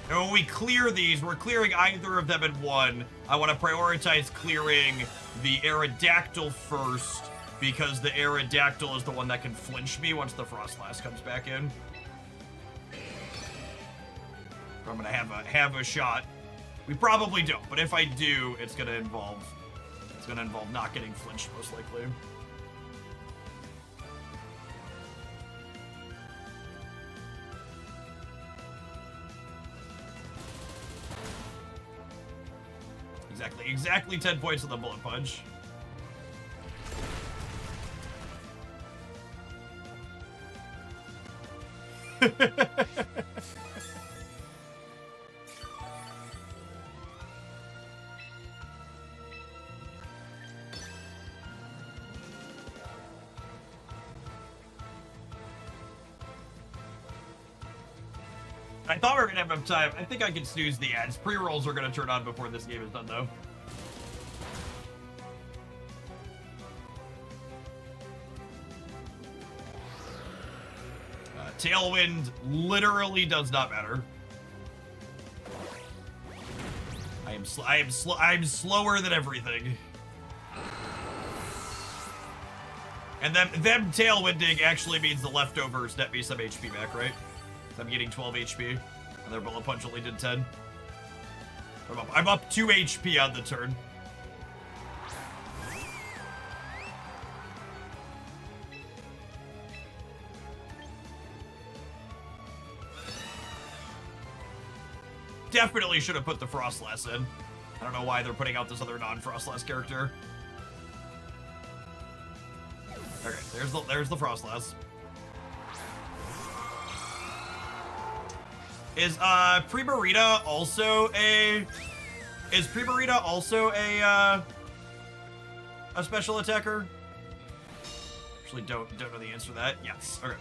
And when we clear these, we're clearing either of them in one. I want to prioritize clearing the Aerodactyl first, because the Aerodactyl is the one that can flinch me once the Frostlass comes back in. I'm gonna have a shot. We probably don't, but if I do, it's gonna involve not getting flinched most likely. Exactly 10 points on the Bullet Punch. I thought we were gonna have enough time. I think I can snooze the ads. Pre-rolls are gonna turn on before this game is done, though. Tailwind literally does not matter. I'm slower than everything. And them tailwinding actually means the leftovers net me some HP back, right? I'm getting 12 HP, and their bullet punch only did 10. I'm up 2 HP on the turn. Definitely should have put the Frostlass in. I don't know why they're putting out this other non-Frostlass character. Okay, there's the Frostlass. Is Primarita also a special attacker? Actually don't know the answer to that. Yes. Okay.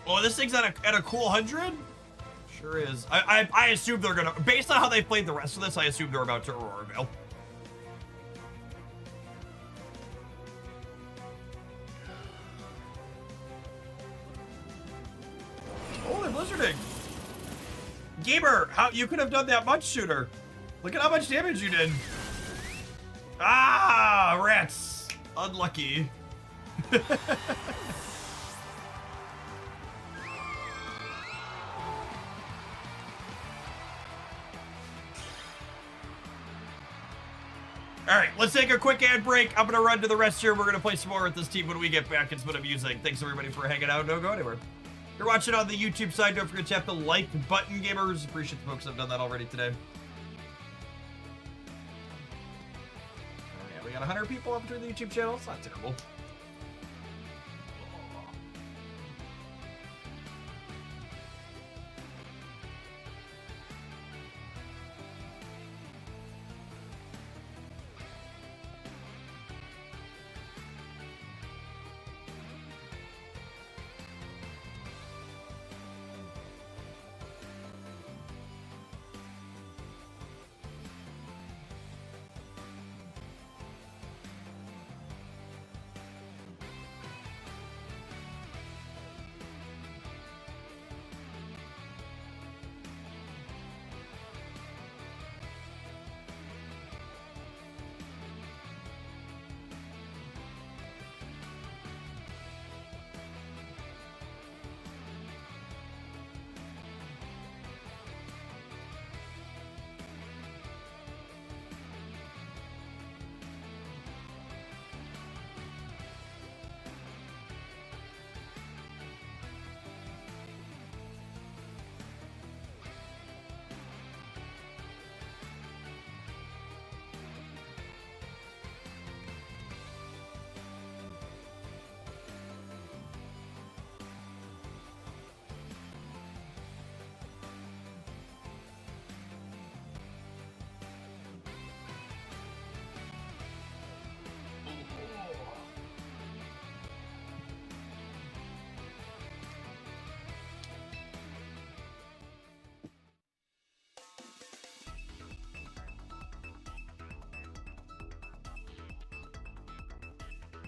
Oh, this thing's at a cool 100? Sure is. I assume they're gonna, based on how they played the rest of this, I assume they're about to Aurora Veil. Oh, they're blizzarding. Gamer, how you could have done that much sooner. Look at how much damage you did. Ah, rats. Unlucky. All right, let's take a quick ad break. I'm gonna run to the rest here. We're gonna play some more with this team when we get back. It's been amusing. Thanks everybody for hanging out. Don't go anywhere. If you're watching on the YouTube side, don't forget to tap the like button, gamers. Appreciate the folks that have done that already today. Yeah, we got 100 people up through the YouTube channel. It's not terrible.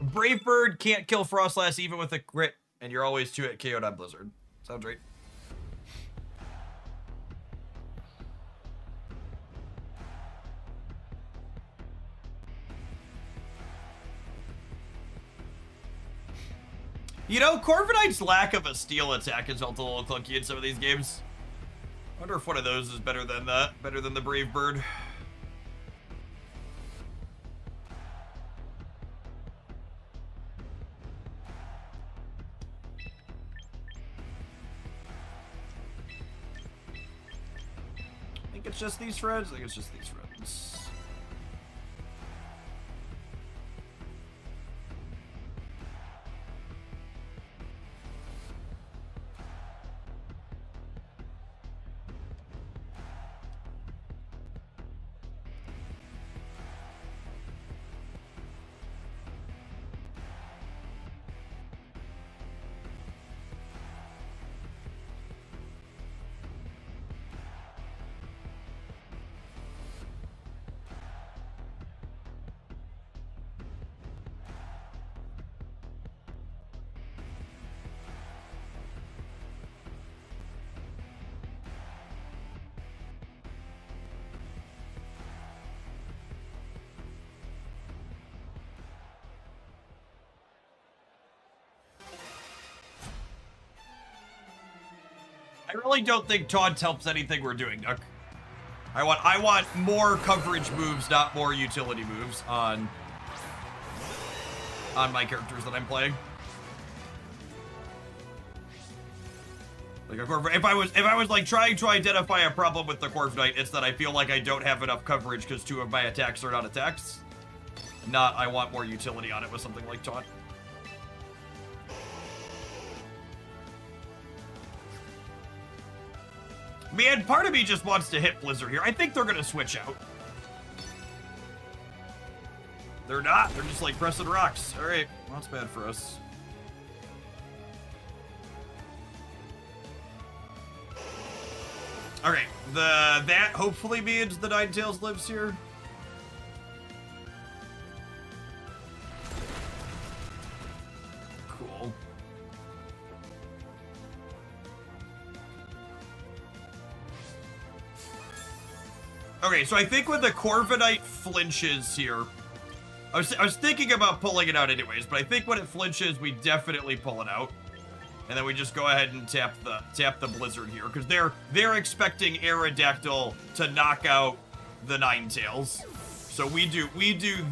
Brave Bird can't kill Frostlass even with a crit, and you're always 2-hit KO'd on Blizzard. Sounds right. You know, Corviknight's lack of a steel attack is also a little clunky in some of these games. I wonder if one of those is better than the Brave Bird. I think it's just these friends. I think it's just these friends. I really don't think taunt helps anything we're doing, Duck. I want more coverage moves, not more utility moves on my characters that I'm playing. Like, if I was like trying to identify a problem with the Corv Knight, it's that I feel like I don't have enough coverage because 2 of my attacks are not attacks. Not I want more utility on it with something like taunt. Man, part of me just wants to hit Blizzard here. I think they're gonna switch out. They're not. They're just like pressing rocks. All right, well, that's bad for us. Okay, that hopefully means the Ninetales lives here. Cool. Okay, so I think when the Corviknight flinches here, I was thinking about pulling it out anyways, but I think when it flinches, we definitely pull it out. And then we just go ahead and tap the Blizzard here, because they're expecting Aerodactyl to knock out the Ninetales. So we do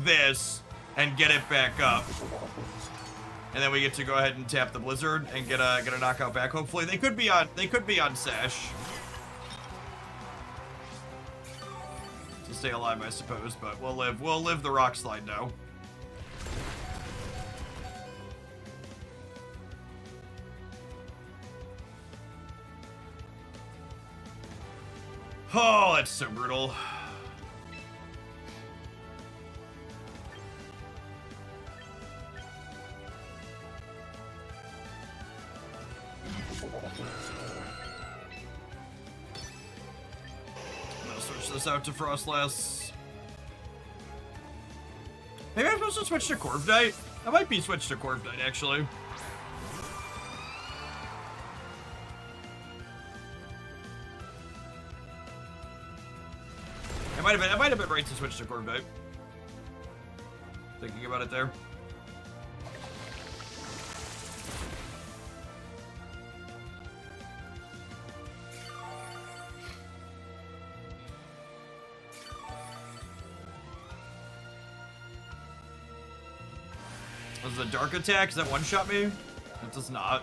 this and get it back up. And then we get to go ahead and tap the Blizzard and get a knockout back. Hopefully they could be on Sash. To stay alive, I suppose, but we'll live the rock slide now. Oh, that's so brutal. I'm gonna switch this out to Frostlass. Maybe I'm supposed to switch to Corviknight? I might be switched to Corviknight, actually. I might have been right to switch to Corviknight. Thinking about it there. Was the dark attack? Does that one-shot me? It does not.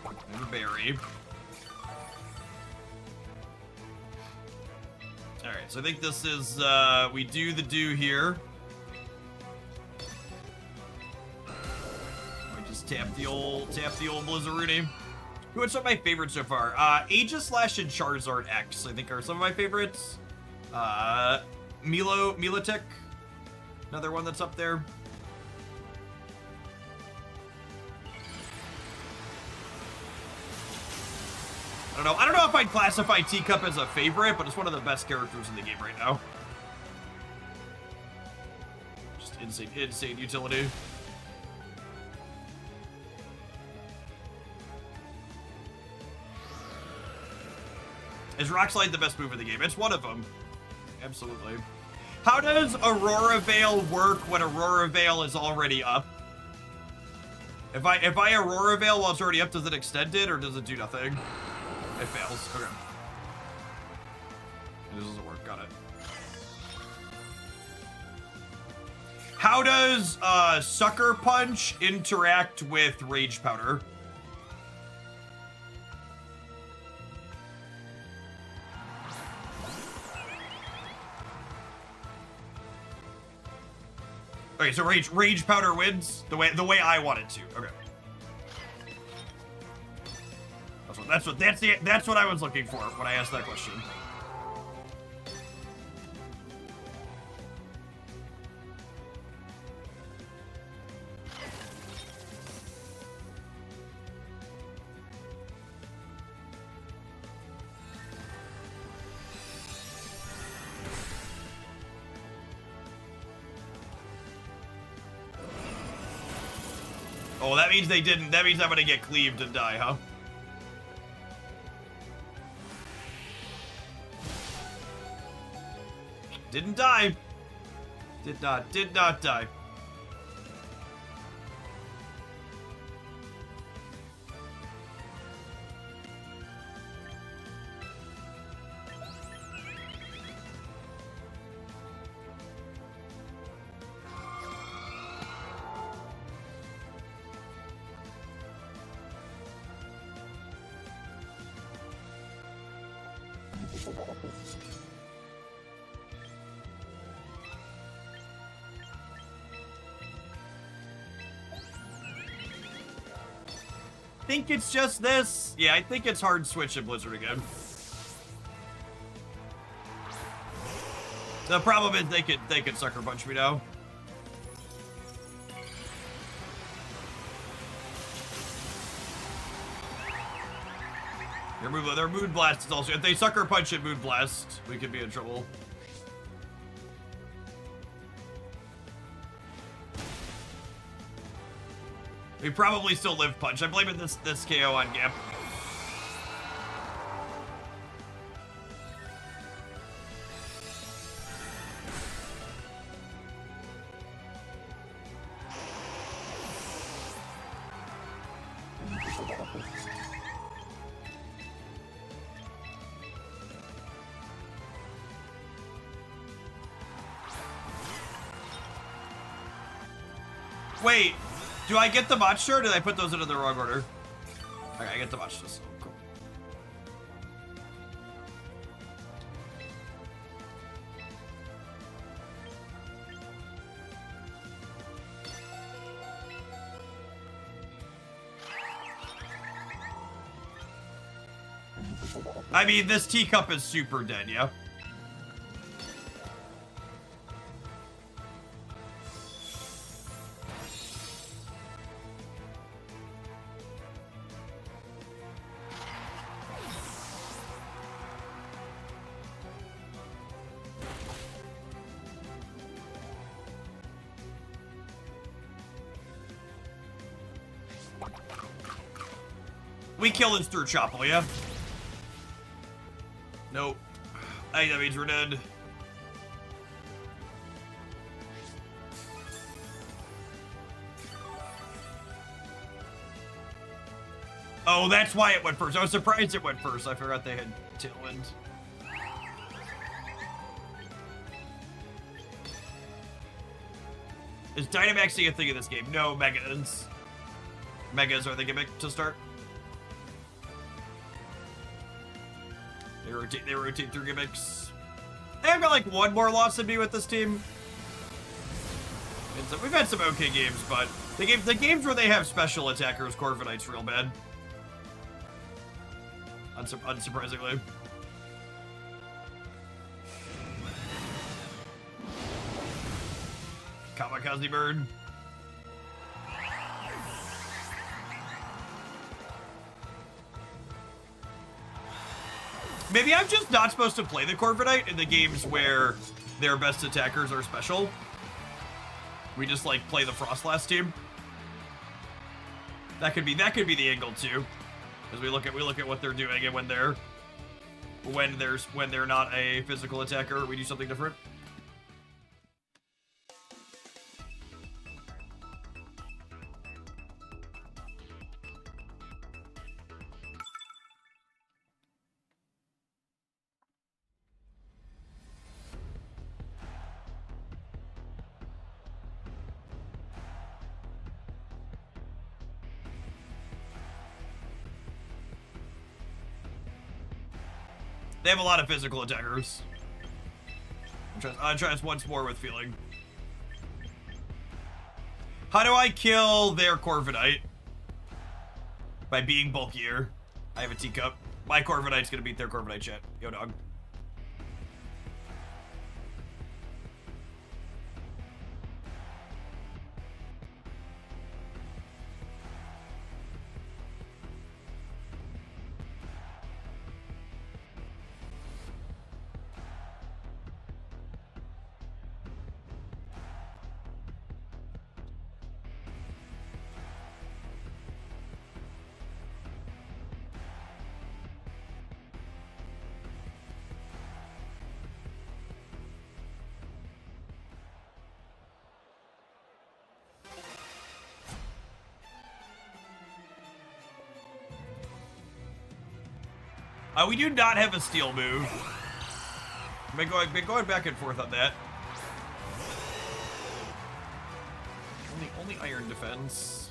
And a berry. Alright, so I think this is, we do the do here. We just tap the old Blizzaroonie. What's some of my favorites so far? Aegislash and Charizard X, I think, are some of my favorites. Milotic, another one that's up there. I don't know if I'd classify Teacup as a favorite, but it's one of the best characters in the game right now. Just insane utility. Is Rock Slide the best move in the game? It's one of them. Absolutely. How does Aurora Veil work when Aurora Veil is already up? If I Aurora Veil while it's already up, does it extend it or does it do nothing? It fails. Okay. This doesn't work. Got it. How does Sucker Punch interact with Rage Powder? Okay, so Rage Powder wins the way I want it to. Okay. That's what I was looking for when I asked that question. Oh, that means they didn't. That means I'm gonna get cleaved and die, huh? Didn't die. Did not die. Think it's just this. Yeah, I think it's hard switch in Blizzard again. The problem is they could sucker punch me now. Their Mood Blast is also... If they sucker punch at Mood Blast, we could be in trouble. We probably still live punch. I'm blaming this KO on Gap. Wait, do I get the matcha or did I put those into the wrong order? Okay, I get the matchas. Oh, cool. I mean, this teacup is super dead, yeah? We kill this through Chopple, yeah? Nope. I think that means we're dead. Oh, that's why it went first. I was surprised it went first. I forgot they had Tailwind. Is Dynamaxing a thing in this game? No, Megas. Megas are the gimmick to start. They rotate through gimmicks. I've got like one more loss than me with this team. And so we've had some okay games, but the games where they have special attackers, Corviknight's real bad. Unsurprisingly. Kamikaze Bird. Maybe I'm just not supposed to play the Corviknight in the games where their best attackers are special. We just like play the Frostlass team. That could be the angle too, because we look at what they're doing and when they're not a physical attacker, we do something different. They have a lot of physical attackers. I'll try this once more with feeling. How do I kill their Corviknight? By being bulkier. I have a teacup. My Corviknight's gonna beat their Corviknight, chat. Yo, dog. We do not have a steel move. I've been going back and forth on that. Only iron defense.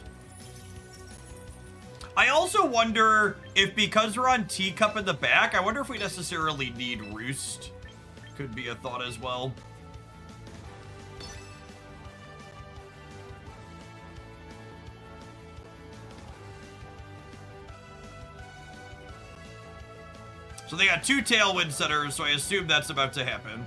I also wonder if because we're on Teacup in the back, I wonder if we necessarily need Roost. Could be a thought as well. So they got 2 Tailwind Centers, so I assume that's about to happen.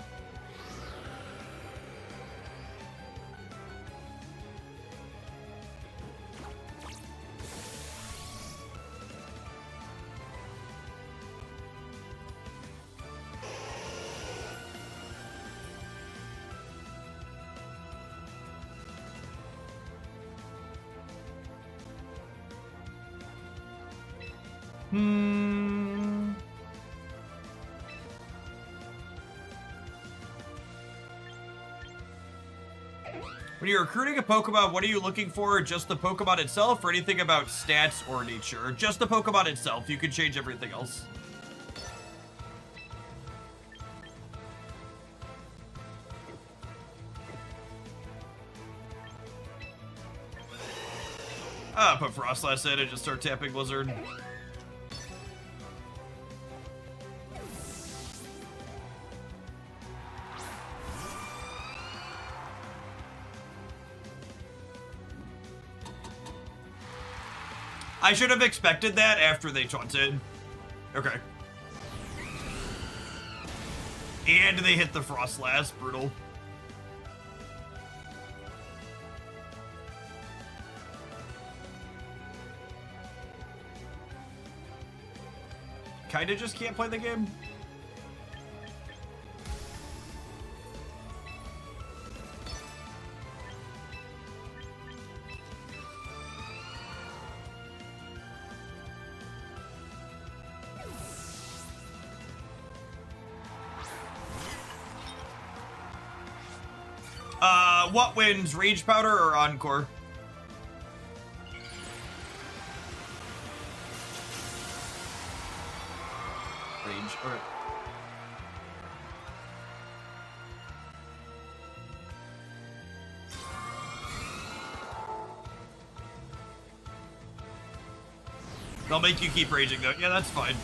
When you're recruiting a Pokemon, what are you looking for? Just the Pokemon itself or anything about stats or nature? Just the Pokemon itself. You can change everything else. Put Frostlass in and just start tapping Blizzard. I should have expected that after they taunted. Okay. And they hit the Frostlass. Brutal. Kinda just can't play the game. What wins? Rage Powder or Encore? Rage, alright. They'll make you keep raging though. Yeah, that's fine.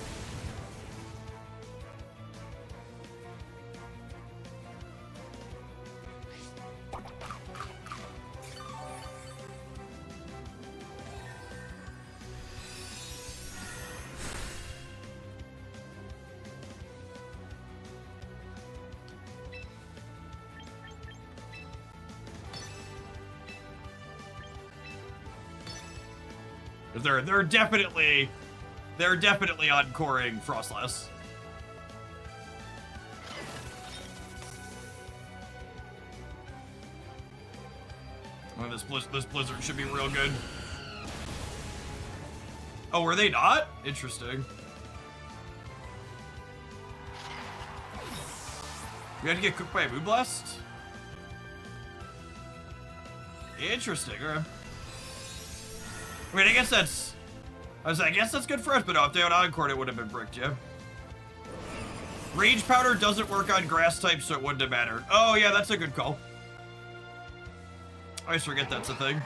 They're definitely encoring Frostlass. Oh, this Blizzard should be real good. Oh, were they not? Interesting. You had to get cooked by a Moonblast? Interesting, alright. I mean, I guess that's good for us, but no, if they had Encore, it would have been bricked, yeah. Rage Powder doesn't work on grass type, so it wouldn't have mattered. Oh, yeah, that's a good call. I always forget that's a thing.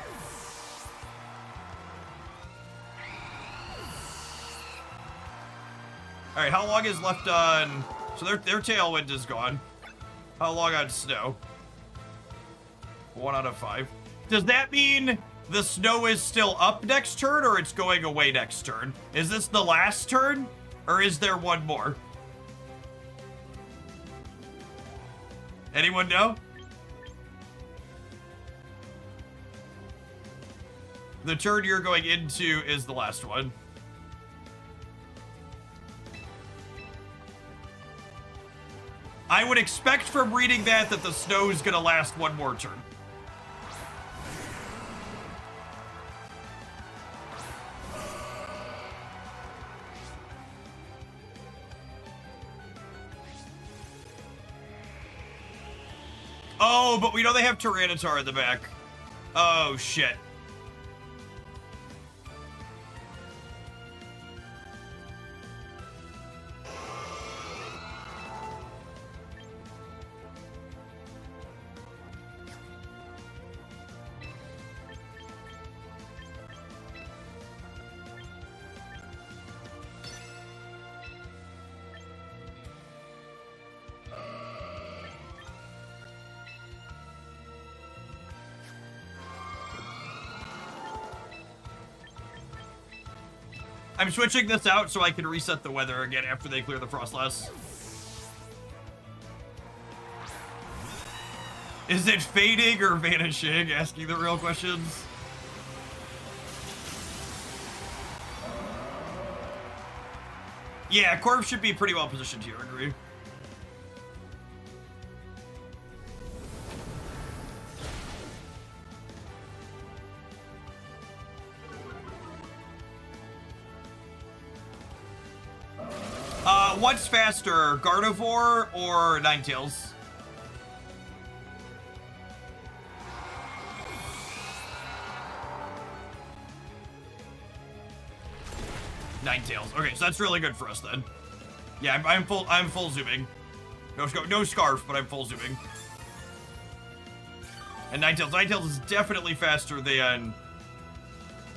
Alright, how long is left on... So their Tailwind is gone. How long on Snow? 1 out of 5. Does that mean... the Snow is still up next turn, or it's going away next turn? Is this the last turn, or is there one more? Anyone know? The turn you're going into is the last one. I would expect from reading that the Snow is gonna last one more turn. Oh, but we know they have Tyranitar in the back. Oh, shit. I'm switching this out so I can reset the weather again after they clear the Frostlass. Is it fading or vanishing? Asking the real questions. Yeah, Corv should be pretty well positioned here, I agree. What's faster, Gardevoir or Ninetales? Ninetales. Okay, so that's really good for us then. Yeah, I'm full zooming. No scarf, but I'm full zooming. And Ninetales is definitely faster than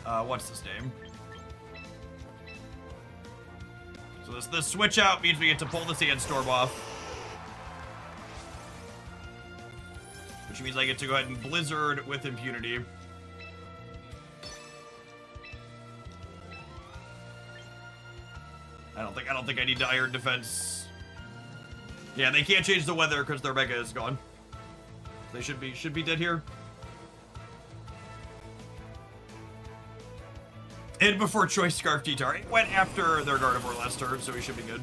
what's this name? So this switch out means we get to pull the Sandstorm off. Which means I get to go ahead and Blizzard with impunity. I don't think I need to Iron Defense. Yeah, they can't change the weather because their Mega is gone. They should be dead here. And before Choice Scarf T-Tar. It went after their Gardevoir last turn, so he should be good.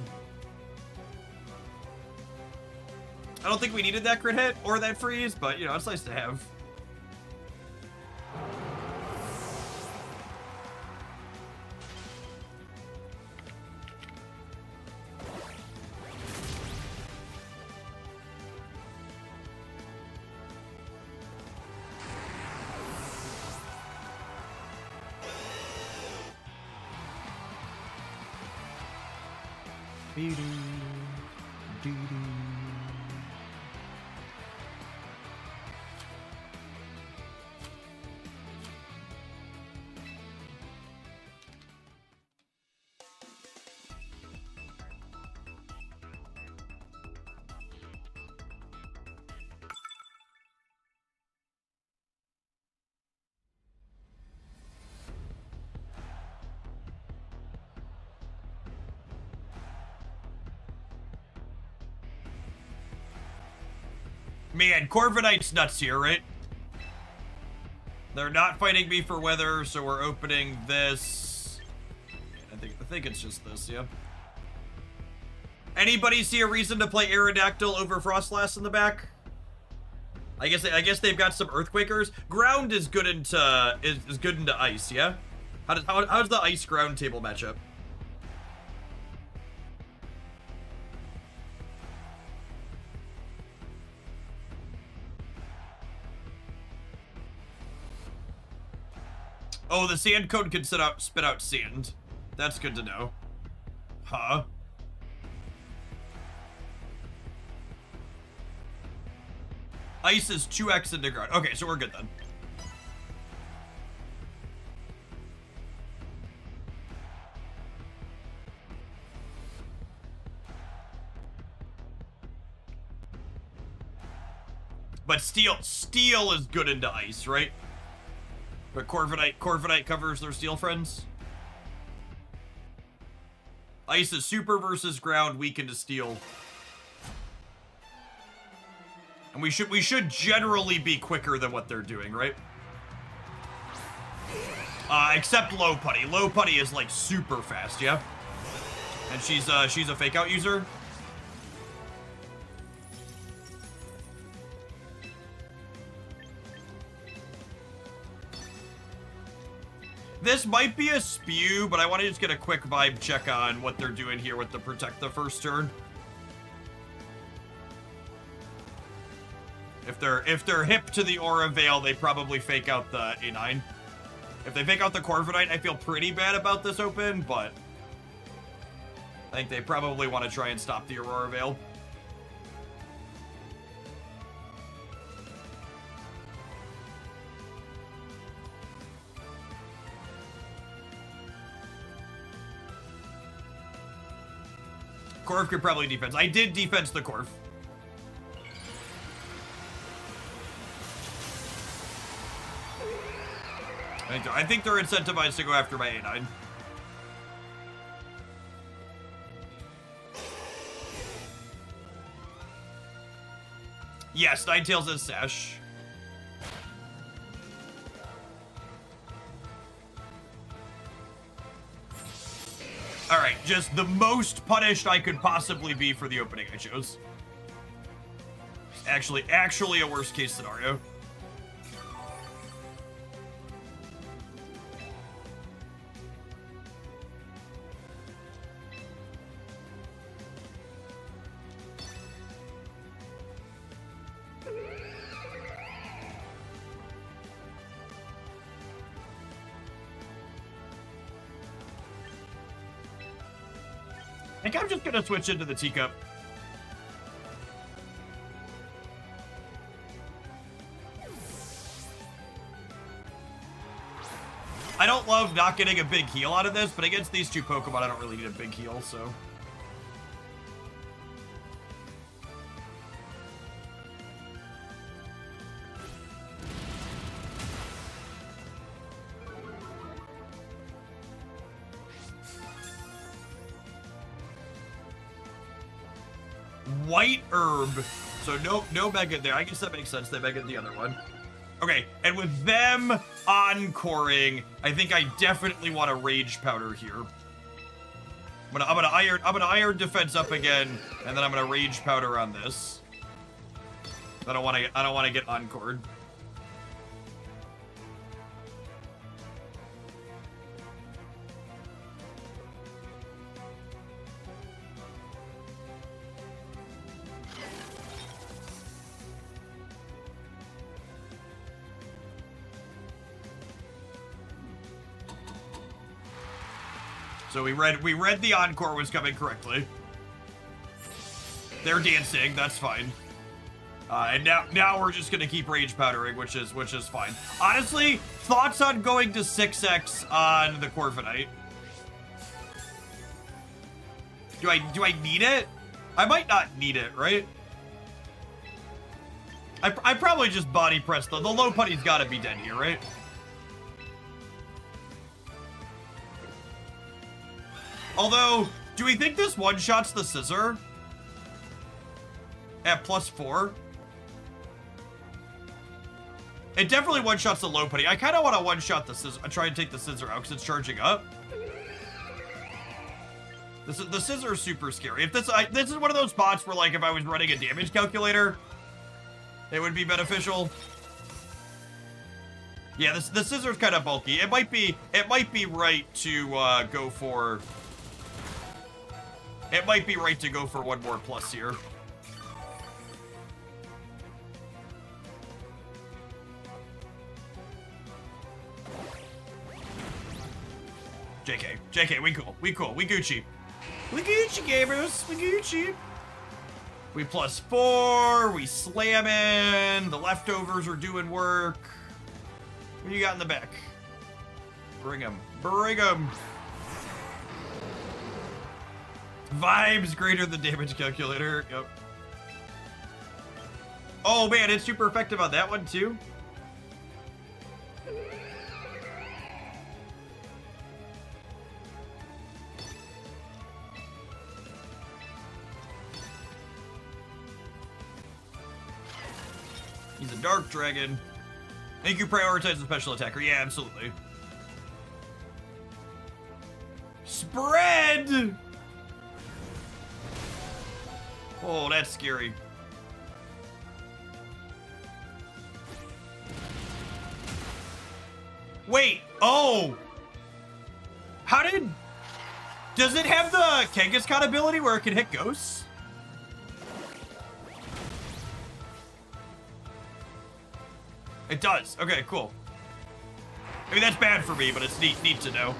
I don't think we needed that crit hit or that freeze, but, you know, it's nice to have. Man, Corviknight's nuts here, right? They're not fighting me for weather, so we're opening this. I think it's just this, yeah. Anybody see a reason to play Aerodactyl over Frostlass in the back? I guess they've got some Earthquakers. Ground is good into is good into ice, yeah? How's the ice ground table matchup? Oh, the sand cone can spit out sand. That's good to know. Huh? Ice is 2x into ground. Okay, so we're good then. But steel is good into ice, right? But Corviknight covers their steel friends. Ice is super versus ground, weak into steel. And we should generally be quicker than what they're doing, right? Except Low Putty. Low Putty is like super fast, yeah? And she's a fake out user. This might be a spew, but I want to just get a quick vibe check on what they're doing here with the Protect the first turn. If they're hip to the Aura Veil, they probably fake out the A9. If they fake out the Corviknight, I feel pretty bad about this open, but I think they probably want to try and stop the Aurora Veil. Corv could probably defense. I did defense the Corv. I think they're incentivized to go after my A9. Yes, Ninetales is Sash. Alright, just the most punished I could possibly be for the opening I chose. Actually a worst case scenario. I think I'm just gonna switch into the teacup. I don't love not getting a big heal out of this, but against these two Pokemon, I don't really need a big heal, so. White herb. So no Mega there. I guess that makes sense. They Mega the other one. Okay, and with them encoring, I think I definitely want a Rage Powder here. I'm gonna iron defense up again, and then I'm gonna Rage Powder on this. I don't wanna get encored. So we read the encore was coming correctly. They're dancing, that's fine. And now we're just gonna keep Rage Powdering, which is fine. Honestly, thoughts on going to 6x on the Corviknight? Do I need it? I might not need it, right? I probably just body press the low putty's gotta be dead here, right? Although, do we think this one-shots the Scissor? At +4? It definitely one-shots the low putty. I kind of want to one-shot the Scissor. I try and take the Scissor out because it's charging up. The Scissor is super scary. If this is one of those spots where, like, if I was running a damage calculator, it would be beneficial. Yeah, the Scissor's kind of bulky. It might be right to go for. It might be right to go for one more plus here. JK, we cool, we Gucci. We Gucci, gamers, we Gucci. We +4, we slamming, the leftovers are doing work. What do you got in the back? Bring 'em, bring 'em. Vibes greater than damage calculator. Yep. Oh man, it's super effective on that one too. He's a dark dragon. I think you prioritize the special attacker. Yeah, absolutely. Spread! Oh, that's scary. Wait, oh! How did... Does it have the Kangaskhan ability where it can hit ghosts? It does. Okay, cool. I mean, that's bad for me, but it's neat to know.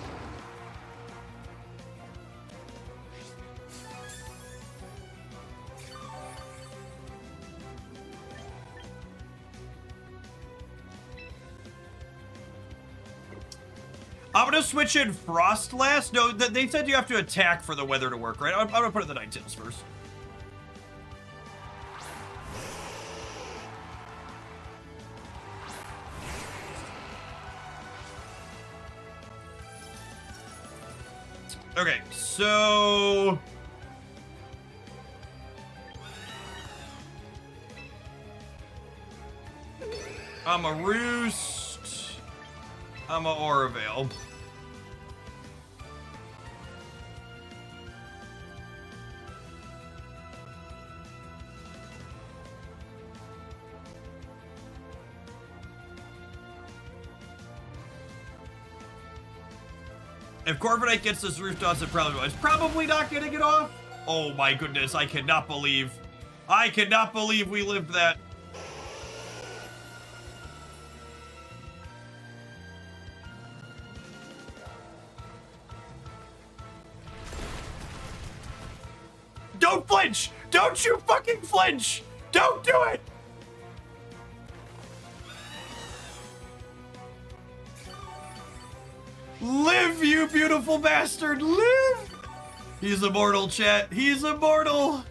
I'm gonna switch in Frostlast. No, they said you have to attack for the weather to work, right? I'm gonna put it in the Ninetales first. Okay, so... I'm a Roost. I'm a Orovale. If Corviknight gets this roof toss, it probably will. It's probably not getting it off. Oh my goodness, I cannot believe we lived that. Don't flinch! Don't you fucking flinch! Don't do it! Live, you beautiful bastard! Live! He's immortal, chat. He's immortal!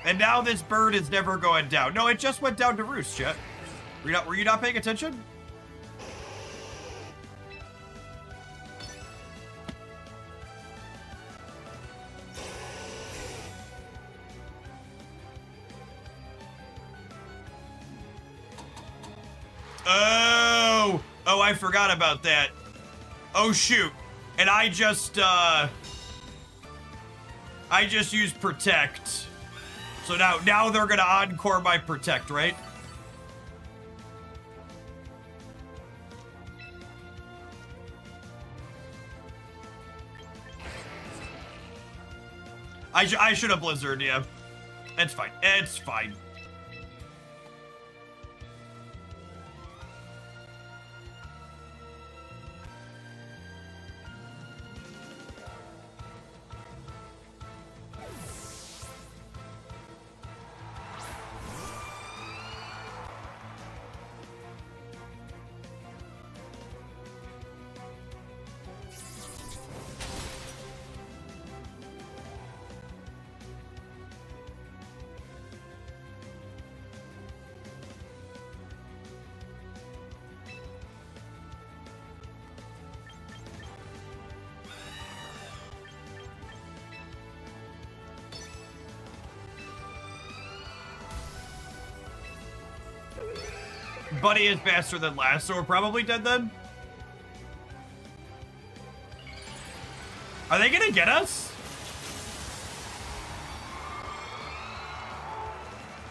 And now this bird is never going down. No, it just went down to roost, chat. Were you not paying attention? Oh, I forgot about that. Oh, shoot. And I just used Protect. So now they're gonna encore my Protect, right? I should have Blizzard, yeah. It's fine. It's fine. Buddy is faster than last, so we're probably dead then? Are they gonna get us?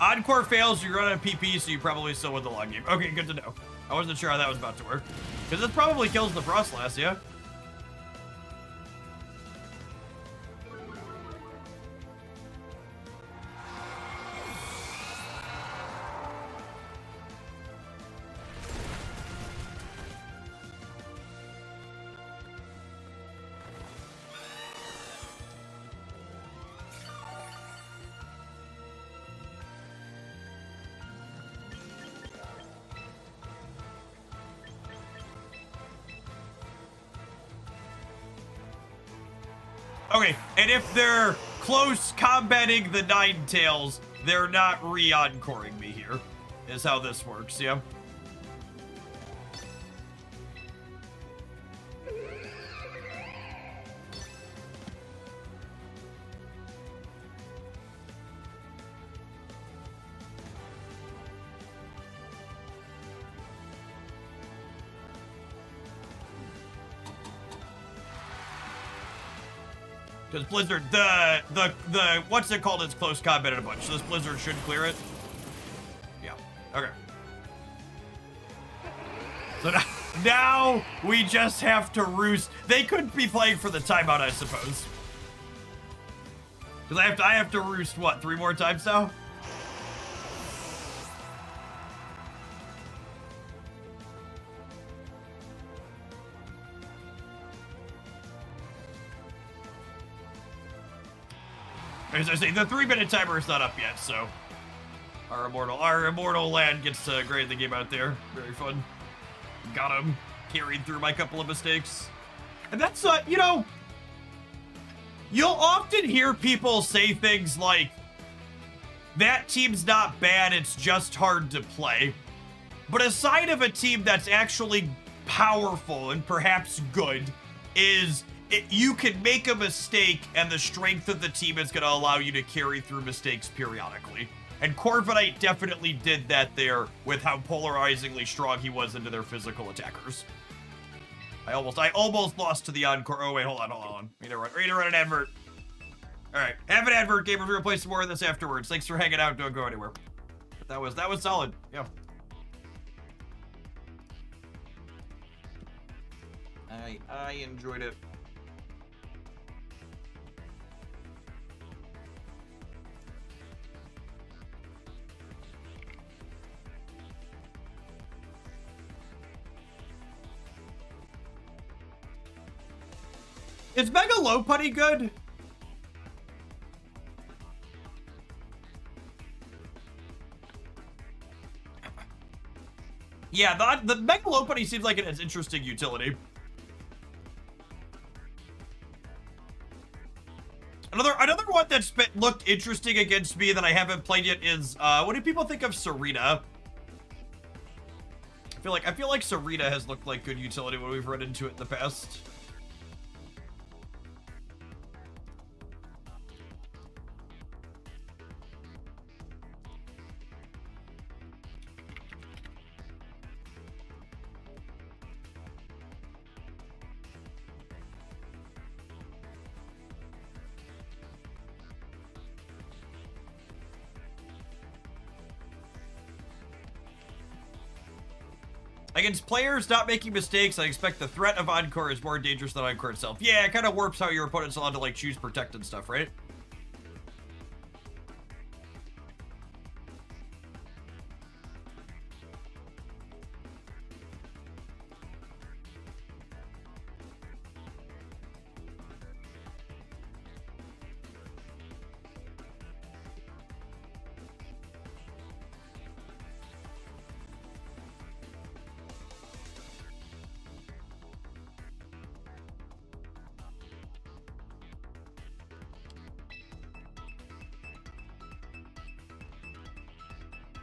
Encore fails, you run out of PP, so you probably still win the long game. Okay, good to know. I wasn't sure how that was about to work. Because it probably kills the Frostlass, yeah? Okay, and if they're close combating the Ninetales, they're not re-encoring me here, is how this works, yeah? Because Blizzard, the what's it called? It's close combat in a bunch. So this Blizzard should clear it. Yeah. Okay. So now we just have to roost. They could be playing for the timeout, I suppose. Because I have to roost what, 3 more times now? As I say, the 3-minute timer is not up yet, so our immortal lad gets to grade the game out there. Very fun. Got him. Carried through my couple of mistakes. And that's, you know, you'll often hear people say things like, that team's not bad, it's just hard to play. But a sign of a team that's actually powerful and perhaps good is you can make a mistake, and the strength of the team is going to allow you to carry through mistakes periodically. And Corviknight definitely did that there with how polarizingly strong he was into their physical attackers. I almost lost to the Encore. Oh, wait, hold on. We need to run an advert. All right, have an advert, gamers. We're going to play some more of this afterwards. Thanks for hanging out. Don't go anywhere. But that was solid. Yeah. I enjoyed it. Is Mega Lopunny good? Yeah, the Mega Lopunny seems like it has interesting utility. Another one that's looked interesting against me that I haven't played yet is what do people think of Serena? I feel like Serena has looked like good utility when we've run into it in the past. Against players not making mistakes, I expect the threat of Encore is more dangerous than Encore itself. Yeah, it kind of warps how your opponent's allowed to, like, choose Protect and stuff, right?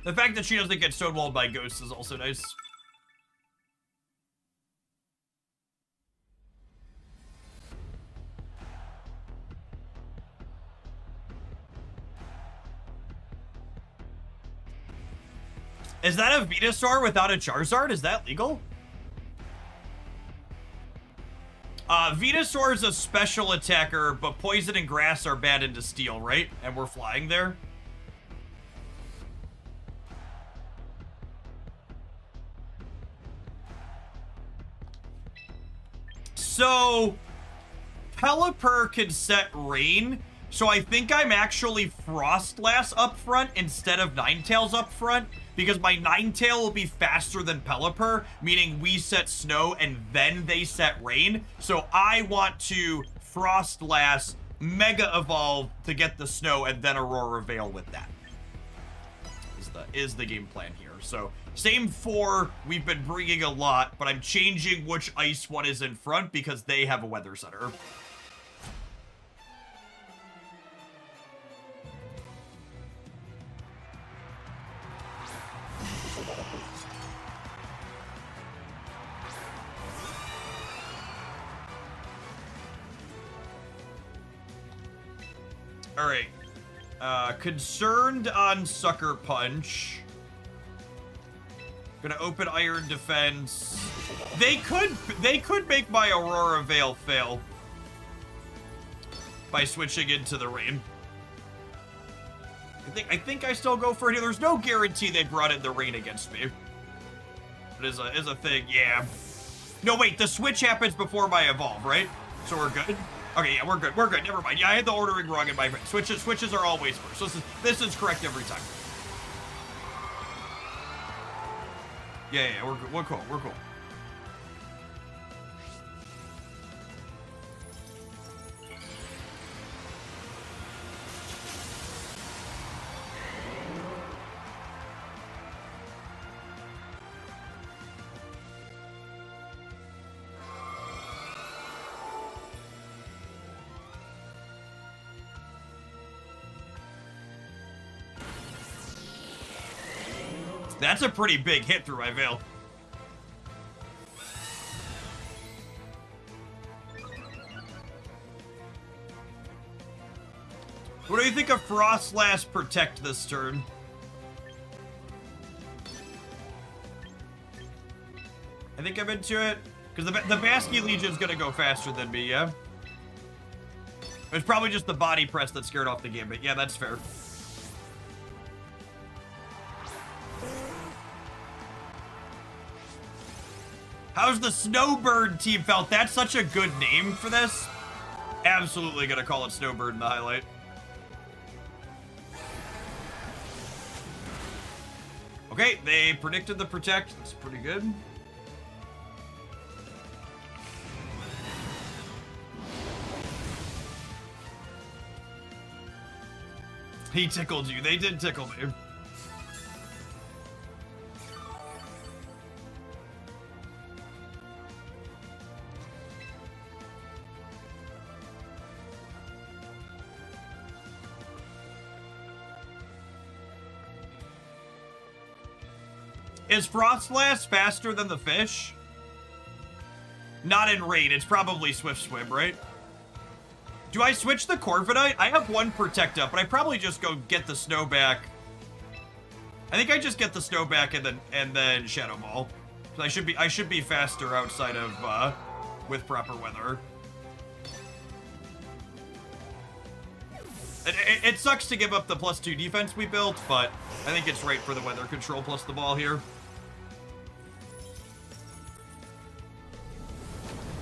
The fact that she doesn't get stonewalled by ghosts is also nice. Is that a Venusaur without a Charizard? Is that legal? Venusaur is a special attacker, but Poison and Grass are bad into Steel, right? And we're flying there. So, Pelipper can set Rain, so I think I'm actually Frostlass up front instead of Ninetales up front, because my Ninetale will be faster than Pelipper, meaning we set Snow and then they set Rain. So I want to Frostlass Mega Evolve to get the Snow and then Aurora Veil with that. Is the game plan here. So same 4, we've been bringing a lot, but I'm changing which ice one is in front because they have a Weather Center. All right. Concerned on Sucker Punch. Gonna open Iron Defense. They could make my Aurora Veil fail by switching into the Rain. I think I still go for it. There's no guarantee they brought in the Rain against me. It is a thing, yeah. No, wait, the switch happens before my evolve, right? So we're good? Okay, yeah, we're good. We're good. Never mind. Yeah, I had the ordering wrong in my brain. Switches are always first. So this is correct every time. Yeah, we're good. We're cool. We're cool. That's a pretty big hit through my Veil. What do you think of Frostlass Protect this turn? I think I'm into it. Because the Basky Legion's gonna go faster than me, yeah? It's probably just the body press that scared off the Gambit. Yeah, that's fair. How's the Snowbird team felt? That's such a good name for this. Absolutely gonna call it Snowbird in the highlight. Okay, they predicted the Protect. That's pretty good. He tickled you. They did tickle me. Is Frostlass faster than the fish? Not in raid. It's probably Swift Swim, right? Do I switch the Corviknight? I have one Protect up, but I probably just go get the Snow back. I think I just get the Snow back and then Shadow Ball. So I should be faster outside of with proper weather. It sucks to give up the +2 defense we built, but I think it's right for the weather control plus the ball here.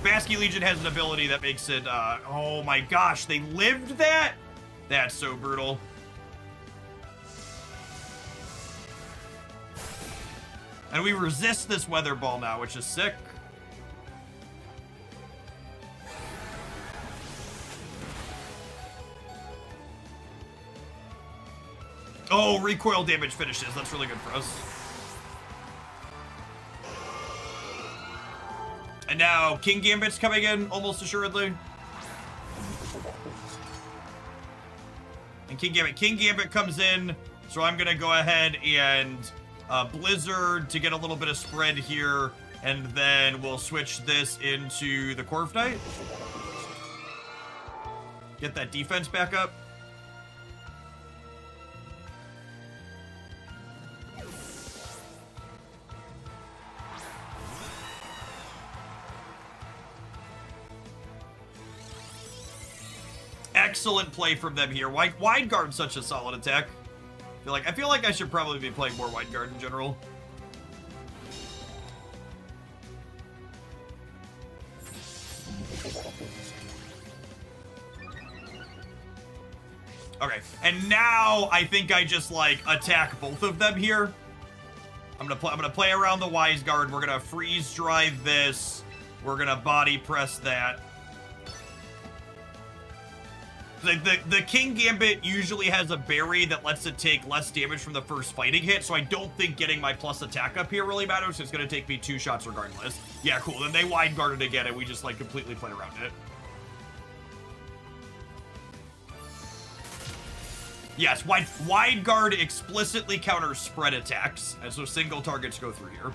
Basky Legion has an ability that makes it, oh my gosh, they lived that? That's so brutal. And we resist this weather ball now, which is sick. Oh, recoil damage finishes. That's really good for us. And now King Gambit's coming in, almost assuredly. And King Gambit comes in, so I'm gonna go ahead and Blizzard to get a little bit of spread here, and then we'll switch this into the Corviknight. Get that defense back up. Excellent play from them here. Wide guard's such a solid attack. I feel like I should probably be playing more wide guard in general. Okay, and now I think I just like attack both of them here. I'm gonna play around the Wise Guard. We're gonna freeze drive this. We're gonna body press that. The King Gambit usually has a berry that lets it take less damage from the first fighting hit, so I don't think getting my plus attack up here really matters. It's going to take me 2 shots regardless. Yeah, cool. Then they wide guarded again, and we just like completely play around it. Yes, wide guard explicitly counters spread attacks, and so single targets go through here.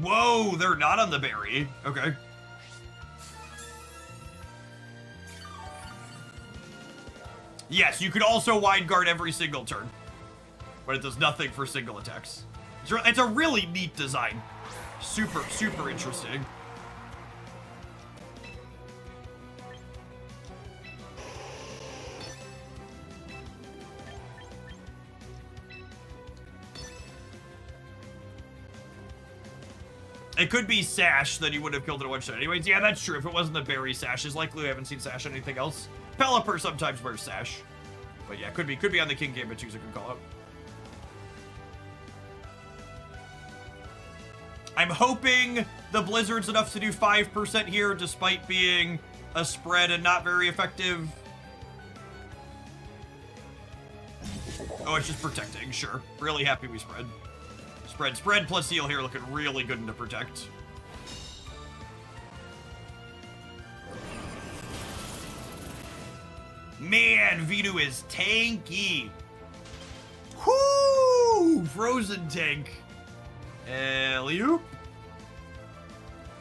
Whoa, they're not on the berry. Okay. Yes, you could also wide guard every single turn, but it does nothing for single attacks. It's a really neat design. Super, super interesting. It could be Sash, then you would have killed it in one shot. Anyways, yeah, that's true. If it wasn't the berry Sash, it's likely we haven't seen Sash on anything else. Pelipper sometimes wears Sash. But yeah, could be on the King Gambit too, so I can call out. I'm hoping the Blizzard's enough to do 5% here, despite being a spread and not very effective. Oh, it's just protecting, sure. Really happy we spread. Spread plus heal here looking really good into protect. Man, Vinu is tanky. Ooh, frozen tank. Alley-oop.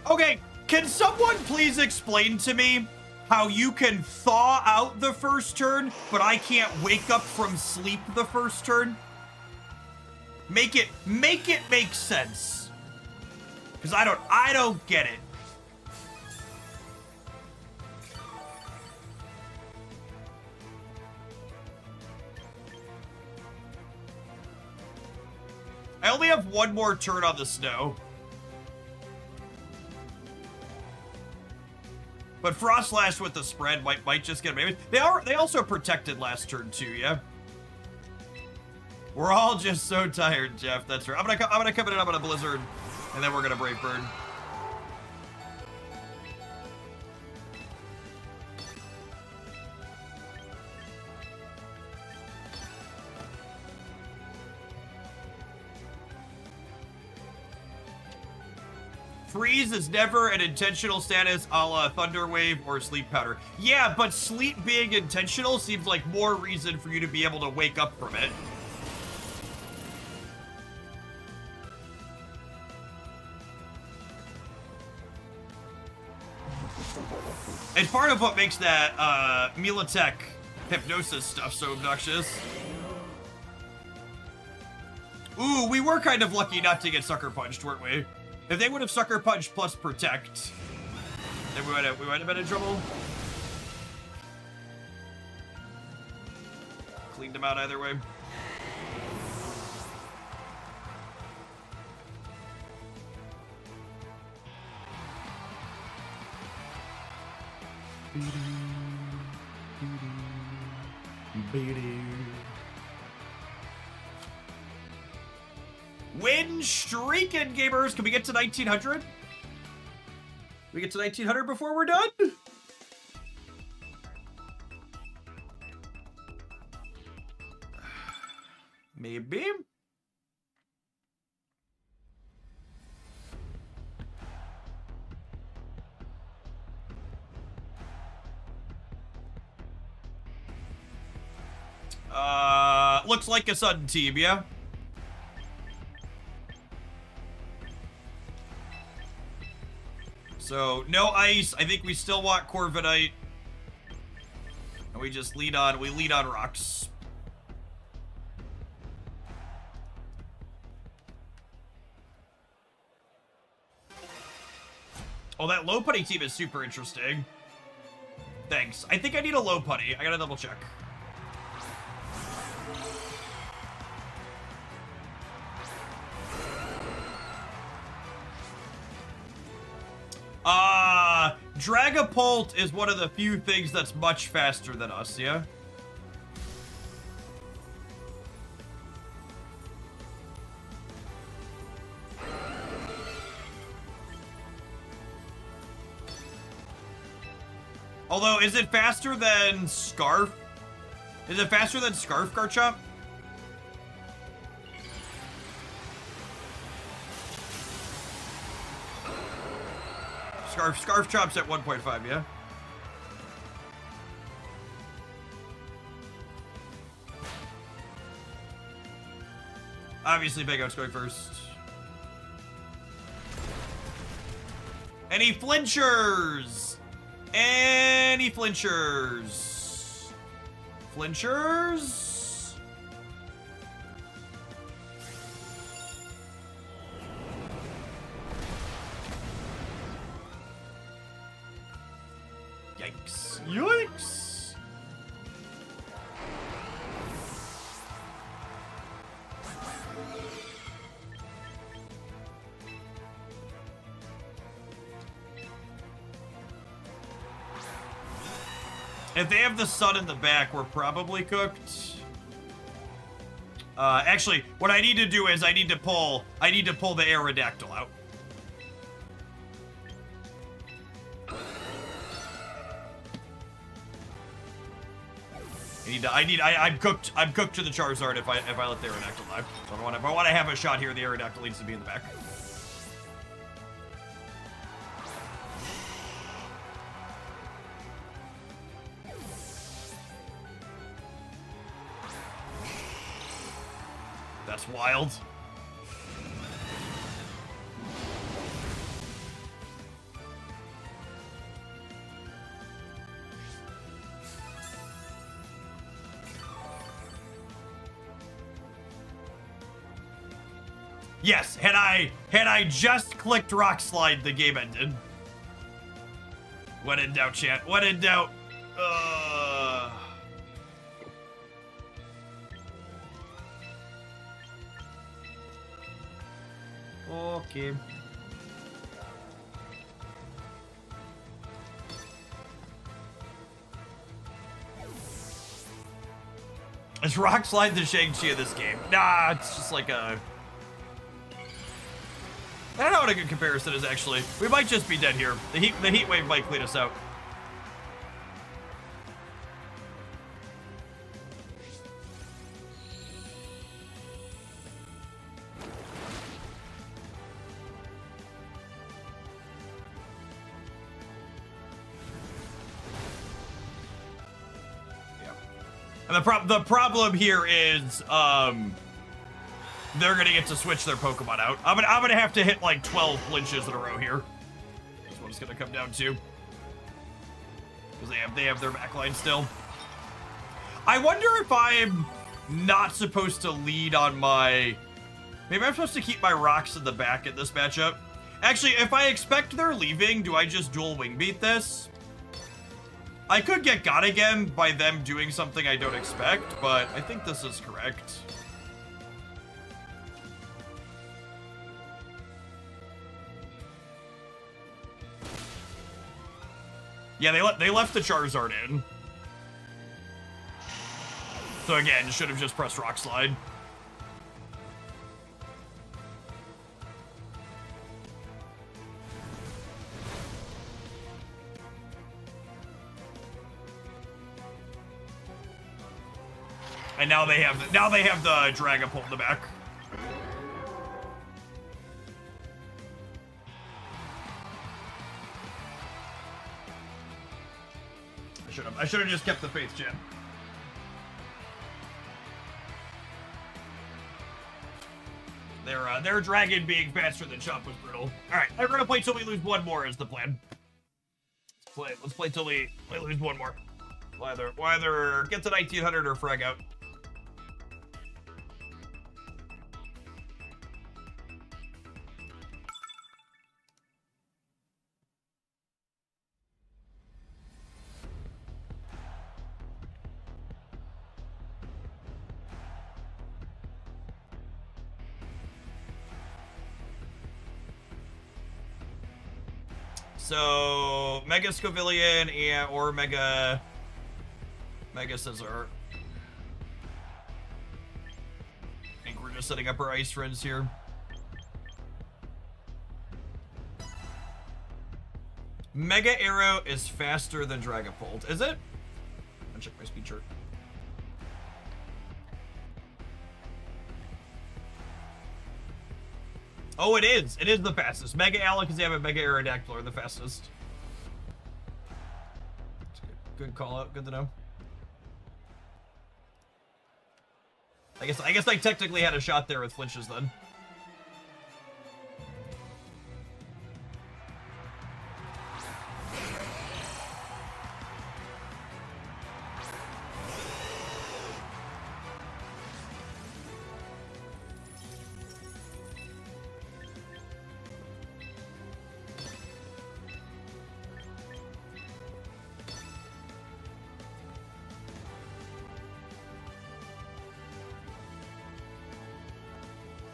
Okay, can someone please explain to me how you can thaw out the first turn, but I can't wake up from sleep the first turn? Make it make sense. Because I don't get it. I only have one more turn on the snow. But Frost Lash with the spread might just get maybe. They also protected last turn too, yeah? We're all just so tired, Jeff. That's right. I'm gonna come in and I'm gonna Blizzard, and then we're gonna Brave Bird. Freeze is never an intentional status a la Thunder Wave or Sleep Powder. Yeah, but sleep being intentional seems like more reason for you to be able to wake up from it. It's part of what makes that Milatech hypnosis stuff so obnoxious. Ooh, we were kind of lucky not to get Sucker Punched, weren't we? If they would have Sucker Punched plus Protect, then we might have been in trouble. Cleaned them out either way. Win streaking, gamers. Can we get to 1900? We get to 1900 before we're done? Maybe. Looks like a sudden team, yeah? So, no ice. I think we still want Corviknight. And we just lead on rocks. Oh, that low putty team is super interesting. Thanks. I think I need a low putty. I gotta double check. Dragapult is one of the few things that's much faster than us, yeah? Although, is it faster than Scarf? Is it faster than Scarf, Garchomp? Scarf Chomp's at 1.5, yeah? Obviously, Big Out's going first. Any flinchers? Any flinchers? Flinchers? Yikes. Yikes! If they have the sun in the back, we're probably cooked. Actually, what I need to do is I need to pull the Aerodactyl out. I'm cooked to the Charizard if I let the Aerodactyl live. So if I want to have a shot here, the Aerodactyl needs to be in the back. That's wild. Yes, had I just clicked Rock Slide, the game ended. When in doubt, chat. When in doubt. Okay. Is Rock Slide the Shang-Chi of this game? Nah, it's just like a... I don't know what a good comparison is, actually. We might just be dead here. The heat wave might clean us out. And the problem here is, they're gonna get to switch their Pokemon out. I'm gonna have to hit like 12 flinches in a row here. That's what it's gonna come down to. Because they have their backline still. I wonder if I'm not supposed to lead on my... Maybe I'm supposed to keep my rocks in the back in this matchup. Actually, if I expect they're leaving, do I just dual wing beat this? I could get got again by them doing something I don't expect, but I think this is correct. Yeah, they left the Charizard in. So again, should have just pressed Rock Slide. And now they have the Dragapult in the back. I should have just kept the faith, Jim. Their dragon being faster than Chomp was brutal. All right, we're gonna play till we lose one more is the plan. Let's play till we lose one more. We'll either get to 1900 or frag out. So Mega Scovillion or Mega Scizor. I think we're just setting up our ice friends here. Mega Arrow is faster than Dragapult. Is it? I'll check my speed chart. Oh, it is. It is the fastest. Mega Alakazam and Mega Aerodactyl are the fastest. Good call out. Good to know. I guess I technically had a shot there with flinches then.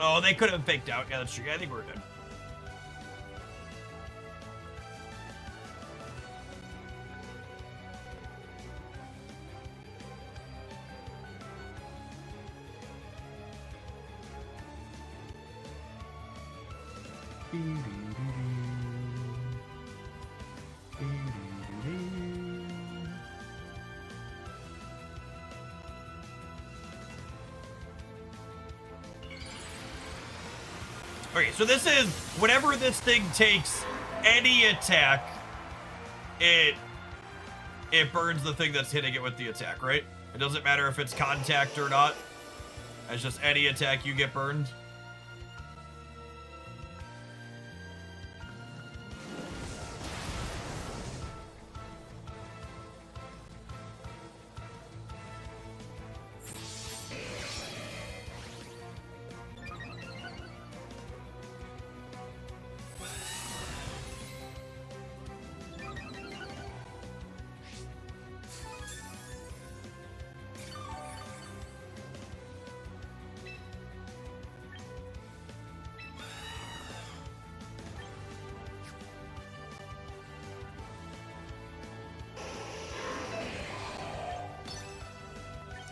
Oh, they could have faked out. Yeah, that's true. I think we're good. Okay, so this is, whenever this thing takes any attack, it burns the thing that's hitting it with the attack, right? It doesn't matter if it's contact or not. As just any attack you get burned.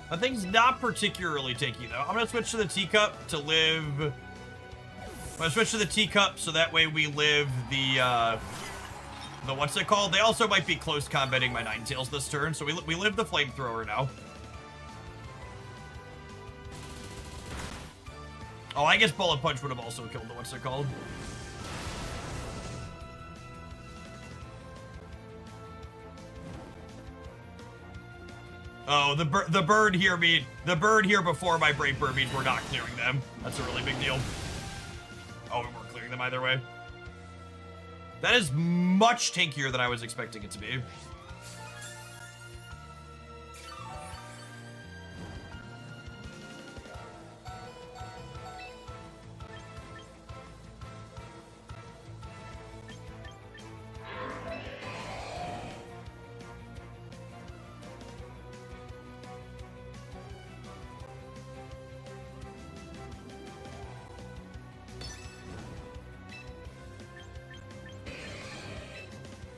That thing's not particularly tanky, though. I'm gonna switch to the teacup to live... I'm gonna switch to the teacup so that way we live the what's it called? They also might be close combating my Ninetales this turn, so we live the flamethrower now. Oh, I guess Bullet Punch would have also killed the what's it called? Oh, the bird here before my Brave Bird means we're not clearing them. That's a really big deal. Oh, we weren't clearing them either way. That is much tankier than I was expecting it to be.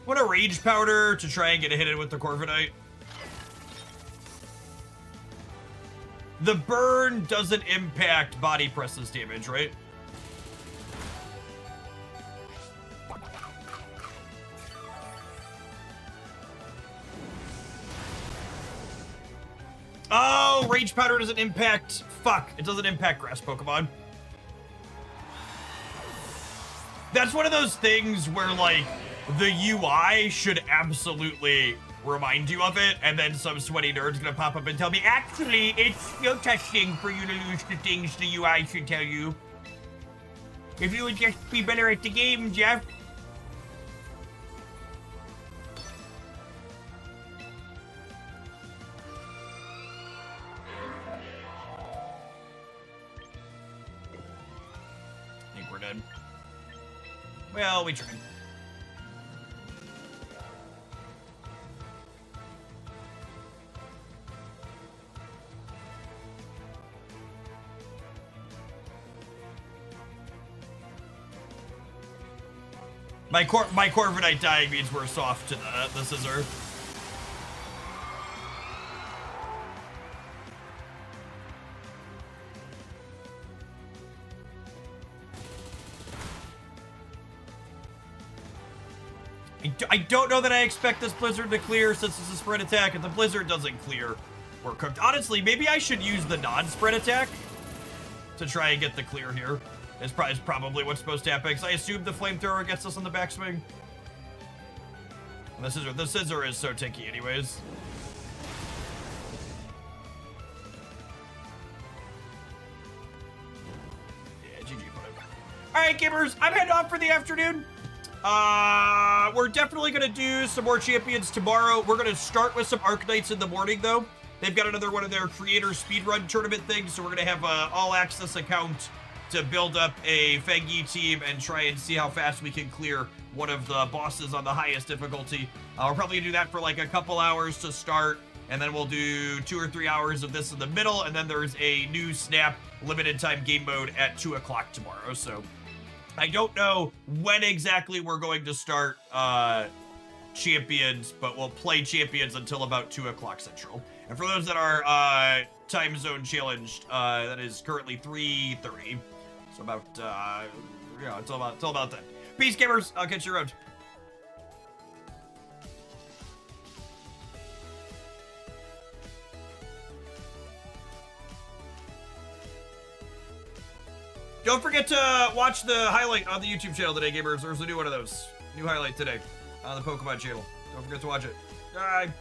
What a Rage Powder to try and get a hit in with the Corviknight. The burn doesn't impact body presses damage, right? Oh, Rage Powder doesn't impact... Fuck, it doesn't impact grass Pokemon. That's one of those things where, like, the UI should absolutely remind you of it, and then some sweaty nerd's gonna pop up and tell me, actually, it's still testing for you to lose the things the UI should tell you. If you would just be better at the game, Jeff. I think we're dead. Well, we tried. My Corviknight dying means we're soft to the scissor. I don't know that I expect this Blizzard to clear since it's a spread attack. If the Blizzard doesn't clear, we're cooked. Honestly, maybe I should use the non-spread attack to try and get the clear here. Is probably what's supposed to happen, because I assume the flamethrower gets us on the backswing. And the scissor is so tinky anyways. Yeah, GG, buddy. Alright, gamers, I'm heading off for the afternoon. We're definitely gonna do some more champions tomorrow. We're gonna start with some Archetypes in the morning, though. They've got another one of their creator speedrun tournament things, so we're gonna have an all-access account to build up a Fengi team and try and see how fast we can clear one of the bosses on the highest difficulty. We're probably gonna do that for like a couple hours to start, and then we'll do 2 or 3 hours of this in the middle, and then there's a new Snap limited time game mode at 2 o'clock tomorrow. So I don't know when exactly we're going to start champions, but we'll play champions until about 2 o'clock Central. And for those that are time zone challenged, that is currently 3:30. So about, yeah, it's all about that. Peace, gamers. I'll catch you around. Don't forget to watch the highlight on the YouTube channel today, gamers. There's a new one of those. New highlight today on the Pokemon channel. Don't forget to watch it. Bye.